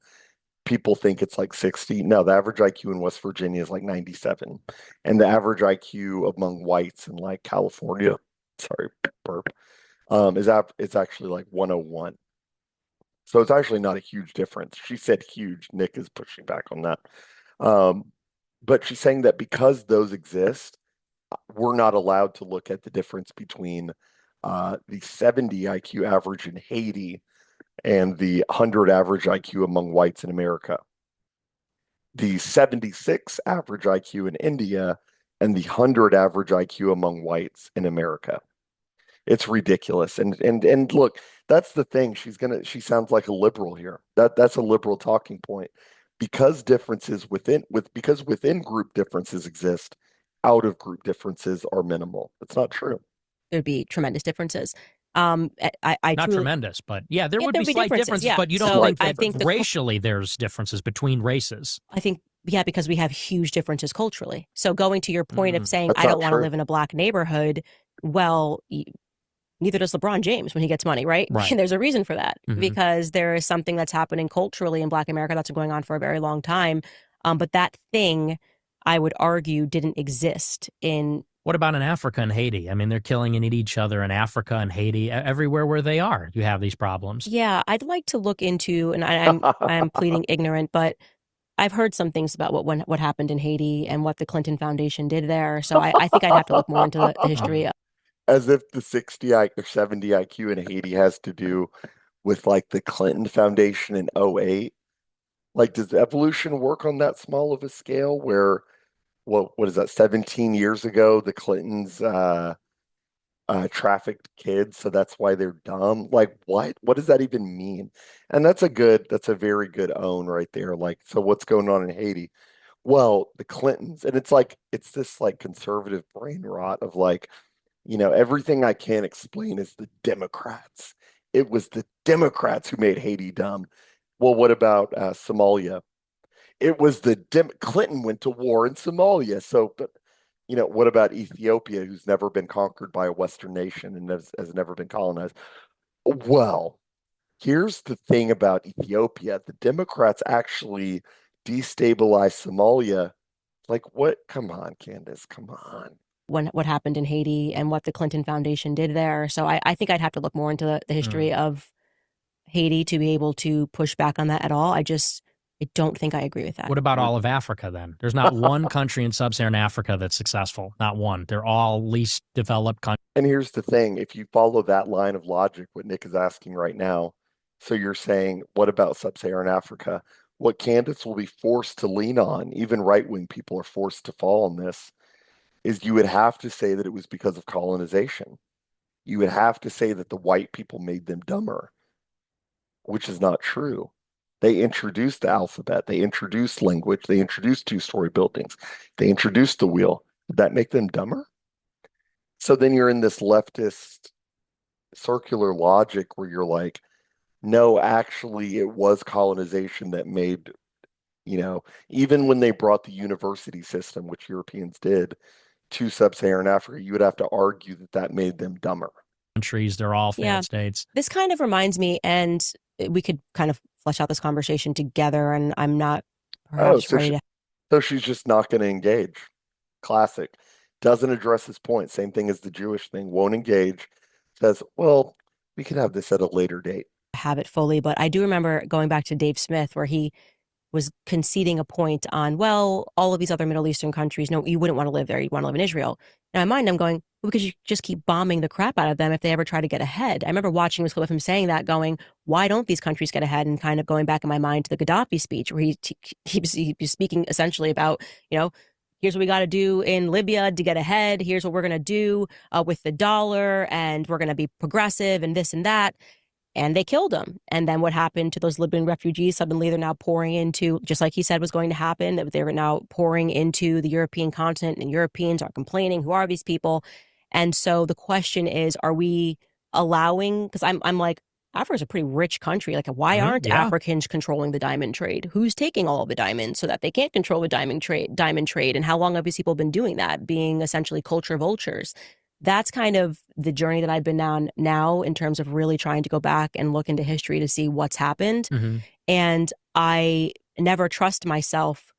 people think it's like 60. No, the average IQ in West Virginia is like 97. And the average IQ among whites in like California, sorry, burp, it's actually like 101. So it's actually not a huge difference. She said huge. Nick is pushing back on that. But she's saying that because those exist, we're not allowed to look at the difference between the 70 IQ average in Haiti and the 100 average IQ among whites in America, the 76 average IQ in India, and the 100 average IQ among whites in America. It's ridiculous. And look, that's the thing. She sounds like a liberal here. That's a liberal talking point. Because because within group differences exist, out of group differences are minimal. It's not true. There'd be tremendous differences. Not tremendous, but yeah, there would be slight differences. Yeah. But you don't think that racially there's differences between races? I think, yeah, because we have huge differences culturally. So going to your point of saying, That's I don't not want to true. live in a Black neighborhood, well, neither does LeBron James when he gets money, right? Right. And there's a reason for that, Mhm. because there is something that's happening culturally in Black America that's been going on for a very long time. But that thing, I would argue, didn't exist in. What about in Africa and Haiti? I mean, they're killing and eating each other in Africa and Haiti. Everywhere where they are, you have these problems. Yeah, I'd like to look into, and I'm pleading ignorant, but I've heard some things about what happened in Haiti and what the Clinton Foundation did there. So I think I'd have to look more into the history Mhm. of As if the 60 or 70 IQ in Haiti has to do with like the Clinton Foundation in '08. Like, does evolution work on that small of a scale where what is that, 17 years ago, the Clintons trafficked kids, so that's why they're dumb? Like, what? What does that even mean? And that's a very good own right there. Like, so what's going on in Haiti? Well, the Clintons, and it's like it's this like conservative brain rot of like, everything I can't explain is the Democrats. It was the Democrats who made Haiti dumb. Well, what about Somalia? It was Clinton went to war in Somalia. So, but what about Ethiopia, who's never been conquered by a Western nation and has never been colonized? Well, here's the thing about Ethiopia. The Democrats actually destabilized Somalia. Like, what? Come on, Candace. Come on. what happened in Haiti and what the Clinton Foundation did there. So I think I'd have to look more into the history Mm. of Haiti to be able to push back on that at all. I don't think I agree with that. What about all of Africa then? There's not one country in sub-Saharan Africa that's successful. Not one. They're all least developed countries. And here's the thing, if you follow that line of logic, what Nick is asking right now, so you're saying, what about sub-Saharan Africa? What Candace will be forced to lean on, even right-wing people are forced to fall on this, is you would have to say that it was because of colonization. You would have to say that the white people made them dumber, which is not true. They introduced the alphabet, they introduced language, they introduced two-story buildings, they introduced the wheel. Did that make them dumber? So then you're in this leftist circular logic where you're like, no, actually, it was colonization that made, even when they brought the university system, which Europeans did, to sub-Saharan Africa, you would have to argue that that made them dumber. They're all Yeah, failed states. this kind of reminds me, and we could kind of flesh out this conversation together, and I'm not Oh, perhaps so ready to. she's just not going to engage. Classic. Doesn't address his point. Same thing as the Jewish thing. Won't engage. Says, well, we can have this at a later date. Have it fully, but I do remember going back to Dave Smith where he was conceding a point on, well, all of these other Middle Eastern countries, no, you wouldn't want to live there. You'd want to live in Israel. Now, in my mind, I'm going, well, because you just keep bombing the crap out of them if they ever try to get ahead. I remember watching this clip of him saying that, going, why don't these countries get ahead? And kind of going back in my mind to the Gaddafi speech where he was speaking essentially about, here's what we got to do in Libya to get ahead. Here's what we're going to do with the dollar, and we're going to be progressive and this and that. And they killed him. And then what happened to those Libyan refugees? Suddenly they're now pouring into, just like he said was going to happen, that they're now pouring into the European continent, and Europeans are complaining, who are these people? And so the question is, are we allowing, because I'm like, Africa's a pretty rich country. Like, why aren't Yeah. Africans controlling the diamond trade? Who's taking all of the diamonds so that they can't control the diamond trade? And how long have these people been doing that, being essentially culture vultures? That's kind of the journey that I've been on now in terms of really trying to go back and look into history to see what's happened. Mm-hmm. And I never trust myself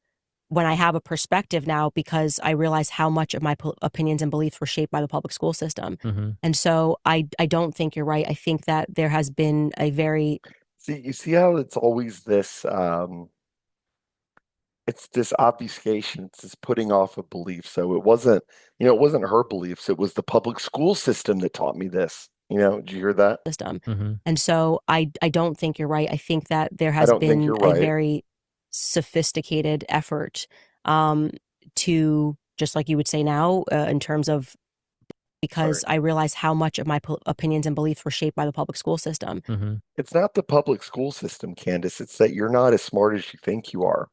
when I have a perspective now, because I realize how much of my opinions and beliefs were shaped by the public school system. Mm-hmm. And so I don't think you're right. I think that there has been a very You see how it's always this it's this obfuscation, it's this putting off a belief. So it wasn't her beliefs, it was the public school system that taught me this. Did you hear that? system. Mm-hmm. And so I don't think you're right. I think that there I has don't think been you're a right. very sophisticated effort to, just like you would say now, in terms of, Sorry. because I realize how much of my opinions and beliefs were shaped by the public school system. Mm-hmm. It's not the public school system, Candace. It's that you're not as smart as you think you are.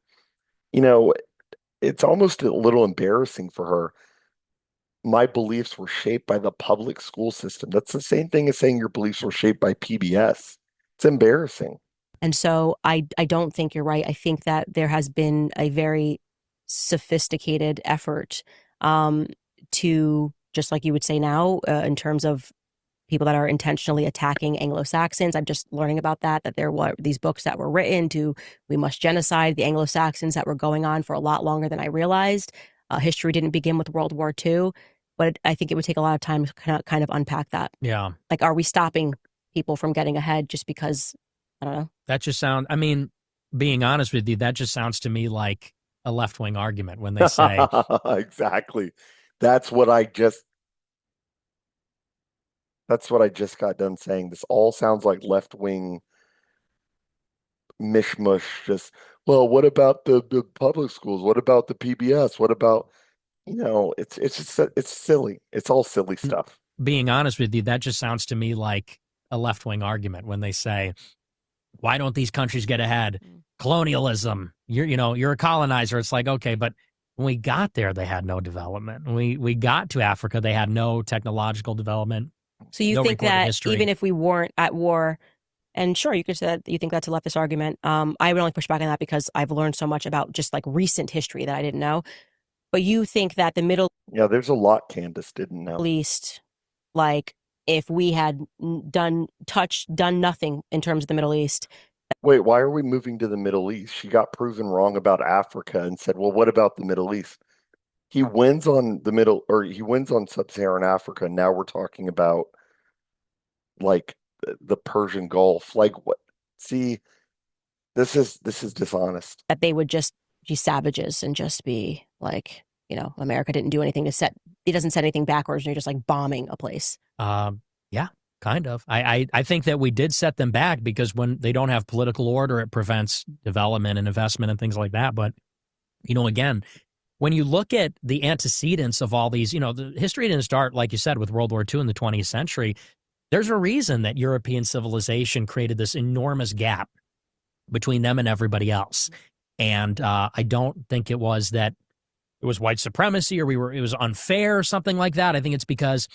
You know, it's almost a little embarrassing for her. My beliefs were shaped by the public school system. That's the same thing as saying your beliefs were shaped by PBS. It's embarrassing. And so I don't think you're right. I think that there has been a very sophisticated effort to, just like you would say now, in terms of people that are intentionally attacking Anglo-Saxons. I'm just learning about that there were these books that were written to, we must genocide the Anglo-Saxons, that were going on for a lot longer than I realized. History didn't begin with World War II, but I think it would take a lot of time to kind of unpack that. Yeah. Like, are we stopping people from getting ahead just because, I don't know. That just sound, I mean, being honest with you, that just sounds to me like a left-wing argument when they say, Exactly. That's what I just that's what I just got done saying. This all sounds like left-wing mishmush. Just, well, what about the public schools? What about the PBS? What about, it's just it's silly. It's all silly stuff. being honest with you, that just sounds to me like a left-wing argument when they say, why don't these countries get ahead? Colonialism. You're a colonizer. It's like, okay, but when we got there, they had no development. When we got to Africa, they had no technological development. So you no think recorded that history. even if we weren't at war, and sure, you could say that you think that's a leftist argument. I would only push back on that because I've learned so much about just like recent history that I didn't know. But you think that the Middle Yeah, there's a lot Candace didn't know. East, like if we had done nothing in terms of the Middle East. Wait, why are we moving to the Middle East? She got proven wrong about Africa and said, well, what about the Middle East? He wins on he wins on sub-Saharan Africa. Now we're talking about like the Persian Gulf. Like what? See, this is dishonest. That they would just be savages and just be like, America didn't do anything it doesn't set anything backwards, and you're just like bombing a place. Yeah, kind of. I think that we did set them back because when they don't have political order, it prevents development and investment and things like that. But, again, when you look at the antecedents of all these, the history didn't start, like you said, with World War II in the 20th century. There's a reason that European civilization created this enormous gap between them and everybody else. And I don't think it was that it was white supremacy or it was unfair or something like that. I think it's because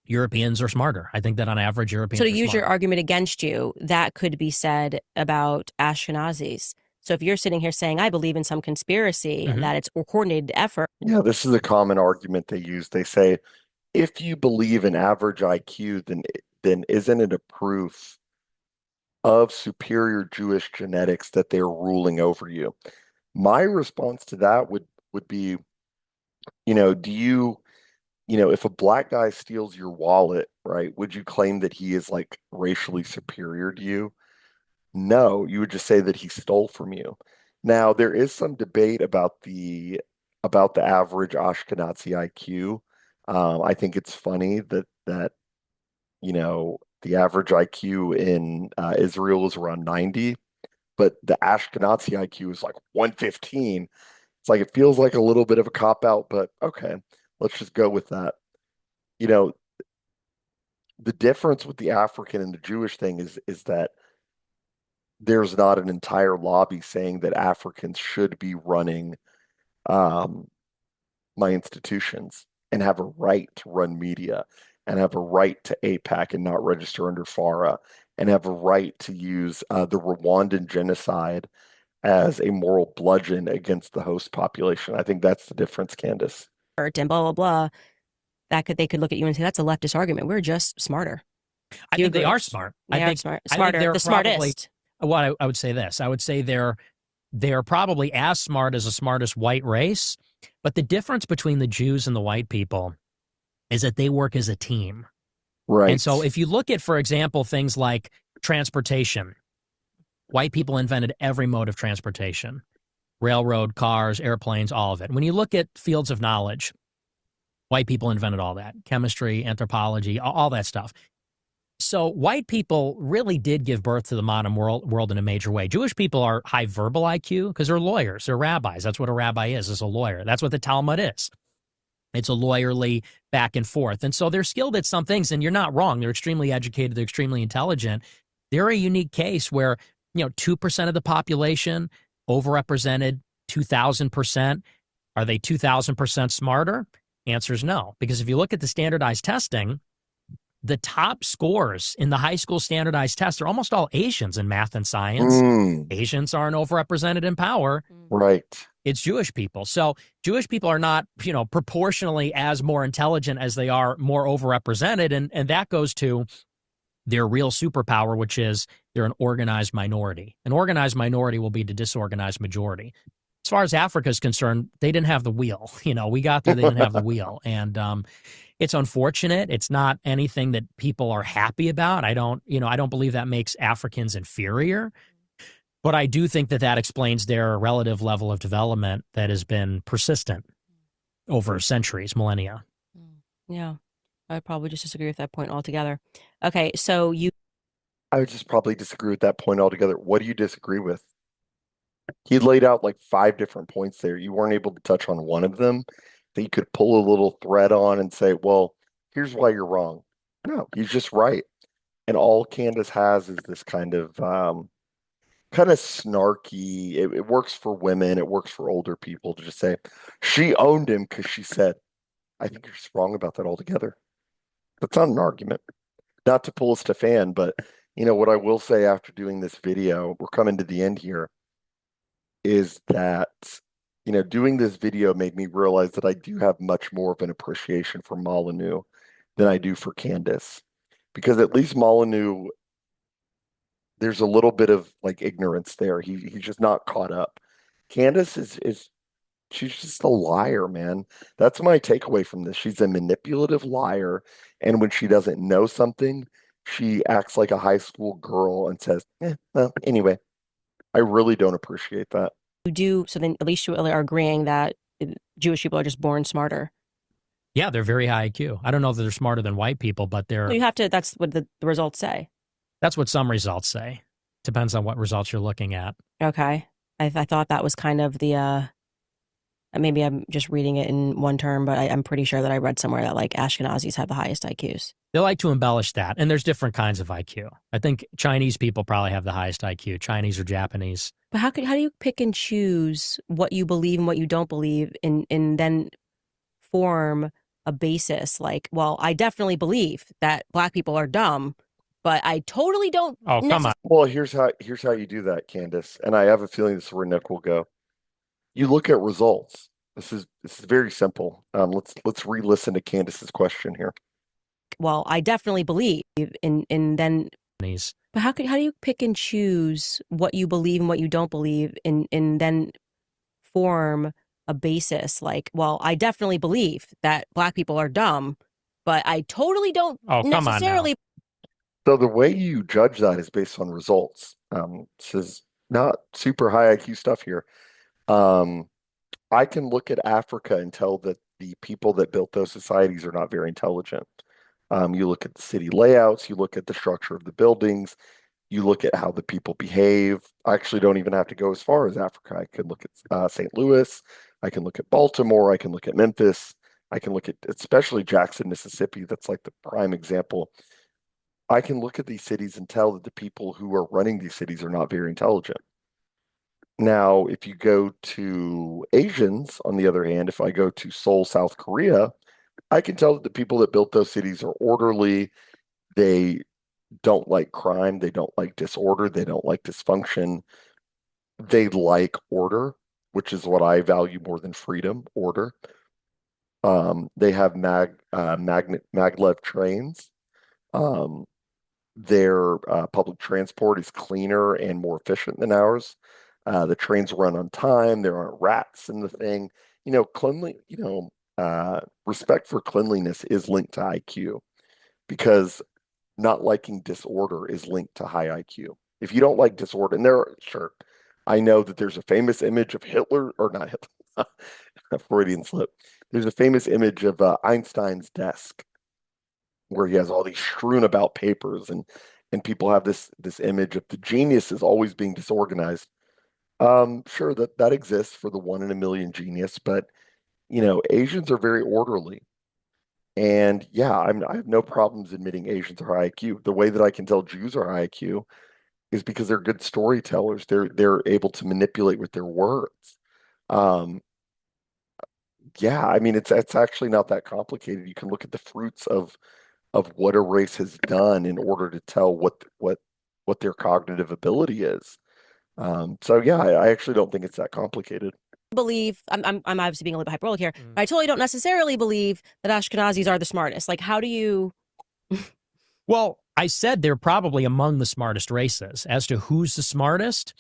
Europeans are smarter. I think that on average, Europeans So are to use smarter. your argument against you, that could be said about Ashkenazis. So if you're sitting here saying, I believe in some conspiracy and that it's a coordinated effort. Yeah, this is a common argument they use. They say, if you believe in average IQ, then isn't it a proof of superior Jewish genetics that they're ruling over you? My response to that would be, do you, if a black guy steals your wallet, right, would you claim that he is like racially superior to you? No, you would just say that he stole from you. Now, there is some debate about the average Ashkenazi IQ. I think it's funny that the average IQ in Israel is around 90, but the Ashkenazi IQ is like 115. It's like it feels like a little bit of a cop out, but okay, let's just go with that. The difference with the African and the Jewish thing is that there's not an entire lobby saying that Africans should be running my institutions and have a right to run media and have a right to APAC and not register under FARA and have a right to use the Rwandan genocide as a moral bludgeon against the host population. I think that's the difference, Candace. And blah, blah, blah. They could look at you and say, that's a leftist argument. We're just smarter. I think they are smart. They are smarter. The smartest. Well, I would say this. I would say they're probably as smart as the smartest white race, but the difference between the Jews and the white people is that they work as a team. Right. And so if you look at, for example, things like transportation, white people invented every mode of transportation, railroad, cars, airplanes, all of it. When you look at fields of knowledge, white people invented all that, chemistry, anthropology, all that stuff. So white people really did give birth to the modern world in a major way. Jewish people are high verbal IQ because they're lawyers, they're rabbis. That's what a rabbi is a lawyer. That's what the Talmud is. It's a lawyerly back and forth. And so they're skilled at some things, and you're not wrong. They're extremely educated. They're extremely intelligent. They're a unique case where, 2% of the population overrepresented 2,000%. Are they 2,000% smarter? Answer is no. Because if you look at the standardized testing, the top scores in the high school standardized tests are almost all Asians in math and science. Asians aren't overrepresented in power. Right. It's Jewish people. So Jewish people are not, proportionally as more intelligent as they are more overrepresented. And that goes to their real superpower, which is they're an organized minority. An organized minority will be the disorganized majority. As far as Africa is concerned, they didn't have the wheel. We got there, they didn't have the wheel. And it's unfortunate. It's not anything that people are happy about. I don't believe that makes Africans inferior. But I do think that explains their relative level of development that has been persistent over centuries, millennia. Yeah, I'd probably just disagree with that point altogether. Okay, so I would just probably disagree with that point altogether. What do you disagree with? He laid out like 5 different points there. You weren't able to touch on one of them that you could pull a little thread on and say, well, here's why you're wrong. No, he's just right. And all Candace has is this kind of snarky. It works for women. It works for older people to just say she owned him because she said. I think you're just wrong about that altogether. That's not an argument. Not to pull a Stefan, but what I will say after doing this video, we're coming to the end here, is that doing this video made me realize that I do have much more of an appreciation for Molyneux than I do for Candace, because at least Molyneux, there's a little bit of like ignorance there. He's just not caught up. Candace is she's just a liar, man. That's my takeaway from this. She's a manipulative liar, and when she doesn't know something, she acts like a high school girl and says, well, anyway. I really don't appreciate that. do, so then at least you are agreeing that Jewish people are just born smarter. Yeah, they're very high IQ. I don't know that they're smarter than white people, but they're. No, you have to. That's what the results say. That's what some results say. Depends on what results you're looking at. Okay, I thought that was kind of the. Maybe I'm just reading it in one term, but I'm pretty sure that I read somewhere that like Ashkenazis have the highest IQs. They like to embellish that, and there's different kinds of IQ. I think Chinese people probably have the highest IQ, Chinese or Japanese. But how do you pick and choose what you believe and what you don't believe, and then form a basis? Like, well, I definitely believe that Black people are dumb, but I totally don't. Oh, come on. Well, here's how you do that, Candace, and I have a feeling this is where Nick will go. You look at results. This is very simple. Let's re-listen to Candace's question here. Well, I definitely believe, and then. But how do you pick and choose what you believe and what you don't believe, and then form a basis? Like, well, I definitely believe that Black people are dumb, but I totally don't necessarily. So the way you judge that is based on results. This is not super high IQ stuff here. I can look at Africa and tell that the people that built those societies are not very intelligent. You look at the city layouts, you look at the structure of the buildings, you look at how the people behave. I actually don't even have to go as far as Africa. I could look at St. Louis, I can look at Baltimore, I can look at Memphis, I can look at especially Jackson, Mississippi. That's like the prime example. I can look at these cities and tell that the people who are running these cities are not very intelligent. Now, if you go to Asians, on the other hand, if I go to Seoul, South Korea, I can tell that the people that built those cities are orderly. They don't like crime. They don't like disorder. They don't like dysfunction. They like order, which is what I value more than freedom, order. They have maglev trains. Their public transport is cleaner and more efficient than ours. The trains run on time. There aren't rats in the thing. Respect for cleanliness is linked to IQ, because not liking disorder is linked to high IQ. If you don't like disorder, and I know that there's a famous image of Hitler, or not Hitler, a Freudian slip. There's a famous image of Einstein's desk where he has all these strewn about papers, and people have this image of the genius is always being disorganized. Sure, that exists for the 1 in a million genius, but Asians are very orderly. And yeah, I have no problems admitting Asians are high IQ. The way that I can tell Jews are high IQ is because they're good storytellers. They're able to manipulate with their words. Yeah, I mean it's actually not that complicated. You can look at the fruits of what a race has done in order to tell what their cognitive ability is. So yeah, I actually don't think it's that complicated. Believe I'm obviously being a little bit hyperbolic here, but I totally don't necessarily believe that Ashkenazis are the smartest. Like, how do you? Well, I said they're probably among the smartest races. As to who's the smartest,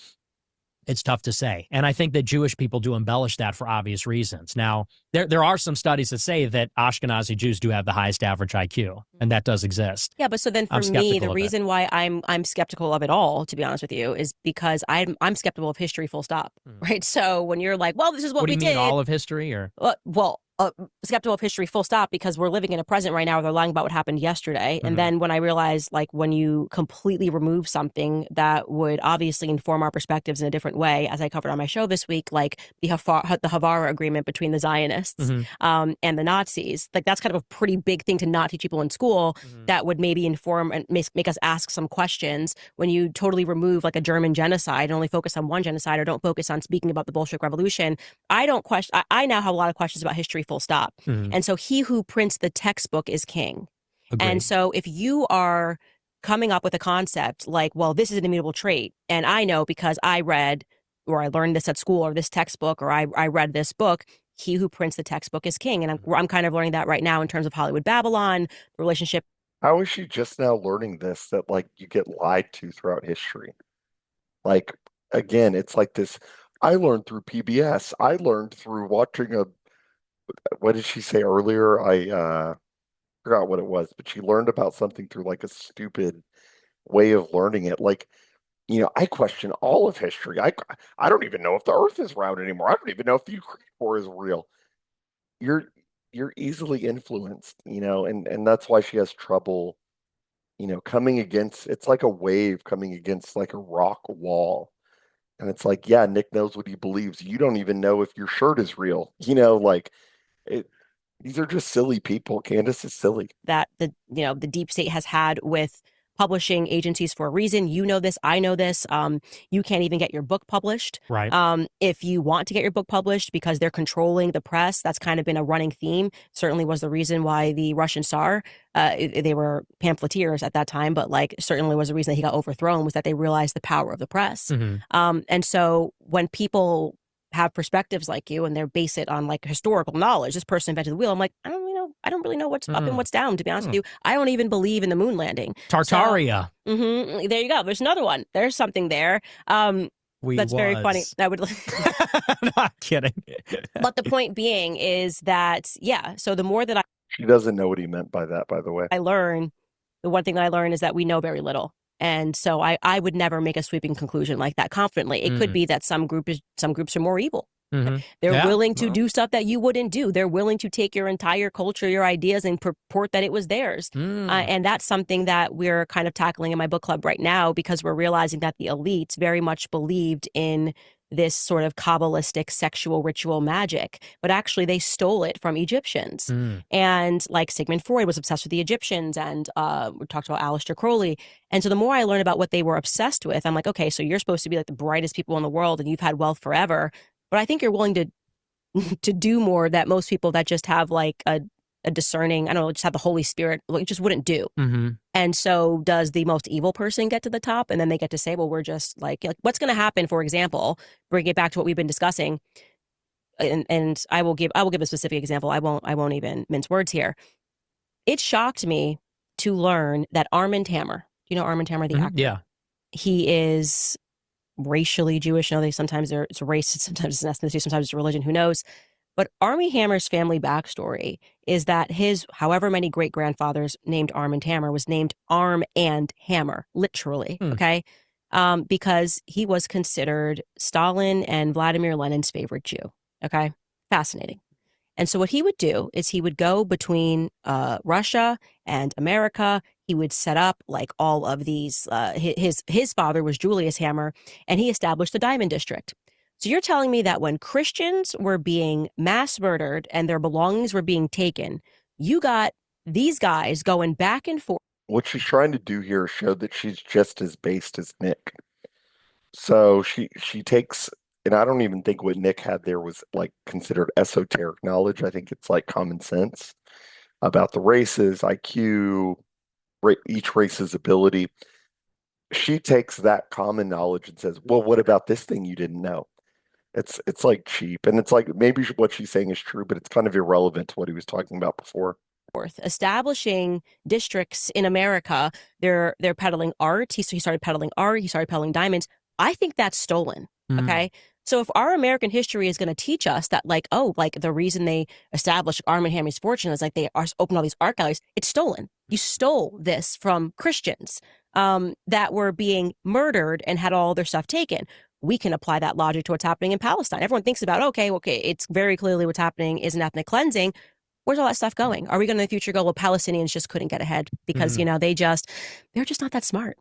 It's tough to say. And I think that Jewish people do embellish that for obvious reasons. Now, there are some studies that say that Ashkenazi Jews do have the highest average IQ, and that does exist. Yeah, but so then for me, the reason why I'm skeptical of it all, to be honest with you, is because I'm skeptical of history, full stop. Right? So when you're like, well, this is what we did. What do you mean, all of history, or? Skeptical of history, full stop, because we're living in a present right now where they're lying about what happened yesterday. And then when I realized, like, when you completely remove something that would obviously inform our perspectives in a different way, as I covered on my show this week, like the Havara agreement between the Zionists and the Nazis, like that's kind of a pretty big thing to not teach people in school that would maybe inform and make us ask some questions. When you totally remove like a German genocide and only focus on one genocide, or don't focus on speaking about the Bolshevik Revolution, I now have a lot of questions about history, full stop. And so he who prints the textbook is king. Agreed. And so if you are coming up with a concept like, well, this is an immutable trait, and I know because I read or I learned this at school, or this textbook, or I read this book, he who prints the textbook is king. And I'm kind of learning that right now in terms of Hollywood Babylon, the relationship. How is she just now learning this, that like you get lied to throughout history? Like, again, it's like this. I learned through PBS. I learned through watching what did she say earlier? I forgot what it was, but she learned about something through like a stupid way of learning it. Like, I question all of history. I don't even know if the Earth is round anymore. I don't even know if the Ukraine war is real. You're easily influenced, and that's why she has trouble, coming against. It's like a wave coming against like a rock wall. And it's like, yeah, Nick knows what he believes. You don't even know if your shirt is real. Like these are just silly people. Candace is silly. That the deep state has had with publishing agencies for a reason. You know this, I know this. You can't even get your book published. Right. If you want to get your book published because they're controlling the press, that's kind of been a running theme. Certainly was the reason why the Russian Tsar, they were pamphleteers at that time, but like certainly was the reason that he got overthrown, was that they realized the power of the press. And so when people have perspectives like you and they're base it on like historical knowledge, this person invented the wheel, I'm like, I don't really know what's up and what's down, to be honest with you. I don't even believe in the moon landing. Tartaria. So, there you go. There's another one. There's something there. That's very funny. That would. Not kidding. But the point being is that, yeah. So the more that she doesn't know what he meant by that, by the way. I learn, the one thing that I learn is that we know very little. And so I would never make a sweeping conclusion like that confidently. It could be that some groups are more evil. They're willing to do stuff that you wouldn't do. They're willing to take your entire culture, your ideas, and purport that it was theirs. And that's something that we're kind of tackling in my book club right now, because we're realizing that the elites very much believed in this sort of Kabbalistic sexual ritual magic, but actually they stole it from Egyptians. And like Sigmund Freud was obsessed with the Egyptians, and we talked about Aleister Crowley. And so the more I learn about what they were obsessed with, I'm like, okay, so you're supposed to be like the brightest people in the world and you've had wealth forever. But I think you're willing to do more that most people that just have like a discerning, I don't know, just have the Holy Spirit, like, just wouldn't do. And so does the most evil person get to the top? And then they get to say, well, we're just like what's going to happen, for example, bring it back to what we've been discussing. And I will give a specific example. I won't even mince words here. It shocked me to learn that Armand Hammer, you know Armand Hammer, the actor? Yeah. He is racially Jewish. I know sometimes it's race, sometimes it's ethnicity, sometimes it's religion, who knows? But Armie Hammer's family backstory is that his however many great grandfathers named Armand Hammer was named Arm and Hammer, literally, okay? Because he was considered Stalin and Vladimir Lenin's favorite Jew, okay? Fascinating. And so what he would do is he would go between Russia and America. He would set up like all of these. His father was Julius Hammer, and he established the Diamond District. So you're telling me that when Christians were being mass murdered and their belongings were being taken, you got these guys going back and forth. What she's trying to do here is show that she's just as based as Nick. So she takes, and I don't even think what Nick had there was like considered esoteric knowledge. I think it's like common sense about the races, IQ, each race's ability. She takes that common knowledge and says, well, what about this thing you didn't know? It's like cheap, and it's like maybe what she's saying is true, but it's kind of irrelevant to what he was talking about before. Establishing districts in America, they're peddling art. He started peddling art. He started peddling diamonds. I think that's stolen. Mm. Okay. So if our American history is going to teach us that, like, oh, like the reason they established Arm and Hammer's fortune is like they are opened all these art galleries, it's stolen. You stole this from Christians that were being murdered and had all their stuff taken. We can apply that logic to what's happening in Palestine. Everyone thinks about, okay, it's very clearly what's happening is an ethnic cleansing. Where's all that stuff going? Are we going to in the future go, well, Palestinians just couldn't get ahead because, they're just not that smart.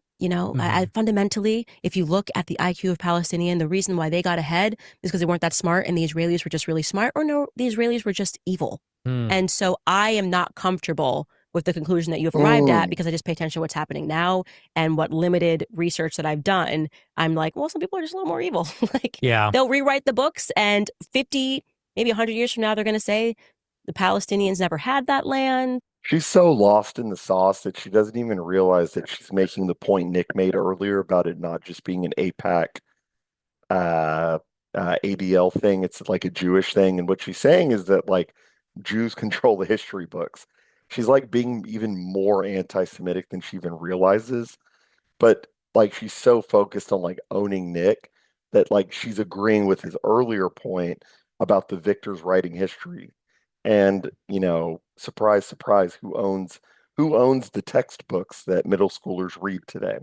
Fundamentally, if you look at the IQ of Palestinian, the reason why they got ahead is because they weren't that smart and the Israelis were just really smart, or no, the Israelis were just evil. And so I am not comfortable with the conclusion that you have arrived at because I just pay attention to what's happening now and what limited research that I've done. I'm like, well, some people are just a little more evil. They'll rewrite the books and 50, maybe 100 years from now, they're going to say the Palestinians never had that land. She's so lost in the sauce that she doesn't even realize that she's making the point Nick made earlier about it not just being an APAC ADL thing. It's like a Jewish thing. And what she's saying is that like Jews control the history books. She's like being even more anti-Semitic than she even realizes. But like she's so focused on like owning Nick that like she's agreeing with his earlier point about the victors writing history. And, surprise, surprise, who owns the textbooks that middle schoolers read today?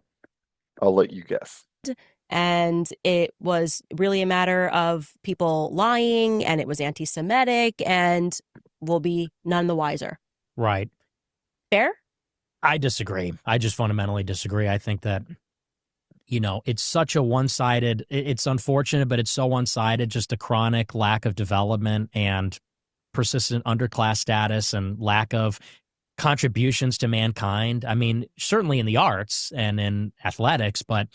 I'll let you guess. And it was really a matter of people lying, and it was anti-Semitic, and we'll be none the wiser. Right. Fair? I disagree. I just fundamentally disagree. I think that, it's such a one-sided, it's unfortunate, but it's so one-sided, just a chronic lack of development and persistent underclass status and lack of contributions to mankind. I mean, certainly in the arts and in athletics, but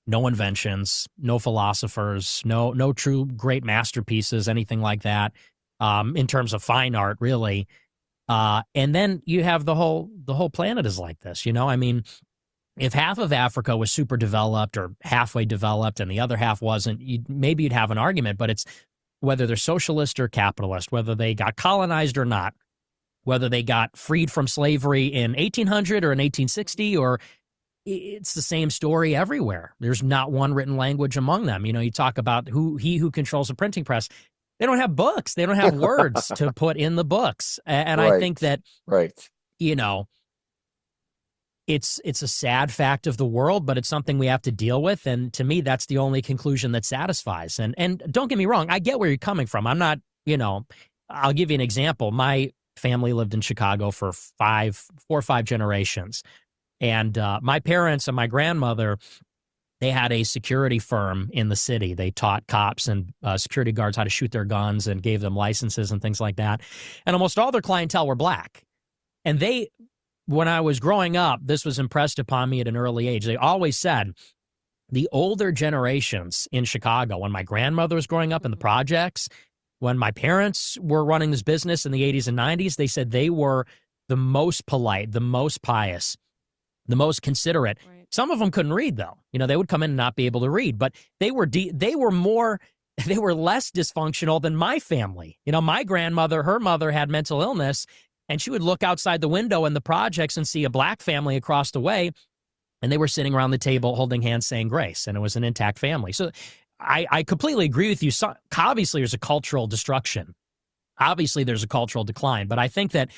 no inventions, no philosophers, no true great masterpieces, anything like that, in terms of fine art, really. And then you have the whole planet is like this, I mean, if half of Africa was super developed or halfway developed and the other half wasn't, maybe you'd have an argument, but it's whether they're socialist or capitalist, whether they got colonized or not, whether they got freed from slavery in 1800 or in 1860, or it's the same story everywhere. There's not one written language among them. You talk about who controls the printing press. They don't have books. They don't have words to put in the books. And Right. I think that, Right. it's a sad fact of the world, but it's something we have to deal with. And to me, that's the only conclusion that satisfies. And don't get me wrong, I get where you're coming from. I'm not, I'll give you an example. My family lived in Chicago for 4 or 5 generations. And my parents and my grandmother, they had a security firm in the city. They taught cops and security guards how to shoot their guns and gave them licenses and things like that. And almost all their clientele were black. And when I was growing up, this was impressed upon me at an early age. They always said the older generations in Chicago, when my grandmother was growing up in the projects, when my parents were running this business in the 80s and 90s, they said they were the most polite, the most pious, the most considerate. Right. Some of them couldn't read, though. They would come in and not be able to read, but they were less dysfunctional than my family. My grandmother, her mother had mental illness, and she would look outside the window in the projects and see a black family across the way, and they were sitting around the table holding hands saying grace, and it was an intact family. So I completely agree with you. So, obviously, there's a cultural destruction. Obviously, there's a cultural decline. But I think that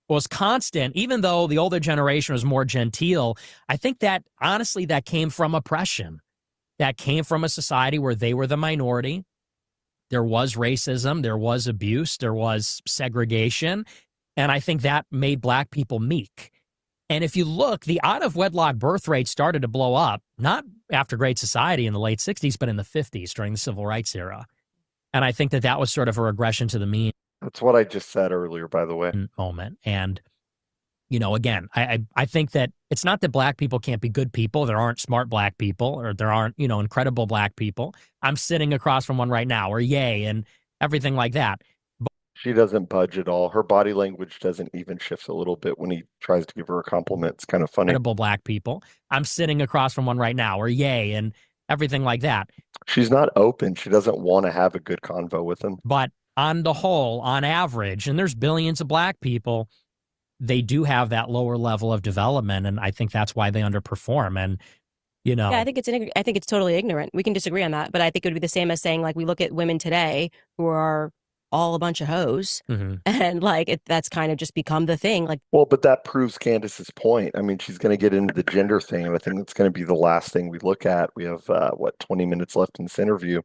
was constant, even though the older generation was more genteel. I think that, honestly, that came from oppression. That came from a society where they were the minority. There was racism. There was abuse. There was segregation. And I think that made black people meek. And if you look, the out-of-wedlock birth rate started to blow up, not after Great Society in the late 60s, but in the 50s during the Civil Rights era. And I think that was sort of a regression to the mean. That's what I just said earlier, by the way. Moment. And, again, I think that it's not that black people can't be good people. There aren't smart black people, or there aren't, incredible black people. I'm sitting across from one right now, or yay, and everything like that. She doesn't budge at all. Her body language doesn't even shift a little bit when he tries to give her a compliment. It's kind of funny. Incredible black people. I'm sitting across from one right now, or yay, and everything like that. She's not open. She doesn't want to have a good convo with him. But on the whole, on average, and there's billions of black people, they do have that lower level of development, and I think that's why they underperform. And You Yeah, know. I think it's totally ignorant. We can disagree on that, but I think it would be the same as saying like we look at women today who are all a bunch of hoes, Hmm. and like that's kind of just become the thing. Like Well, but that proves Candace's point. I mean, she's going to get into the gender thing, and I think that's going to be the last thing we look at. We have, what, 20 minutes left in this interview.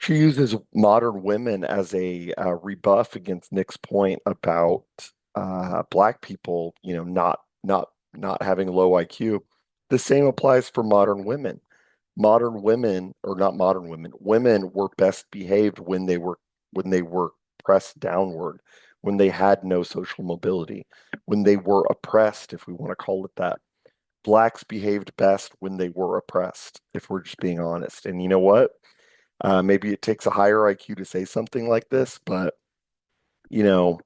She uses modern women as a rebuff against Nick's point about black people, not having low IQ. The same applies for modern women. Modern women, or not modern women, women were best behaved when they were pressed downward, when they had no social mobility, when they were oppressed, if we want to call it that. Blacks behaved best when they were oppressed, if we're just being honest. And you know what? Maybe it takes a higher IQ to say something like this, but you know,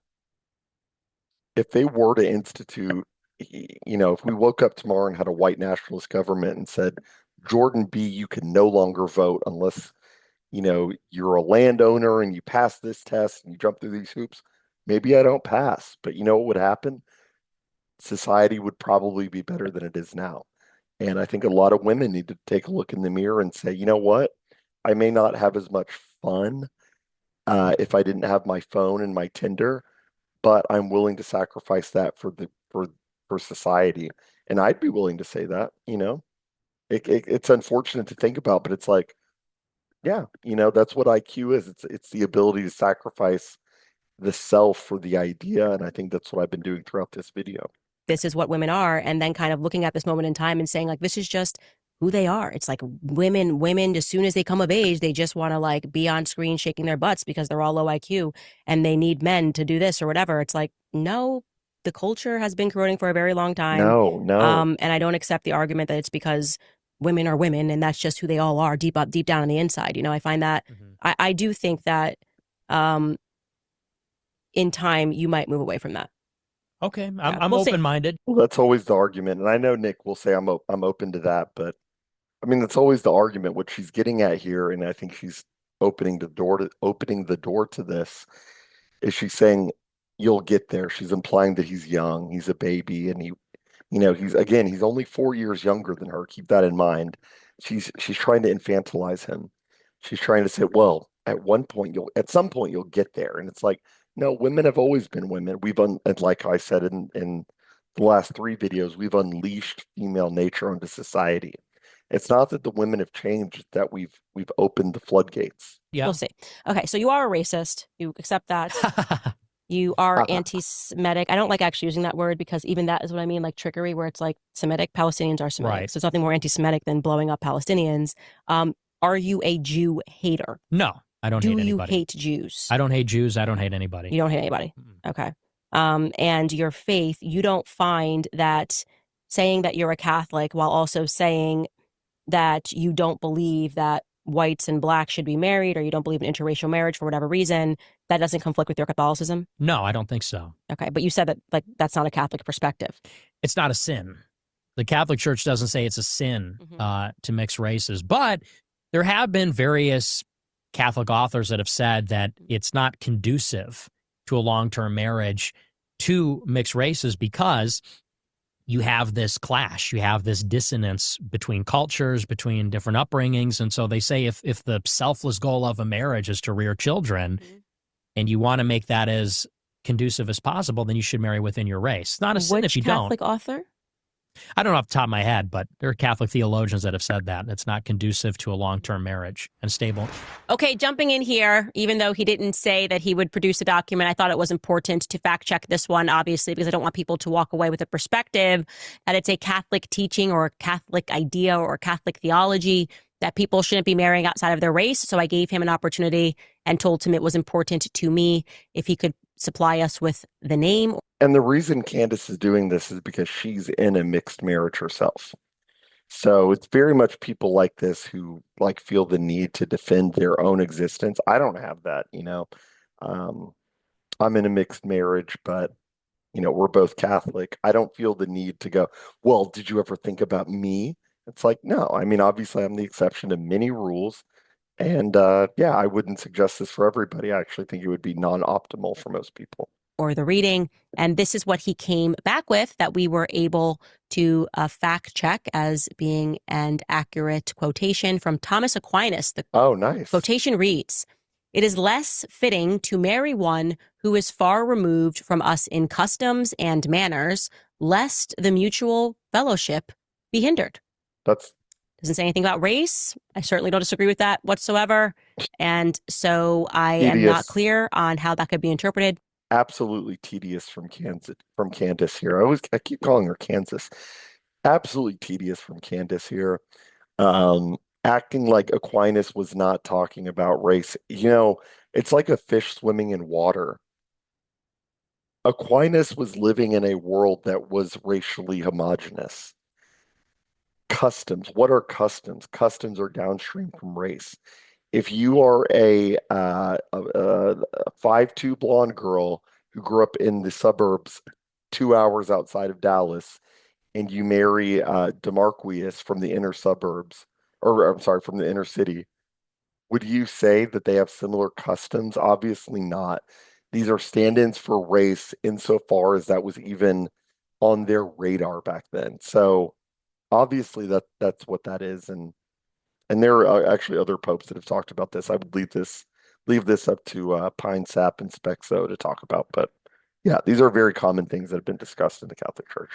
if they were to institute, if we woke up tomorrow and had a white nationalist government and said, Jordan B, you can no longer vote unless, you're a landowner and you pass this test and you jump through these hoops, maybe I don't pass. But you know what would happen? Society would probably be better than it is now. And I think a lot of women need to take a look in the mirror and say, you know what? I may not have as much fun if I didn't have my phone and my Tinder, but I'm willing to sacrifice that for society. And I'd be willing to say that, it's unfortunate to think about, but it's like, yeah, that's what IQ is. It's the ability to sacrifice the self for the idea. And I think that's what I've been doing throughout this video. this is what women are, and then kind of looking at this moment in time and saying like this is just who they are. It's like women as soon as they come of age, they just want to like be on screen shaking their butts because they're all low IQ and they need men to do this or whatever. It's like, no, the culture has been corroding for a very long time. No, no, And I don't accept the argument that it's because women are women and that's just who they all are deep down on the inside. I find that Hmm. I do think that um in time you might move away from that. Okay, Yeah, I'm we'll see. open minded. well, that's always the argument. And I know Nick will say I'm open to that, but I mean, that's always the argument. What she's getting at here, and I think she's opening the door to this, is she's saying you'll get there. She's implying that he's young, he's a baby, and he's only 4 years younger than her. Keep that in mind. She's trying to infantilize him. She's trying to say, well, at some point you'll get there. And it's like, no, women have always been women. And like I said in the last three videos, we've unleashed female nature onto society. It's not that the women have changed, it's that we've opened the floodgates. Yeah. We'll see. Okay, so you are a racist. You accept that. You are anti-Semitic. I don't like actually using that word because even that is what I mean, like trickery, where it's like Semitic. Palestinians are Semitic. Right. So it's nothing more anti-Semitic than blowing up Palestinians. Are you a Jew hater? No, I don't hate Do you anybody. hate Jews? I don't hate Jews. I don't hate anybody. You don't hate anybody. Mm. Okay. And your faith, you don't find that saying that you're a Catholic while also saying that you don't believe that whites and blacks should be married or you don't believe in interracial marriage for whatever reason, that doesn't conflict with your Catholicism? No, I don't think so. Okay, but you said that like that's not a Catholic perspective. It's not a sin. The Catholic Church doesn't say it's a sin to mix races, but there have been various Catholic authors that have said that it's not conducive to a long-term marriage to mix races because you have this clash, you have this dissonance between cultures, between different upbringings. And so they say if the selfless goal of a marriage is to rear children and you want to make that as conducive as possible, then you should marry within your race. It's not a sin if you Catholic don't. author? I don't know off the top of my head, but there are Catholic theologians that have said that. It's not conducive to a long-term marriage and stable. Okay, jumping in here, even though he didn't say that he would produce a document, I thought it was important to fact check this one, obviously, because I don't want people to walk away with a perspective that it's a Catholic teaching or a Catholic idea or a Catholic theology that people shouldn't be marrying outside of their race. So I gave him an opportunity and told him it was important to me if he could supply us with the name. And the reason Candace is doing this is because she's in a mixed marriage herself. So it's very much people like this who like feel the need to defend their own existence. I don't have that. I'm in a mixed marriage, but we're both Catholic. I don't feel the need to go, well, did you ever think about me? It's like, no, I mean, obviously I'm the exception to many rules. And yeah, I wouldn't suggest this for everybody. I actually think it would be non-optimal for most people. for the reading. And this is what he came back with that we were able to fact check as being an accurate quotation from Thomas Aquinas. The Nice. quotation reads, "It is less fitting to marry one who is far removed from us in customs and manners, lest the mutual fellowship be hindered." Doesn't say anything about race. I certainly don't disagree with that whatsoever. And so I am not clear on how that could be interpreted. Absolutely tedious from Candace here. I keep calling her Kansas. Absolutely tedious from Candace here. Acting like Aquinas was not talking about race. It's like a fish swimming in water. Aquinas was living in a world that was racially homogenous. Customs. What are customs? Customs are downstream from race. If you are a 5'2" blonde girl who grew up in the suburbs 2 hours outside of Dallas, and you marry Demarquius from the inner suburbs, or I'm sorry, from the inner city, would you say that they have similar customs? Obviously not. These are stand-ins for race insofar as that was even on their radar back then. So obviously that's what that is, and there are actually other popes that have talked about this. I would leave this up to Pine Sap and Spexo to talk about, but yeah, these are very common things that have been discussed in the Catholic Church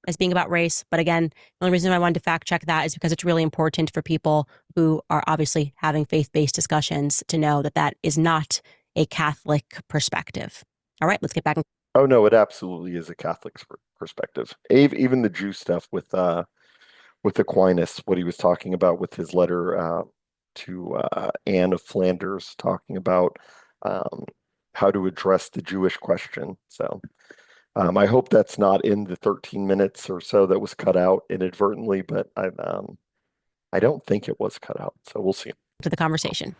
as being about race. But again, the only reason I wanted to fact check that is because it's really important for people who are obviously having faith-based discussions to know that that is not a Catholic perspective. All right, let's get back. Oh no, it absolutely is a Catholic perspective. Even the Jew stuff with Aquinas, what he was talking about with his letter to Anne of Flanders, talking about how to address the Jewish question. So I hope that's not in the 13 minutes or so that was cut out inadvertently, but I don't think it was cut out. So we'll see. To the conversation.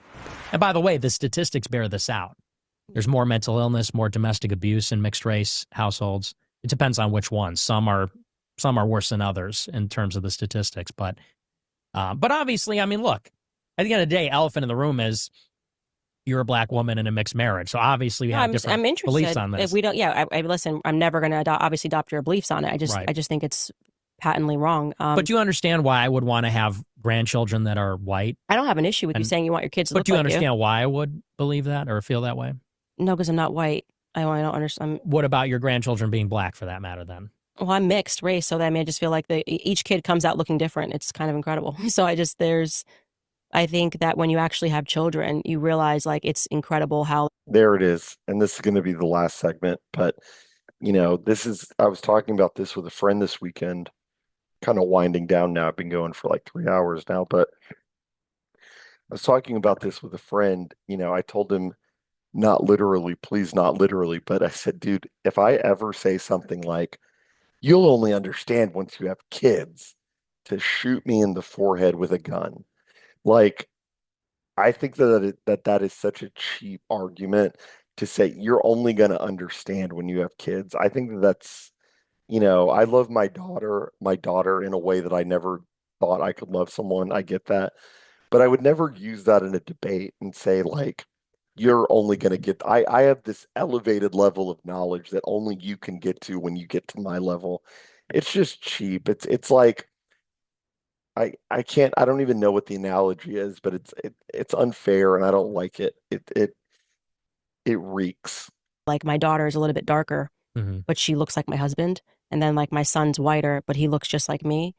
And by the way, the statistics bear this out. There's more mental illness, more domestic abuse in mixed race households. It depends on which ones. Some are worse than others in terms of the statistics, but obviously, I mean, look, at the end of the day, elephant in the room is you're a black woman in a mixed marriage. So obviously, we have different beliefs on this. If we don't, listen, I'm never going to obviously adopt your beliefs on it. I just think it's patently wrong. But do you understand why I would want to have grandchildren that are white? I don't have an issue with you saying you want your kids to look like you. But do you understand why I would believe that or feel that way? No, because I'm not white. I don't understand. What about your grandchildren being black, for that matter, then? Well, I'm mixed race, so I just feel like each kid comes out looking different. It's kind of incredible. So I think that when you actually have children, you realize like it's incredible how. There it is. And this is going to be the last segment, but I was talking about this with a friend this weekend, kind of winding down now. I've been going for like 3 hours now, but I was talking about this with a friend. I told him, not literally, please, not literally, but I said, dude, if I ever say something like, "You'll only understand once you have kids," to shoot me in the forehead with a gun. Like, I think that is such a cheap argument to say you're only going to understand when you have kids. I think that's, I love my daughter in a way that I never thought I could love someone. I get that. But I would never use that in a debate and say, like, you're only going to get, I have this elevated level of knowledge that only you can get to when you get to my level. It's just cheap. It's like, I can't, I don't even know what the analogy is, but it's unfair and I don't like it. It reeks. Like my daughter is a little bit darker, but she looks like my husband. And then like my son's whiter, but he looks just like me.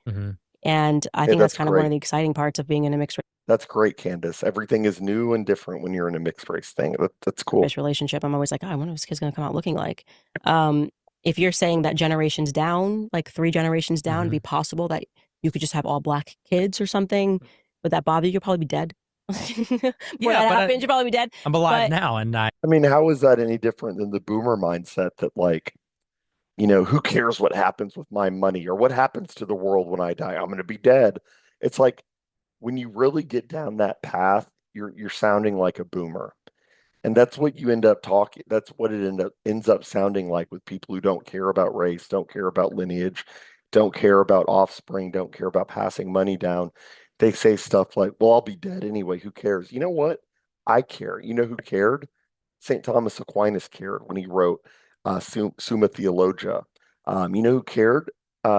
And I think that's kind of one of the exciting parts of being in a mixed race. That's great, Candace. Everything is new and different when you're in a mixed race thing. That's cool. Relationship. I'm always like, I wonder what this kid's going to come out looking like. If you're saying that generations down, like 3 generations down, it'd be possible that you could just have all black kids or something. Would that bother you? You'll probably be dead. Before that happens, you'll probably be dead. I'm alive now, and I mean, how is that any different than the boomer mindset that, like, who cares what happens with my money or what happens to the world when I die? I'm going to be dead. It's like when you really get down that path, you're sounding like a boomer. And that's what you end up talking. That's what it ends up sounding like with people who don't care about race, don't care about lineage, don't care about offspring, don't care about passing money down. They say stuff like, "Well, I'll be dead anyway. Who cares?" You know what? I care. You know who cared? St. Thomas Aquinas cared when he wrote, Summa Theologia. You know who cared?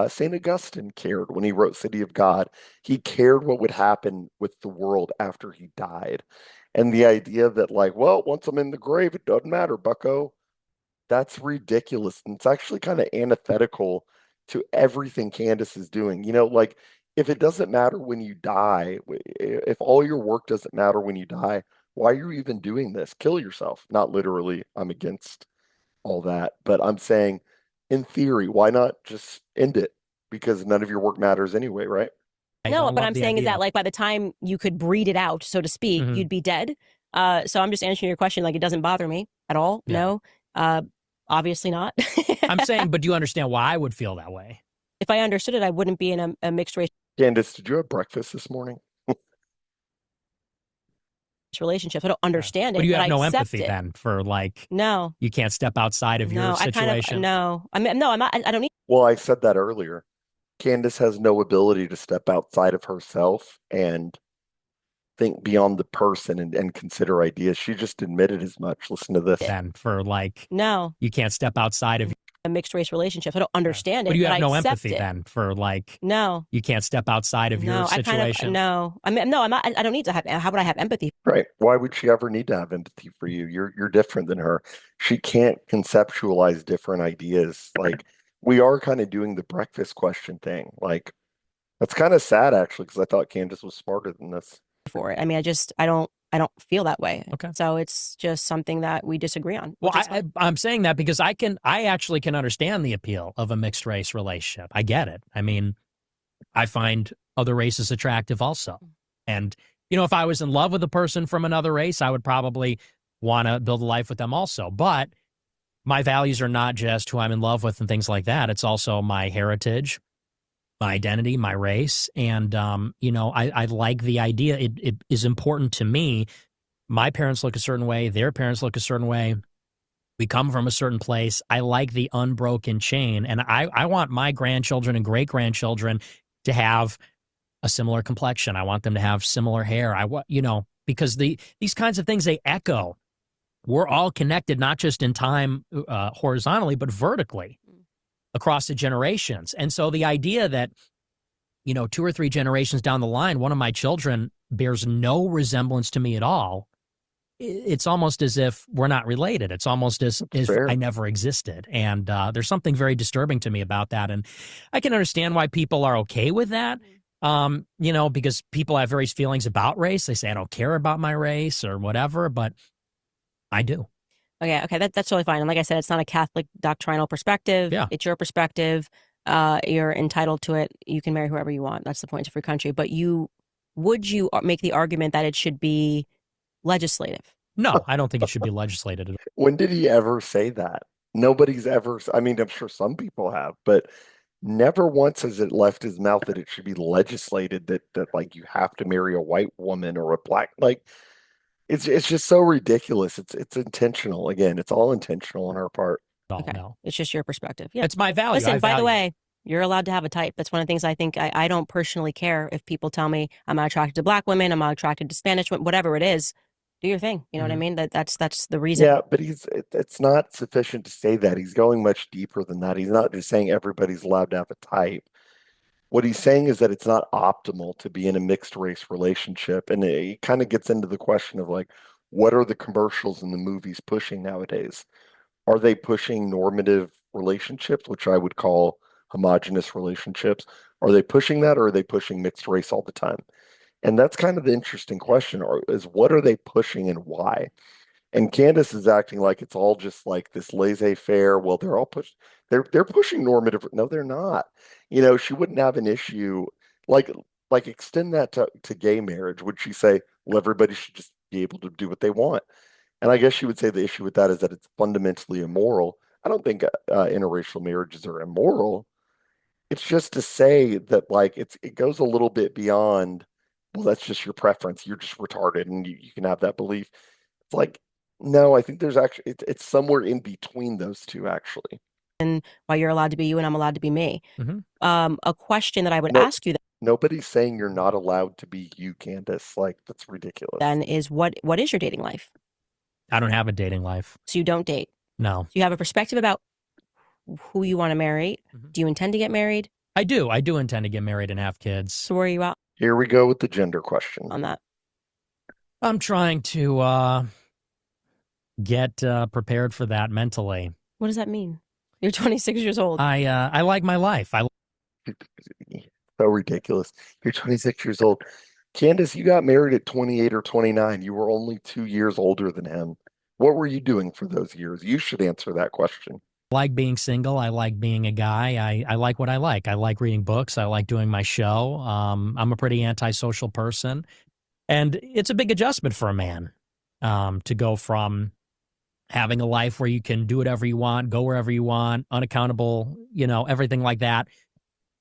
St. Augustine cared when he wrote City of God. He cared what would happen with the world after he died. And the idea that, like, well, once I'm in the grave, it doesn't matter, bucko. That's ridiculous. And it's actually kind of antithetical to everything Candace is doing. You know, like, if it doesn't matter when you die, if all your work doesn't matter when you die, why are you even doing this? Kill yourself. Not literally. I'm against all that. But I'm saying, in theory, why not just end it? Because none of your work matters anyway, right? I No, what love I'm the saying is that idea. like by the time you could breed it out, so to speak, Mhm. you'd be dead. So I'm just answering your question. Like it doesn't bother me at all. Yeah. No, obviously not. I'm saying, but do you understand why I would feel that way? If I understood it, I wouldn't be in a mixed race Candace, did you have breakfast this morning? relationship. I don't Yeah. understand But it, you but have I no accept empathy it. then for like, No, you can't step outside of your no, I kind of situation. no. I mean, no, I'm not. I don't need Well, I said that earlier. Candace has no ability to step outside of herself and think beyond the person and consider ideas. She just admitted as much. Listen to this. it. Then for like, No, you can't step outside of. a mixed race relationship. I don't Yeah. understand But it, you but have I no accept empathy it. then for like, No, you can't step outside of your no, I kind of situation. no. I mean, no, I'm not. I don't need to have. How would I have empathy Right. Why would she ever need to have empathy for you? You're different than her. She can't conceptualize different ideas. Like we are kind of doing the breakfast question thing. Like that's kind of sad actually, because I thought Candace was smarter than this. for it? I mean, I don't feel that way. Okay. So it's just something that we disagree on, Well, which is fine. I'm saying that because I actually can understand the appeal of a mixed race relationship. I get it. I mean, I find other races attractive also. And, you know, if I was in love with a person from another race, I would probably want to build a life with them also. But my values are not just who I'm in love with and things like that. It's also my heritage, my identity, my race. And, you know, I like the idea. It is important to me. My parents look a certain way. Their parents look a certain way. We come from a certain place. I like the unbroken chain. And I want my grandchildren and great grandchildren to have a similar complexion. I want them to have similar hair. I want, you know, because these kinds of things, they echo. We're all connected, not just in time horizontally, but vertically across the generations. And so the idea that, you know, 2 or 3 generations down the line, one of my children bears no resemblance to me at all, it's almost as if we're not related. It's almost as if I Fair. never existed. And there's something very disturbing to me about that. And I can understand why people are okay with that. You know, because people have various feelings about race. They say, I don't care about my race or whatever, but I do. Okay, that's totally fine. And like I said, it's not a Catholic doctrinal perspective. Yeah. It's your perspective. You're entitled to it. You can marry whoever you want. That's the point of free country. But would you make the argument that it should be legislative? No, I don't think it should be legislated at all. When did he ever say that? Nobody's ever, I mean, I'm sure some people have, but never once has it left his mouth that it should be legislated that like you have to marry a white woman or a black like it's just so ridiculous. It's intentional. Again, it's all intentional on our part. Okay, No. it's just your perspective. Yeah. It's my value. Listen, I by the value it. way, you're allowed to have a type. That's one of the things I think I don't personally care if people tell me I'm not attracted to black women, I'm not attracted to Spanish women, whatever it is. Do your thing. You know what I Mhm. mean? That's the reason. Yeah, but it's not sufficient to say that. He's going much deeper than that. He's not just saying everybody's allowed to have a type. What he's saying is that it's not optimal to be in a mixed race relationship. And it kind of gets into the question of like, what are the commercials and the movies pushing nowadays? Are they pushing normative relationships, which I would call homogenous relationships? Are they pushing that or are they pushing mixed race all the time? And that's kind of the interesting question, is what are they pushing and why? And Candace is acting like it's all just like this laissez-faire. Well, they're all they're pushing normative. No, they're not. You know, she wouldn't have an issue like like extend that to gay marriage. Would she say, well, everybody should just be able to do what they want? And I guess she would say the issue with that is that it's fundamentally immoral. I don't think interracial marriages are immoral. It's just to say that like it goes a little bit beyond, well, that's just your preference. You're just retarded and you can have that belief. It's like, no, I think there's actually it's somewhere in between those two, actually. And why you're allowed to be you and I'm allowed to be me. Mhm. A question that I would No, ask you nobody's saying you're not allowed to be you, Candace. Like, that's ridiculous. then is what is your dating life? I don't have a dating life. So you don't date. No. Do you have a perspective about who you want to marry? Do you intend to get married? I do. I do intend to get married and have kids. So where are you at Here we go with the gender question. on that? I'm trying to get prepared for that mentally. What does that mean? You're 26 years old. I like my life. So ridiculous. You're 26 years old. Candace, you got married at 28 or 29. You were only 2 years older than him. What were you doing for those years? You should answer that question. like being single. I like being a guy. I like what I like. I like reading books. I like doing my show. I'm a pretty antisocial person. And it's a big adjustment for a man to go from having a life where you can do whatever you want, go wherever you want, unaccountable, everything like that,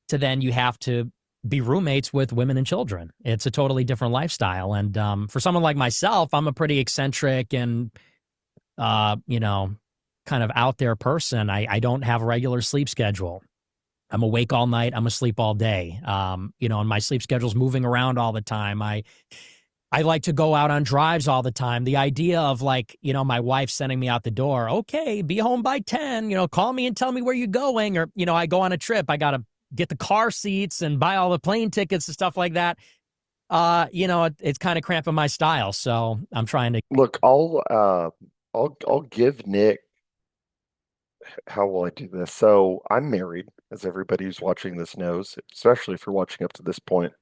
to then you have to be roommates with women and children. It's a totally different lifestyle. And for someone like myself, I'm a pretty eccentric and, kind of out there person. I don't have a regular sleep schedule. I'm awake all night. I'm asleep all day. And my sleep schedule's moving around all the time. I like to go out on drives all the time. The idea of my wife sending me out the door, okay, be home by 10, call me and tell me where you're going. Or, I go on a trip. I got to get the car seats and buy all the plane tickets and stuff like that. It's kind of cramping my style. So I'm trying to Look, I'll give Nick, how will I do this? So I'm married, as everybody who's watching this knows, especially if you're watching up to this point.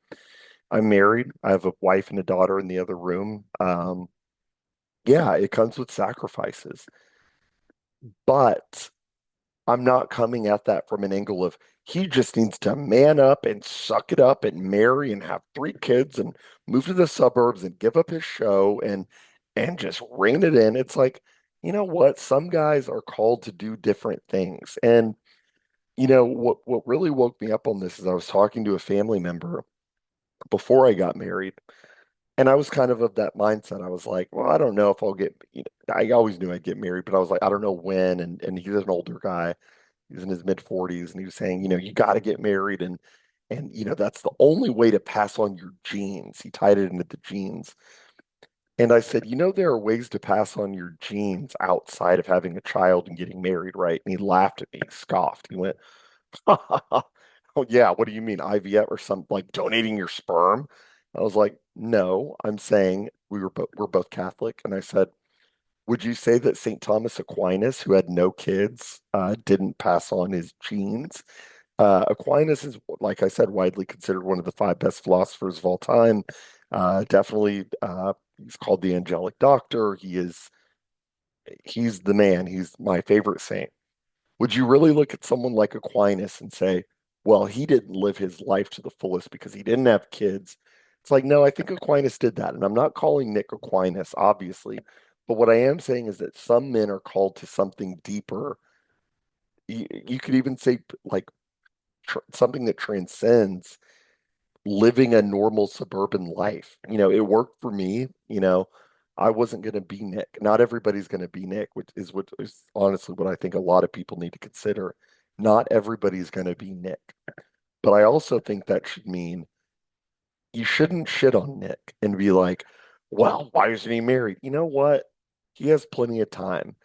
I'm married. I have a wife and a daughter in the other room. Yeah, it comes with sacrifices, but I'm not coming at that from an angle of he just needs to man up and suck it up and marry and have 3 kids and move to the suburbs and give up his show and just rein it in. It's like, you know what? Some guys are called to do different things. And what really woke me up on this is I was talking to a family member before I got married. And I was kind of that mindset. I was like, well, I don't know if I'll I always knew I'd get married, but I was like, I don't know when. And he's an older guy. He's in his mid 40s, and he was saying, you got to get married, and that's the only way to pass on your genes. He tied it into the genes. And I said, there are ways to pass on your genes outside of having a child and getting married, right? And he laughed at me, he scoffed. He went, oh yeah, what do you mean IVF or something like donating your sperm? I was like, no, I'm saying we're both Catholic, and I said, would you say that St. Thomas Aquinas, who had no kids, didn't pass on his genes? Aquinas is, like I said, widely considered one of the 5 best philosophers of all time. Definitely, he's called the angelic doctor. He's the man. He's my favorite saint. Would you really look at someone like Aquinas and say, well, he didn't live his life to the fullest because he didn't have kids? It's like, no, I think Aquinas did that. And I'm not calling Nick Aquinas, obviously. But what I am saying is that some men are called to something deeper. You could even say like something that transcends living a normal suburban life. It worked for me. I wasn't going to be Nick. Not everybody's going to be Nick, which is what is honestly what I think a lot of people need to consider. Not everybody's going to be Nick. But I also think that should mean you shouldn't shit on Nick and be like, well, why isn't he married? You know what? He has plenty of time.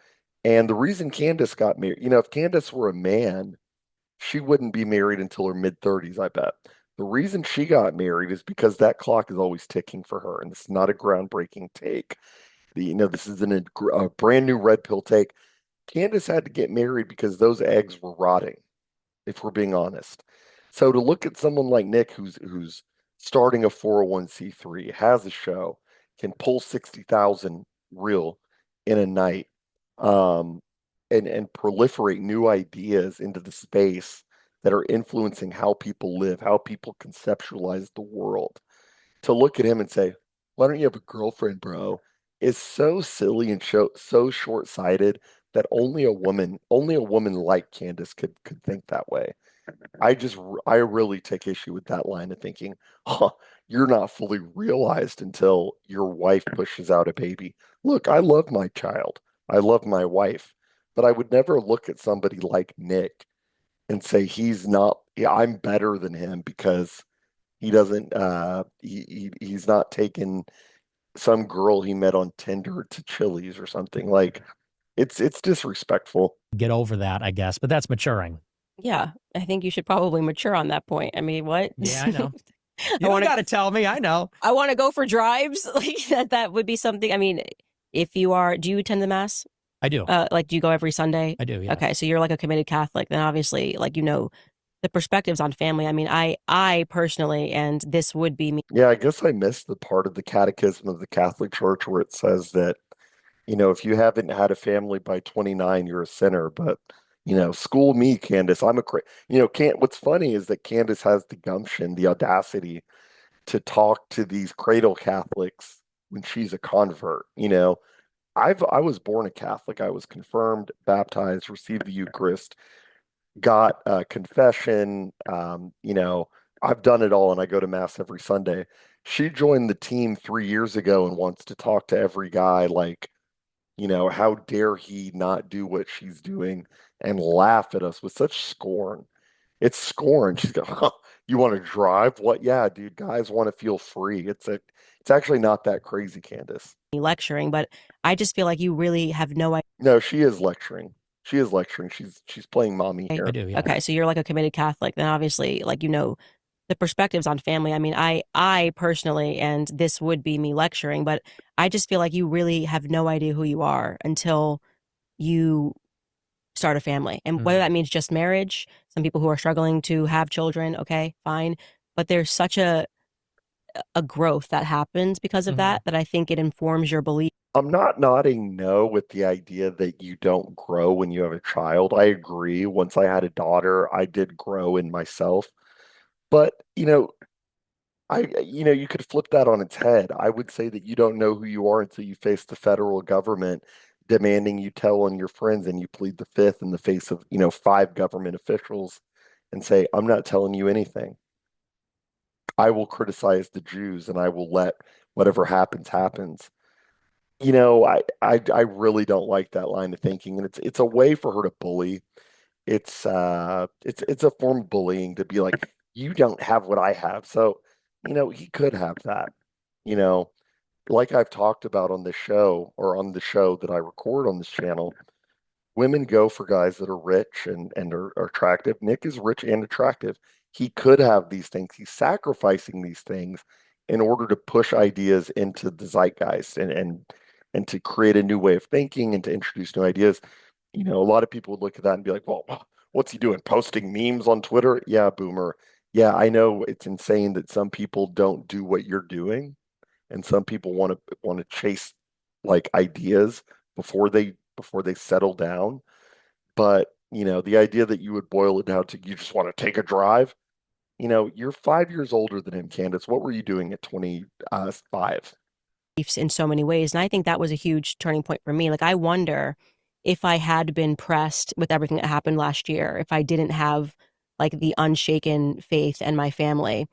And the reason Candace got married, if Candace were a man, she wouldn't be married until her mid 30s, I bet. The reason she got married is because that clock is always ticking for her. And this is not a groundbreaking take. This is a brand new red pill take. Candace had to get married because those eggs were rotting, if we're being honest. So to look at someone like Nick, who's starting a 401(c)(3), has a show, can pull 60,000 real in a night, um, and proliferate new ideas into the space that are influencing how people live, how people conceptualize the world. To look at him and say, "Why don't you have a girlfriend, bro?" is so silly and so short-sighted that only a woman like Candace could think that way. I really take issue with that line of thinking. Huh, you're not fully realized until your wife pushes out a baby. Look, I love my child. I love my wife, but I would never look at somebody like Nick and say he's not, yeah, I'm better than him because he doesn't, he's not taking some girl he met on Tinder to Chili's or something. Like, It's disrespectful. Get over that, I guess. But that's maturing. Yeah, I think you should probably mature on that point. I mean, what? Yeah, I know. I You don't want got to to tell me. I know. I want to go for drives. Like that would be something. I mean, if you are, do you attend the mass? I do. Like, do you go every Sunday? I do. Yes. Okay, so you're like a committed Catholic. Then obviously, like the perspectives on family. I mean, I personally, and this would be me. Yeah, I guess I missed the part of the Catechism of the Catholic Church where it says that, if you haven't had a family by 29, you're a sinner. But, school me, Candace. What's funny is that Candace has the gumption, the audacity to talk to these cradle Catholics when she's a convert. I was born a Catholic. I was confirmed, baptized, received the Eucharist, got confession. I've done it all, and I go to mass every Sunday. She joined the team 3 years ago and wants to talk to every guy like, how dare he not do what she's doing and laugh at us with such scorn. It's scorn. She's going, huh, you want to drive? What? Yeah, dude, guys want to feel free. It's actually not that crazy, Candace. Lecturing, but I just feel like you really have no idea. No, she is lecturing. She is lecturing. She's playing mommy I here. do. Yeah. Okay, so you're like a committed Catholic. Then obviously, like the perspectives on family. I mean, I personally, and this would be me lecturing, but I just feel like you really have no idea who you are until you start a family. And whether that means just marriage, some people who are struggling to have children, okay, fine. But there's such a growth that happens because of that I think it informs your belief. I'm not nodding no with the idea that you don't grow when you have a child. I agree. Once I had a daughter, I did grow in myself. But, you could flip that on its head. I would say that you don't know who you are until you face the federal government demanding you tell on your friends and you plead the fifth in the face of, five government officials and say, I'm not telling you anything. I will criticize the Jews and I will let whatever happens happens. I really don't like that line of thinking, and it's a way for her to bully. It's a form of bullying to be like, you don't have what I have. So, he could have that. You know, like I've talked about on this show or on the show that I record on this channel, women go for guys that are rich and are attractive. Nick is rich and attractive. He could have these things. He's sacrificing these things in order to push ideas into the zeitgeist and to create a new way of thinking and to introduce new ideas. A lot of people would look at that and be like, well, what's he doing? Posting memes on Twitter? Yeah, boomer. Yeah, I know it's insane that some people don't do what you're doing, and some people want to chase like ideas before they settle down. But, the idea that you would boil it down to you just want to take a drive, you're 5 years older than him, Candace. What were you doing at 25? In so many ways. And I think that was a huge turning point for me. Like, I wonder if I had been pressed with everything that happened last year, if I didn't have like the unshaken faith and my family,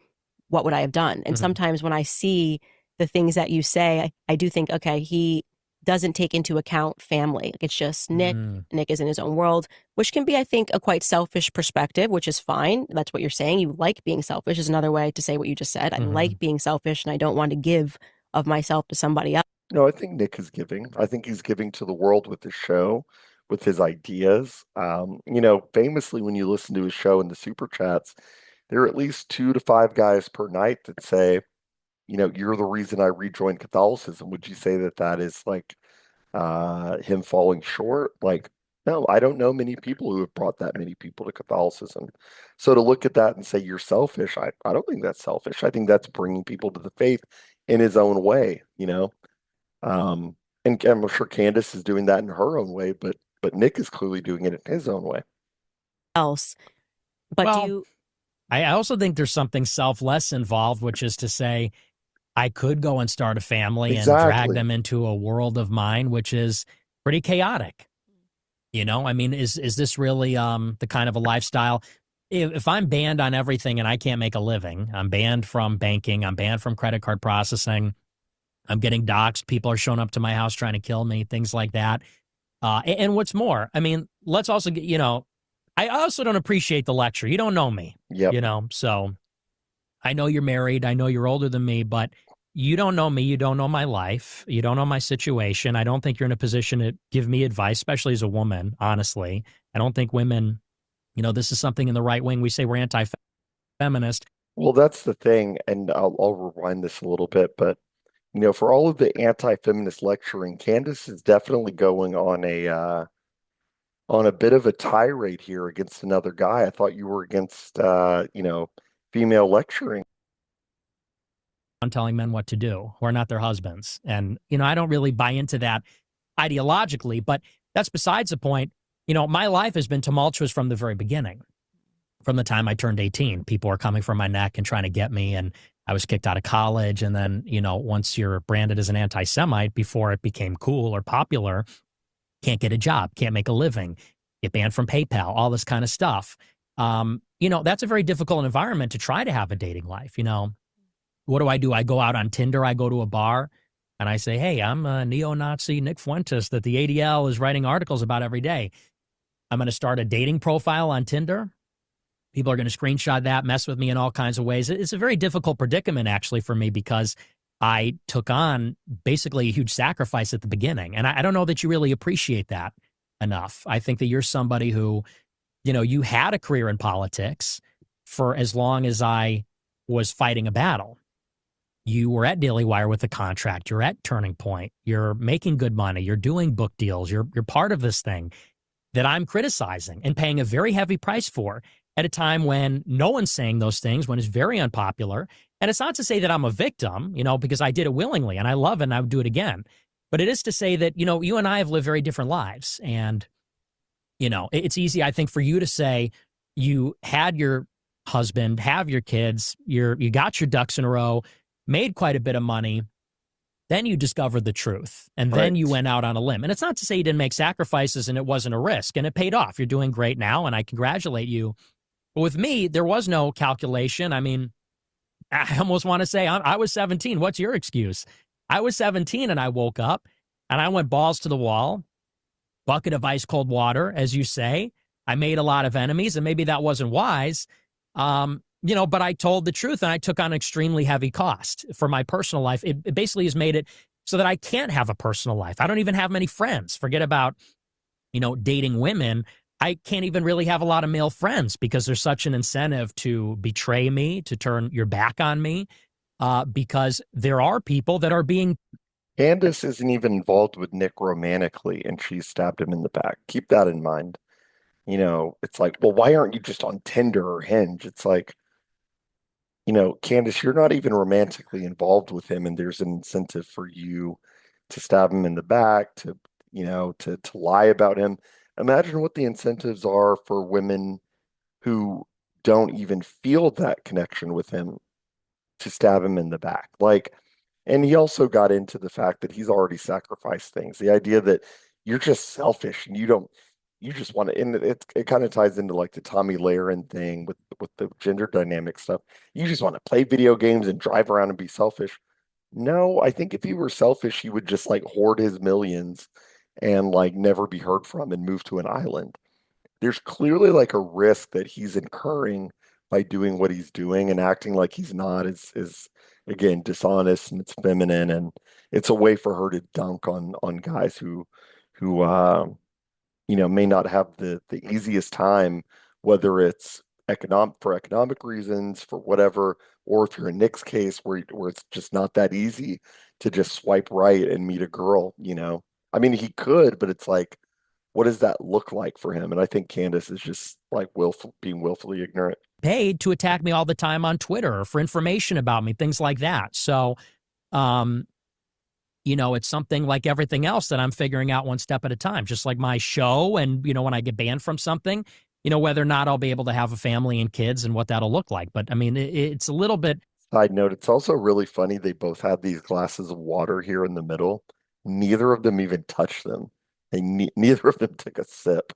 what would I have done? And sometimes when I see the things that you say, I do think, okay, he doesn't take into account family. Like, it's just Nick. Nick is in his own world, which can be, I think, a quite selfish perspective, which is fine. That's what you're saying. You like being selfish is another way to say what you just said. I like being selfish and I don't want to give of myself to somebody else. No, I think Nick is giving. I think he's giving to the world with his show, with his ideas. Famously, when you listen to his show in the super chats, there are at least 2 to 5 guys per night that say, you're the reason I rejoined Catholicism. Would you say that that is like him falling short? Like, no, I don't know many people who have brought that many people to Catholicism. So to look at that and say you're selfish, I don't think that's selfish. I think that's bringing people to the faith in his own way, and I'm sure Candace is doing that in her own way, but Nick is clearly doing it in his own way. Else. But well, I also think there's something selfless involved, which is to say, I could go and start a family and drag them into a world of mine, which is pretty chaotic. I mean, is this really the kind of a lifestyle? If I'm banned on everything and I can't make a living, I'm banned from banking, I'm banned from credit card processing, I'm getting doxxed, people are showing up to my house trying to kill me, things like that. And what's more, I mean, let's also get, I also don't appreciate the lecture. You don't know me, Yep. so I know you're married, I know you're older than me, but you don't know me. You don't know my life. You don't know my situation. I don't think you're in a position to give me advice, especially as a woman, honestly. I don't think women, this is something in the right wing. We say we're anti-feminist. Well, that's the thing, and I'll rewind this a little bit, but for all of the anti-feminist lecturing, Candace is definitely going on a bit of a tirade here against another guy. I thought you were against female lecturing. On telling men what to do who are not their husbands. And, I don't really buy into that ideologically, but that's besides the point. My life has been tumultuous from the very beginning. From the time I turned 18, people were coming for my neck and trying to get me. And I was kicked out of college. And then, once you're branded as an anti-Semite, before it became cool or popular, can't get a job, can't make a living, get banned from PayPal, all this kind of stuff. That's a very difficult environment to try to have a dating life. What do? I go out on Tinder, I go to a bar, and I say, hey, I'm a neo-Nazi Nick Fuentes that the ADL is writing articles about every day. I'm going to start a dating profile on Tinder. People are going to screenshot that, mess with me in all kinds of ways. It's a very difficult predicament, actually, for me, because I took on basically a huge sacrifice at the beginning. And I don't know that you really appreciate that enough. I think that you're somebody who, you had a career in politics for as long as I was fighting a battle. You were at Daily Wire with a contract. You're at Turning Point. You're making good money. You're doing book deals. You're part of this thing that I'm criticizing and paying a very heavy price for at a time when no one's saying those things, when it's very unpopular. And it's not to say that I'm a victim, because I did it willingly and I love it and I would do it again. But it is to say that, you and I have lived very different lives. And, it's easy, I think, for you to say you had your husband, have your kids, you got your ducks in a row, made quite a bit of money, then you discovered the truth, and then you went out on a limb. And it's not to say you didn't make sacrifices and it wasn't a risk, and it paid off. You're doing great now, and I congratulate you. But with me, there was no calculation. I mean, I almost want to say I was 17. What's your excuse? I was 17, and I woke up, and I went balls to the wall, bucket of ice cold water, as you say. I made a lot of enemies, and maybe that wasn't wise. But I told the truth, and I took on extremely heavy cost for my personal life. It basically has made it so that I can't have a personal life. I don't even have many friends. Forget about, dating women. I can't even really have a lot of male friends because there's such an incentive to betray me, to turn your back on me, because there are people that are being. Candace isn't even involved with Nick romantically, and she stabbed him in the back. Keep that in mind. It's like, well, why aren't you just on Tinder or Hinge? It's like, Candace, you're not even romantically involved with him, and there's an incentive for you to stab him in the back, to lie about him. Imagine what the incentives are for women who don't even feel that connection with him to stab him in the back. And he also got into the fact that he's already sacrificed things. The idea that you're just selfish and you just want to, and it kind of ties into like the Tommy Lahren thing with the gender dynamic stuff. You just want to play video games and drive around and be selfish. No, I think if he were selfish, he would just like hoard his millions and like never be heard from and move to an island. There's clearly like a risk that he's incurring by doing what he's doing, and acting like he's not is again dishonest, and it's feminine, and it's a way for her to dunk on guys who may not have the easiest time, whether it's economic reasons, for whatever, or if you're in Nick's case where it's just not that easy to just swipe right and meet a girl. I mean, he could, but it's like, what does that look like for him? And I think Candace is just like being willfully ignorant. Paid to attack me all the time on Twitter or for information about me, things like that. So, it's something like everything else that I'm figuring out one step at a time, just like my show. And, when I get banned from something, whether or not I'll be able to have a family and kids and what that'll look like. But I mean, it's a little bit. Side note, it's also really funny. They both had these glasses of water here in the middle. Neither of them even touched them. Neither of them took a sip.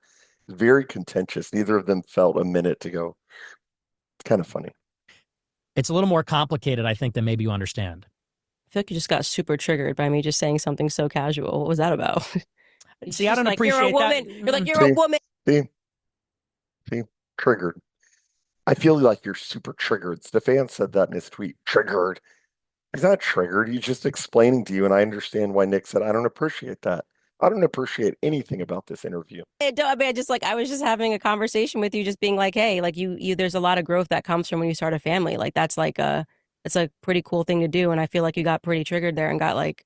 Very contentious. Neither of them felt a minute to go. It's kind of funny. It's a little more complicated, I think, than maybe you understand. I feel like you just got super triggered by me just saying something so casual. What was that about? See, I don't appreciate you're a woman. that. You're like, you're a woman. See, triggered. I feel like you're super triggered. Stefan said that in his tweet. Triggered. He's not triggered. He's just explaining to you, and I understand why Nick said, I don't appreciate that. I don't appreciate anything about this interview. I mean, I just like I was just having a conversation with you, just being like, hey, like there's a lot of growth that comes from when you start a family. Like that's like it's a pretty cool thing to do, and I feel like you got pretty triggered there and got like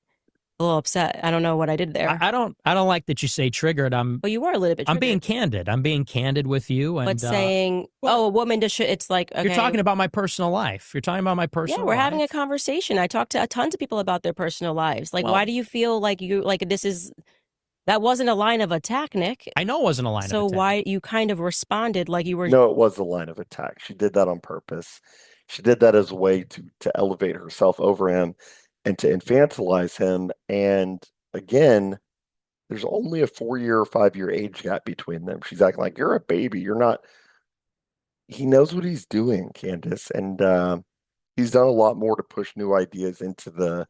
a little upset. I don't know what I did there. I don't like that you say triggered. Well, you were a little bit I'm triggered. being candid. I'm being candid with you. And But saying, well, oh, a woman just should, it's like, okay. you're talking about my personal life. You're talking about my personal Yeah, we're life. having a conversation. I talked to tons of people about their personal lives. Like, Well- why do you feel like that wasn't a line of attack, Nick? I know it wasn't a line of attack. So why you kind of responded like you were. No, it was a line of attack. She did that on purpose. She did that as a way to elevate herself over him and to infantilize him. And again, there's only a 4 year or 5 year age gap between them. She's acting like you're a baby. You're not. He knows what he's doing, Candace, and he's done a lot more to push new ideas into the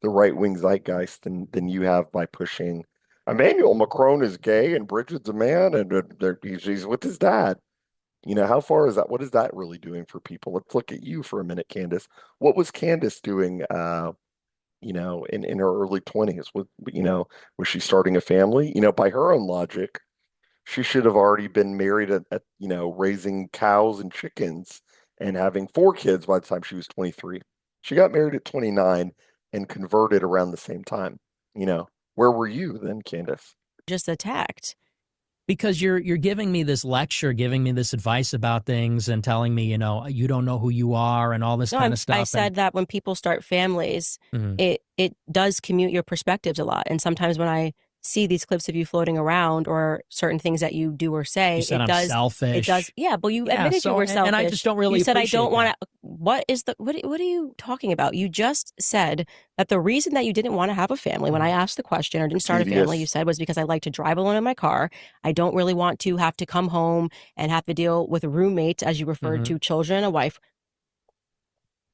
right wing zeitgeist than you have by pushing. Emmanuel Macron is gay and Bridget's a man, and he's with his dad. You know, how far is that? What is that really doing for people? Let's look at you for a minute, Candace. What was Candace doing, in her early 20s? Was she starting a family? By her own logic, she should have already been married at raising cows and chickens and having 4 kids by the time she was 23. She got married at 29 and converted around the same time. Where were you then, Candace? Just attacked. Because you're giving me this lecture, giving me this advice about things and telling me, you don't know who you are and all this kind of stuff. I said that when people start families, it does commute your perspectives a lot. And sometimes when I see these clips of you floating around or certain things that you do or say, you said I'm selfish. It does. Yeah, but you admitted you were selfish. And I just don't really. You said I don't want to. What are you talking about? You just said that the reason that you didn't want to have a family when I asked the question or didn't start a family, you said was because I like to drive alone in my car. I don't really want to have to come home and have to deal with roommates, as you referred to, children, a wife.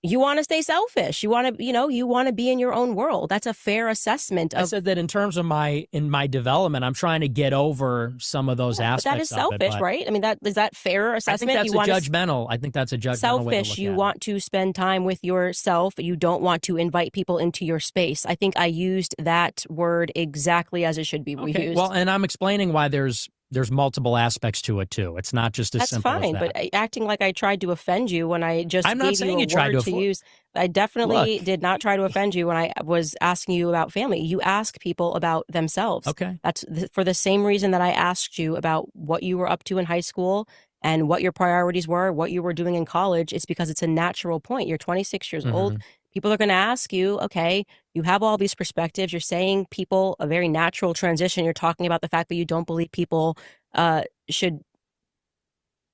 You want to stay selfish. You want to be in your own world. That's a fair assessment. I said that in terms of my development, I'm trying to get over some of those aspects. But that is selfish, right? I mean, is that fair assessment? I think that's judgmental. I think that's a judgmental selfish. Way to look you at want to spend time with yourself. You don't want to invite people into your space. I think I used that word exactly as it should be used. Well, and I'm explaining why there's multiple aspects to it too. It's not just as simple as that. That's fine, but acting like I tried to offend you when I just I'm gave not saying you you tried word to use. I definitely did not try to offend you when I was asking you about family. You ask people about themselves. Okay. That's for the same reason that I asked you about what you were up to in high school and what your priorities were, what you were doing in college. It's because it's a natural point. You're 26 years old. People are going to ask you, okay, you have all these perspectives. You're saying people, a very natural transition. You're talking about the fact that you don't believe people should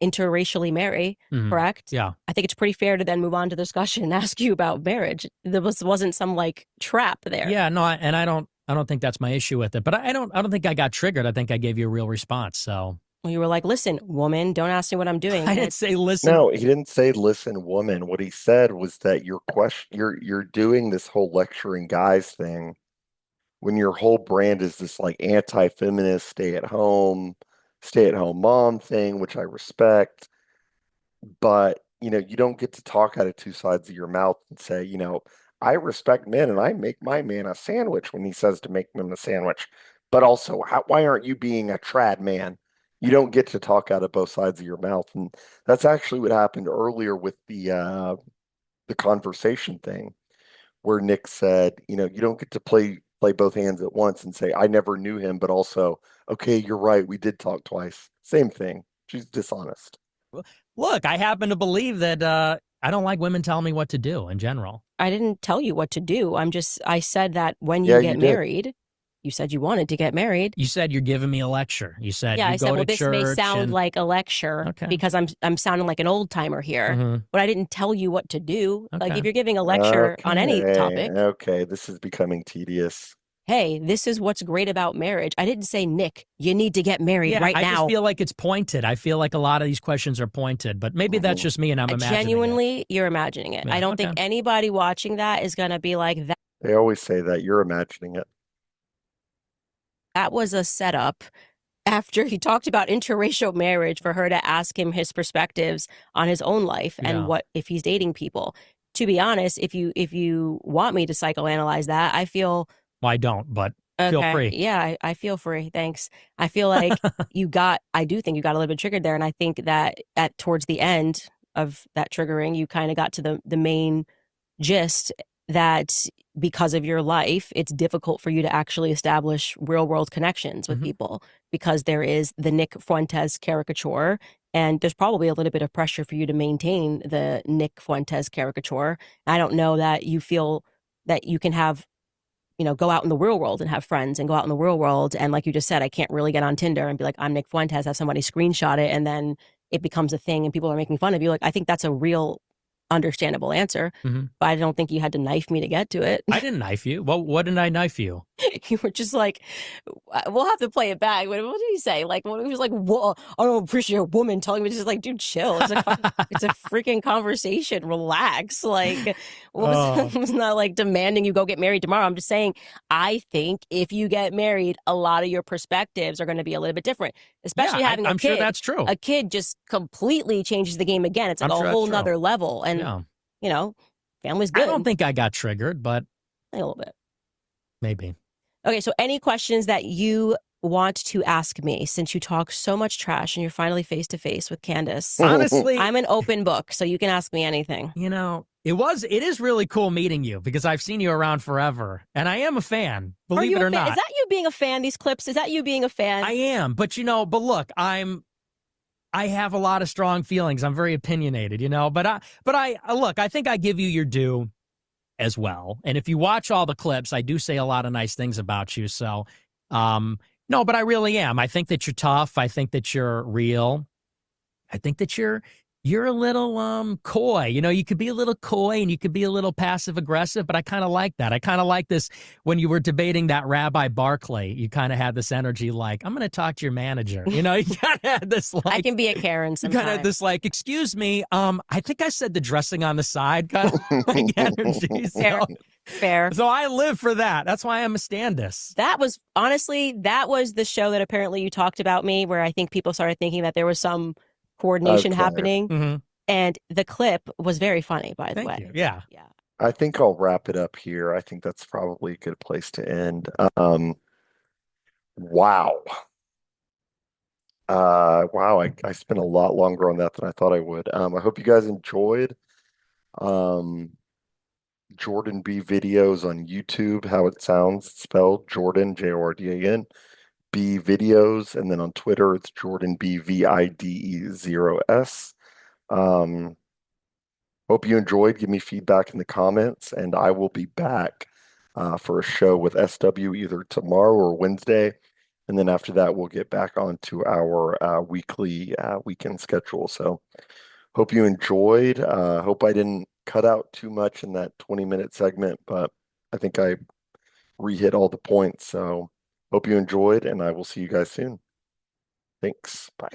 interracially marry, correct? Yeah. I think it's pretty fair to then move on to the discussion and ask you about marriage. There wasn't some like trap there. Yeah, no, and I don't think that's my issue with it. But I don't think I got triggered. I think I gave you a real response. So you were like, listen, woman, don't ask me what I'm doing. I didn't say listen. No, he didn't say listen, woman. What he said was that you're doing this whole lecturing guys thing when your whole brand is this like anti-feminist, stay-at-home mom thing, which I respect. But, you don't get to talk out of two sides of your mouth and say, I respect men and I make my man a sandwich when he says to make him a sandwich. But also, why aren't you being a trad man? You don't get to talk out of both sides of your mouth. And that's actually what happened earlier with the conversation thing, where Nick said, you don't get to play both hands at once and say, I never knew him, but also, okay, you're right, we did talk twice. Same thing. She's dishonest. Look, I happen to believe that I don't like women telling me what to do in general. I didn't tell you what to do. I said that when you get married, you said you wanted to get married. You said you're giving me a lecture. You said I said, well, this may sound like a lecture because I'm sounding like an old timer here, but I didn't tell you what to do. Okay. Like if you're giving a lecture on any topic. Okay, this is becoming tedious. Hey, this is what's great about marriage. I didn't say, Nick, you need to get married right now. I just feel like it's pointed. I feel like a lot of these questions are pointed, but maybe that's just me and I'm imagining genuinely, you're imagining it. Yeah, I don't think anybody watching that is going to be like that. They always say that. You're imagining it. That was a setup after he talked about interracial marriage for her to ask him his perspectives on his own life and what if he's dating people. to be honest, if you want me to psychoanalyze that, I feel Well, I don't, but feel okay. free. Yeah, I feel free. Thanks. I feel like I do think you got a little bit triggered there. And I think that towards the end of that triggering, you kind of got to the main gist that because of your life, it's difficult for you to actually establish real world connections with people because there is the Nick Fuentes caricature. And there's probably a little bit of pressure for you to maintain the Nick Fuentes caricature. I don't know that you feel that you can have go out in the real world and have friends and go out in the real world. And like you just said, I can't really get on Tinder and be like, I'm Nick Fuentes, have somebody screenshot it, and then it becomes a thing and people are making fun of you. Like, I think that's a real understandable answer, but I don't think you had to knife me to get to it. I didn't knife you. Well, what did I knife you? You were just like, we'll have to play it back. What did he say? Like, what, he was like, whoa, I don't appreciate a woman telling me, just like, dude, chill. It's like, it's a freaking conversation. Relax. Like, it was not like demanding you go get married tomorrow. I'm just saying, I think if you get married, a lot of your perspectives are going to be a little bit different, especially having a I'm kid. sure that's true. A kid just completely changes the game again. It's like a whole nother level. And, family's good. I don't think I got triggered, but a little bit. Maybe. Okay, so any questions that you want to ask me since you talk so much trash and you're finally face to face with Candace? Honestly, I'm an open book, so you can ask me anything. It is really cool meeting you because I've seen you around forever and I am a fan, believe it or not. Is that you being a fan, these clips? Is that you being a fan? I am, but look, I have a lot of strong feelings. I'm very opinionated, but I think I give you your due as well. And if you watch all the clips, I do say a lot of nice things about you. So, no, but I really am. I think that you're tough. I think that you're real. I think that you're a little coy. You could be a little coy and you could be a little passive aggressive, but I kind of like that. I kind of like this when you were debating that Rabbi Barclay, you kind of had this energy like, I'm going to talk to your manager. You kind of had this like, I can be a Karen sometimes. You kind of had this like, excuse me, I think I said the dressing on the side kind of like energy. Fair. So I live for that. That's why I'm a Standis. That was the show that apparently you talked about me, where I think people started thinking that there was some coordination happening. And the clip was very funny, by the way. Thank you. Yeah. I think I'll wrap it up here. I think that's probably a good place to end. Wow. I spent a lot longer on that than I thought I would. I hope you guys enjoyed. Jordan B videos on YouTube, how it sounds spelled, Jordan, Jordan, B videos, and then on Twitter it's Jordan B VIDE0S. Hope you enjoyed. Give me feedback in the comments, and I will be back for a show with SW either tomorrow or Wednesday. And then after that, we'll get back onto our weekly weekend schedule. So hope you enjoyed. Hope I didn't cut out too much in that 20-minute segment, but I think I re-hit all the points. So hope you enjoyed, and I will see you guys soon. Thanks. Bye.